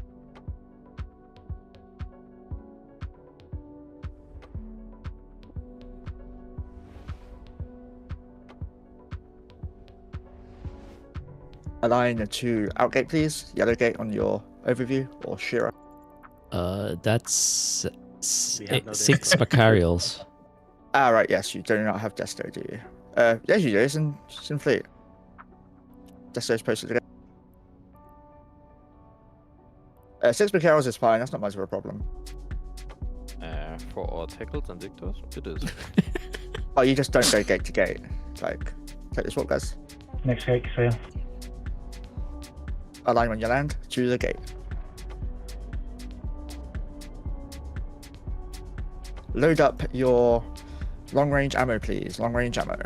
Align to outgate, please. Yellow gate on your overview, or Shira. That's We have no 6 Macarials. Ah, right, yes, you do not have Desto, do you? Yes, you do. It's in fleet. Desto's posted again. 6 Macarials is fine. That's not much of a problem. For our tackles and victors, it is. Oh, you just don't go gate to gate. Like, take this walk, guys. Next gate clear. Align when you land to the gate. Load up your long range ammo, please. Long range ammo.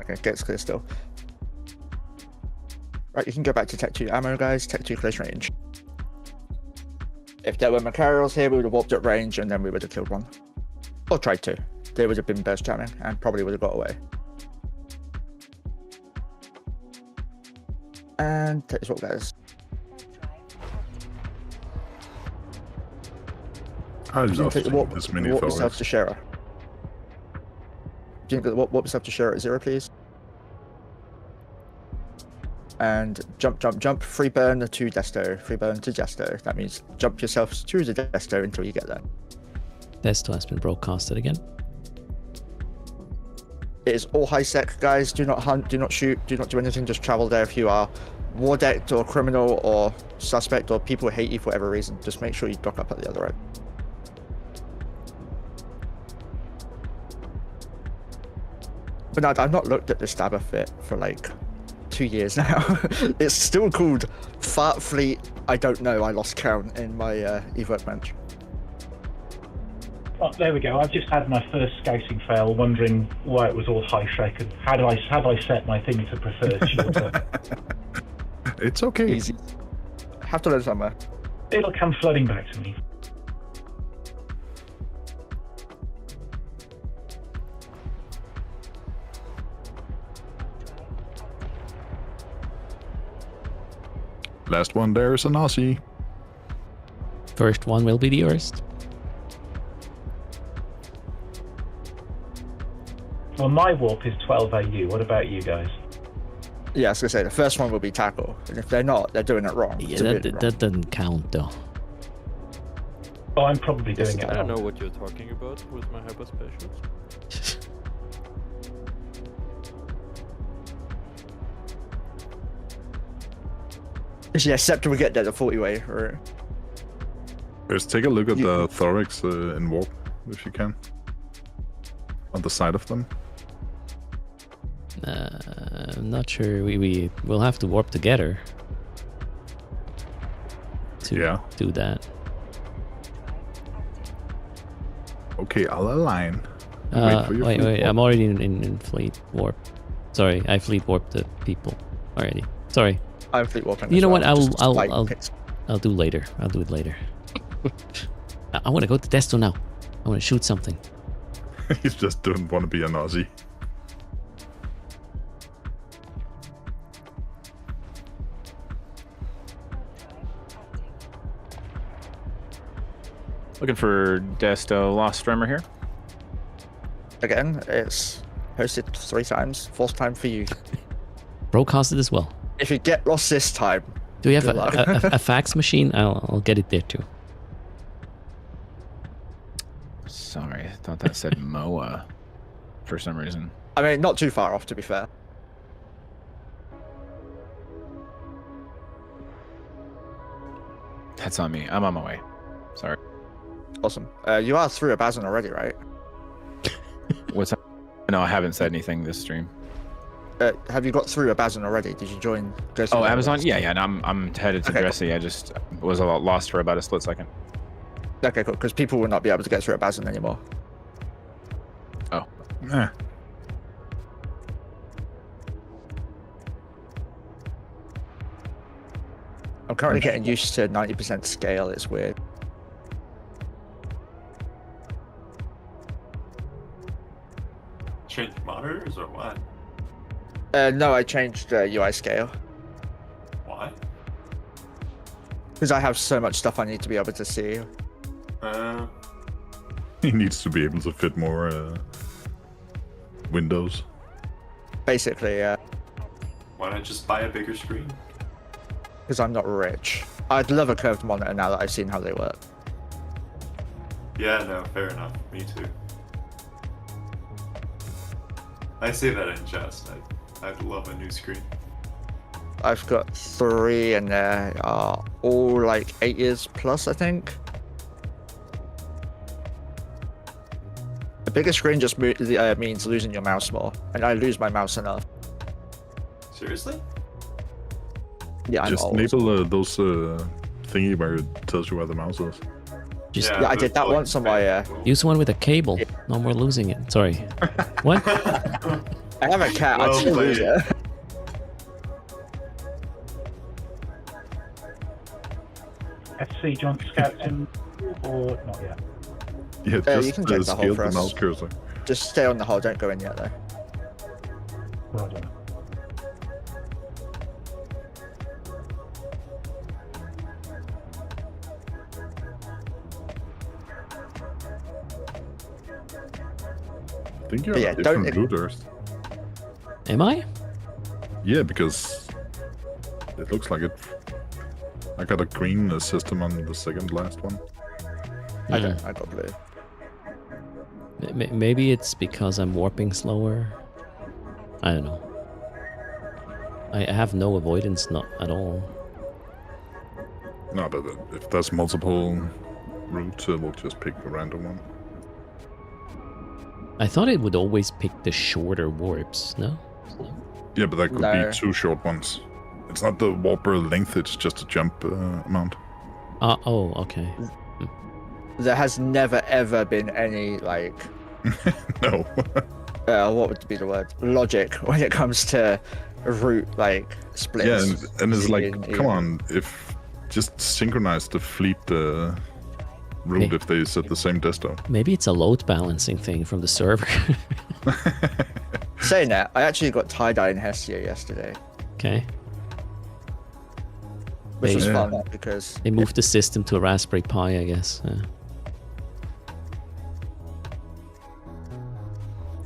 Okay, gets clear still. Right, you can go back to Tech 2 ammo, guys. Tech 2 close range. If there were Macarials here, we would have warped at range and then we would have killed one. Or tried to. They would have been burst jamming and probably would have got away. And take this walk, guys. I Do you love think seeing this many warp yourself forwards. to Shara? Do you think warp yourself to Shara at 0, please? And jump, free burn to Desto, free burn to Desto. That means jump yourself to the Desto until you get there. Desto has been broadcasted again. It is all high sec, guys. Do not hunt, do not shoot, do not do anything. Just travel there if you are war decked or criminal or suspect or people who hate you for whatever reason. Just make sure you dock up at the other end. But no, I've not looked at the stabber fit for like 2 years now. It's still called Fart Fleet. I don't know. I lost count in my Eve Workbench. Oh, there we go. I've just had my first scouting fail, wondering why it was all high sec and how do I set my thing to preferred shorter. It's okay. Easy. Have to learn somewhere. It'll come flooding back to me. Last one there is an Aussie. First one will be the worst. Well, my warp is 12 AU. What about you guys? Yeah, I was gonna say the first one will be tackle, and if they're not, they're doing it wrong. Yeah, Severely that wrong. doesn't count though. Oh, I'm probably Yes, doing it I I don't wrong. know what you're talking about with my hyper specials. Yeah, Scepter will get there the 40 way. Or... Just take a look at You- the thorax in warp, if you can. On the side of them. I'm not sure. We will have to warp together to Yeah. do that. Okay, I'll align. Wait, for your wait, fleet warp. I'm already in fleet warp. Sorry, I fleet warped the people already. Sorry, I'm fleet warping. You as know well, what, I'll- just I'll- like I'll- picks. I'll do later. I'll do it later. I want to go to Desto now. I want to shoot something. He just don't want to be an Aussie. Looking for Desto Lost Drummer here. Again, it's hosted 3 times. 4th time for you. Broadcasted as well. If you get lost this time, Do we have Good luck. a fax machine? I'll get it there too. Sorry, I thought that said Moa for some reason. I mean, not too far off to be fair. That's on me. I'm on my way. Sorry. Awesome. You are through a Bazin already, right? What's that? No, I haven't said anything this stream. Have you got through a Bazin already? Did you join? Go through Oh, the Amazon? list? Yeah, yeah. And I'm headed to Okay, cool. Dressy. I just was a lot lost for about a split second. Okay, cool. Because people will not be able to get through a Bazin anymore. Oh, Eh. I'm currently getting used to 90% scale. It's weird. Change monitors or what? No, I changed UI scale Why? because I have so much stuff I need to be able to see. He needs to be able to fit more windows. Basically, Why not just buy a bigger screen? because I'm not rich. I'd love a curved monitor now that I've seen how they work. Yeah, no, fair enough. Me too. I say that in jest. I'd love a new screen. I've got 3 and they are all like 8 years plus, I think. The bigger screen just means losing your mouse more, and I lose my mouse enough. Seriously? Yeah, I'm Just old. enable those thingy where it tells you where the mouse is. Just Yeah, I did that once on my, use one with a cable. No more losing it. Sorry. What? I have a cat. I'd Well still lose played. it. FC John Scouts in or not yet? Yeah, You just can check the hole scale for the us. mouse cursor. Just stay on the hole. Don't go in yet, though. Well done. I think you're But yeah, on different don't- looters. Am I? Yeah, because it looks like it. I got a green system on the second last one. I Hmm. don't. I got blue. Maybe it's because I'm warping slower. I don't know. I have no avoidance, not at all. No, but if there's multiple routes, we'll just pick a random one. I thought it would always pick the shorter warps, no? Yeah, but that could No. be 2 short ones. It's not the warper length; it's just a jump amount. Oh, okay. There has never ever been any like No. what would be the word? Logic when it comes to route like splits. Yeah, and it's like, in- come on, if just synchronize the fleet route Hey. if they set the same desto. Maybe it's a load balancing thing from the server. Saying that, I actually got tie-dye in Hestia yesterday, Okay. which was Hey. fun because They moved the system to a Raspberry Pi, I guess.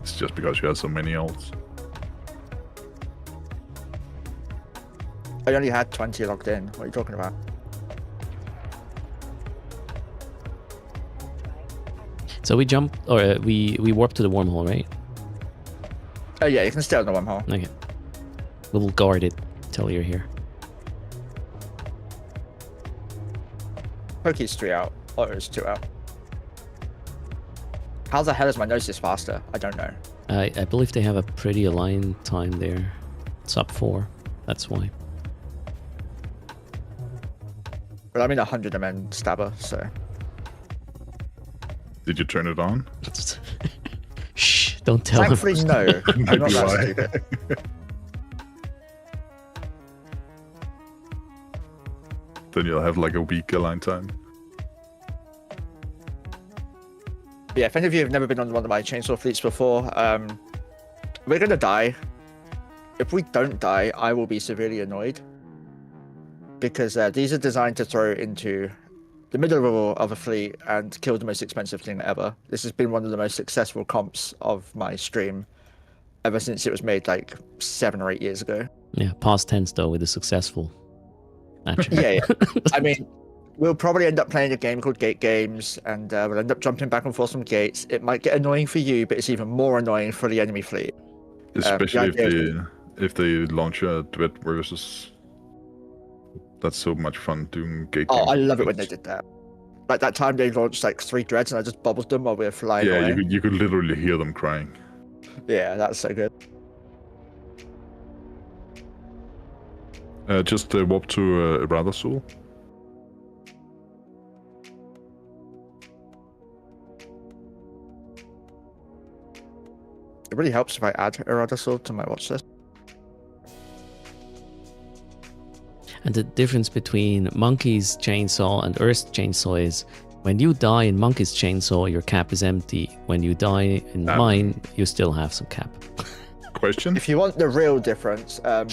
It's just because you have so many alts. I only had 20 logged in. What are you talking about? So we jump, or we warp to the wormhole, right? Oh yeah, you can stay on the wormhole. Okay. We'll guard it till you're here. Poke's 3 out. Otter's 2 out. How the hell is my Gnosis faster? I don't know. I believe they have a pretty aligned time there. It's up 4. That's why. But I'm in 100 MN stabber, so Did you turn it on? Shh! Don't tell him. thankfully no. I'm Might not be that why. stupid. Then you'll have like a week align time. Yeah, if any of you have never been on one of my chainsaw fleets before, we're gonna die. If we don't die, I will be severely annoyed. Because these are designed to throw into the middle of a fleet and kill the most expensive thing ever. This has been one of the most successful comps of my stream ever since it was made like 7 or 8 years ago. Yeah, past tense though with a successful. Actually. Yeah. I mean, we'll probably end up playing a game called Gate Games, and we'll end up jumping back and forth from gates. It might get annoying for you, but it's even more annoying for the enemy fleet. Especially idea if they launch a duet versus. That's so much fun doing gate. Oh, games. I love it when they did that. Like that time they launched like 3 dreads and I just bobbled them while we were flying Yeah, away. you could literally hear them crying. Yeah, that's so good. Just warp to Radazul. It really helps if I add Eradicil to my watch list. And the difference between Monkey's chainsaw and Earth's chainsaw is when you die in Monkey's chainsaw, your cap is empty. When you die in mine, you still have some cap. Question? If you want the real difference, a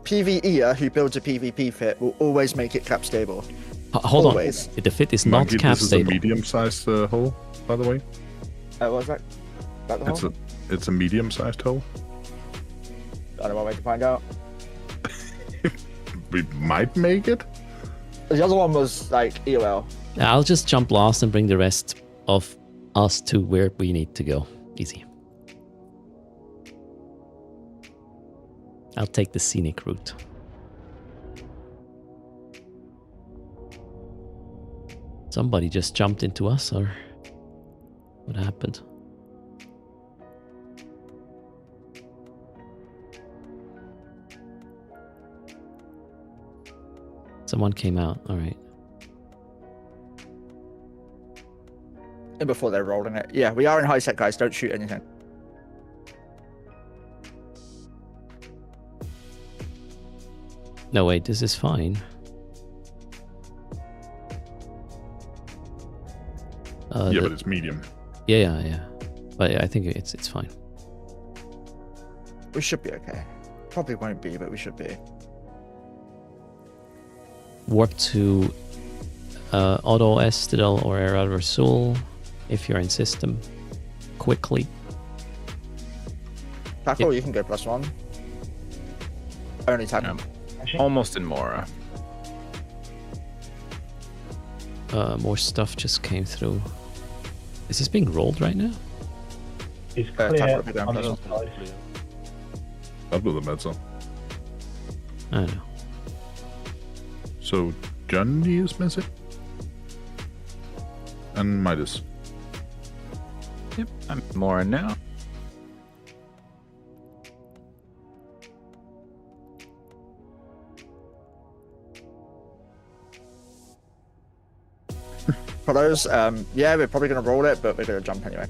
PvEer who builds a PvP fit will always make it cap stable. Hold Always. on. The fit is Monkey, not cap this is stable. a medium-sized hole, by the way. What was that? That the hole? It's a medium-sized hole. I don't know, wait to find out. We might make it. The other one was like EOL. I'll just jump last and bring the rest of us to where we need to go. Easy. I'll take the scenic route. Somebody just jumped into us, or what happened? Someone came out. All right. And before they're rolling it. Yeah, we are in high set, guys. Don't shoot anything. No, wait, this is fine. Yeah, but it's medium. Yeah. But I think it's fine. We should be okay. Probably won't be, but we should be. Warp to Auto Citadel or Era Rasul if you're in system. Quickly. Tackle, you can go +1. Only tackle. Almost in Mora. More stuff just came through. Is this being rolled right now? It's tackle clear will be down on the +1. inside. I'll do the medicine. I don't know. So Johnny is missing. And Midas. Yep, I'm in Mora now. For those, yeah, we're probably going to roll it, but we're going to jump anyway.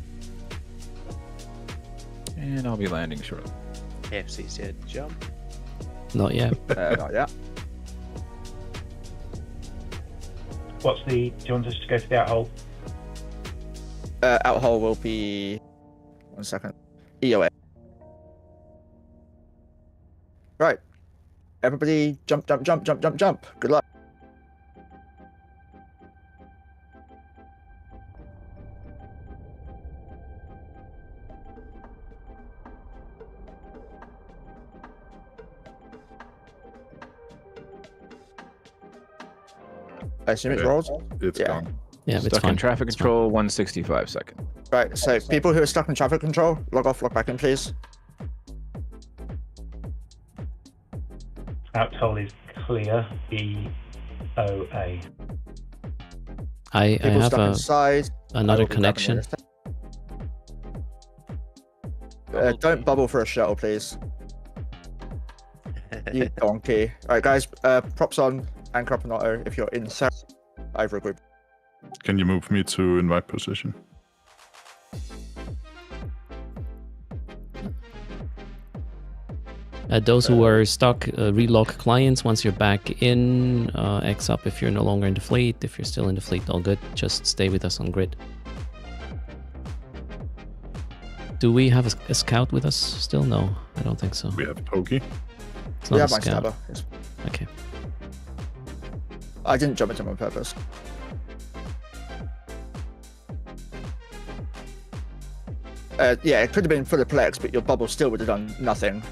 And I'll be landing shortly. KFC said jump. Not yet. Not yet. What's the? Do you want us to go to the outhole? Outhole will be... 1 second. EOA. Right. Everybody jump. Good luck. I assume it's Okay. rolled? It's Yeah. gone. Yeah, it's Stuck fine. in traffic It's control, 165 seconds. Right, so people who are stuck in traffic control, log off, log back in, please. Outhole is clear. EOA. I People have stuck inside. I another will be grabbing connection. it. Don't bubble for a shuttle, please. You donkey. Alright, guys, props on, anchor up an auto if you're in Sarah. Over a group. Can you move me to invite position? Those who are stuck, relog clients. Once you're back in, X up if you're no longer in the fleet. If you're still in the fleet, all good. Just stay with us on grid. Do we have a scout with us still? No, I don't think so. We have Pokey. It's We not have a my scout. stabber. It's- Okay. I didn't jump into him on purpose. Yeah, it could have been full of plex, but your bubble still would have done nothing.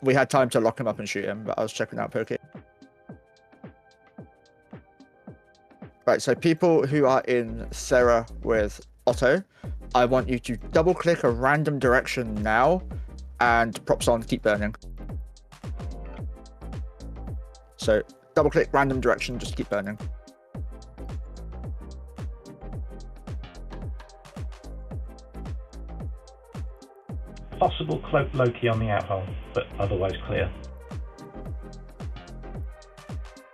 We had time to lock him up and shoot him, but I was checking out Pokey. Right, so people who are in Sarah with Otto, I want you to double click a random direction now and props on, keep burning. So double click random direction, just keep burning. Possible cloak Loki on the outhole, but otherwise clear.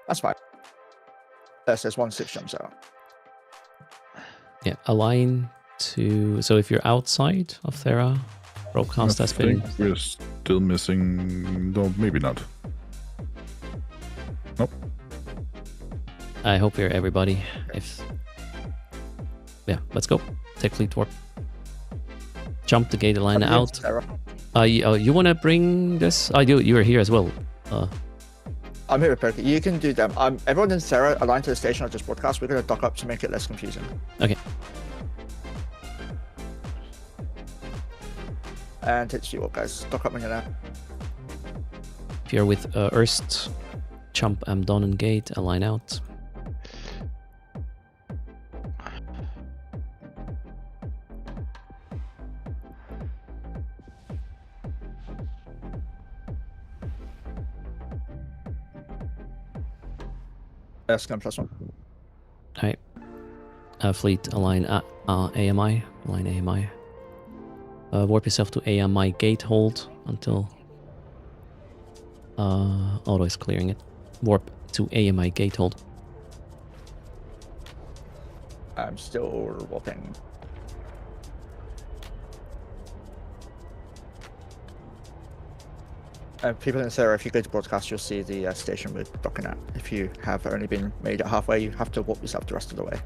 That's fine. Says 1-6 jumps out. Yeah, align to. So if you're outside of Thera, broadcast has been. We're still missing. No, maybe not. Nope. I hope you're everybody. If. Yeah, let's go. Take fleet warp. Jump the gate line out. Sarah. You want to bring this? You are here as well. I'm here with Pokey. You can do them. Everyone in Sarah aligned to the station I just broadcast. We're going to dock up to make it less confusing. Okay. And it's you all, guys. Dock up when you're there. If you're with Erst, jump Amdonan gate, align out. Scan +1. Alright. Fleet, align AMI. Align AMI. Warp yourself to AMI gate hold until Auto is clearing it. Warp to AMI gate hold. I'm still warping. People in Sarah, if you go to broadcast, you'll see the station we're docking at. If you have only been made it halfway, you have to walk yourself the rest of the way.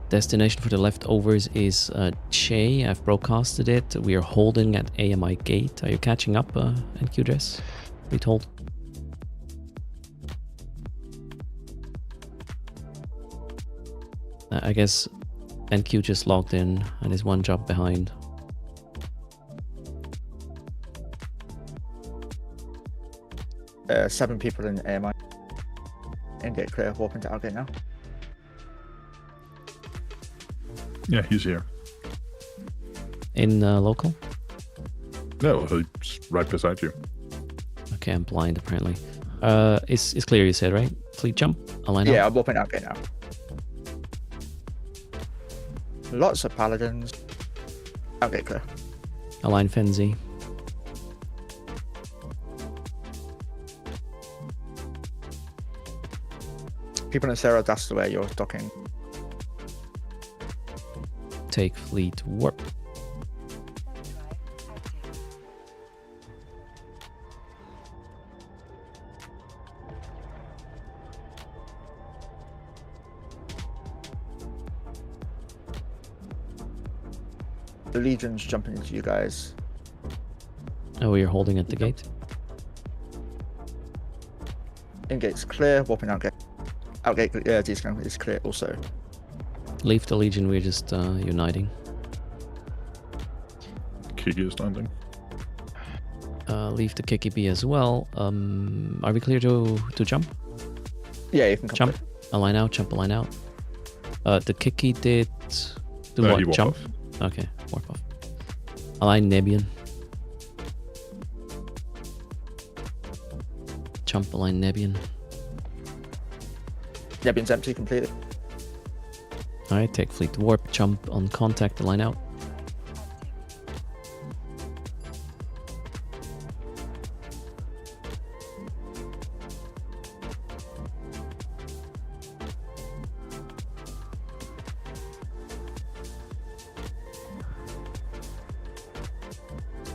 Destination for the leftovers is Che. I've broadcasted it. We are holding at AMI gate. Are you catching up, NQ Dress? We told. I guess NQ just logged in and is one job behind. Seven people in AMI. In-gate clear, warp into outgate now. Yeah, he's here. In local? No, he's right beside you. Okay, I'm blind apparently. It's clear you said, right? Fleet jump? Align Yeah, up? I'm warping outgate now. Lots of paladins. Outgate clear. Align Fenzi. People in Sarah, that's the way you're docking. Take fleet warp. Drive active. The Legion's jumping into you guys. Oh, you're holding at the gate? In-gate's clear, warping outgate. Outgate D-scan is clear also. Leave the Legion, we're just uniting. Kiki is landing. Leave the KKB as well. Are we clear to jump? Yeah, you can come Jump. clear. Align out, jump, align out. The Kiki did do He what? warped Jump? off. Okay, warp off. Align Nebian. Jump, align Nebian. Nebion's empty completely. Alright, take fleet warp, jump on contact, align out.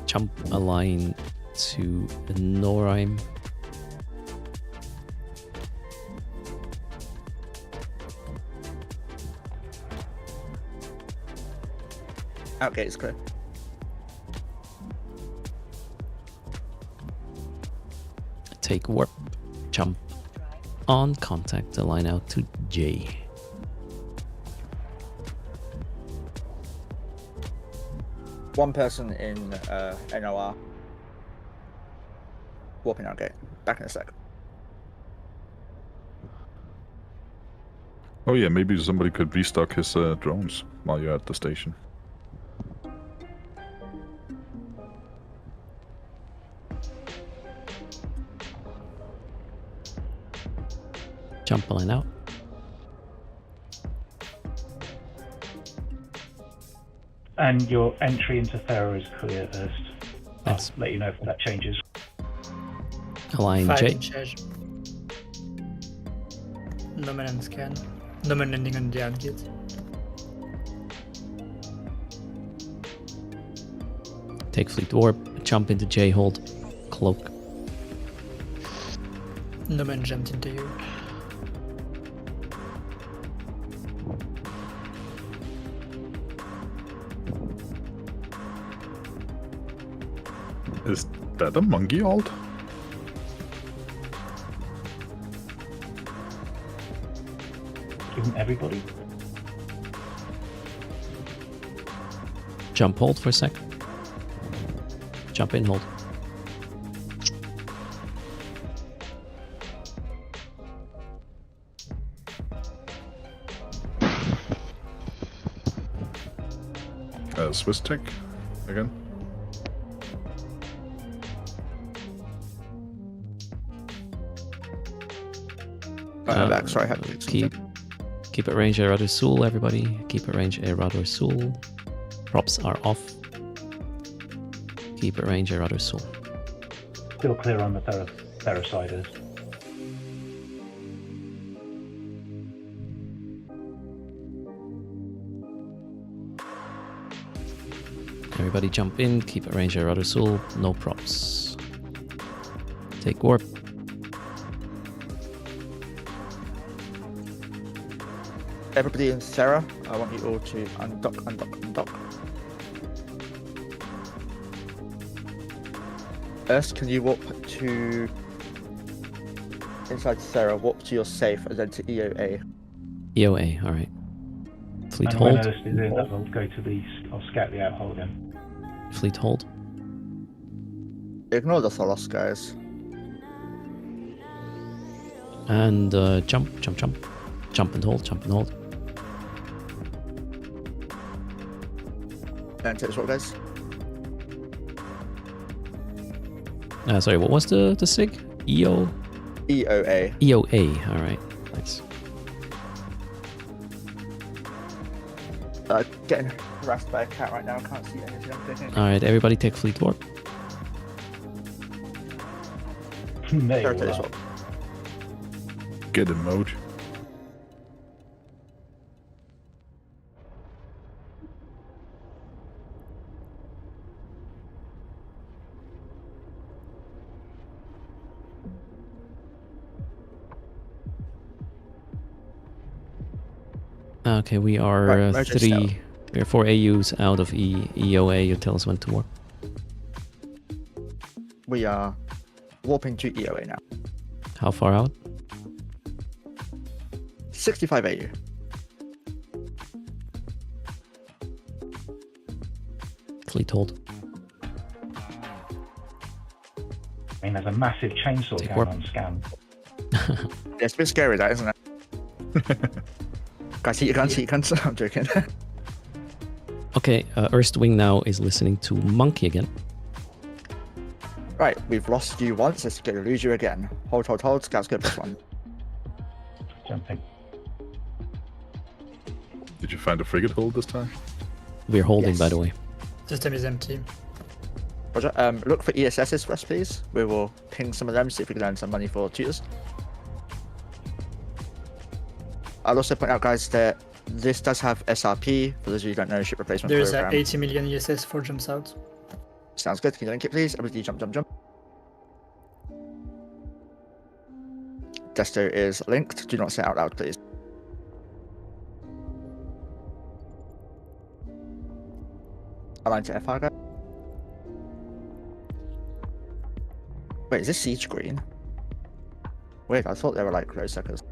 Jump, align to Norheim. Outgate is clear. Take warp, jump on contact, align out to J. One person in NOR. Warping outgate. Back in a sec. Oh yeah, maybe somebody could restock his drones while you're at the station. Jump, align out. And your entry into Thera is clear, Erst. Yes. I'll let you know if that changes. Align J. Fighting charge. Dominant scan. Dominant on the outgate. Take fleet warp, jump into J, hold cloak. Dominant jumped into you. Is that a monkey alt? Isn't everybody? Jump, hold for a sec. Jump in, hold. Swiss tech again. Back. Sorry, I had to do something. Keep it range Radar Sul, everybody. Keep it range Radar Sul. Props are off. Keep it range Radar Sul. Still clear on the Thera side, Erst. Everybody jump in, keep it range Radar Sul, no props. Take warp. Everybody in Sarah, I want you all to undock, undock, undock. First, can you warp to inside Sarah, warp to your safe, and then to EOA. EOA, alright. Fleet And hold. when Earth is in, that will go to the. I'll scout the outhole again. Fleet hold. Ignore the Tholos, guys. And jump, jump, jump. Jump and hold, jump and hold. And take this one, guys. Sorry, what was the SIG? EO? EOA. EOA, alright. Nice. Getting harassed by a cat right now. Can't see anything I'm thinking. Alright, everybody take fleet warp. There Sarah, you take this are. one. Get in mode. Okay, we are Right, merge it down. we are 4 AUs out of EOA. You tell us when to warp. We are warping to EOA now. How far out? 65 AU. Fleet hold. I mean, there's a massive chainsaw Take going warp. on scan. Yeah, it's a bit scary, that, isn't it? Guys, heat your guns, heat your guns. I'm joking. Okay, Earthwing now is listening to Monkey again. Right, we've lost you once. Let's going to lose you again. Hold, hold, hold. Scouts go plus one. Jumping. Did you find a frigate hold this time? We're holding, Yes. by the way. System is empty. Roger. Look for ESSs for us, please. We will ping some of them, see if we can earn some money for tutors. I'll also point out, guys, that this does have SRP. For those of you who don't know, ship replacement There is a program. 80 million ESS for jumps out. Sounds good. Can you link it, please? Everybody jump, jump, jump. Desto is linked. Do not say it out loud, please. Align to FR, guys. Wait, is this siege green? Weird, I thought they were like close suckers.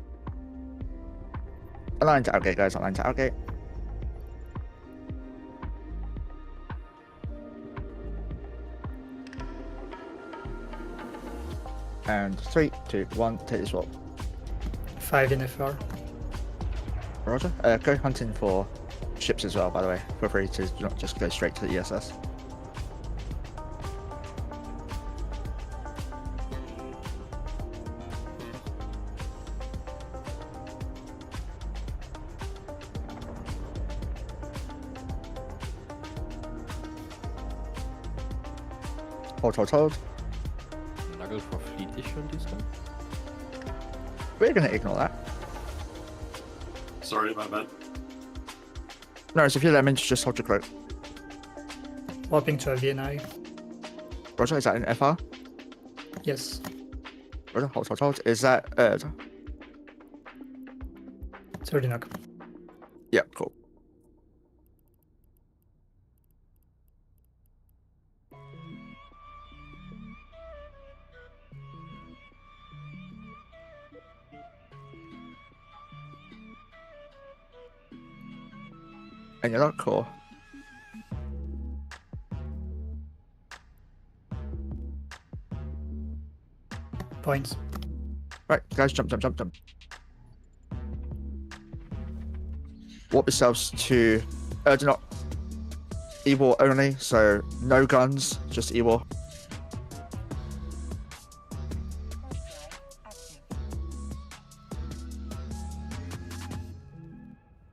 Align to outgate, guys. Align to outgate. And 3, 2, 1, take this walk. 5 in FR. Roger. Go hunting for ships as well, by the way. Feel free to not just go straight to the ESS. Hold, hold, hold. Nugget for fleet issue this time? We're going to ignore that. Sorry, my bad. No, so if you're lemons, just hold your cloak. Warping to a VNI. Roger, is that in FR? Yes. Roger, hold, hold, hold. Is that It's already knock. Yeah, cool. And you're not cool. Points. Right, guys, jump, jump, jump, jump. Warp yourselves to do not E-war only, so no guns, just E-war.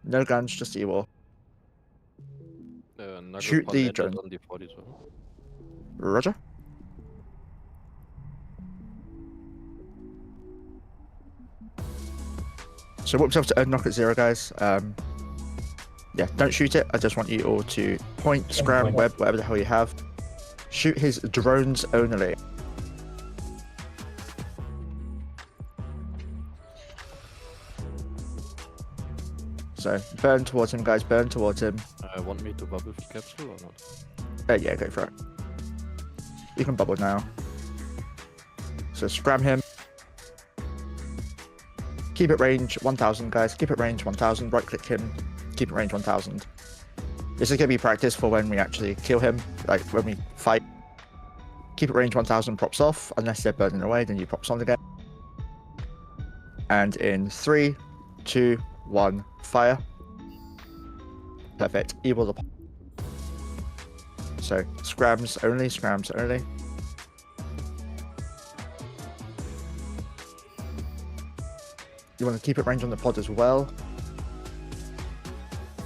No guns, just E-war. Nugget Shoot for the legend drone. on default as well. Roger. So warp yourself to knock at 0, guys. Yeah, don't shoot it. I just want you all to point, scram, web, whatever the hell you have. Shoot his drones only. So burn towards him, guys. Burn towards him. Want me to bubble for capsule or not? Yeah, go for it. You can bubble now. So scram him. Keep it range 1000, guys. Keep it range 1000. Right click him. Keep it range 1000. This is going to be practice for when we actually kill him, like when we fight. Keep it range 1000, props off. Unless they're burning away, then you props on again. And in 3, 2, 1, fire. Perfect. Evil the. So scrams only, scrams only. You want to keep it range on the pod as well.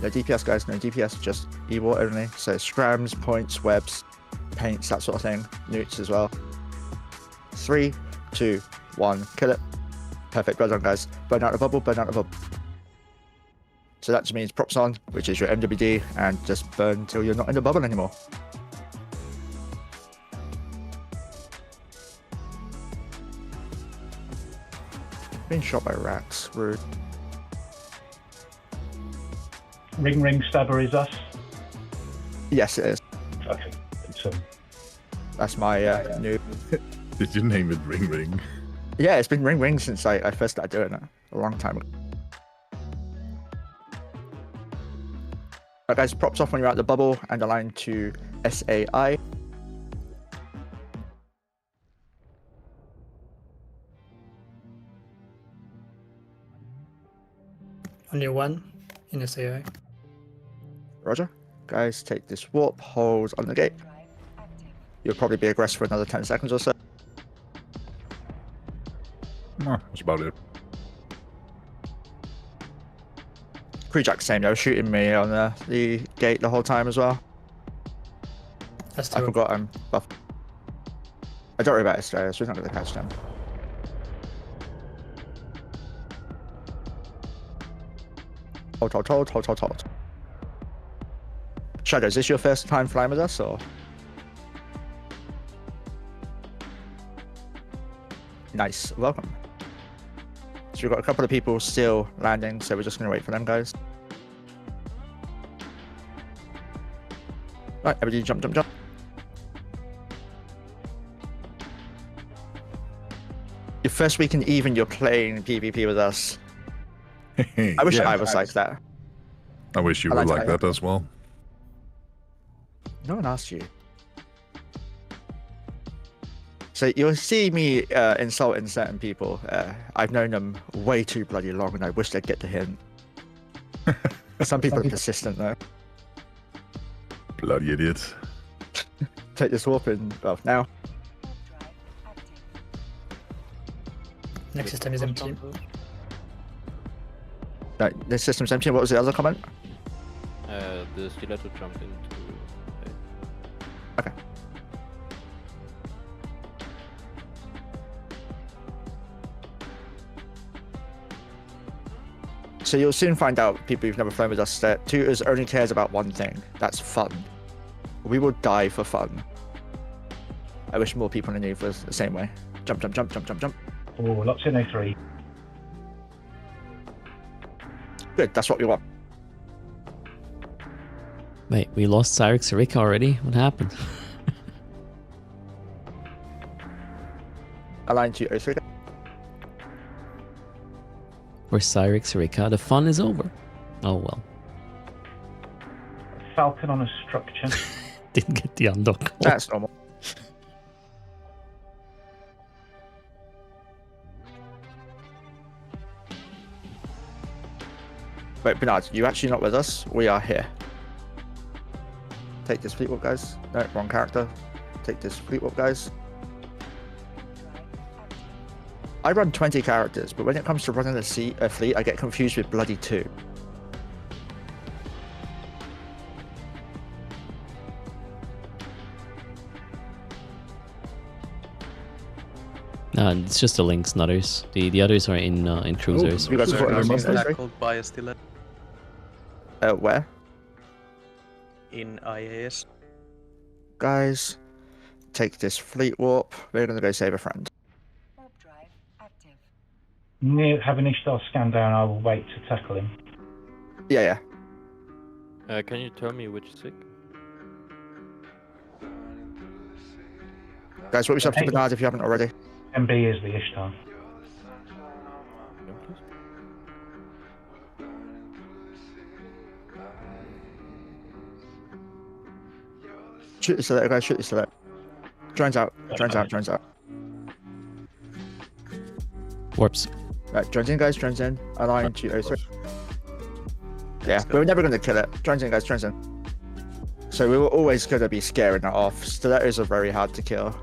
No DPS, guys, no DPS, just evil only. So scrams, points, webs, paints, that sort of thing. Newts as well. 3, 2, 1, kill it. Perfect, well done, guys. Burn out the bubble, burn out the bubble. So that just means props on, which is your MWD, and just burn until you're not in the bubble anymore. Being shot by rats, rude. Ring stabber is us. Yes, it is. Okay. That's my new. Did you name it Ring Ring? Yeah, it's been ring since I first started doing it a long time ago. Alright, guys, props off when you're out the bubble and align to SAI. Only one in SAI. Roger. Guys, take this warp, hold on the gate. You'll probably be aggressive for another 10 seconds or so. No, that's about it. Crejack, same, they were shooting me on the gate the whole time as well. That's I two. forgot I'm buff. I don't worry about it, so we're not going to catch them. Hold. Shadow, is this your first time flying with us, or? Nice, welcome. So we've got a couple of people still landing, so we're just going to wait for them, guys. Right, everybody jump. Your first week in even, you're playing PvP with us. I wish I was like that. I wish you I were like like that, that as well. No one asked you. So you'll see me insulting certain people. I've known them way too bloody long, and I wish they'd get the hint. Some people are persistent, though. Bloody idiots. Take this warp in, well, now. Next system is empty. No, this system's empty. What was the other comment? The stiletto jumped into. Okay. So you'll soon find out, people who've never flown with us, that Tooters only cares about one thing. That's fun. We will die for fun. I wish more people in the Neve was the same way. Jump. Oh, lots in A3. Good, that's what we want. Wait, we lost Cyrix Rika already? What happened? Align to O3. For Cyrix Rika, the fun is over. Oh well. Falcon on a structure. Didn't get the undock. That's normal. Wait, Bernard, you actually not with us? We are here. Take this fleet warp, guys. No, wrong character. Take this fleet warp, guys. I run 20 characters, but when it comes to running a fleet, I get confused with bloody 2. It's just the links, not others. The others are in cruisers. You guys have got Was an tackled by a stiletto where? in IAS. Guys, take this fleet warp. We're going to go save a friend. Warp drive active. Near having Ishtar scan down, I will wait to tackle him. Yeah. Can you tell me which sig? Guys, what yourself to Hey. Bernard if you haven't already. MB is the Ishtar. Yeah, please. Shoot the select, guys. Shoot the select. Drones out. Drones out. Drones out. Warps. Right, drones in, guys. Drones in. Align to 03. Yeah, Let's we go. were never going to kill it. Drones in, guys. Drones in. So we were always going to be scaring that off. Stilettos are very hard to kill.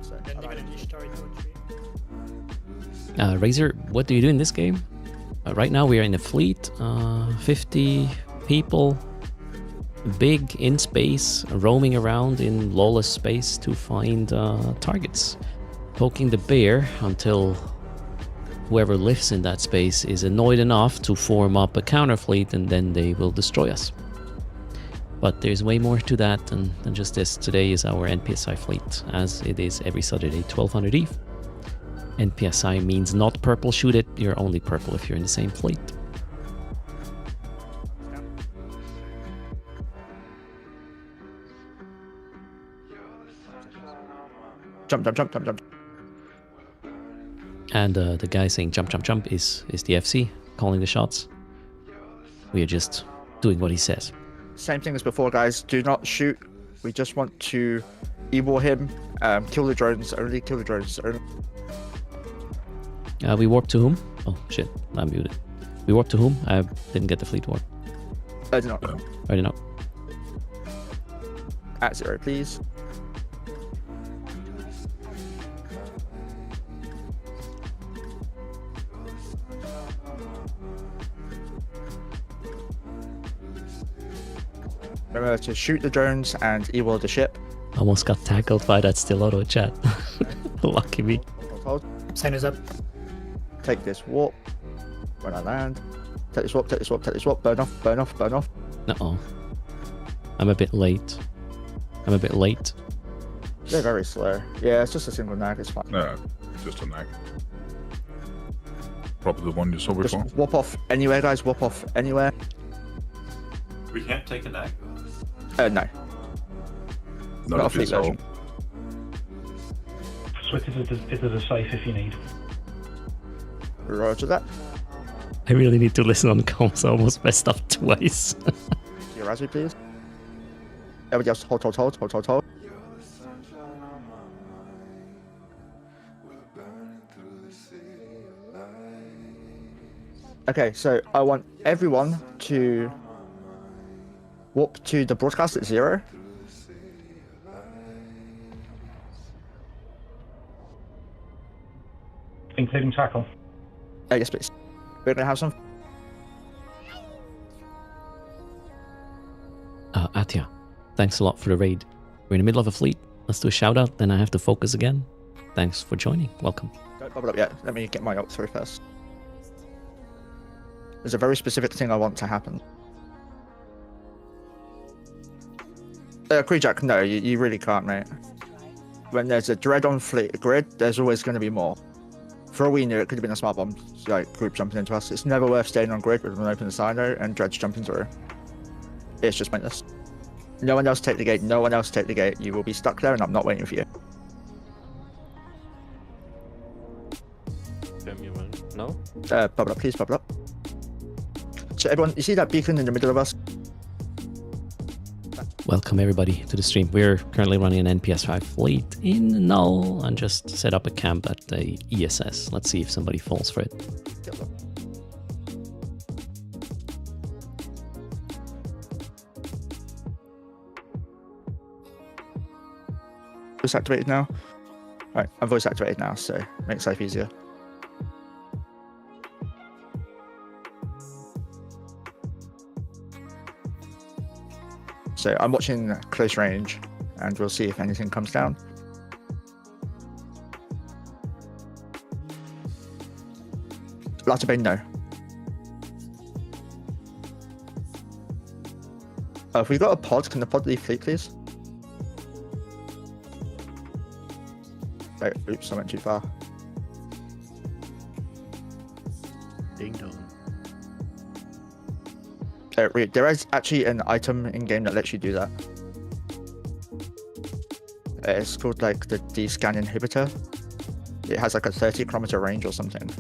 So, Landing on an Ishtar in 03. Razor, what do you do in this game? Right now we are in a fleet, 50 people, big in space, roaming around in lawless space to find targets, poking the bear until whoever lives in that space is annoyed enough to form up a counter fleet, and then they will destroy us. But there's way more to that than just this. Today is our NPSI fleet, as it is every Saturday, 1200 ETH. NPSI means not purple shoot it, you're only purple if you're in the same fleet. jump, jump, jump, jump, jump. And the guy saying jump, jump, jump is the FC calling the shots. We are just doing what he says. Same thing as before, guys. Do not shoot. We just want to e-war him. Kill the drones. Only kill the drones. Only. We warp to whom? Oh shit, I'm muted. We warp to whom? I didn't get the fleet warp. I do not. Already know. At 0, please. Remember to shoot the drones and e-war the ship. Almost got tackled by that still auto chat. Lucky me. Hold. Sign is up. Take this warp. When I land. Take this warp, take this warp, take this warp. Burn off, burn off, burn off. Uh-oh. I'm a bit late. They're very slow. Yeah, it's just a single nag, it's fine. No, just a nag. Probably the one you saw Just before. warp off anywhere, guys. Warp off anywhere. We can't take a nag. No. Not Not a if fleet it's all. version. Switch it as a safe if you need. Roger that. I really need to listen on comms. I almost messed up twice. Your Raspberry, please. Everybody else, hold. Okay, so I want everyone to warp to the broadcast at 0. Including tackle. Yes, please. We're gonna have some. Atya, thanks a lot for the raid. We're in the middle of a fleet. Let's do a shout out, then I have to focus again. Thanks for joining. Welcome. Don't bubble up yet. Let me get my ult through first. There's a very specific thing I want to happen. Kreejak, no, you really can't, mate. When there's a dread on fleet grid, there's always going to be more. For all we knew, it could have been a smart bomb, like group jumping into us. It's never worth staying on grid with an open silo and dreads jumping through. It's just pointless. No one else take the gate. No one else take the gate. You will be stuck there, and I'm not waiting for you. No? Bubble up, please, bubble up. So everyone, you see that beacon in the middle of us? Welcome everybody to the stream. We're currently running an NPS5 fleet in Null and just set up a camp at the ESS. Let's see if somebody falls for it. Kill them. Voice activated now. Right, I'm voice activated now, so makes life easier. So I'm watching close range, and we'll see if anything comes down. Latter Bay, no. If we got a pod, can the pod leave fleet, please? Oh, oops, I went too far. Ding dong. There is actually an item in game that lets you do that. It's called like the D-scan inhibitor. It has like a 30-kilometer range or something.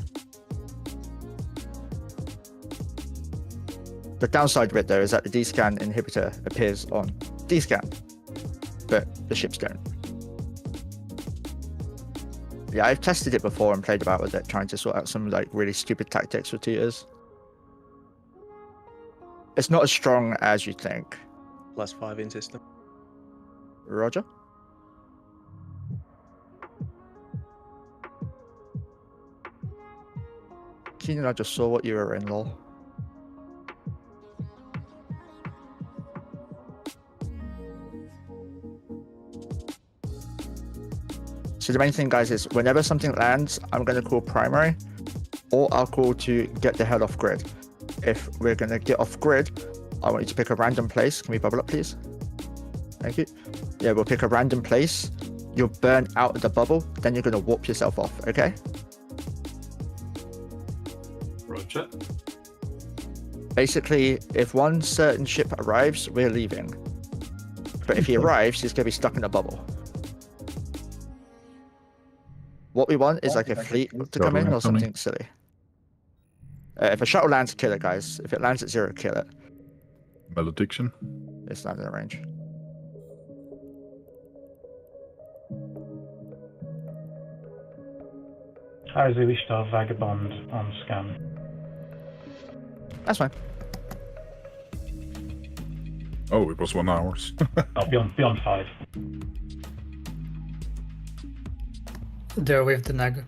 The downside of it though is that the D-scan inhibitor appears on D-scan, but the ships don't. Yeah, I've tested it before and played about with it, trying to sort out some like really stupid tactics with Tooters. It's not as strong as you think. +5 in system. Roger. Keenan, I just saw what you were in, lol. So the main thing, guys, is whenever something lands, I'm going to call primary, or I'll call to get the hell off grid. If we're going to get off grid, I want you to pick a random place. Can we bubble up, please? Thank you. Yeah, we'll pick a random place. You'll burn out of the bubble, then you're going to warp yourself off, okay? Roger. Basically, if one certain ship arrives, we're leaving. But if he arrives, he's going to be stuck in a bubble. What we want is like a fleet to come in or something silly. If a shuttle lands, kill it, guys. If it lands at 0, kill it. Malediction. It's not in range. How is we still Vagabond on scan? That's fine. Oh, it was 1 hour. Oh, beyond 5. They're with the Nag.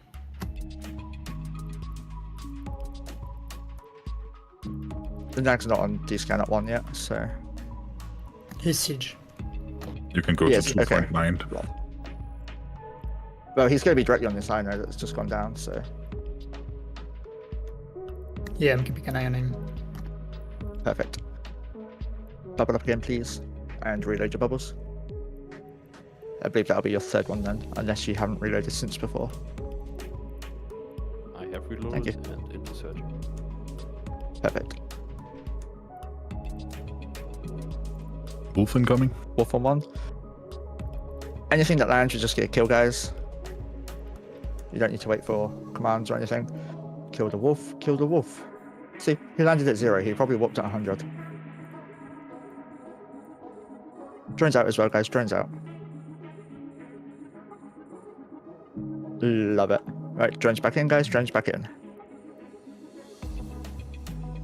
The Nag's not on D-scan at 1 yet, so... He's siege. You can go Yes, to okay. 2.9. Well, he's going to be directly on this line now that's just gone down, so... Yeah, I'm keeping an eye on him. Perfect. Bubble up again, please. And reload your bubbles. I believe that'll be your 3rd one then, unless you haven't reloaded since before. I have Thank reloaded you. and into search. Perfect. Wolf incoming. Wolf on 1. Anything that lands, you just get a kill, guys. You don't need to wait for commands or anything. Kill the wolf, kill the wolf. See, he landed at 0, he probably warped at 100. Drones out as well, guys, drones out. Love it. Right, drones back in, guys, drones back in.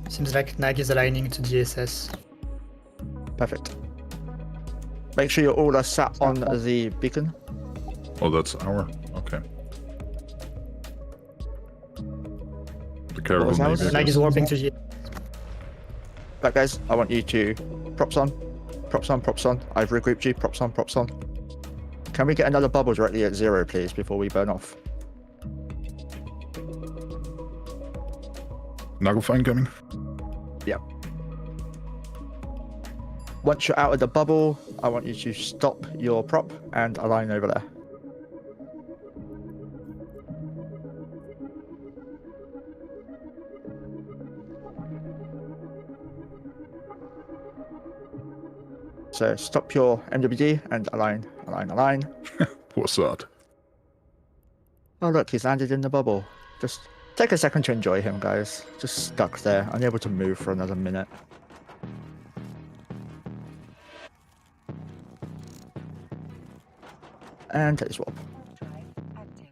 Seems like Nag is aligning to DSS. Perfect. Make sure you all are sat on the beacon. Oh, that's our. Okay. The caravan was ours? maybe. Nag is warping to DSS. Right, guys, I want you to props on, props on, props on. I've regrouped you, props on, props on. Can we get another bubble directly at 0, please, before we burn off? Nagelfar incoming. Yep. Once you're out of the bubble, I want you to stop your prop and align over there. So stop your MWD and align, align, align. What's that? Oh look, he's landed in the bubble. Just take a second to enjoy him, guys. Just stuck there, unable to move for another minute. And take swap. Drive active.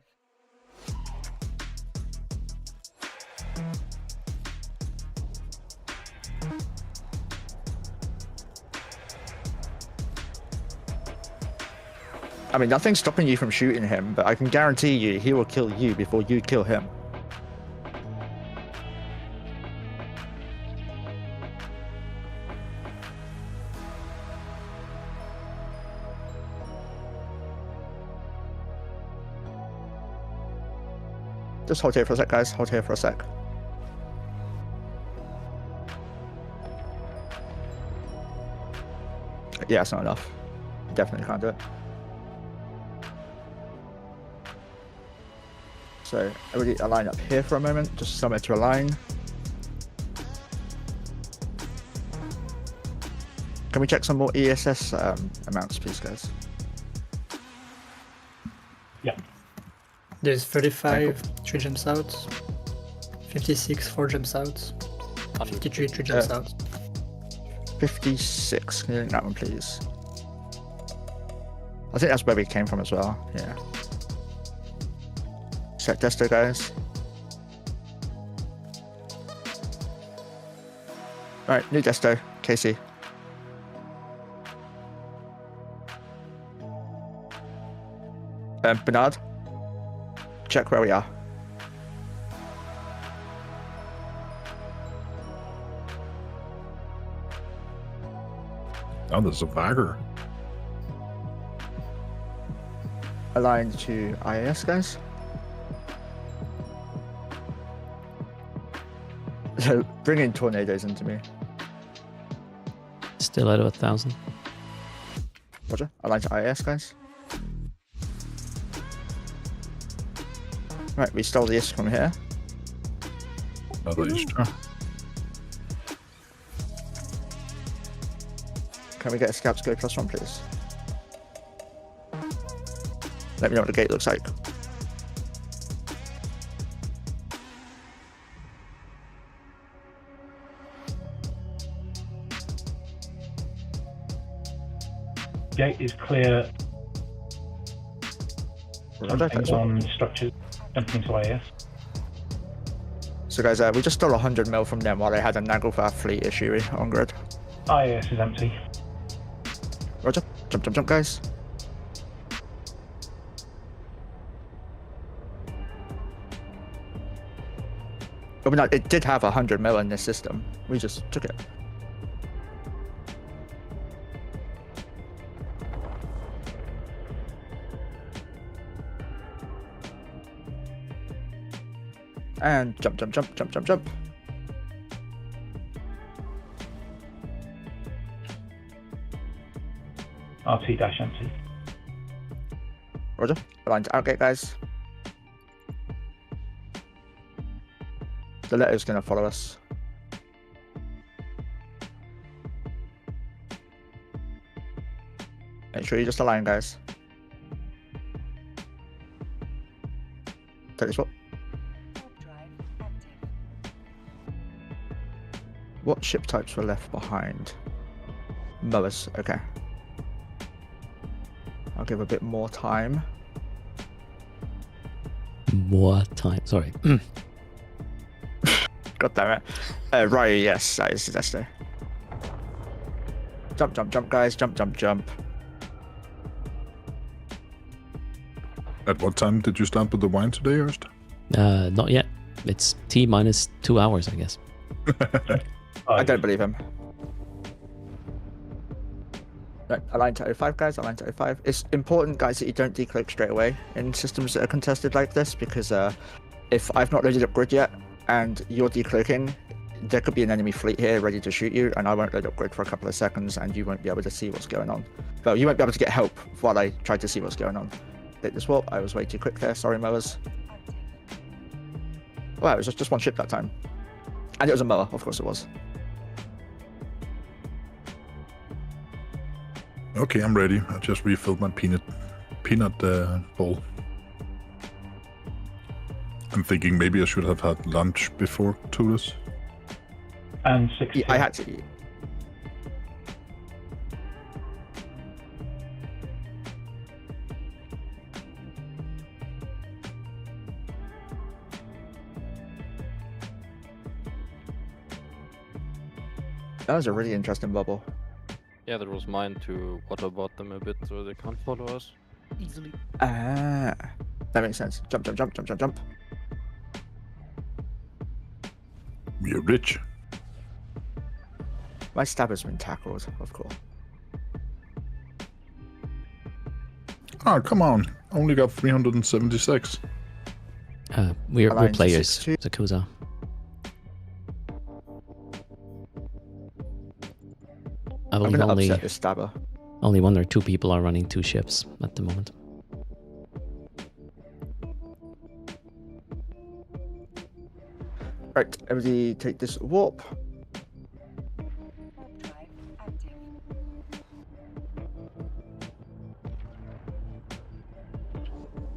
I mean, nothing's stopping you from shooting him, but I can guarantee you he will kill you before you kill him. Just hold here for a sec, guys. Hold here for a sec. Yeah, it's not enough. Definitely can't do it. So everybody align up here for a moment, just somewhere to align. Can we check some more ESS amounts, please, guys? Yeah. There's 35 3 jumps out, 56 4 jumps out, 53 3 jumps out. 56. Can you link that one, please? I think that's where we came from as well. Yeah. Set Desto, guys. Right, new Desto, Casey. Bernard, check where we are. Oh, there's a bagger. Aligned to IAS, guys. So bring in tornadoes into me. Still out of 1,000. Roger. Aligned to IAS, guys. Right, we stole the ISK from here. Another Easter. Can we get a scouts go +1, please? Let me know what the gate looks like. Gate is clear. Roger, Something's on structures. Jumping into IAS. So guys, we just stole 100 mil from them while they had a Nagel for our fleet issue on grid. IAS is empty. Roger. Jump, jump, jump, guys. I mean, it did have 100 mil in this system. We just took it. And jump, jump, jump, jump, jump, jump. RT dash empty. Roger. Align to outgate, guys. The letter's gonna follow us. Make sure you just align, guys. Take this one. Drive active. What ship types were left behind? Mowers, okay. I'll give a bit more time. More time. Sorry. God damn it. Right, yes, that is the Desto. Jump, jump, jump, guys. Jump, jump, jump. At what time did you start with the wine today, Ernst? Not yet. It's T minus 2 hours, I guess. I don't believe him. Right, align to 05, guys. Align to 05. It's important, guys, that you don't decloak straight away in systems that are contested like this, because if I've not loaded up grid yet and you're decloaking, there could be an enemy fleet here ready to shoot you, and I won't load up grid for a couple of seconds, and you won't be able to see what's going on. Well, you won't be able to get help while I try to see what's going on. Take this warp. I was way too quick there. Sorry, mowers. Wow, it was just one ship that time. And it was a mower, of course it was. Okay, I'm ready. I just refilled my peanut bowl. I'm thinking maybe I should have had lunch before Tooters. And 60. Yeah, I had to eat. That was a really interesting bubble. Yeah, that was mine to waterbot them a bit so they can't follow us easily. Ah, that makes sense. Jump, jump, jump, jump, jump, jump. We're rich. My stabber's been tackled, of course. Ah, come on. Only got 376. We're Align to players, 62. Zakuza. I I'm believe gonna only, upset this stabber. only 1 or 2 people are running 2 ships at the moment. Right, everybody take this warp. Drive active.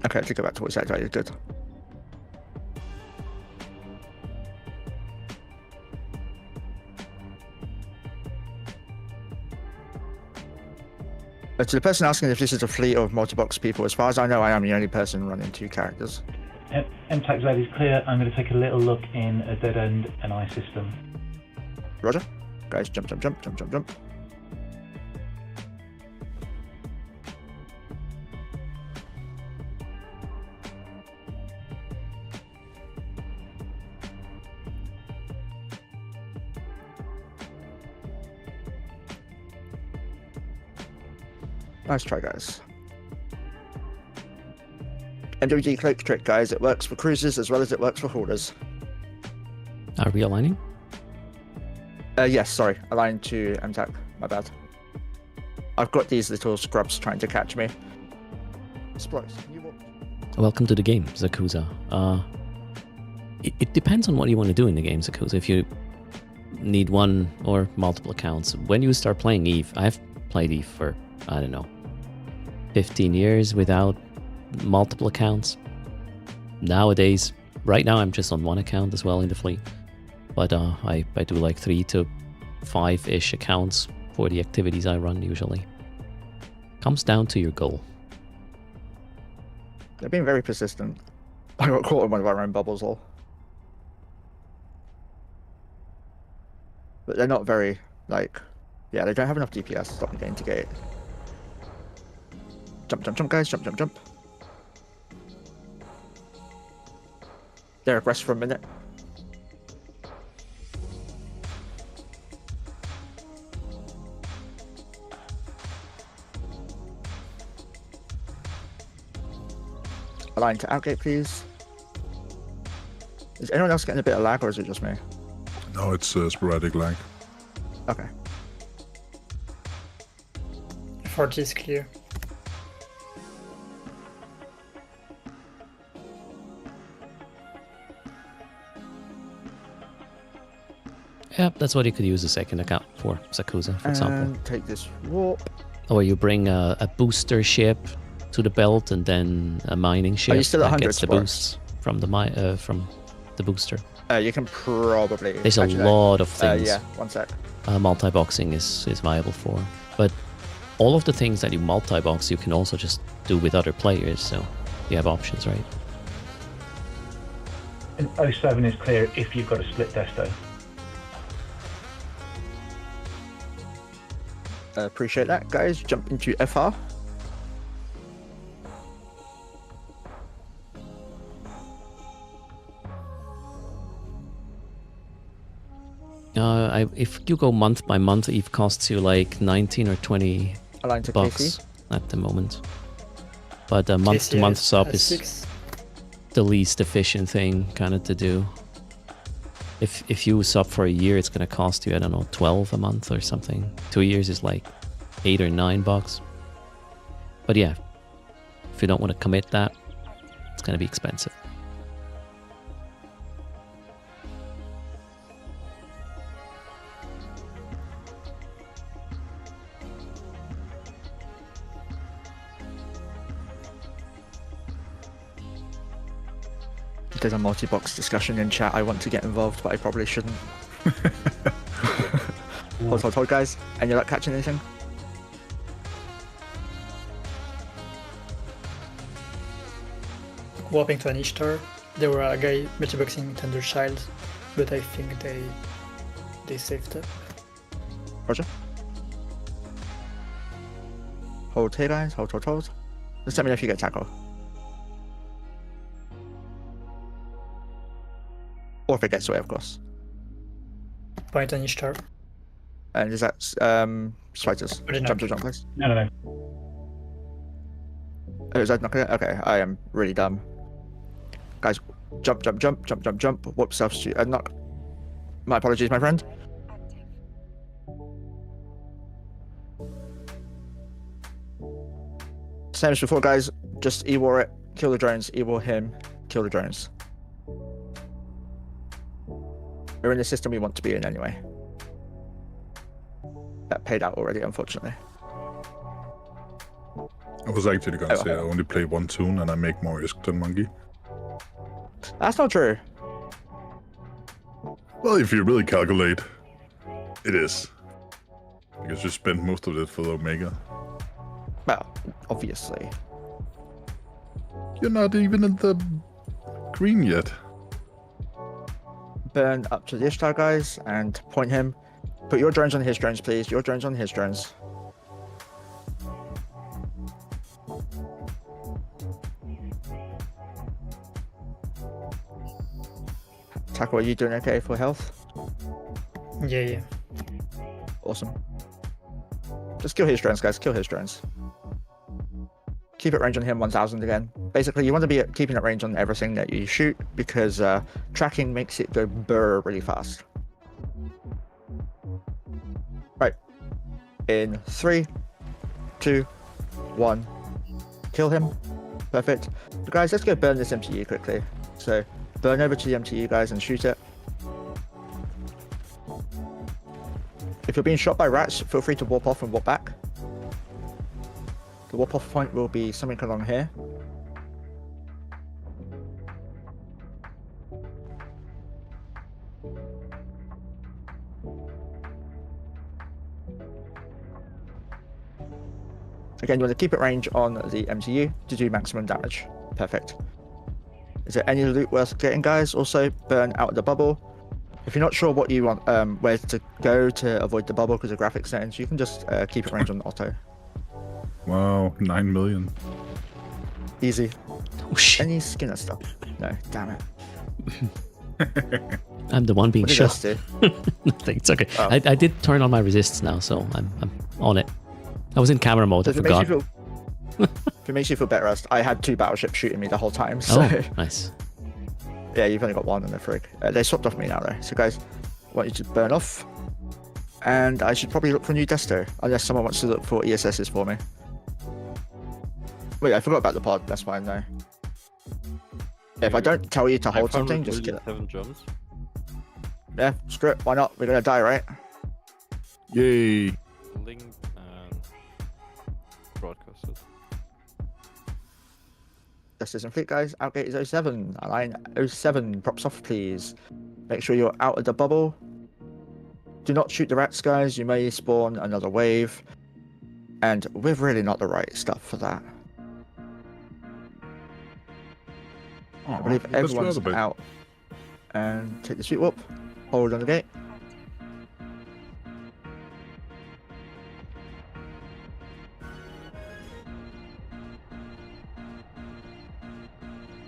Okay, to go back to what you said, right, you're good. To the person asking if this is a fleet of multi-box people, as far as I know, I am the only person running 2 characters. MTAC Z is clear. I'm going to take a little look in a dead end and I system. Roger. Guys, jump, jump, jump, jump, jump, jump. Nice try, guys. MWD cloak trick, guys. It works for cruisers as well as it works for haulers. Are we aligning? Yes, sorry. Aligned to MTAC. My bad. I've got these little scrubs trying to catch me. Splice, can you walk? Welcome to the game, Zakuza. It depends on what you want to do in the game, Zakuza. If you need one or multiple accounts, when you start playing Eve, I've played Eve for, I don't know, 15 years without multiple accounts. Nowadays, right now I'm just on one account as well in the fleet, but I do like 3 to 5-ish accounts for the activities I run usually. Comes down to your goal. They're being very persistent. I got caught in one of our own bubbles all. But they're not very, like, yeah, they don't have enough DPS to stop me getting to gate. Jump, jump, jump, guys, jump, jump, jump. They're abreast for a minute. Align to outgate, please. Is anyone else getting a bit of lag, or is it just me? No, it's sporadic lag. Okay. 4G is clear. Yeah, that's what you could use a second account for, Zakuza, for example. And take this warp. Or you bring a booster ship to the belt and then a mining ship you still at that 100 gets the sparks? boosts from the booster. You can probably. There's a actually, lot of things yeah, one sec. multi-boxing is viable for. But all of the things that you multi-box, you can also just do with other players, so you have options, right? And 07 is clear if you've got a split desto. Appreciate that, guys. Jump into FR. If you go month by month, Eve costs you like 19 or 20 Align to bucks KC. at the moment. But a month to month sub is the least efficient thing kind of to do. If you sub for a year, it's going to cost you, I don't know, 12 a month or something. 2 years is like 8 or 9 bucks. But yeah, if you don't want to commit that, it's going to be expensive. There's a multi-box discussion in chat. I want to get involved, but I probably shouldn't. Hold, guys. And you're not catching anything? Warping to an Ishtar. There were a guy multiboxing Thunder Child, but I think they saved it. Roger. Hold here, guys. Hold. Just let me know if you get tackle. Or if it gets away, of course. Point on Ishtar. And is that spiders? Jump, please. No. Oh, is that not clear? Okay, I am really dumb. Guys, jump. Warp self-shoot. Not. My apologies, my friend. Same as before, guys. Just E-war it. Kill the drones. E-war him. Kill the drones. We're in the system we want to be in anyway. That paid out already, unfortunately. I was actually gonna say I okay. only play one tune and I make more ISK than Monkey. That's not true. Well, if you really calculate, it is. Because you spent most of it for the Omega. Well, obviously. You're not even in the green yet. Burn up to the Ishtar guys and point him. Put your drones on his drones, please. Your drones on his drones. Tackle, are you doing okay for health? Yeah. Awesome. Just kill his drones, guys. Kill his drones. Keep it range on him 1000 again. Basically, you want to be keeping it range on everything that you shoot because tracking makes it go burr really fast. Right. In 3, 2, 1. Kill him. Perfect. So guys, let's go burn this MTU quickly. So burn over to the MTU, guys, and shoot it. If you're being shot by rats, feel free to warp off and warp back. The warp off point will be something along here. Again, you want to keep it range on the MTU to do maximum damage. Perfect. Is there any loot worth getting, guys? Also, burn out the bubble. If you're not sure what you want, where to go to avoid the bubble because of graphic settings, you can just keep it range on auto. Wow, 9 million. Easy. Oh shit. Any Skinner stuff? No, damn it. I'm the one being What did shot. this do? Nothing. It's okay. Oh. I did turn on my resists now, so I'm on it. I was in camera mode. I If it makes forgot. you feel, if it makes you feel better, Rust, I had 2 battleships shooting me the whole time. So Oh, nice. yeah, you've only got 1 in the frig. They swapped off me now though. So guys, I want you to burn off. And I should probably look for a new desto, unless someone wants to look for ESSs for me. Wait, I forgot about the pod. That's fine though. Yeah, if I don't tell you to hold something, just kill it. 7 jumps. Yeah, screw it. Why not? We're gonna die, right? Yay! Link and broadcasted. Destos and fleet, guys. Outgate is 07. Align 07. Props off, please. Make sure you're out of the bubble. Do not shoot the rats, guys. You may spawn another wave. And we're really not the right stuff for that. I believe everyone's out. And take the sweet whoop. Hold on the gate.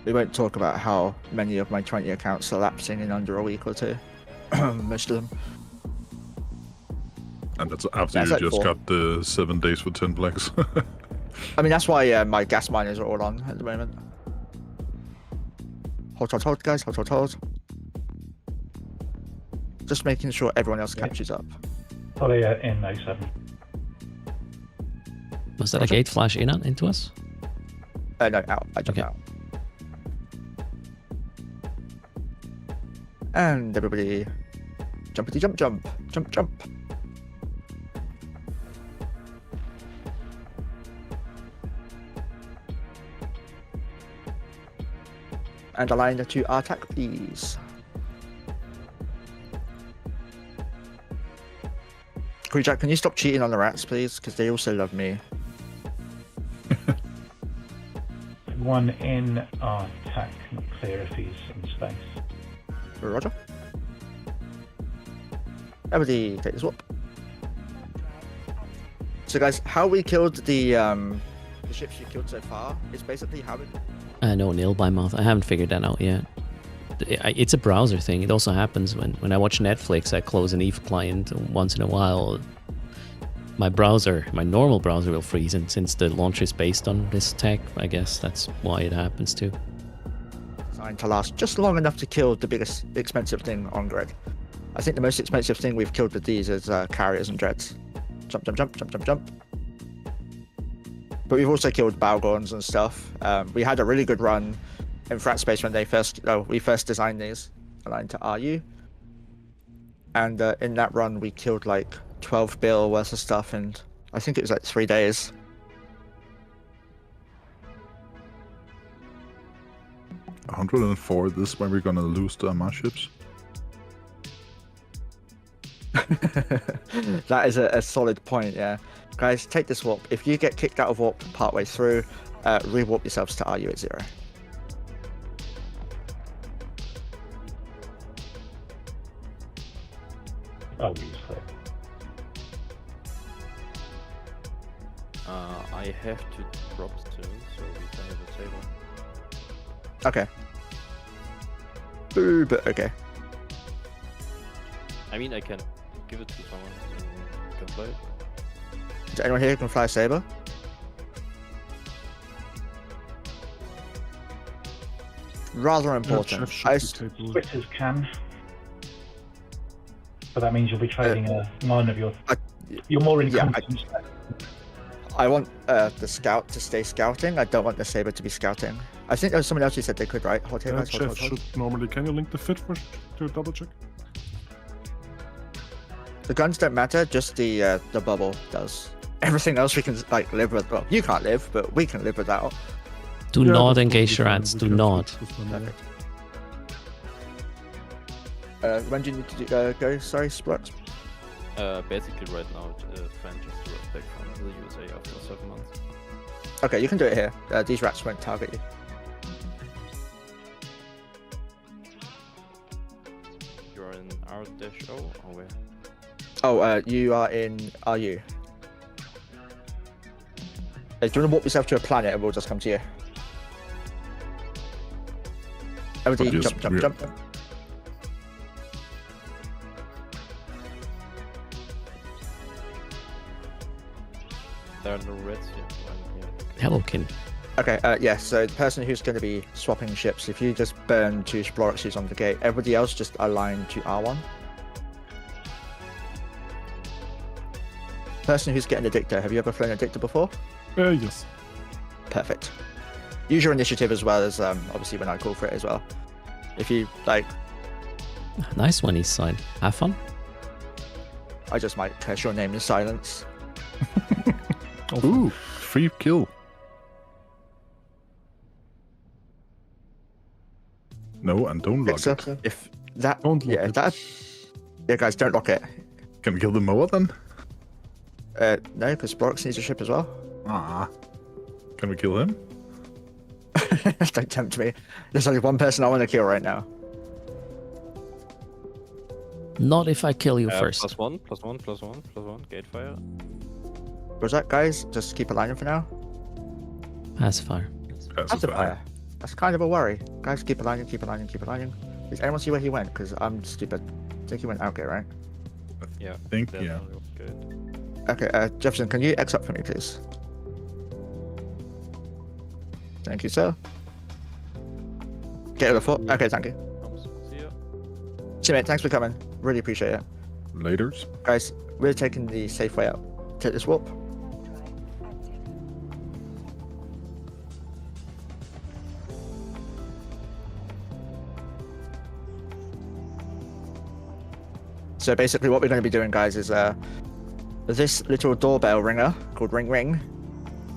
We won't talk about how many of my 20 accounts are lapsing in under a week or 2. Most of them. And that's after That's you like just 4. got the 7 days for 10 blacks. I mean, that's why my gas miners are all on at the moment. Hold, guys. Hold. Just making sure everyone else catches up. Fully in 07. Was that a gate flash into us? No, out. I jumped Okay. out. And everybody, jumpity jump. And align to our attack, please. Jack, can you stop cheating on the rats, please? Because they also love me. 1 in our attack, not clear if he's in space. Roger. Everybody take this whoop. So guys, how we killed the ships you killed so far is basically how we... No, nil by mouth. I haven't figured that out yet. It's a browser thing. It also happens when I watch Netflix. I close an EVE client once in a while. My browser, my normal browser will freeze, and since the launcher is based on this tech, I guess that's why it happens too. Designed to last just long enough to kill the biggest expensive thing on grid. I think the most expensive thing we've killed with these is carriers and dreads. Jump. But we've also killed Balgorns and stuff. We had a really good run in frat space when we first designed these, aligned to RU. And in that run, we killed like 12 bill worth of stuff, and I think it was like 3 days. 104. This is where we're gonna lose the Mars ships. That is a solid point, yeah. Guys, take this warp. If you get kicked out of warp partway through, re-warp yourselves to RU at 0. Oh, use clear. I have to drop soon, so we can have a table. Okay. Boo, but okay. I mean, I can give it to someone who can play it. Is there anyone here who can fly a saber? Rather important. Twitters can. But that means you'll be trading a 9 of your... You're more incompetent. I want the scout to stay scouting. I don't want the saber to be scouting. I think there was someone else who said they could, right? Hold here, guys. Chef should normally. Can you link the fit first to double check? The guns don't matter, just the bubble does. Everything else we can like live with. Well, you can't live, but we can live without. Do not engage your ants. Do not. Perfect. When do you need to go? Sorry, Splux. Basically right now, French is to respect from the USA after 7 months. Okay, you can do it here. These rats won't target you. You're in R-O or where? Oh, you are in RU. Do you want to walk yourself to a planet and we'll just come to you? Everybody, jump. There are no reds here. Hello, Kin. Okay, yeah, so the person who's going to be swapping ships, if you just burn 2 Sploroxes on the gate, everybody else just align to R1. Person who's getting a dictator, have you ever flown a dictator before? Yes. Perfect. Use your initiative as well as, obviously, when I call for it as well. If you, like... Nice one, East Side. Have fun. I just might curse your name in silence. Ooh, free kill. No, and don't lock it. If that... Yeah, guys, don't lock it. Can we kill the Moa then? No, because Splorox needs a ship as well. Ah. Can we kill him? Don't tempt me. There's only one person I want to kill right now. Not if I kill you first. +1, gate fire. Was that, guys? Just keep aligning for now. Pacifier. Pacifier. That's kind of a worry. Guys, keep aligning. Does anyone see where he went? Because I'm stupid. I think he went outgate, right? Yeah. I think, yeah. Good. Okay, Jefferson, can you X up for me, please? Thank you, sir. Get to the foot. Okay, thank you. See ya. See you, mate. Thanks for coming. Really appreciate it. Laters. Guys, we're taking the safe way out. Take this warp. So basically what we're going to be doing, guys, is this little doorbell ringer called Ring Ring.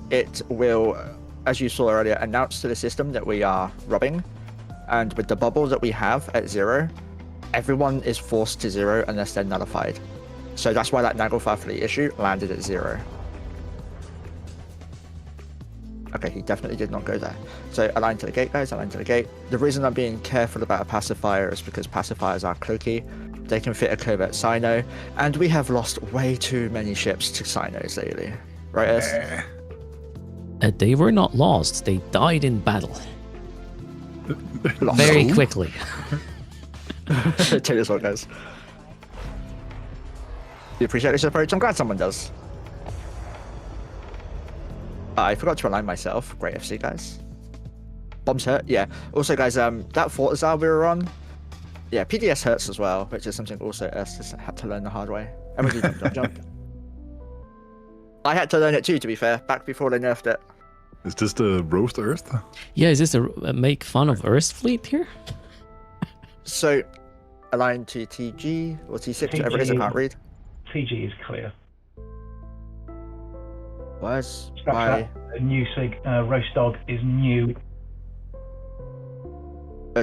It will, as you saw earlier, announce to the system that we are robbing. And with the bubble that we have at 0, everyone is forced to 0 unless they're nullified. So that's why that Naglfar fleet issue landed at 0. Okay, he definitely did not go there. So align to the gate, guys, align to the gate. The reason I'm being careful about a pacifier is because pacifiers are cloaky. They can fit a covert Sino, and we have lost way too many ships to Sinos lately. Right, Es? They were not lost. They died in battle. Very quickly. Take this one, guys. You appreciate this approach? I'm glad someone does. I forgot to align myself. Great FC, guys. Bombs hurt? Yeah. Also, guys, that Fortizar we were on, yeah, PDS hurts as well, which is something also us just had to learn the hard way. Everybody jump. I had to learn it too, to be fair, back before they nerfed it. Is this the roast Earth? Yeah, is this a make fun of Earth fleet here? So, align to TG or T6, whatever it is, I can't read. TG is clear. Where's my... New Sig, Roast Dog is new.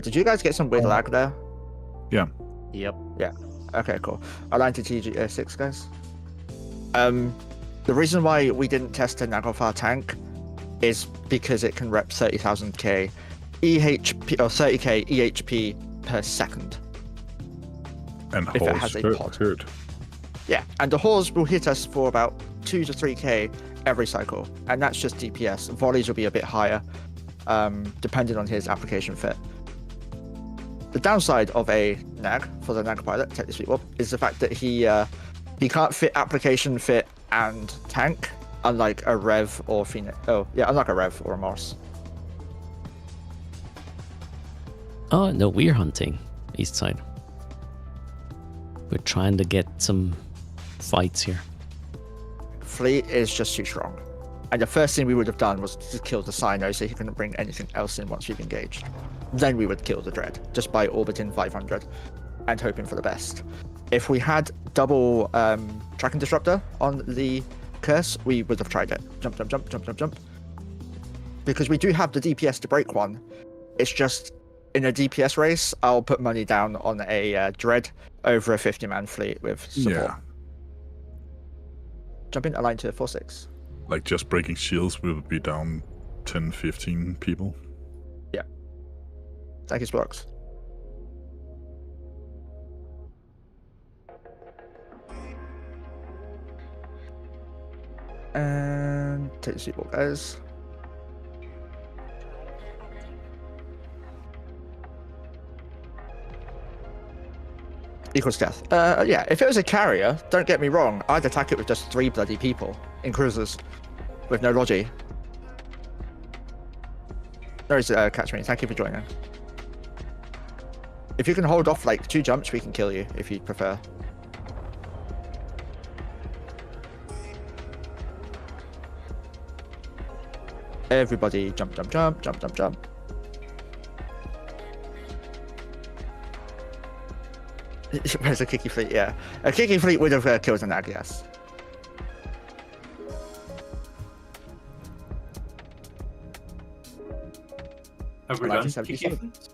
Did you guys get some weird lag there? Yeah. Yep. Yeah. Okay, cool. Align to TG6, guys. The reason why we didn't test a Naglfar tank is because it can rep 30,000k EHP or 30k EHP per second. And if it horse has a pod. hurt. Yeah, and the horse will hit us for about 2 to 3k every cycle, and that's just DPS. Volleys will be a bit higher, depending on his application fit. The downside of a nag for the nag pilot, take this up, is the fact that he can't fit application fit and tank, unlike a Rev or Phoenix. Oh yeah, unlike a Rev or a Moss. Oh no, we're hunting east side. We're trying to get some fights here. Fleet is just too strong, and the first thing we would have done was to kill the Sino so he couldn't bring anything else in once we've engaged. Then we would kill the Dread just by orbiting 500 and hoping for the best. If we had double tracking disruptor on the curse, we would have tried it. Jump, jump, jump, jump, jump, jump. Because we do have the DPS to break one. It's just in a DPS race, I'll put money down on a Dread over a 50-man fleet with support. Yeah. Jump in, align to 4-6. Like just breaking shields, we would be down 10, 15 people. Yeah. Thank you, Sparks. And take the seatbelt, guys. Equals death. Yeah, if it was a carrier, don't get me wrong, I'd attack it with just 3 bloody people in cruisers with no logi. No worries, catch me. Thank you for joining. If you can hold off like 2 jumps, we can kill you if you prefer. Everybody jump, jump, jump, jump, jump, jump. Where's a Kiki fleet? Yeah. A Kiki fleet would have killed a nag, yes. Have we done Kiki fleets?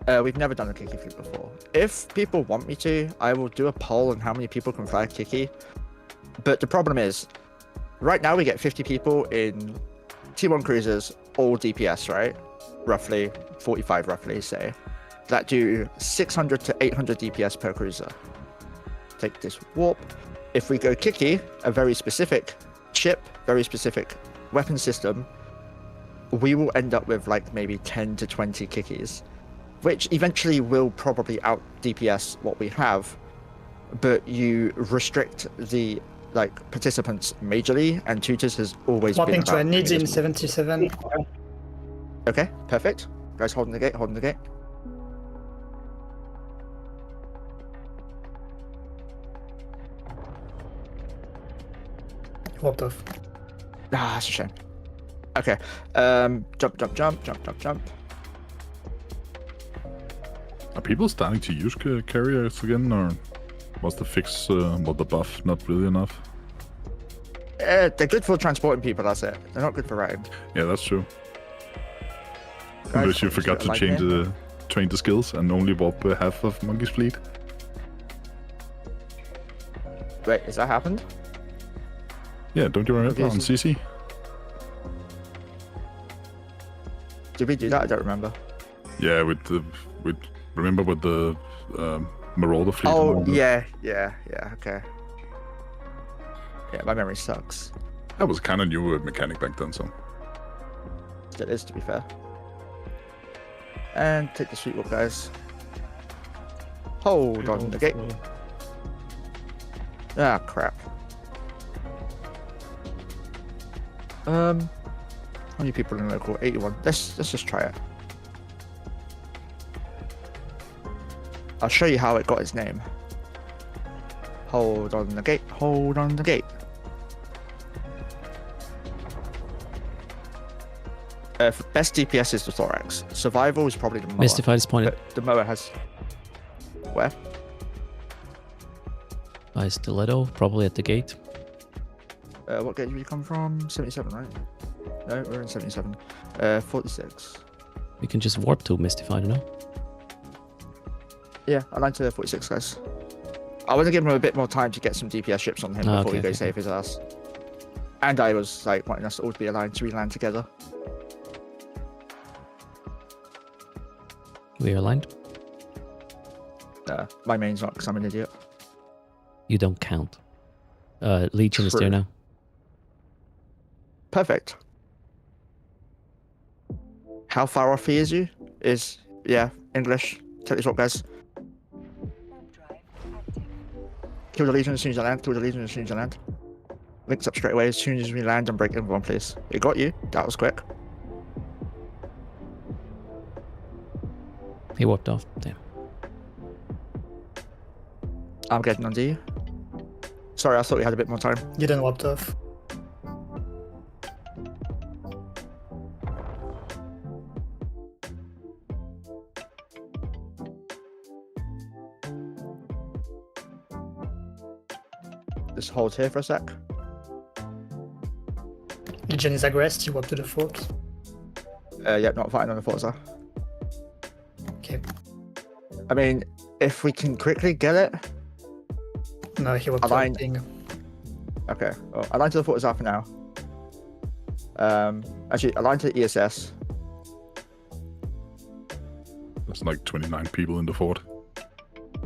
We've never done a Kiki fleet before. If people want me to, I will do a poll on how many people can fly a Kiki. But the problem is, right now we get 50 people in T1 cruisers, all DPS, right? Roughly, 45 roughly, say. That do 600 to 800 DPS per cruiser. Take this warp. If we go Kiki, a very specific chip, very specific weapon system, we will end up with like maybe 10 to 20 Kikis, which eventually will probably out DPS what we have, but you restrict the like participants majorly, and Tooters has always Swapping been to a needs in 77. Okay, perfect. Guys, holding the gate, holding the gate. Warped off. Ah, that's a shame. Okay, jump, jump, jump, jump, jump, jump. Are people starting to use carriers again, or was the fix, was the buff not really enough? They're good for transporting people, that's it. They're not good for riding. Yeah, that's true. Guys, Unless you forgot to like change here. train the skills and only warp half of Monkey's fleet. Wait, has that happened? Yeah, don't you remember on CC? Did we do that? I don't remember. Yeah, with remember with the Marauder fleet. and Oh, all that? yeah, okay. Yeah, my memory sucks. That was kind of new mechanic back then, so. Still is, to be fair. And take the sweet walk, guys. Hold on the gate. Ah, crap. How many people in local? 81. Let's just try it. I'll show you how it got its name. Hold on the gate. Hold on the gate. Best DPS is the Thorax. Survival is probably the Moa. Mystified is pointed. But the Moa has... Where? By Stiletto, probably at the gate. What gate did we come from? 77, right? No, we're in 77. 46. We can just warp to Mystified, you know? Yeah, align to 46, guys. I want to give him a bit more time to get some DPS ships on him before okay, he goes okay. save his ass. And I was like wanting us all to be aligned to land together. We are aligned. My main's not because I'm an idiot. You don't count. Legion is there True. now. Perfect. How far off he is you? Yeah, English. Tell you what, guys. Warp drive active. Kill the Legion as soon as you land. Kill the Legion as soon as you land. Links up straight away as soon as we land and break everyone, please. It got you. That was quick. He walked off. Damn. I'm getting under you. Sorry, I thought we had a bit more time. You didn't walked off. Just hold here for a sec. Legion is aggressed, you walk to the fort. Yeah, not fighting on the Forza. Okay. I mean, if we can quickly get it. No, he walked to Align. the thing. Okay. Well, align to the Forza for now. Actually, align to the ESS. There's like 29 people in the fort.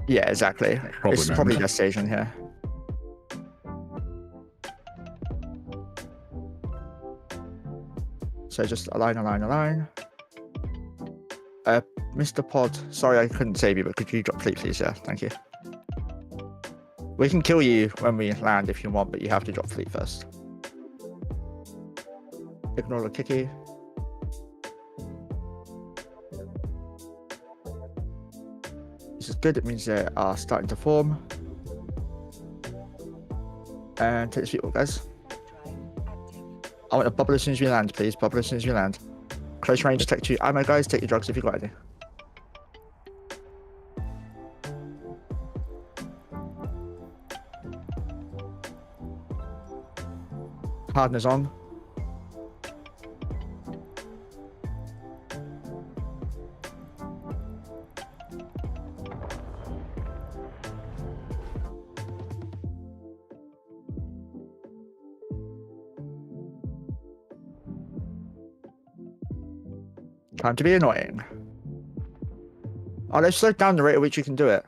Yeah, exactly. Probably It's not. probably their station here. So just align. Mr. Pod, sorry I couldn't save you, but could you drop fleet, please? Yeah, thank you. We can kill you when we land if you want, but you have to drop fleet first. Ignore the Kiki. This is good, it means they are starting to form. And take the sweet walk, guys. Warp drive active. I want a bubble as soon as we land, please. Bubble as soon as we land. Close range, take 2 ammo, guys. Take your drugs if you got any. Hardeners on. Time to be annoying. Oh, they've slowed down the rate at which you can do it.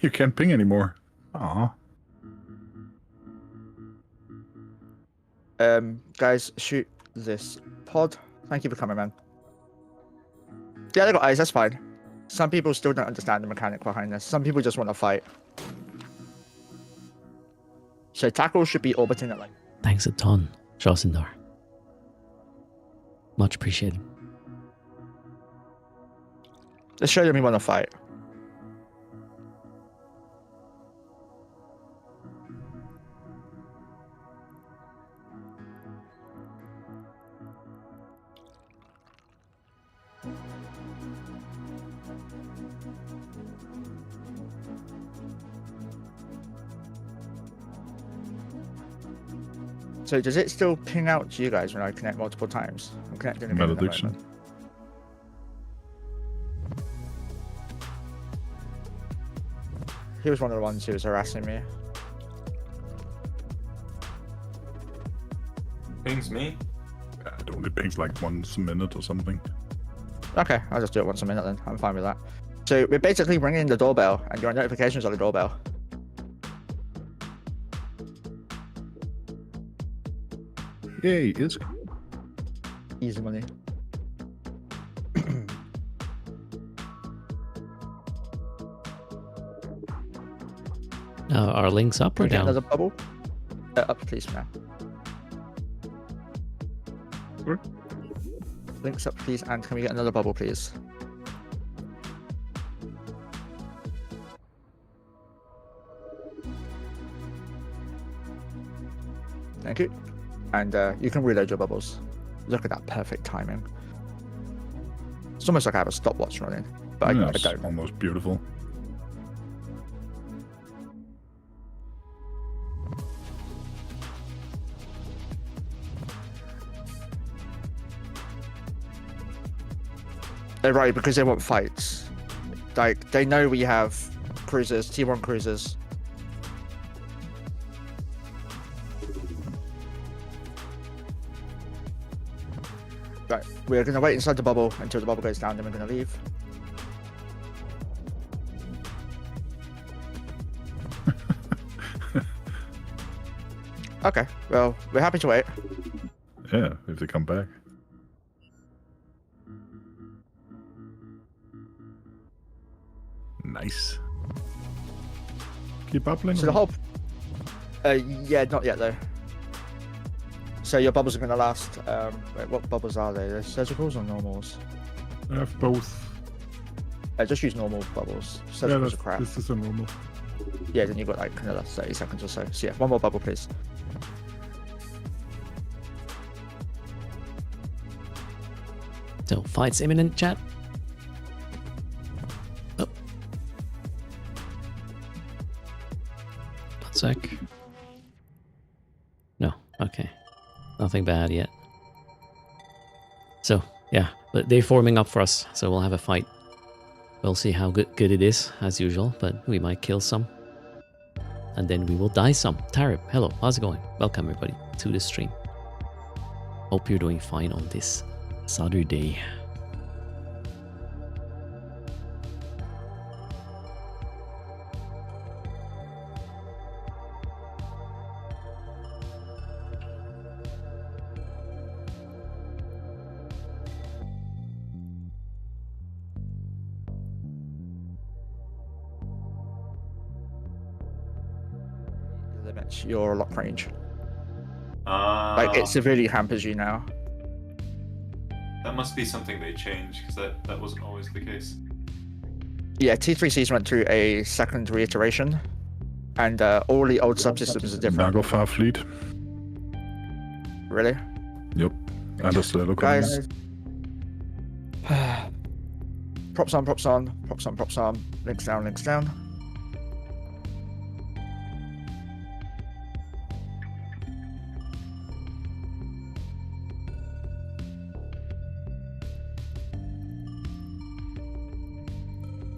You can't ping anymore. Aw. Guys, shoot this pod. Thank you for coming, man. Yeah, they got eyes, that's fine. Some people still don't understand the mechanic behind this. Some people just want to fight. So tackle should be orbiting at like... Thanks a ton, Shosindar. Much appreciated. Let's show them we want to fight. So does it still ping out to you guys when I connect multiple times? I'm connecting again at the Malediction. moment. He was one of the ones who was harassing me. Pings me? It only pings like once a minute or something. Okay, I'll just do it once a minute then. I'm fine with that. So we're basically ringing the doorbell and your notifications on the doorbell. Yay, it's Easy money. Are links up Can or we get down? another bubble? Up, please, now. Sure. Links up, please, and can we get another bubble, please? Thank you. And you can reload your bubbles. Look at that perfect timing. It's almost like I have a stopwatch running, but I That's don't. almost beautiful. They're right, because they want fights. Like, they know we have cruisers, T1 cruisers. Right, we're gonna wait inside the bubble until the bubble goes down, then we're gonna leave. Okay, well, we're happy to wait. Yeah, if they come back. Nice. Keep bubbling. So the whole... yeah, not yet though. So your bubbles are gonna last, wait, what bubbles are they? They're surgicals or normals? I have both. Just use normal bubbles. Yeah, Surgicals are crap. this is a normal. Yeah, then you've got like another 30 seconds or so. So yeah, one more bubble please. So, fight's imminent, chat. Oh. 1 sec. No, okay. Nothing bad yet. So, yeah, but they're forming up for us, so we'll have a fight. We'll see how good it is, as usual, but we might kill some. And then we will die some. Tarib, hello, how's it going? Welcome everybody to the stream. Hope you're doing fine on this Saturday. Limits your lock range. Like it severely hampers you now. That must be something they changed, because that wasn't always the case. Yeah, T3Cs went through a second reiteration, and all the old subsystems are different. Nagelfar fleet. Really? Yep. And a Slelo Guys. Props on, props on, props on, props on. Links down, links down.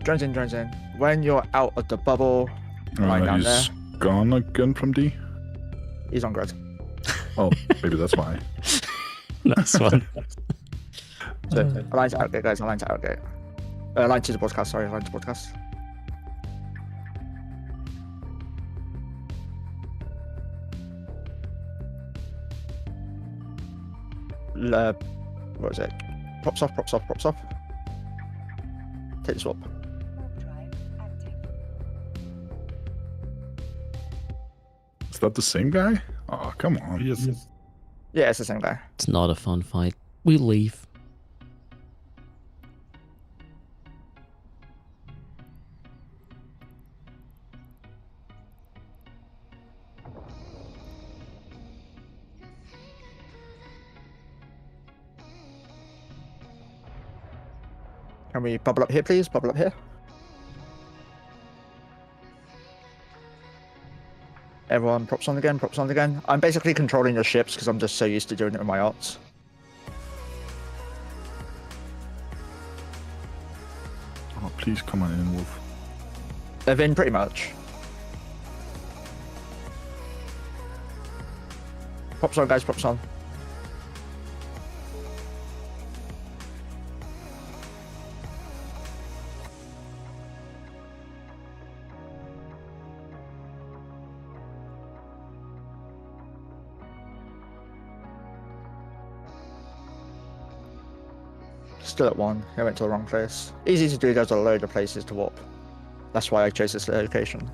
Drones in, drones in. When you're out of the bubble, line down there. He's gone again from D. He's on grid. Oh, maybe that's why. Nice one. So, align to outgate, guys. Align to outgate. Align to the broadcast. Sorry, align to broadcast. What is it? Props off, props off, props off. Take the swap. Warp drive active. Is that the same guy? Oh, come on. Yes. Yeah, it's the same guy. It's not a fun fight. We leave. Can we bubble up here, please? Bubble up here. Everyone, props on again, props on again. I'm basically controlling your ships because I'm just so used to doing it with my arts. Oh, please come on in, Wolf. They've been pretty much. Props on, guys, props on. Still at 1. I went to the wrong place. Easy to do, there's a load of places to warp. That's why I chose this location.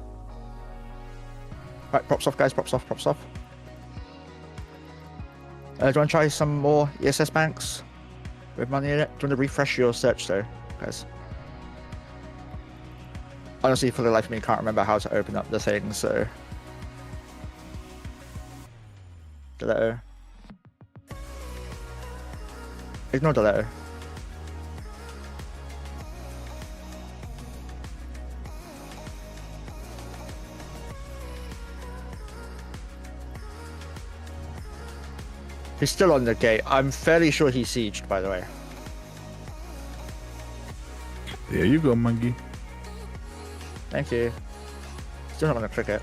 Right, props off, guys, props off, props off. Do you want to try some more ESS banks with money in it? Do you want to refresh your search though, guys? Honestly, for the life of me, can't remember how to open up the thing, so... The letter. Ignore the letter. He's still on the gate. I'm fairly sure he's sieged, by the way. There you go, monkey. Thank you. Still not gonna click it.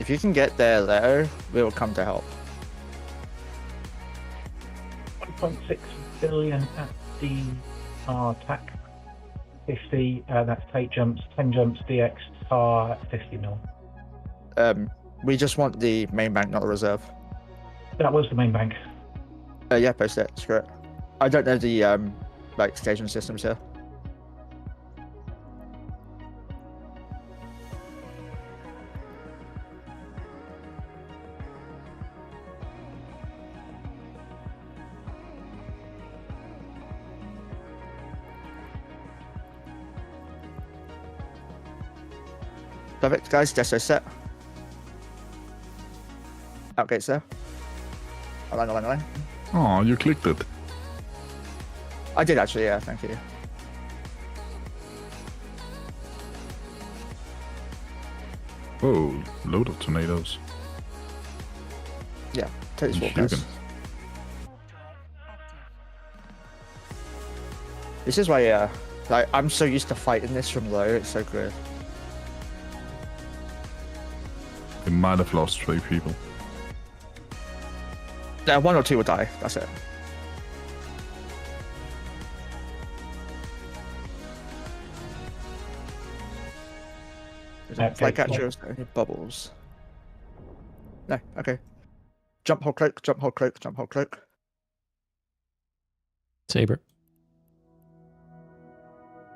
If you can get there, Leo, we will come to help. 1.6 billion at the attack. 50, that's 8 jumps, 10 jumps, DX tar at 50 mil. We just want the main bank, not the reserve. That was the main bank. Yeah, post it. Screw it. I don't know the like staging systems here. Perfect, guys. Deso set. Outgates there. Align. Oh, you clicked it. I did actually, yeah, thank you. Oh, load of tornadoes. Yeah, take this walk, You guys. can- This is why, like, I'm so used to fighting this from low, it's so good. We might have lost 3 people. Yeah, 1 or 2 will die, that's it. Flycatchers, any bubbles? No, okay. Jump, hold cloak, jump, hold cloak, jump, hold cloak. Saber.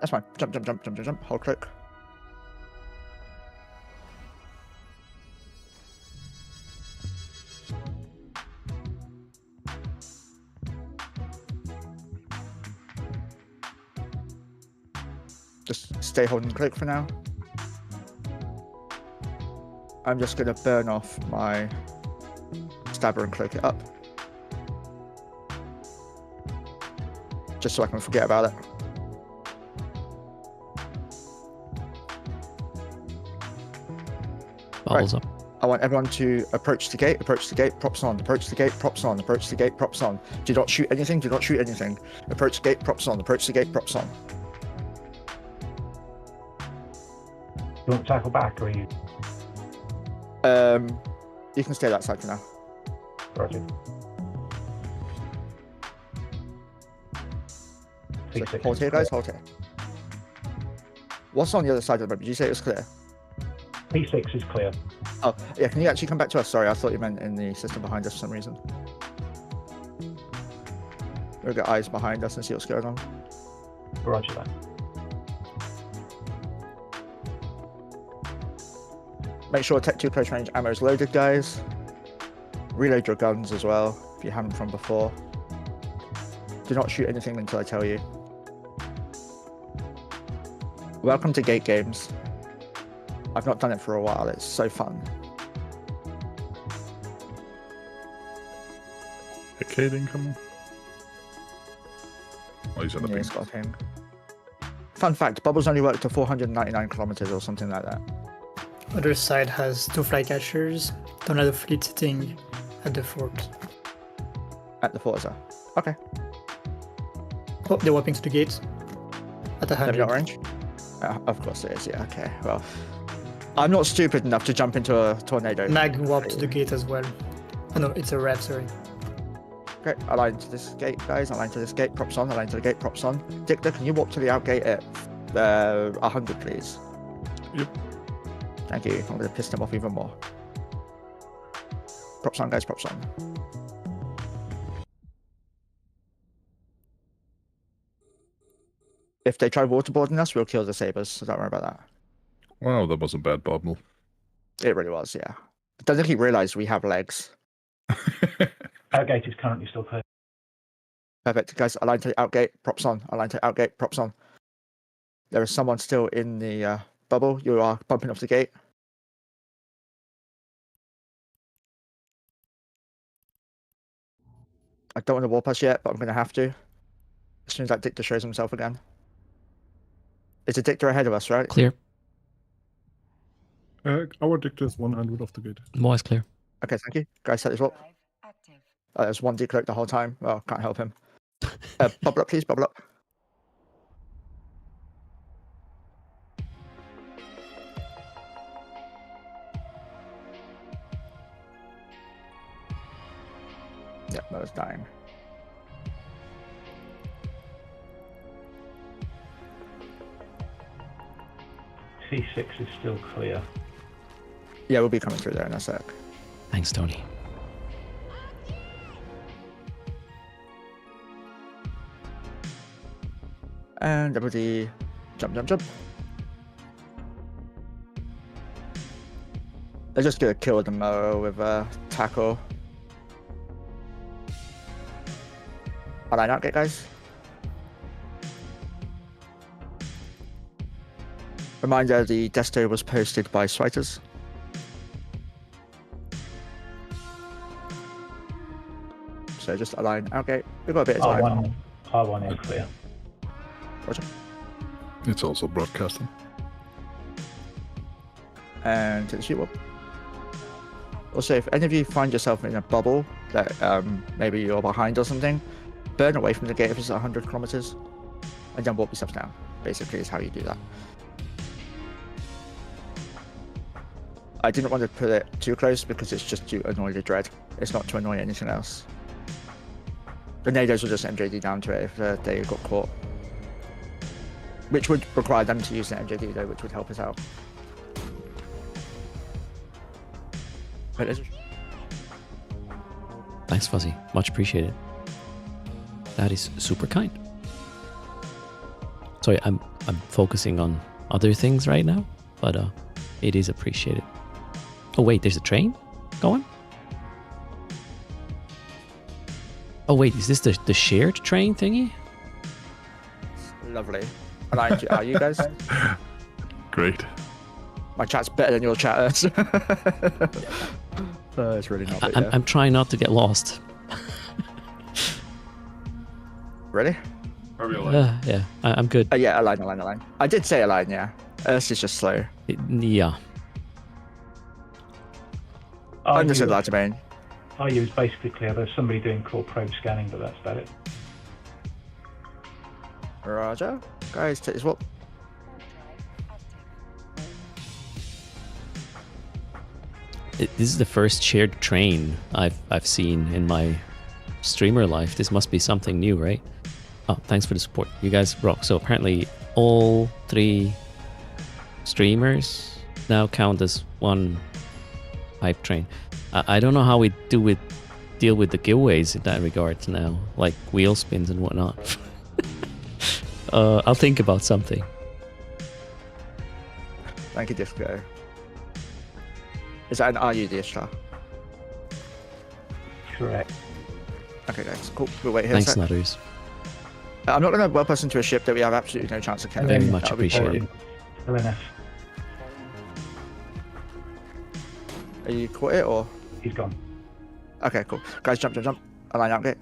That's fine. Jump, hold cloak. Just stay holding cloak for now. I'm just gonna burn off my stabber and cloak it up. Just so I can forget about it. Bubbles up. I want everyone to approach the gate, props on, approach the gate, props on, approach the gate, props on. Do not shoot anything, Approach the gate, props on, approach the gate, props on. You want to tackle back, or are you? You can stay that side for now. Roger. So hold here, guys, hold here. What's on the other side of the road? Did you say it was clear? P6 is clear. Oh, yeah, can you actually come back to us? Sorry, I thought you meant in the system behind us for some reason. We'll get eyes behind us and see what's going on. Roger that. Make sure Tech 2 close range ammo is loaded, guys. Reload your guns as well, if you haven't from before. Do not shoot anything until I tell you. Welcome to Gate Games. I've not done it for a while, it's so fun. Arcade incoming. Oh, he's on the Yeah, ping. it's got a ping. Fun fact, bubbles only work to 499 kilometers or something like that. Other side has 2 flycatchers. Don't have the fleet sitting at the fort. At the Forza. Okay. Oh, they're walking to the gate. At 100. Have you got range? Of course it is, yeah, okay. Well, I'm not stupid enough to jump into a tornado. Mag walked to the gate as well. Oh no, it's a rat, sorry. Okay, align to this gate, guys. Align to this gate, props on. Align to the gate, props on. Dictor, can you walk to the out gate at 100, please? Yep. Thank you. I'm going to piss them off even more. Props on, guys, props on. If they try waterboarding us, we'll kill the sabers, so don't worry about that. Wow, that was a bad bubble. It really was, yeah. I don't think he realised we have legs. Outgate is currently still clear. Perfect, guys. Align to the outgate, props on. Align to the outgate, props on. There is someone still in the bubble. You are bumping off the gate. I don't want to warp us yet, but I'm going to have to. As soon as that Dictor shows himself again. It's a Dictor ahead of us, right? Clear. Our Dictor is 100 off the gate. More is clear. Okay, thank you. Guys, set this up. Drive active. There's one decloak the whole time. Well, can't help him. Bubble up, please. Bubble up. Yep, that was dying. T6 is still clear. Yeah, we'll be coming through there in a sec. Thanks, Tony. And double D, jump, jump, jump. They're just gonna kill the Mo with tackle. Align out, get guys. Reminder: the Desto was posted by Switers. So just align out, gate. We've got a bit of time. R1 is clear. Roger. It's also broadcasting. And to the shoot wall. Also, if any of you find yourself in a bubble that maybe you're behind or something, burn away from the gate if it's 100 kilometers, and then walk yourself down. Basically, is how you do that. I didn't want to put it too close because it's just to annoy the dread. It's not to annoy anything else. The nados will just MJD down to it if they got caught. Which would require them to use the MJD though, which would help us out. Thanks, Fuzzy. Much appreciated. That is super kind. Sorry, I'm focusing on other things right now, but it is appreciated. Oh wait, there's a train going? Oh wait, is this the shared train thingy? Lovely. And are you guys? Great. My chat's better than your chat. It's really not. Yeah. I'm trying not to get lost. Ready? Are we aligned? Yeah, I'm good. Yeah, align. I did say align, yeah. Earth is just slow. Yeah. Understood that, domain. RU is basically clear. There's somebody doing core probe scanning, but that's about it. Roger. Guys, take this walk. This is the first shared train I've seen in my streamer life. This must be something new, right? Oh, thanks for the support. You guys rock. So apparently all 3 streamers now count as one hype train. I don't know how we deal with the giveaways in that regard now, like wheel spins and whatnot. I'll think about something. Thank you, Disco. Is that an RU Disco? Correct. Okay, guys, cool. We'll wait here. Thanks, Nutters. I'm not going to well us into a ship that we have absolutely no chance of killing. Very much appreciated. LNF. Are you caught it or? He's gone. Okay, cool. Guys, jump. Align out, gate.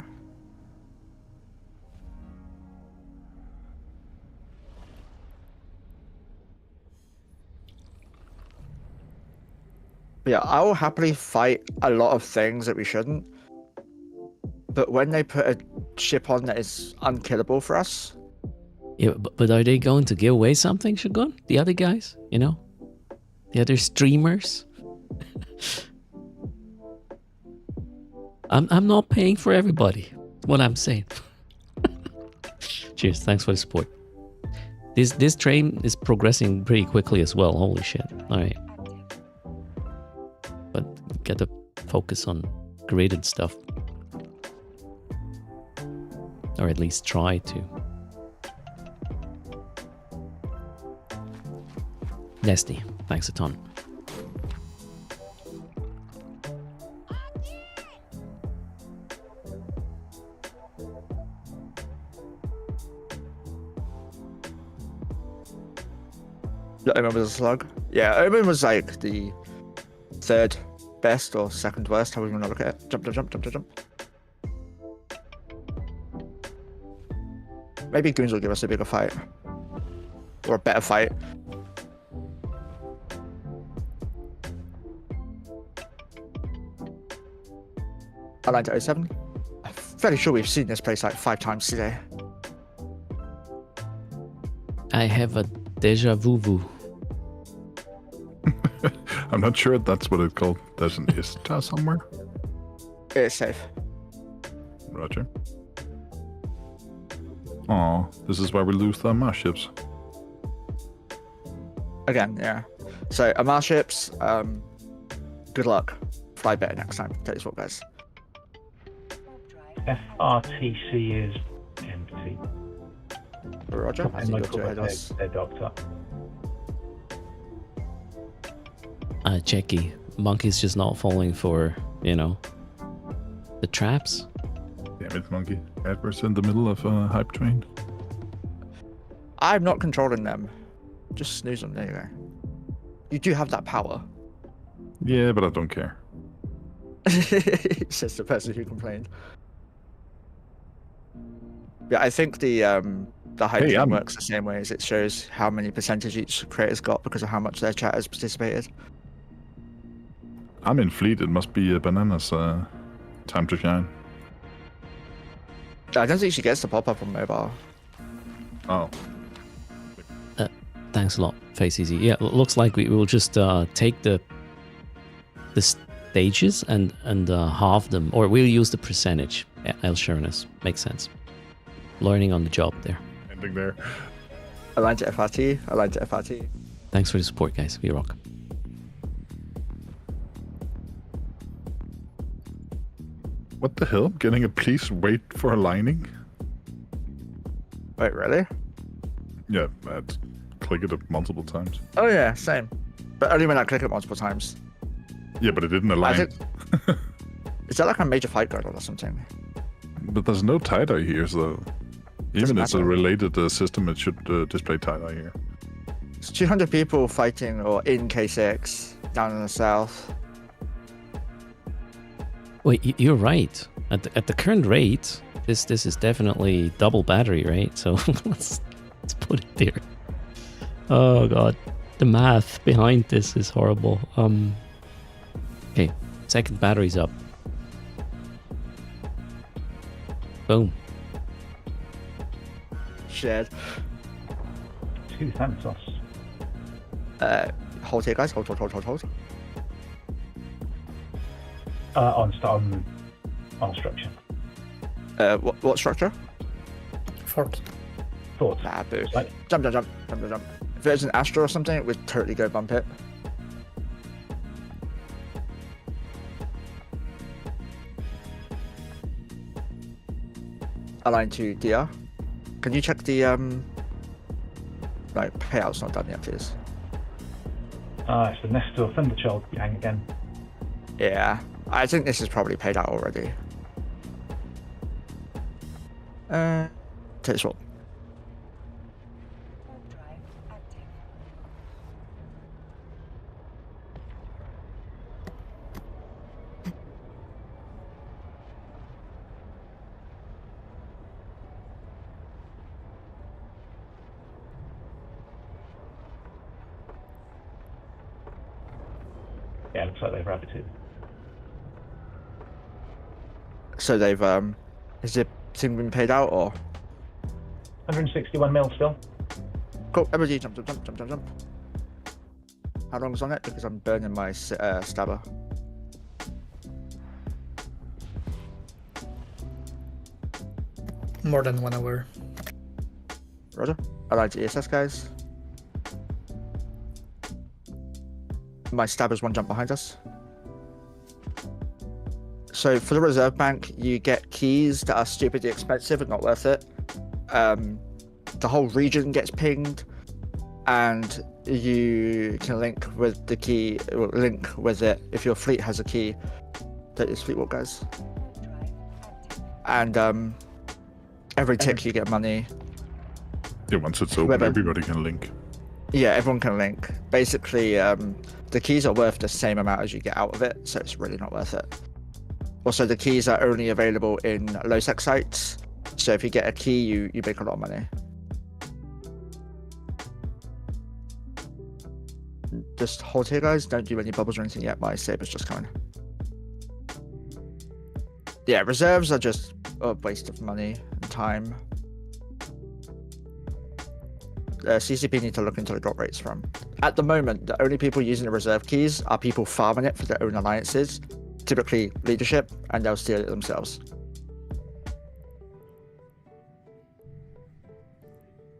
Yeah, I will happily fight a lot of things that we shouldn't. But when they put a ship on that is unkillable for us... Yeah, but are they going to give away something, Shogun? The other guys, you know? The other streamers? I'm not paying for everybody. What I'm saying. Cheers, thanks for the support. This train is progressing pretty quickly as well. Holy shit. Alright. But get to focus on graded stuff. Or at least try to. Nesty, thanks a ton. Omen was a slug. Yeah, Omen was like the 3rd best or 2nd worst, however you want to look at it. Jump. Maybe Goons will give us a bigger fight. Or a better fight. Align to 07. fairly sure we've seen this place like 5 times today. I have a deja vu. I'm not sure that's what it's called. There's an Ista somewhere. It's safe. Roger. Oh, this is why we lose the Mars ships. Again, yeah. So Amar ships, good luck. Fly better next time. Tell you what, guys. FRTC is empty. Roger. I And think local, you're ahead of but us. they're docked up. Jackie, Monkey's just not falling for, the traps. Damn it, Monkey. Edward's in the middle of a hype train. I'm not controlling them. Just snooze them. There you go. You do have that power. Yeah, but I don't care. Says the person who complained. Yeah, I think the hype works the same way as it shows how many percentage each creator's got because of how much their chat has participated. I'm in fleet. It must be Banana's time to shine. I don't think she gets to pop up on mobile. Oh. Thanks a lot, Face Easy. Yeah, looks like we will just take the stages and halve them, or we'll use the percentage. Elshariness makes sense. Learning on the job there. Ending there. Aligned to FRT. Aligned to FRT. Thanks for the support, guys. We rock. What the hell? Getting a please wait for aligning? Wait, really? Yeah, I click it multiple times. Oh yeah, same. But only when I click it multiple times. Yeah, but it didn't align. Is that like a major fight guard or something? But there's no tie-dye here, so even if it's a matter. related system, it should display tie-dye here. It's 200 people fighting or in K6 down in the south. Wait, you're right. At the current rate, this is definitely double battery, right? So let's put it there. Oh god, the math behind this is horrible. Okay, second battery's up. Boom. Shared. 2 Thanatos. Hold here, guys. Hold. On structure. What structure? Fort. Thoughts. Nah, boo. Right. Jump. If it was an Astro or something, it would totally go bump it. Align to DR. Can you check the payout's not done yet, please? It's the Nestor Thunderchild gang again. Yeah, I think this is probably paid out already. Take this one. Drive active. Yeah, looks like they've rabbited. So they've has the thing been paid out or? 161 mil still. Cool. Everybody jump. How long's on it? Because I'm burning my stabber. More than 1 hour. Roger. Allied to ESS, guys. My stabber's 1 jump behind us. So for the reserve bank, you get keys that are stupidly expensive and not worth it. The whole region gets pinged, and you can link with the key. Link with it if your fleet has a key. That is Fleetwalk, guys. And every tick you get money. Yeah, once it's open, everybody can link. Yeah, everyone can link. Basically, the keys are worth the same amount as you get out of it, so it's really not worth it. Also, the keys are only available in low-sec sites, so if you get a key, you make a lot of money. Just hold here, guys. Don't do any bubbles or anything yet. My saber's just coming. Yeah, reserves are just a waste of money and time. CCP need to look into the drop rates from. At the moment, the only people using the reserve keys are people farming it for their own alliances, typically leadership, and they'll steal it themselves.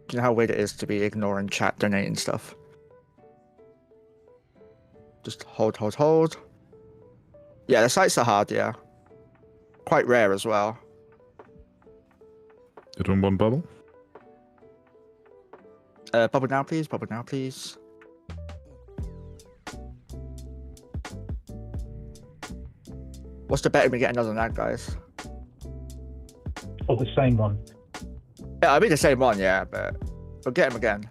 Do you know how weird it is to be ignoring chat donating stuff? Just hold. Yeah, the sites are hard, yeah. Quite rare as well. You doing one bubble? Bubble now, please. Bubble now, please. What's the bet if we get another nag, guys? Or the same one. Yeah, I mean the same one, yeah, but we'll get him again.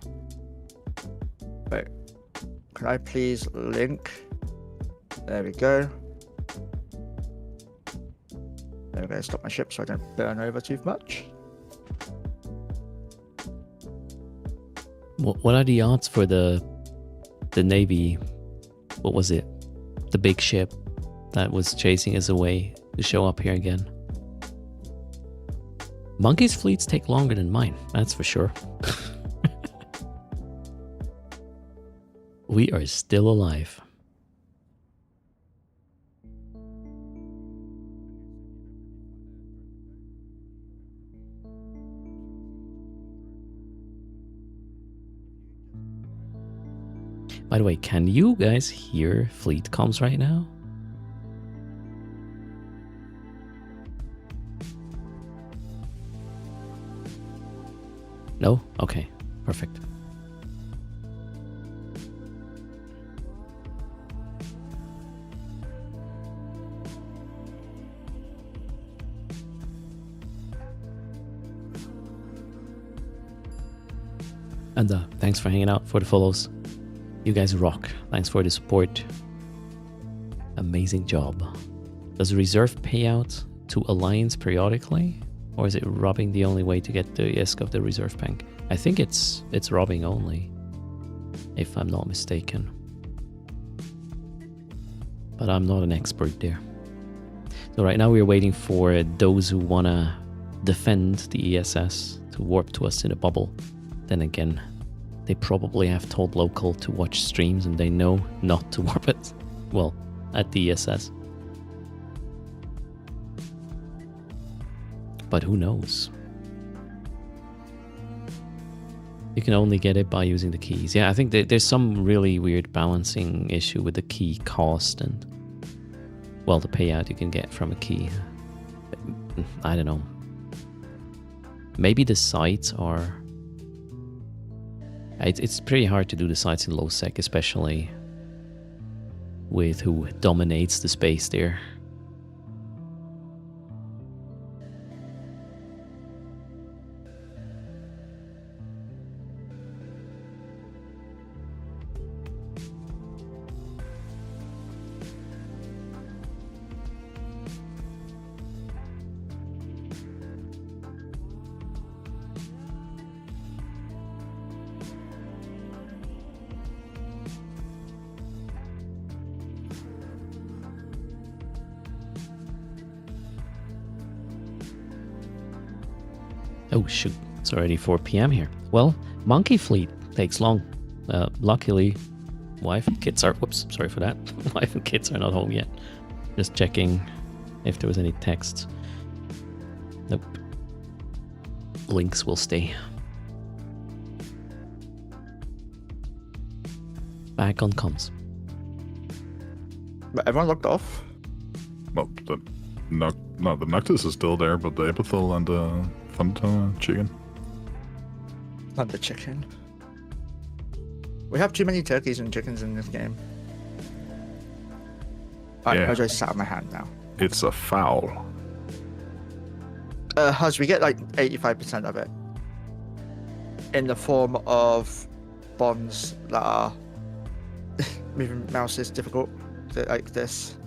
Wait. Can I please link? There we go. There we go. Stop my ship so I don't burn over too much. What are the odds for the Navy? What was it? The big ship that was chasing us away to show up here again. Monkey's fleets take longer than mine, that's for sure. We are still alive. By the way, can you guys hear fleet comms right now? No? Okay, perfect. And thanks for hanging out, for the follows. You guys rock. Thanks for the support. Amazing job. Does reserve pay out to Alliance periodically? Or is it robbing the only way to get the ISK of the reserve bank? I think it's robbing only, if I'm not mistaken. But I'm not an expert there. So right now we're waiting for those who wanna defend the ESS to warp to us in a bubble. Then again, they probably have told local to watch streams and they know not to warp it. Well, at the ESS. But who knows? You can only get it by using the keys. Yeah, I think there's some really weird balancing issue with the key cost and, well, the payout you can get from a key. I don't know. Maybe the sites are... It's pretty hard to do the sites in low sec, especially with who dominates the space there. Oh shoot, it's already 4 PM here. Well, Monkey Fleet takes long. Luckily, wife and kids are... Whoops, sorry for that. Wife and kids are not home yet. Just checking if there was any texts. Nope. Links will stay. Back on comms. But everyone locked off? Well, the Noctis is still there, but the Epithel and the Thunder Chicken. Thunder Chicken. We have too many turkeys and chickens in this game. Alright, Yeah. I'll just sat on my hand now. It's a foul. Huz, we get like 85% of it. In the form of bonds that are moving mouse is difficult, like this.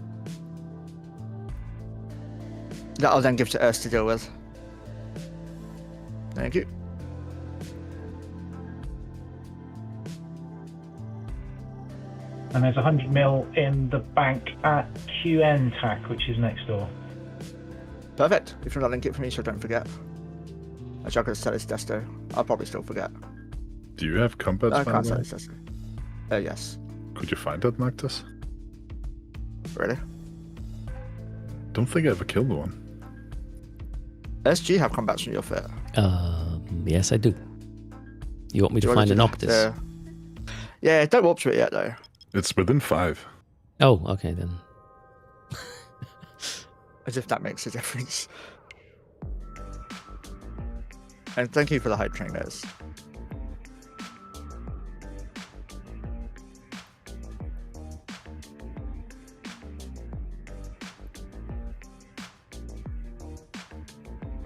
That I'll then give to Earth to deal with. Thank you. And there's 100 mil in the bank at QN TAC, which is next door. Perfect. If you want to link it for me, so don't forget. Actually, I could sell this desto. I'll probably still forget. Do you have combats, I by can't the sell way? this desto. Yes. Could you find that, Noctis? Really? Don't think I ever killed one. SG have combats from your fit. Yes, I do. You want me Do to you want find an to- Noctis? Yeah, don't warp to it yet, though. It's within 5. Oh, okay then. As if that makes a difference. And thank you for the hype train, guys.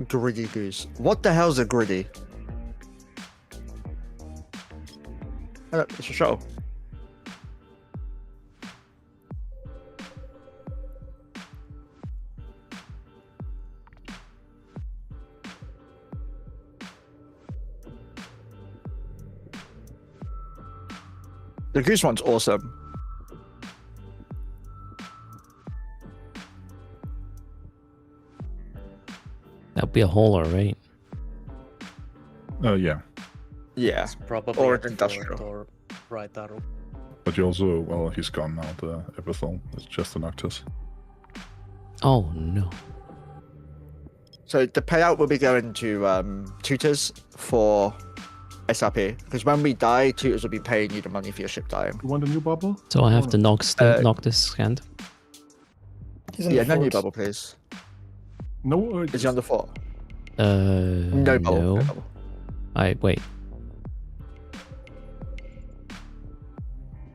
Gritty goose. What the hell's a gritty? Oh, look, it's a show. The goose one's awesome. That'd be a hauler, right? Oh, yeah. Yeah. It's probably Or at an industrial. fourth or right arrow. But you also, well, he's gone now, the Epithel. It's just a Noctis. Oh no. So the payout will be going to Tooters for SRP. Because when we die, Tooters will be paying you the money for your ship dying. You want a new bubble? So I have the Uh, Noctis scanned. He's on Yeah, the no new fort. bubble, please. No. Is he on the fort? No No bubble. No bubble. wait.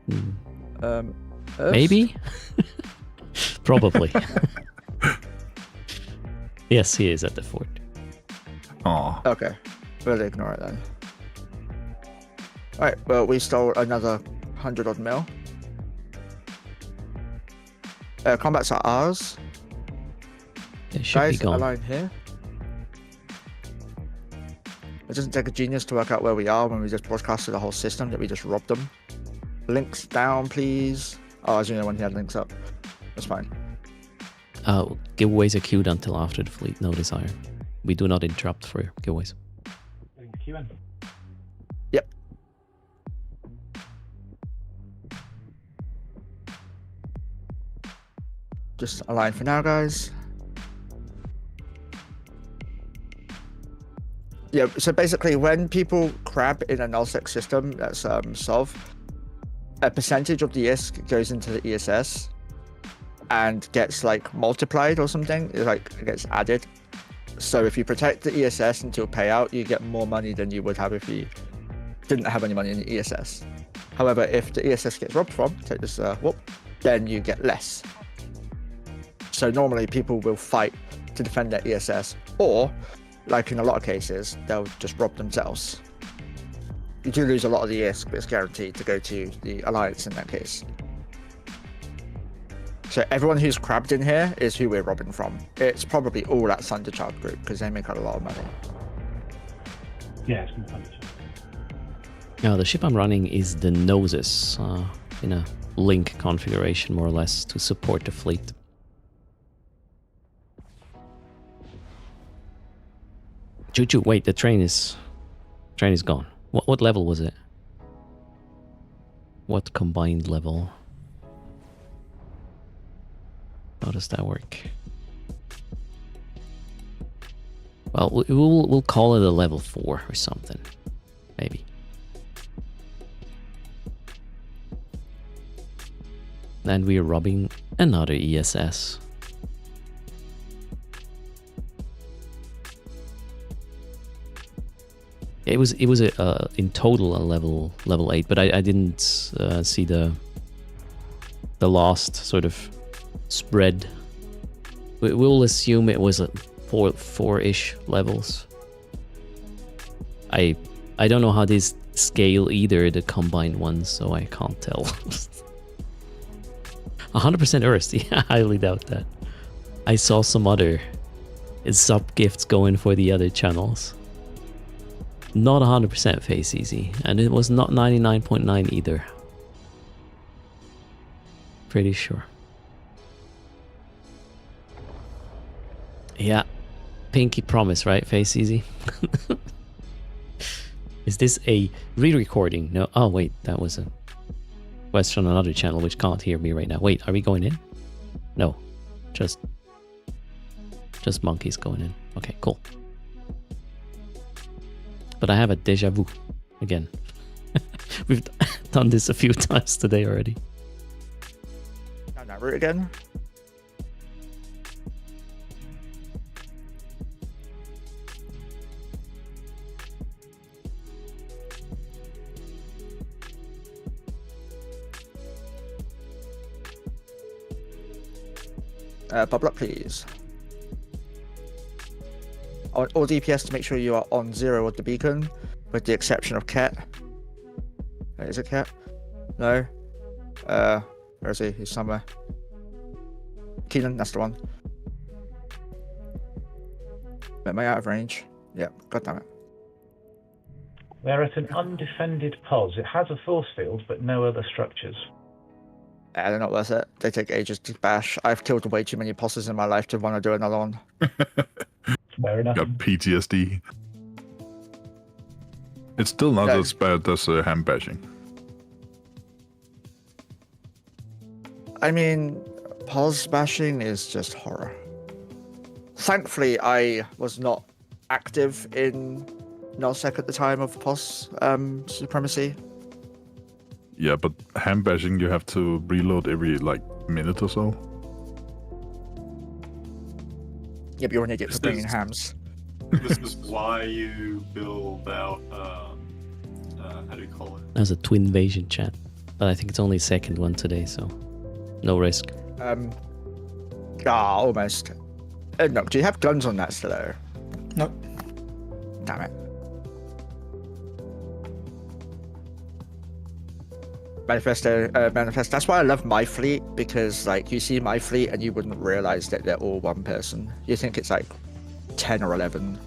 Hmm, Earth? Maybe? Probably. Yes, he is at the fort. Aw. Okay. We'll ignore it then. Alright, well, we stole another 100 odd mil. Combats are ours. It should Guys, be gone. align here. It doesn't take a genius to work out where we are when we just broadcasted the whole system that we just robbed them. Links down, please. Oh, I was the only one who had links up. That's fine. Giveaways are queued until after the fleet, no desire. We do not interrupt for giveaways. QN. Yep. Just align for now, guys. Yeah, so basically when people crab in a nullsec system that's SOV, a percentage of the ISK goes into the ESS and gets like multiplied or something. It gets added. So if you protect the ESS until payout, you get more money than you would have if you didn't have any money in the ESS. However, if the ESS gets robbed from, take this whoop, then you get less. So normally people will fight to defend their ESS, or like in a lot of cases, they'll just rob themselves. You do lose a lot of the ISK, but it's guaranteed to go to the Alliance in that case. So everyone who's crabbed in here is who we're robbing from. It's probably all that Thunderchild group because they make a lot of money. Yeah, it's been Now, the ship I'm running is the Noses, in a link configuration, more or less, to support the fleet. Choo-choo, wait, the train is gone. What level was it? What combined level? How does that work? Well, we'll call it a level 4 or something, maybe. And we are robbing another ESS. It was in total a level 8, but I didn't see the last sort of spread. We'll assume it was at four-ish levels. I don't know how these scale either, the combined ones, so I can't tell. 100% Earth, yeah, I highly doubt that. I saw some other sub gifts going for the other channels. Not 100% face easy, and it was not 99.9 either. Pretty sure. Yeah. Pinky promise, right? Face easy. Is this a re-recording? No. Oh, wait. That was a question on another channel which can't hear me right now. Wait, are we going in? No. Just monkeys going in. Okay, cool. But I have a deja vu again. We've done this a few times today already. Down that route again. Bubble up, please. I want all DPS to make sure you are on 0 with the beacon, with the exception of Cat. Is it Cat? No. Where is he? He's somewhere. Keenan, that's the one. Am I out of range? Yep, god damn it. We're at an undefended pos. It has a force field, but no other structures. They're not worth it. They take ages to bash. I've killed way too many bosses in my life to want to do another one. Fair enough. Got PTSD. It's still not as bad as hand bashing. I mean, pos bashing is just horror. Thankfully, I was not active in nullsec at the time of pos supremacy. Yeah, but hand bashing, you have to reload every minute or so. Yeah, but you're an idiot for bringing hams. This is why you build out. How do you call it? That's a twin invasion chat, but I think it's only second one today, so no risk. Almost. No, do you have guns on that still? No. Damn it. Manifest. That's why I love my fleet, because you see my fleet and you wouldn't realize that they're all one person. You think it's 10 or 11.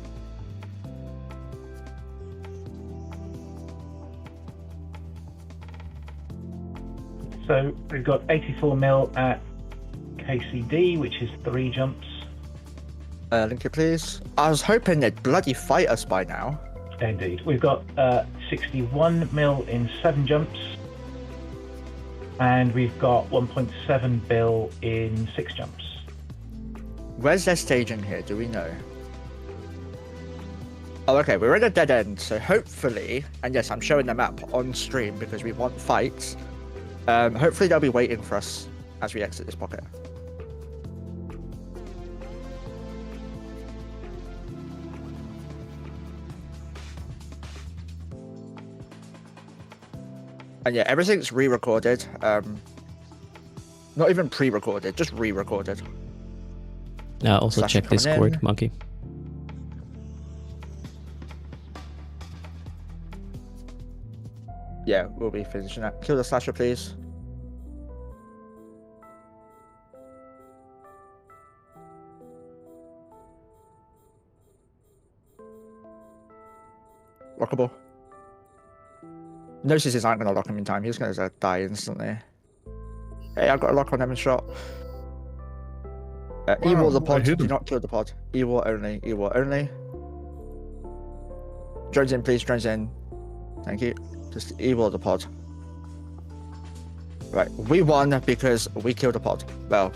So we've got 84 mil at KCD, which is 3 jumps. Link it, please. I was hoping they'd bloody fight us by now. Indeed. We've got 61 mil in 7 jumps. And we've got 1.7 bill in 6 jumps. Where's their staging here? Do we know? Oh, okay. We're at a dead end, so hopefully, and yes, I'm showing the map on stream because we want fights. Hopefully they'll be waiting for us as we exit this pocket. And yeah, everything's re-recorded. Not even pre-recorded, just re-recorded. Also check Discord, Monkey. Yeah, we'll be finishing that. Kill the slasher, please. Lockable. Gnosis aren't going to lock him in time. He's going to die instantly. Hey, I've got a lock on him in shot. Evil the pod. Do not kill the pod. Evil only. Evil only. Drones in, please. Drones in. Thank you. Just evil the pod. Right. We won because we killed the pod. Well,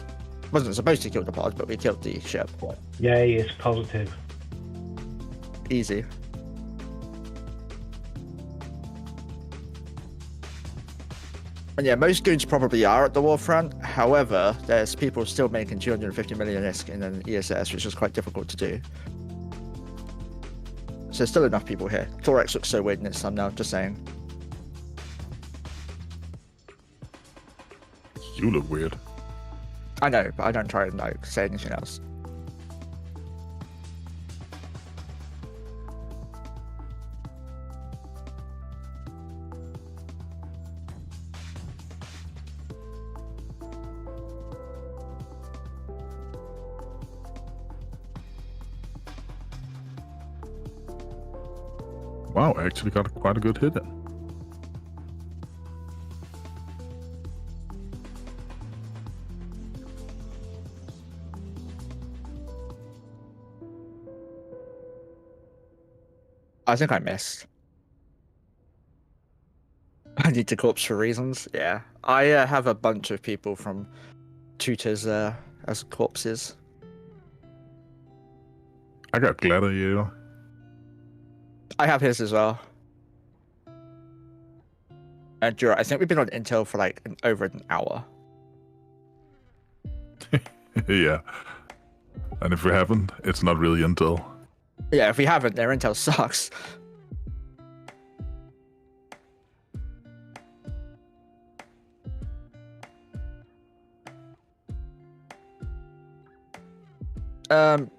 wasn't supposed to kill the pod, but we killed the ship. Yay, it's positive. Easy. And yeah, most goons probably are at the war front. However, there's people still making 250 million ISK in an ESS, which is quite difficult to do. So there's still enough people here. Thorax looks so weird in this thumbnail, just saying. You look weird. I know, but I don't try and say anything else. Wow, I actually got quite a good hit in. I think I missed. I need to corpse for reasons. Yeah, I have a bunch of people from Tooters as corpses. I got Gladiator. I have his as well. And Jura, I think we've been on Intel for like over an hour. Yeah. And if we haven't, it's not really Intel. Yeah, if we haven't, their Intel sucks.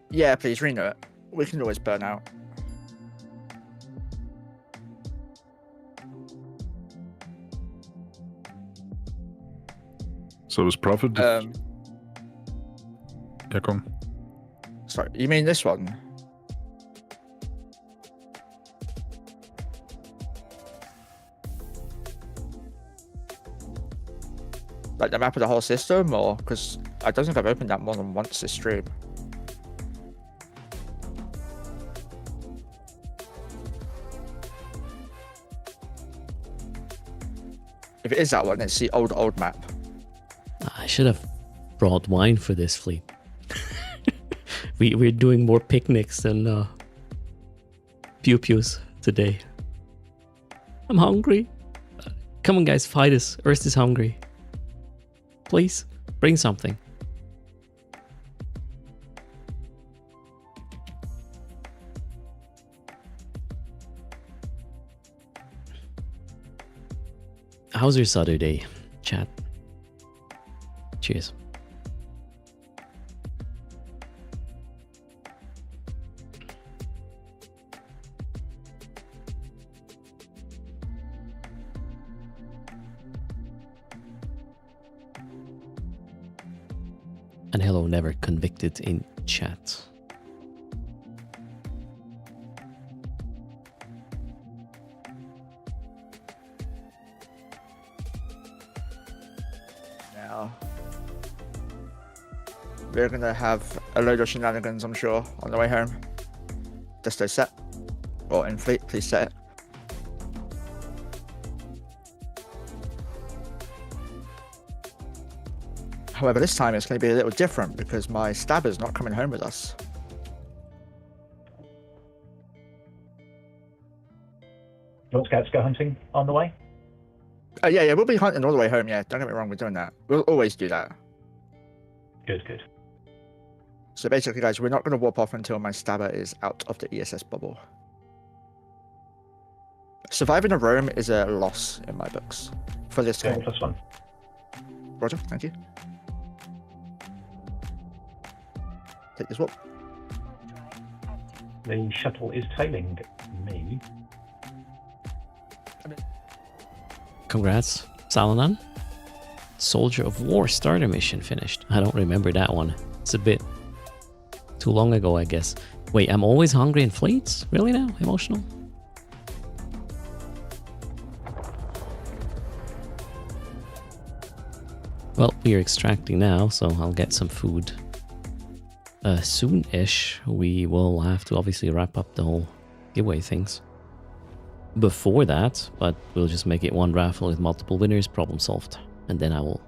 Yeah, please renew it. We can always burn out. So is Prophet... Yeah, come. Sorry, you mean this one? Like the map of the whole system, or because I don't think I've opened that more than once this stream. If it is that one, it's the old map. I should have brought wine for this fleet. We're doing more picnics than pew-pews today. I'm hungry. Come on, guys, fight us. Earth is hungry. Please, bring something. How's your Saturday, chat? Cheers. And hello, never convicted in chat. Now, we're gonna have a load of shenanigans, I'm sure, on the way home. Desto set. Or in fleet, please set it. However, this time it's going to be a little different because my stabber's not coming home with us. You want scouts to go hunting on the way? Yeah, we'll be hunting all the way home, yeah. Don't get me wrong, we're doing that. We'll always do that. Good. So basically, guys, we're not going to warp off until my stabber is out of the ESS bubble. Surviving a roam is a loss in my books for this game. +1. Roger, thank you. Take this warp. The shuttle is tailing me. Congrats, Salanan. Soldier of War starter mission finished. I don't remember that one. It's a bit too long ago, I guess. Wait, I'm always hungry in fleets? Really now? Emotional? Well, we're extracting now, so I'll get some food soon-ish. We will have to obviously wrap up the whole giveaway things before that, but we'll just make it one raffle with multiple winners, problem solved. And then I will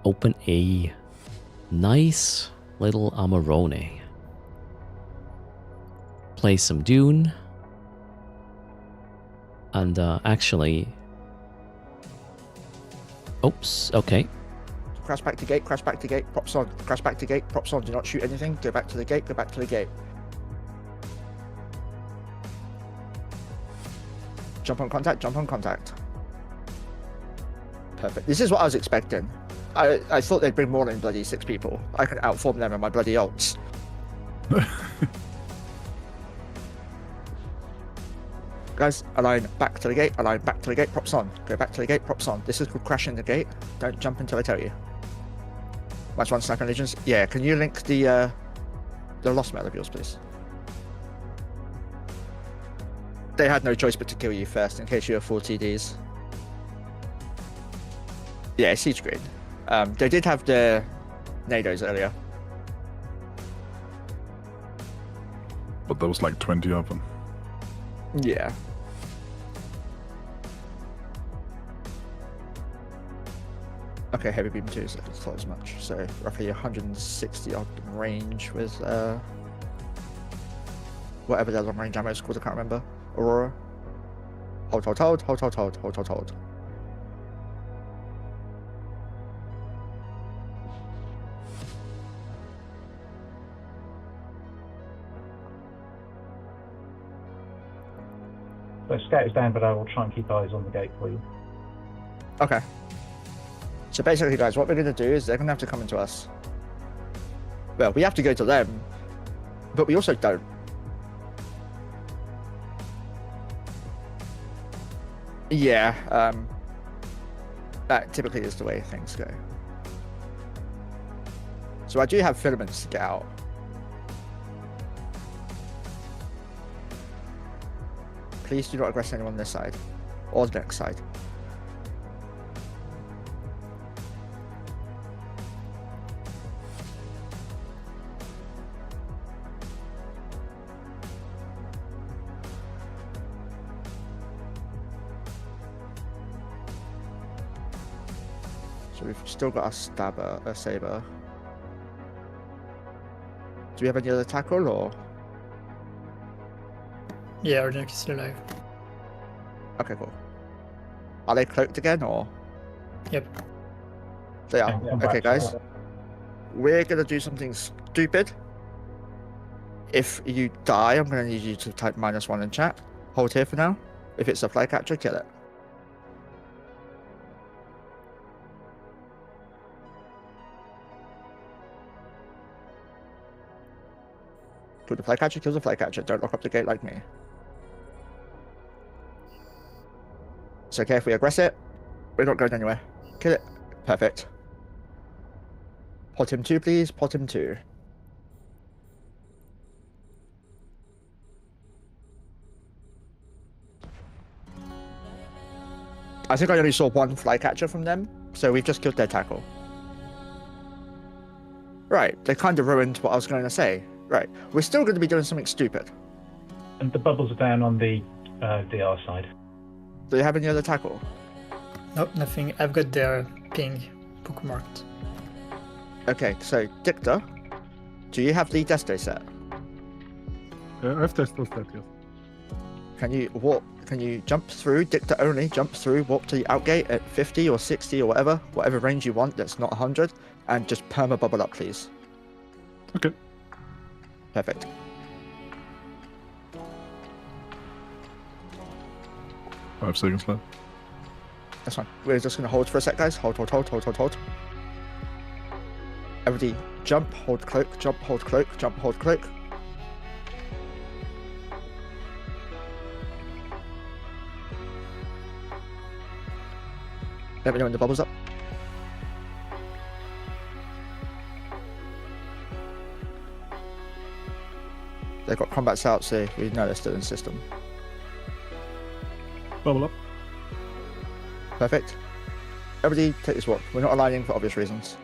open a nice little Amarone. Play some Dune. And actually... Oops, okay. Crash back to gate, props on. Crash back to gate, props on. Do not shoot anything. Go back to the gate, go back to the gate. Jump on contact. Perfect. This is what I was expecting. I thought they'd bring more than bloody 6 people. I could outform them in my bloody ults. Guys, align back to the gate, props on. Go back to the gate, props on. This is called crashing the gate. Don't jump until I tell you. Match 1 Sniping Legions. Yeah, can you link the lost medal of yours, please? They had no choice but to kill you first in case you have 4 TDs. Yeah, siege green. They did have the NATOs earlier. But there was like 20 of them. Yeah. Okay, heavy beam 2 is not as much, so roughly 160 odd range with whatever their long range ammo is called, I can't remember. Aurora. Hold. So scout is down, but I will try and keep eyes on the gate for you. Okay. So basically, guys, what we're going to do is they're going to have to come into us. Well, we have to go to them, but we also don't. Yeah, that typically is the way things go. So I do have filaments to get out. Please do not aggress anyone on this side, or the next side. So we've still got a saber. Do we have any other tackle or? Yeah, Ordinary is still alive. Okay, cool. Are they cloaked again or? Yep. They are. Okay, guys. We're gonna do something stupid. If you die, I'm gonna need you to type -1 in chat. Hold here for now. If it's a flycatcher, kill it. Kill the flycatcher, kills the flycatcher. Don't lock up the gate like me. It's okay if we aggress it. We're not going anywhere. Kill it. Perfect. Pot him 2, please. Pot him 2. I think I only saw one flycatcher from them, so we've just killed their tackle. Right, they kind of ruined what I was going to say. Right, we're still going to be doing something stupid. And the bubbles are down on the DR side. Do you have any other tackle? Nope, nothing. I've got their ping bookmarked. Okay, so Dicta, do you have the Deste set? I've tested that, yes. Can you walk? Can you jump through Dicta only? Jump through, walk to the outgate at 50 or 60 or whatever range you want. That's not 100, and just perma bubble up, please. Okay. Perfect. Five seconds left. That's fine. We're just gonna hold for a sec, guys. Hold. Everybody, jump, hold cloak, jump, hold cloak, jump, hold cloak. Let me know when the bubble's up. They've got combats out, so we know they're still in the system. Bubble up. Perfect. Everybody take this walk. We're not aligning for obvious reasons.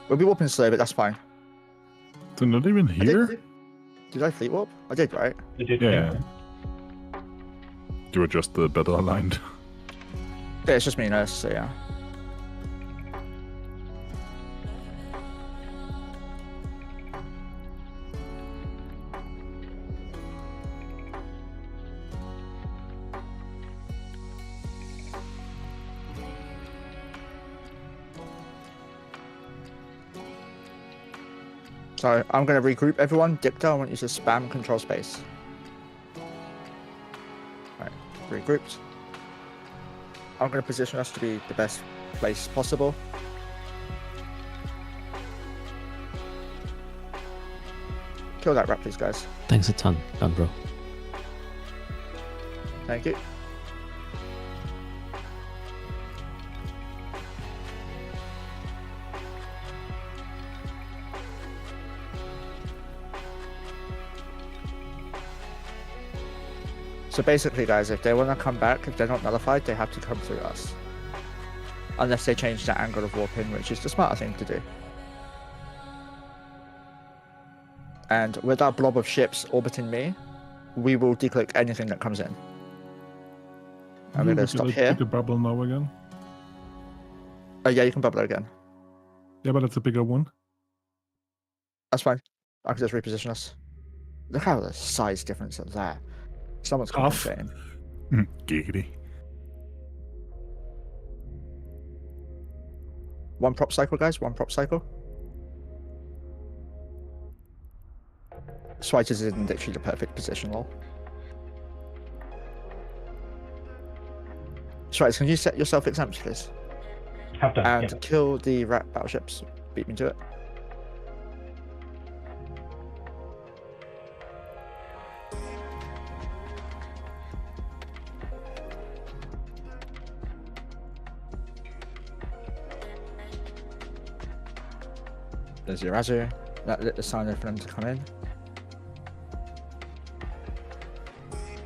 We'll be warping slow, but that's fine. They're not even here? Did I fleet warp? I did, right? You did, Yeah. You were just better aligned. Yeah, it's just me and us, so yeah. So I'm going to regroup everyone. Dicta, I want you to spam control space. Alright, regrouped. I'm going to position us to be the best place possible. Kill that rat, please, guys. Thanks a ton, done, bro. Thank you. So basically, guys, if they want to come back, if they're not nullified, they have to come through us. Unless they change the angle of warping, which is the smarter thing to do. And with our blob of ships orbiting me, we will decloak anything that comes in. And we're going to stop here. Take a bubble now again. Oh yeah, you can bubble again. Yeah, but it's a bigger one. That's fine. I can just reposition us. Look how the size difference is there. Someone's compensating. Giggity. One prop cycle, guys. One prop cycle. Switers is in literally the perfect position, lol. Switers, can you set yourself exempt, please? Have done. And Yeah. kill the rat battleships. Beat me to it. There's your Azure. That lit the signer for them to come in.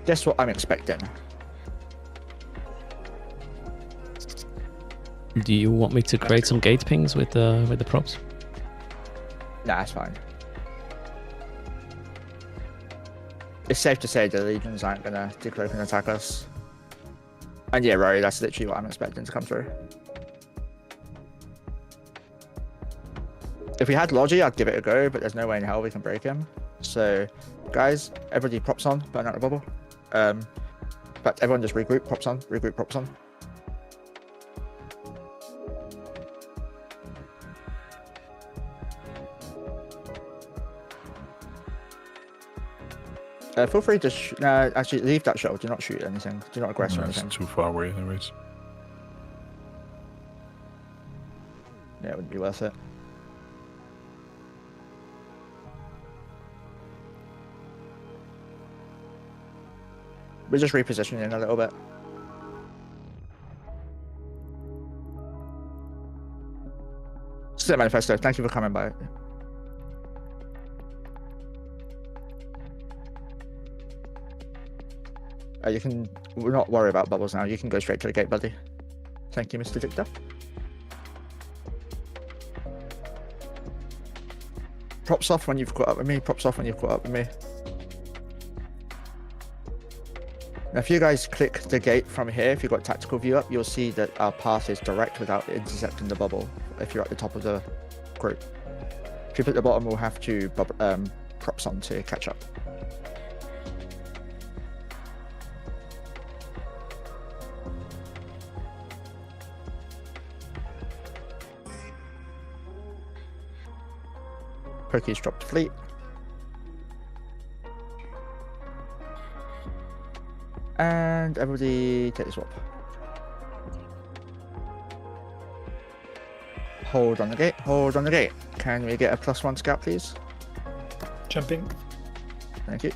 Guess what I'm expecting? Do you want me to create some gate pings with the props? Nah, it's fine. It's safe to say the legions aren't gonna decloak and attack us. And yeah, Rory, that's literally what I'm expecting to come through. If we had Logi, I'd give it a go, but there's no way in hell we can break him. So, guys, everybody props on, burn out the bubble. But everyone just regroup, props on, regroup, props on. Feel free to actually leave that shuttle. Do not shoot anything. Do not aggress or That's anything. too far away, anyways. Yeah, it wouldn't be worth it. We're just repositioning a little bit. Still manifesto. Thank you for coming by. You can not worry about bubbles now. You can go straight to the gate, buddy. Thank you, Mr. Victor. Props off when you've caught up with me. Props off when you've caught up with me. Now, if you guys click the gate from here, if you've got tactical view up, you'll see that our path is direct without intercepting the bubble. If you're at the top of the group, if you're at the bottom, we'll have to props on to catch up. Pokies dropped fleet. And everybody take the swap. Hold on the gate, hold on the gate. Can we get a +1 scout, please? Jumping. Thank you.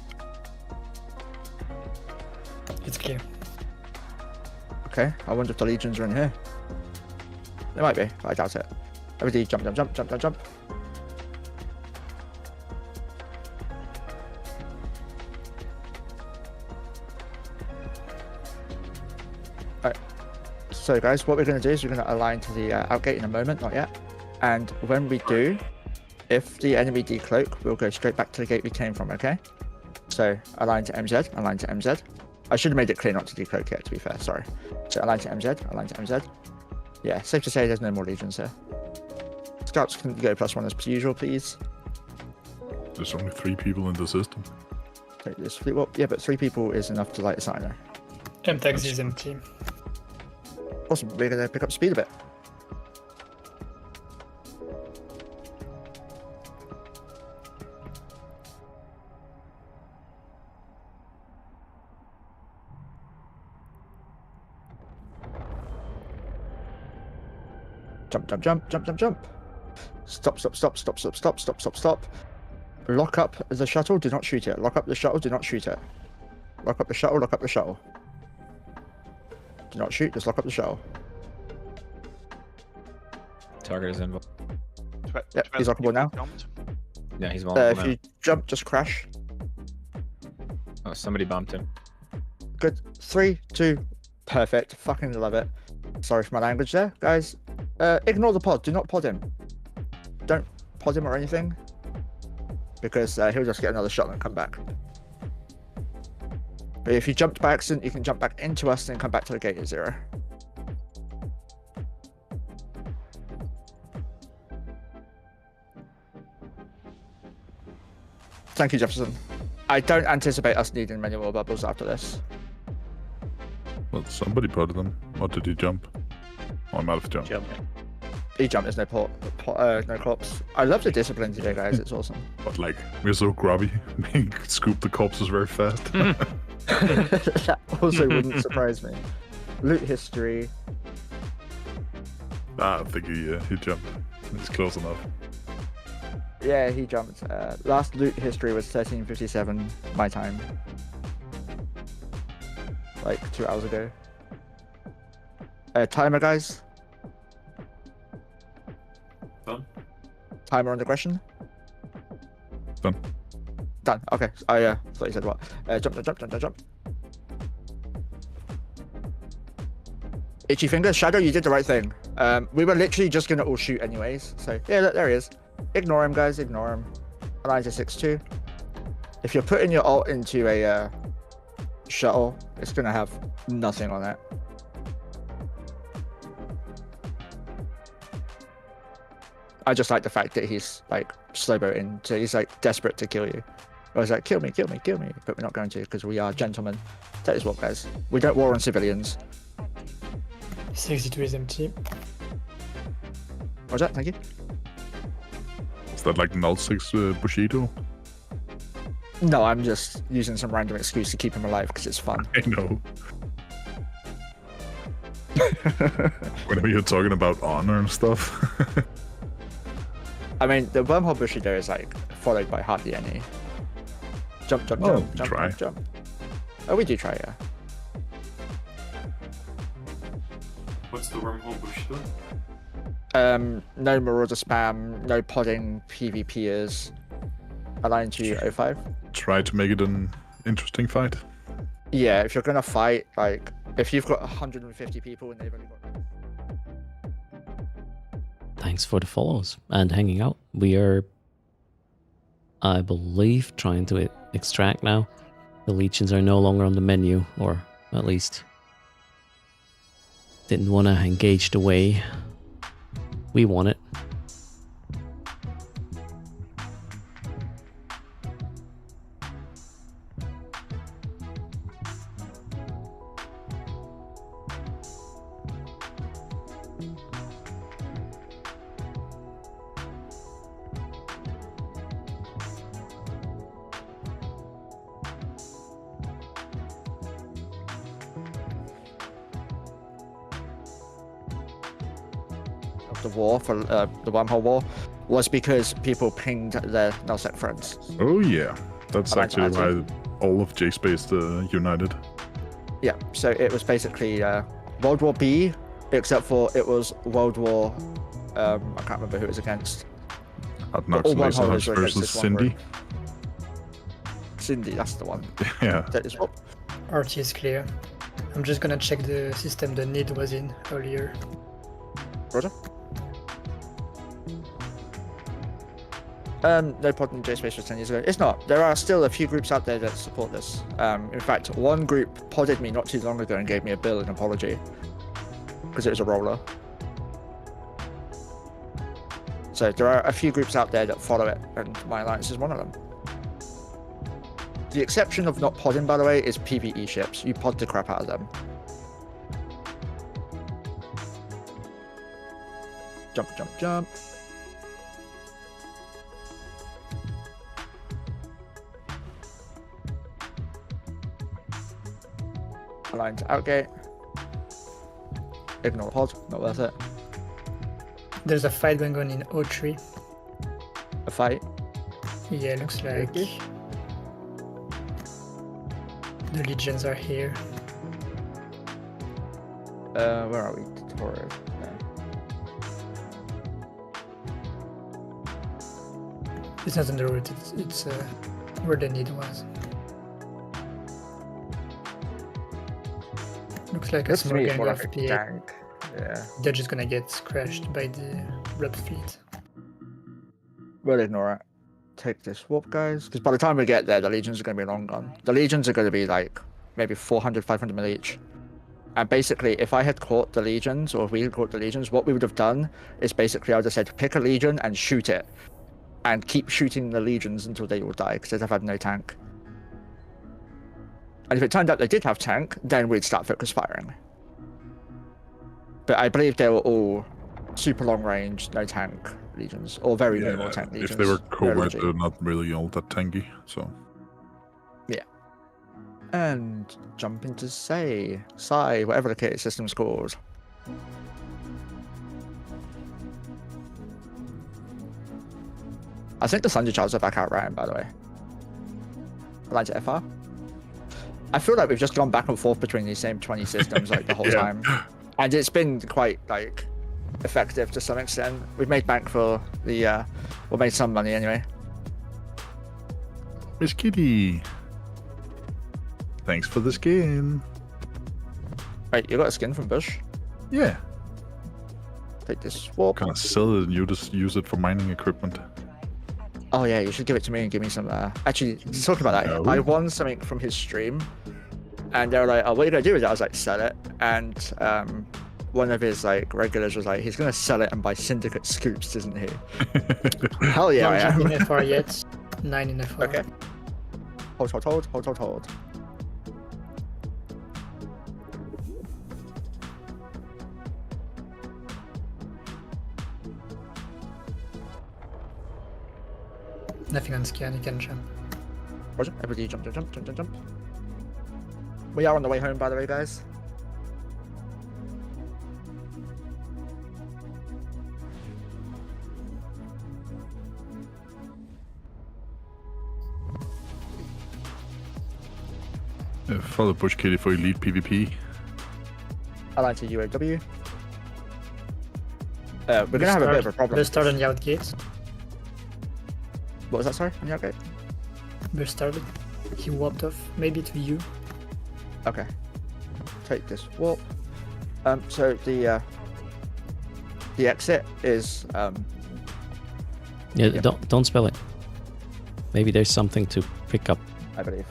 It's clear. Okay, I wonder if the legions are in here. They might be, but I doubt it. Everybody jump, jump, jump, jump, jump, jump. So guys, what we're going to do is we're going to align to the outgate in a moment, not yet. And when we do, if the enemy decloak, we'll go straight back to the gate we came from, okay? So align to MZ, align to MZ. I should have made it clear not to decloak yet, to be fair, sorry. So align to MZ, align to MZ. Yeah, safe to say there's no more legions here. Scouts can go +1 as per usual, please. There's only 3 people in the system. Take this fleet warp. Yeah, but 3 people is enough to light a signer. MTags is empty. Awesome, we're going to pick up speed a bit. Jump, jump, jump, jump, jump, jump. Stop, stop, stop, stop, stop, stop, stop, stop, stop. Lock up the shuttle, do not shoot it. Lock up the shuttle, do not shoot it. Lock up the shuttle, lock up the shuttle. Do not shoot, just lock up the shuttle. Target is involved. Yep, he's lockable now. Yeah, he's vulnerable If now. you jump, just crash. Oh, somebody bumped him. Good. 3, 2, perfect. Fucking love it. Sorry for my language there, guys. Ignore the pod. Do not pod him. Don't pod him or anything. because he'll just get another shot and come back. But if you jumped by accident, you can jump back into us and come back to the gate at 0. Thank you, Jefferson. I don't anticipate us needing many more bubbles after this. Well, somebody put them. Or did he jump? Oh, I might have jumped. He jumped, there's no corpse. I love the discipline today, guys. It's awesome. But like, we're so grubby. We scoop the corpses very fast. That also wouldn't surprise me. Loot history. I think he jumped. It's close enough. Yeah, he jumped. Last loot history was 1357, my time. Like 2 hours ago. Timer, guys. Done. Timer on the question. Done. Done. Okay. I thought you said what? Jump. Itchy finger. Shadow, you did the right thing. We were literally just gonna all shoot anyways. So yeah, look, there he is. Ignore him, guys. Ignore him. Align to 6-2. If you're putting your ult into a shuttle, it's gonna have nothing on it. I just like the fact that he's like slowboating, so he's like desperate to kill you. I was like, kill me, but we're not going to because we are gentlemen. That is what, guys. We don't war on civilians. 62 is empty. What's that? Thank you. Is that like null 6 Bushido? No, I'm just using some random excuse to keep him alive because it's fun. I know. Whenever you're talking about honor and stuff. I mean, the wormhole Bushido is like followed by hardly any. Jump. Oh, we do try, yeah. What's the wormhole Bushido? No Marauder spam, no podding PvPers. Align to 05. Try to make it an interesting fight. Yeah, if you're gonna fight, like, if you've got 150 people and they've only got... Thanks for the follows and hanging out. We are, I believe, trying to extract now. The legions are no longer on the menu, or at least didn't want to engage the way we want it. The war for the wormhole war was because people pinged their nullsec friends. Oh yeah, that's actually why all of J-Space united. Yeah, so it was basically World War B, except for it was World War. I can't remember who it was against. Adnox versus Cindy. Cindy, that's the one. Yeah. That is what. RT is clear. I'm just gonna check the system the need was in earlier. Roger. No pod in J-Space was 10 years ago. It's not. There are still a few groups out there that support this. In fact, one group podded me not too long ago and gave me a bill and apology because it was a roller. So there are a few groups out there that follow it, and my alliance is one of them. The exception of not podding, by the way, is PvE ships. You pod the crap out of them. Jump. Align to outgate. Ignore pod, not worth it. There's a fight going on in O3. A fight? Yeah, looks like the legions are here. Where are we? Tooters. No. It's not on the route, it's where the need was. Looks like a This to small me is gang more of like a PA. gang. Yeah. They're just gonna get crashed by the rub fleet. We'll ignore it. take this warp, guys. Because by the time we get there, the legions are going to be long gone. The legions are going to be like maybe 400, 500 mil each. And basically, if I had caught the legions, or if we had caught the legions, what we would have done is basically I would have said pick a legion and shoot it, and keep shooting the legions until they all die because they'd have had no tank. And if it turned out they did have tank, then we'd start focus firing. But I believe they were all super long range, no tank legions, or very minimal tank legions. If they were No covert, logic. they're not really all that tanky, so... Yeah. And jump into Sai, whatever the kit system's called. I think the Thunder Charges are back out right, by the way. Align to FR. I feel like we've just gone back and forth between these same 20 systems like the whole time. And it's been quite like effective to some extent. We've made bank for the we made some money anyway. Miss Kitty. Thanks for the skin. Wait, you got a skin from Bush? Yeah. Take this swap. Gonna sell it and you just use it for mining equipment. Oh yeah, you should give it to me and give me some. Actually, talking about that, I won something from his stream, and they were like, "Oh, what are you gonna do with it?" I was like, "Sell it." And one of his like regulars was like, "He's gonna sell it and buy syndicate scoops, isn't he?" Hell yeah, I am. Not in FR yet. 9 in FR. Okay. Hold. Nothing on scan, you can jump. Roger. Everybody jump. We are on the way home, by the way, guys. Follow Bush Kitty for elite PvP. Align to UAW. We're gonna have a bit of a problem. Burst started on the out gate. What was that, sorry? On the outgate? Burst started. He warped off. Maybe to you. Okay. Take this warp. So the exit is Yeah, don't spell it. Maybe there's something to pick up. I believe.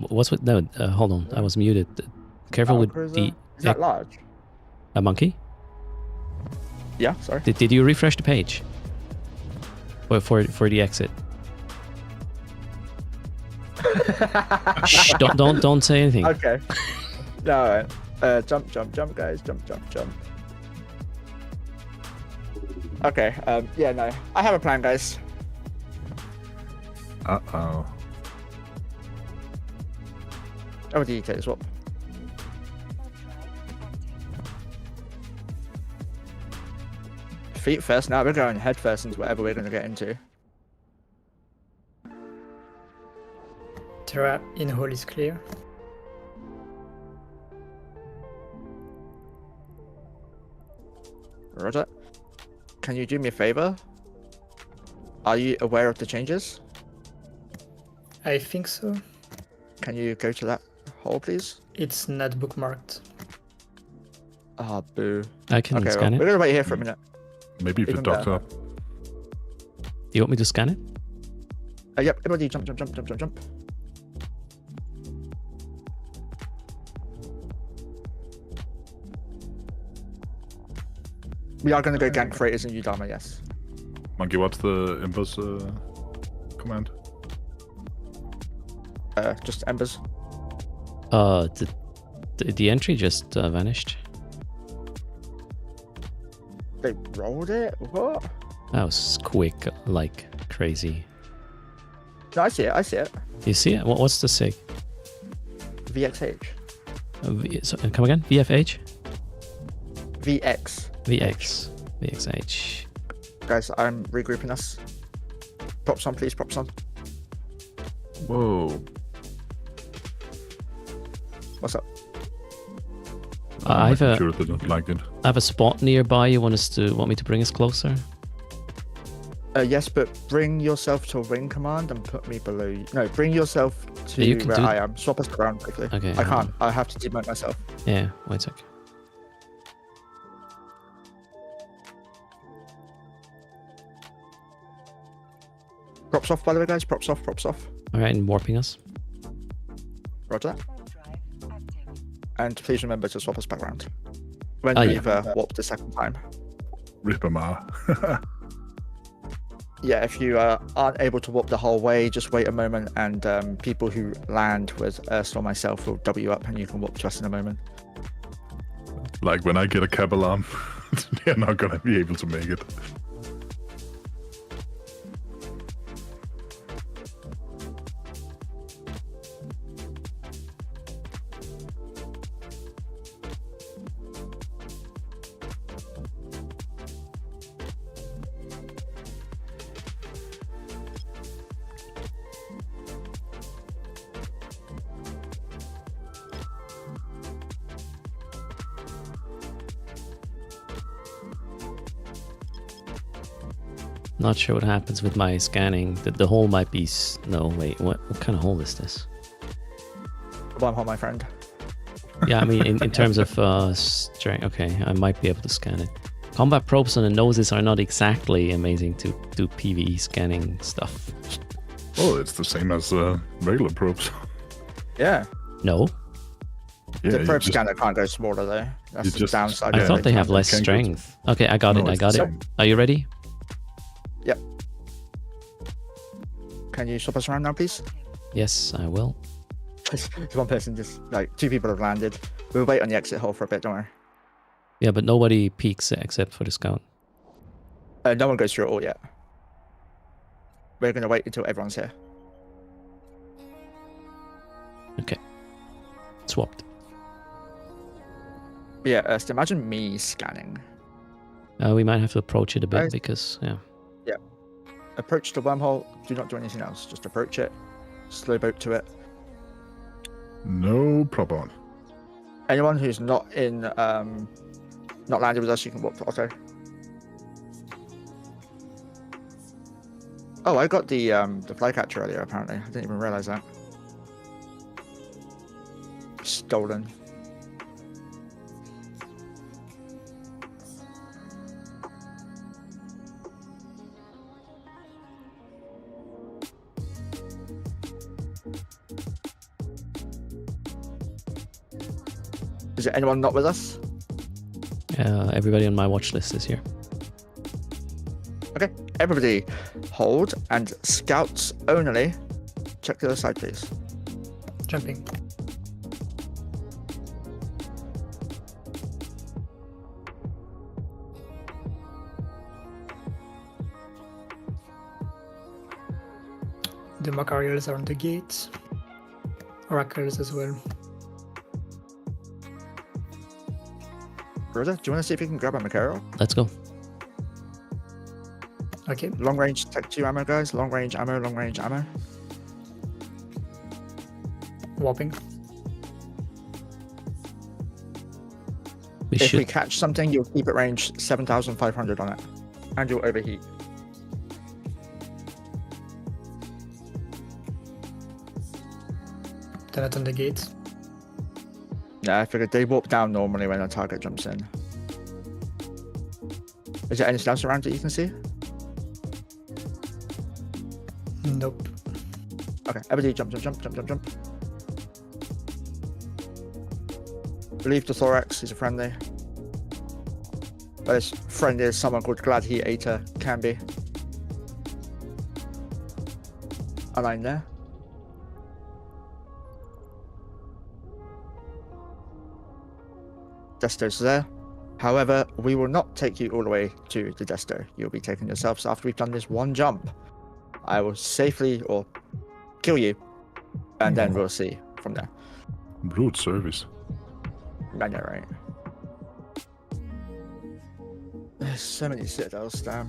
What's with no? Hold on, I was muted. Careful with the. Is that large? A monkey? Yeah, sorry. Did you refresh the page? For the exit. Shh! Don't say anything. Okay. No, alright. Jump, guys. Jump. Okay. Yeah, no. I have a plan, guys. Uh-oh. Oh, the take swap. Feet first. Now we're going head first into whatever we're going to get into. Terra in hole is clear. Roger. Can you do me a favor? Are you aware of the changes? I think so. Can you go to that hole, please? It's not bookmarked. Ah, boo. I can Okay, scan well, it. we're going to wait here for a minute. Maybe if it Even docks better. up. Do you want me to scan it? Yep, everybody jump. We are going to go gank freighters and Udama, yes. Monkey, what's the Embers command? Just embers. The entry just vanished. They rolled it? What? That was quick, like crazy. No, I see it. You see it? What's the sig? VXH. Come again? VFH? VX. VX. VXH. Guys, I'm regrouping us. Props on, please, props on. Whoa. What's up? I have a Sure didn't like it. I have a spot nearby. You want me to bring us closer? Yes, but bring yourself to wing command and put me below you. No, bring yourself to You can where do- I am. Swap us around quickly. Okay, I hold can't. on. I have to demote myself. Yeah, wait a sec. Props off, by the way, guys. Props off, props off. All right, and warping us. Roger that. Drive active. And please remember to swap us back around when Oh, yeah. we've warped the second time. Rip 'em out. Yeah, if you aren't able to warp the whole way, just wait a moment, and people who land with Ursula or myself will double you up, and you can warp to us in a moment. Like when I get a cab alarm, they're not gonna be able to make it. Not sure what happens with my scanning. The hole might be... No, wait, what kind of hole is this? Wormhole, my friend. Yeah, I mean, in terms of strength, okay, I might be able to scan it. Combat probes on the noses are not exactly amazing to do PvE scanning stuff. Oh, it's the same as regular probes. Yeah. No, Yeah, The you probe just- scanner can't go smaller though. That's the just- downside. I of thought it. they have can't- less they can't go to- strength. Okay, I got No, it, I it's got the it. same. Are you ready? Yep. Can you swap us around now, please? Yes, I will. One person just like 2 people have landed. We'll wait on the exit hole for a bit. Don't worry. Yeah, but nobody peeks except for the scout. No one goes through it all yet. We're gonna wait until everyone's here. Okay. Swapped. Yeah. Just imagine me scanning. We might have to approach it a bit Guys. because, yeah. Approach the wormhole. Do not do anything else. Just approach it. Slow boat to it. No problem. Anyone who's not in, not landed with us, you can walk to Otto. Oh, I got the flycatcher earlier. Apparently, I didn't even realize that. Stolen. Is there anyone not with us? Everybody on my watch list is here. Okay, everybody hold and scouts only. Check the other side, please. Jumping. The Macarials are on the gates. Oracles as well. Rosa, do you want to see if you can grab a Macaro? Let's go. Okay. Long range Tech 2 ammo, guys. Long range ammo, long range ammo. Warping. We If we should. catch something, you'll keep it range 7,500 on it. And you'll overheat. Then at on the gates. Yeah, I figured they warp down normally when a target jumps in. Is there anything else around that you can see? Nope. Okay, everybody jump, jump, jump, jump, jump, jump. Relieve the thorax, he's a friendly. But as friendly as someone called Glad He Eater can be. Align there. Desto's there. However, we will not take you all the way to the Desto. You'll be taking yourselves after we've done this one jump. I will safely or kill you, and then we'll see from there. Rude service. I know, right? There's so many citadels, damn.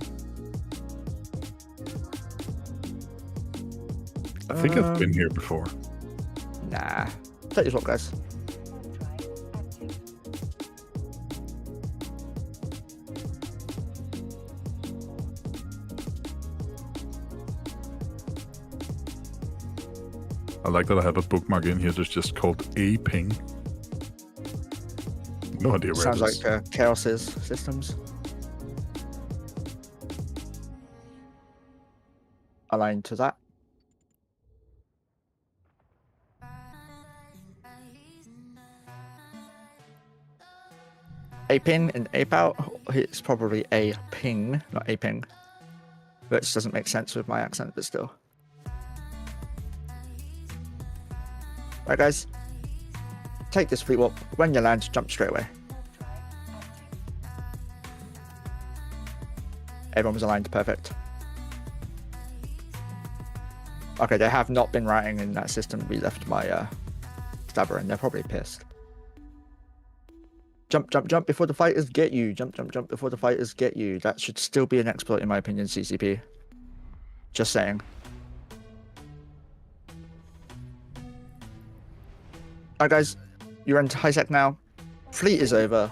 I think I've been here before. Nah. Tell you what, guys. Drive active. I like that I have a bookmark in here that's just called A ping. No idea where Sounds it is. like Chaos's systems. aligned to that. A ping and ape out. It's probably a ping, not a ping. Which doesn't make sense with my accent, but still. Right, guys. Take this fleet warp. When you land, jump straight away. Everyone was aligned perfect. Okay, they have not been writing in that system. We left my stabber in. They're probably pissed. Jump, jump, jump before the fighters get you. Jump, jump, jump before the fighters get you. That should still be an exploit in my opinion, CCP. Just saying. Alright guys, you're into high sec now. Fleet is over.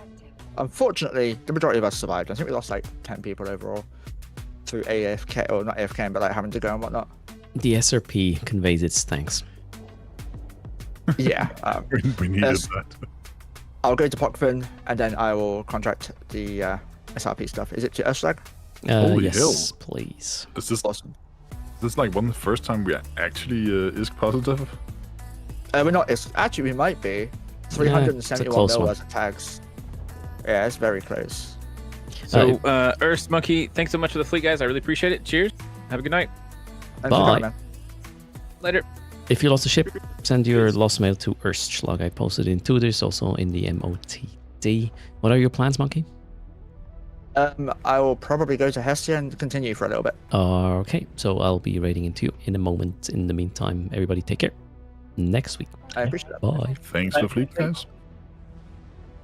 Unfortunately, the majority of us survived. I think we lost like 10 people overall. Through AFK, or not AFK, but like having to go and whatnot. The SRP conveys its thanks. Yeah. We needed that. I'll go to Pockfin, and then I will contract the SRP stuff. Is it to Urslag? Holy yes, hell. please. Is this, Awesome. is this like one of the first time we actually is positive? We're not. Actually, we might be. it's a 371 close mil one. worth of tags. Yeah, it's very close. So, Earth Monkey, thanks so much for the fleet, guys. I really appreciate it. Cheers. Have a good night. Thanks for Bye. coming, man. Later. If you lost a ship, send your lost mail to Erstschlag. I posted in Tooters, also in the MOTD. What are your plans, Monkey? I will probably go to Hestia and continue for a little bit. Okay, so I'll be raiding into you in a moment. In the meantime, everybody take care. Next week. I appreciate it. Bye. Thanks for the fleet, guys.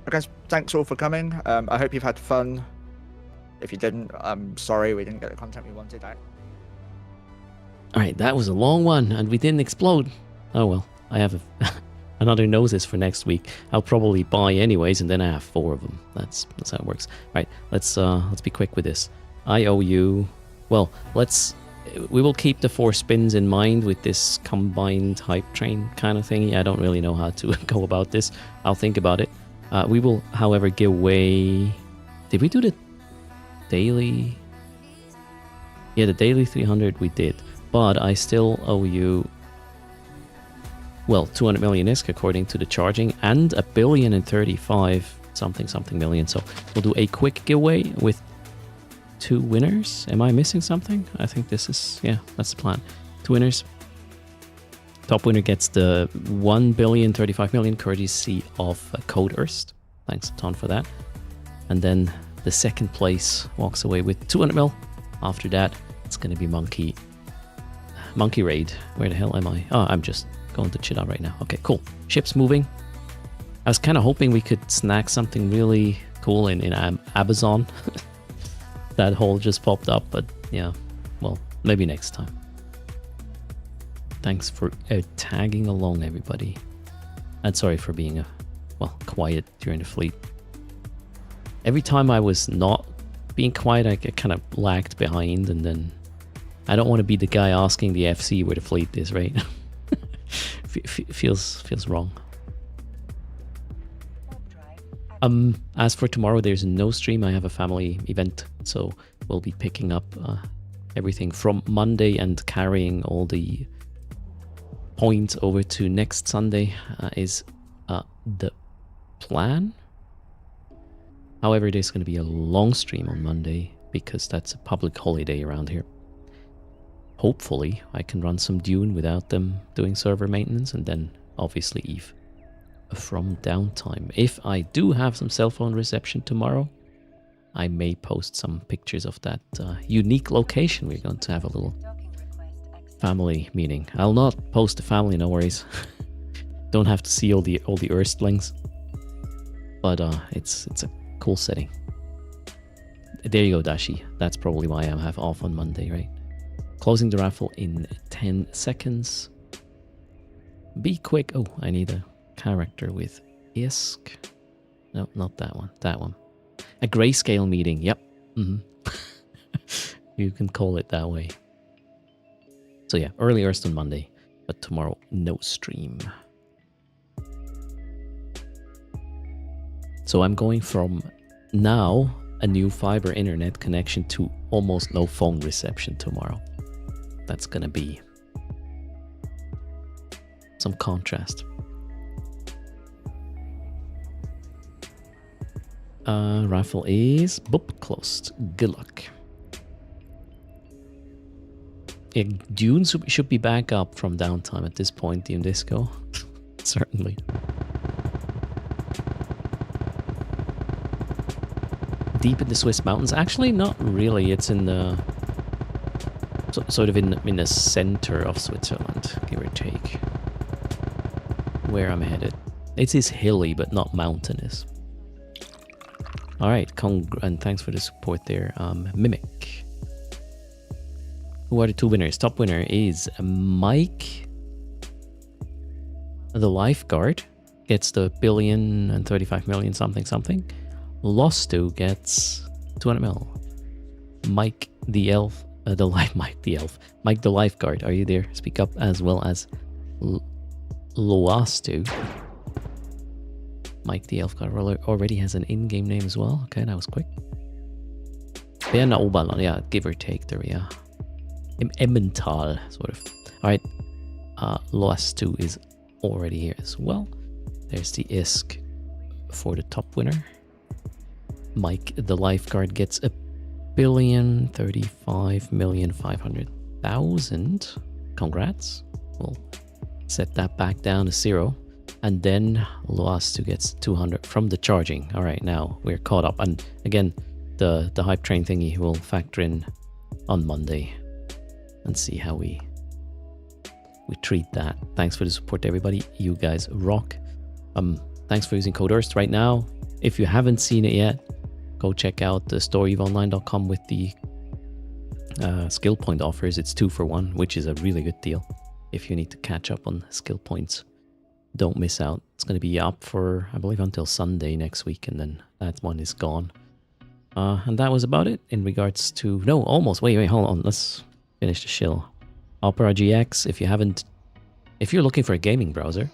Guys, thanks all for coming. I hope you've had fun. If you didn't, I'm sorry we didn't get the content we wanted. Alright, that was a long one, and we didn't explode. Oh well, I have another Gnosis for next week. I'll probably buy anyways, and then I have 4 of them. That's how it works. Right, let's be quick with this. I owe you... Well, we will keep the 4 spins in mind with this combined hype train kind of thing. I don't really know how to go about this. I'll think about it. We will, however, give away... Did we do the daily? Yeah, the daily 300 we did. But I still owe you, well, 200 million ISK according to the charging, and 1,035,000,000 something million. So we'll do a quick giveaway with 2 winners. Am I missing something? I think this is, yeah, that's the plan. 2 winners. Top winner gets the 1,035,000,000 courtesy of Code Erst. Thanks a ton for that. And then the second place walks away with 200 mil. After that, it's going to be Monkey Raid. Where the hell am I? Oh, I'm just going to chill out right now. Okay, cool. Ship's moving. I was kind of hoping we could snag something really cool in Amazon. That hole just popped up, but yeah, well, maybe next time. Thanks for tagging along, everybody. And sorry for being quiet during the fleet. Every time I was not being quiet, I kind of lagged behind, and then I don't want to be the guy asking the FC where the fleet is, right? feels wrong. As for tomorrow, there's no stream. I have a family event, so we'll be picking up everything from Monday and carrying all the points over to next Sunday is the plan. However, there's going to be a long stream on Monday because that's a public holiday around here. Hopefully, I can run some Dune without them doing server maintenance, and then obviously Eve from downtime. If I do have some cell phone reception tomorrow, I may post some pictures of that unique location. We're going to have a little family meeting. I'll not post the family, no worries. Don't have to see all the Erstlings, but it's a cool setting. There you go, Dashi. That's probably why I have off on Monday, right? Closing the raffle in 10 seconds. Be quick. Oh, I need a character with ISK. No, not that one. That one. A grayscale meeting. Yep. You can call it that way. So yeah, early Earth on Monday, but tomorrow no stream. So I'm going from now a new fiber internet connection to almost no phone reception tomorrow. that's gonna be some contrast. Raffle is boop closed. Good luck. Yeah, Dune should be back up from downtime at this point, Dune Disco. Certainly. Deep in the Swiss mountains? Actually, not really. It's in the... sort of in the center of Switzerland, give or take. Where I'm headed. It is hilly, but not mountainous. Alright, and thanks for the support there. Mimic. Who are the two winners? Top winner is Mike, the lifeguard, gets the $1,035,000,000 something something. Lost to gets 200 mil. Mike the elf, Mike the lifeguard. Are you there? Speak up, as well as Loastu. Mike the elf guard already has an in-game name as well. Okay, that was quick. Yeah, give or take there. Yeah. Emmental, sort of. Alright, Loastu is already here as well. There's the ISK for the top winner. Mike, the lifeguard, gets $1,035,500,000. Congrats. We'll set that back down to 0. And then Loastu gets 200 from the charging. Alright, now we're caught up. And again, the hype train thingy will factor in on Monday. And see how we treat that. Thanks for the support, everybody. You guys rock. Thanks for using code EARTH right now. If you haven't seen it yet, go check out the storyeveonline.com with the skill point offers. It's 2 for 1, which is a really good deal. If you need to catch up on skill points, don't miss out. It's going to be up for, I believe, until Sunday next week, and then that one is gone. And that was about it in regards to... No, almost. Wait, hold on. Let's finish the shill. Opera GX, if you're looking for a gaming browser,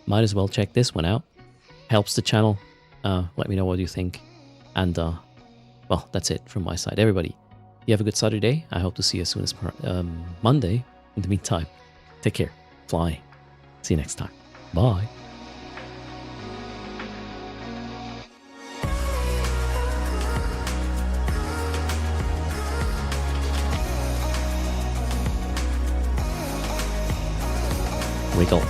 might as well check this one out. Helps the channel. Let me know what you think. And, well, that's it from my side. Everybody, you have a good Saturday. I hope to see you as soon as Monday. In the meantime, take care. Fly. See you next time. Bye. Wiggle.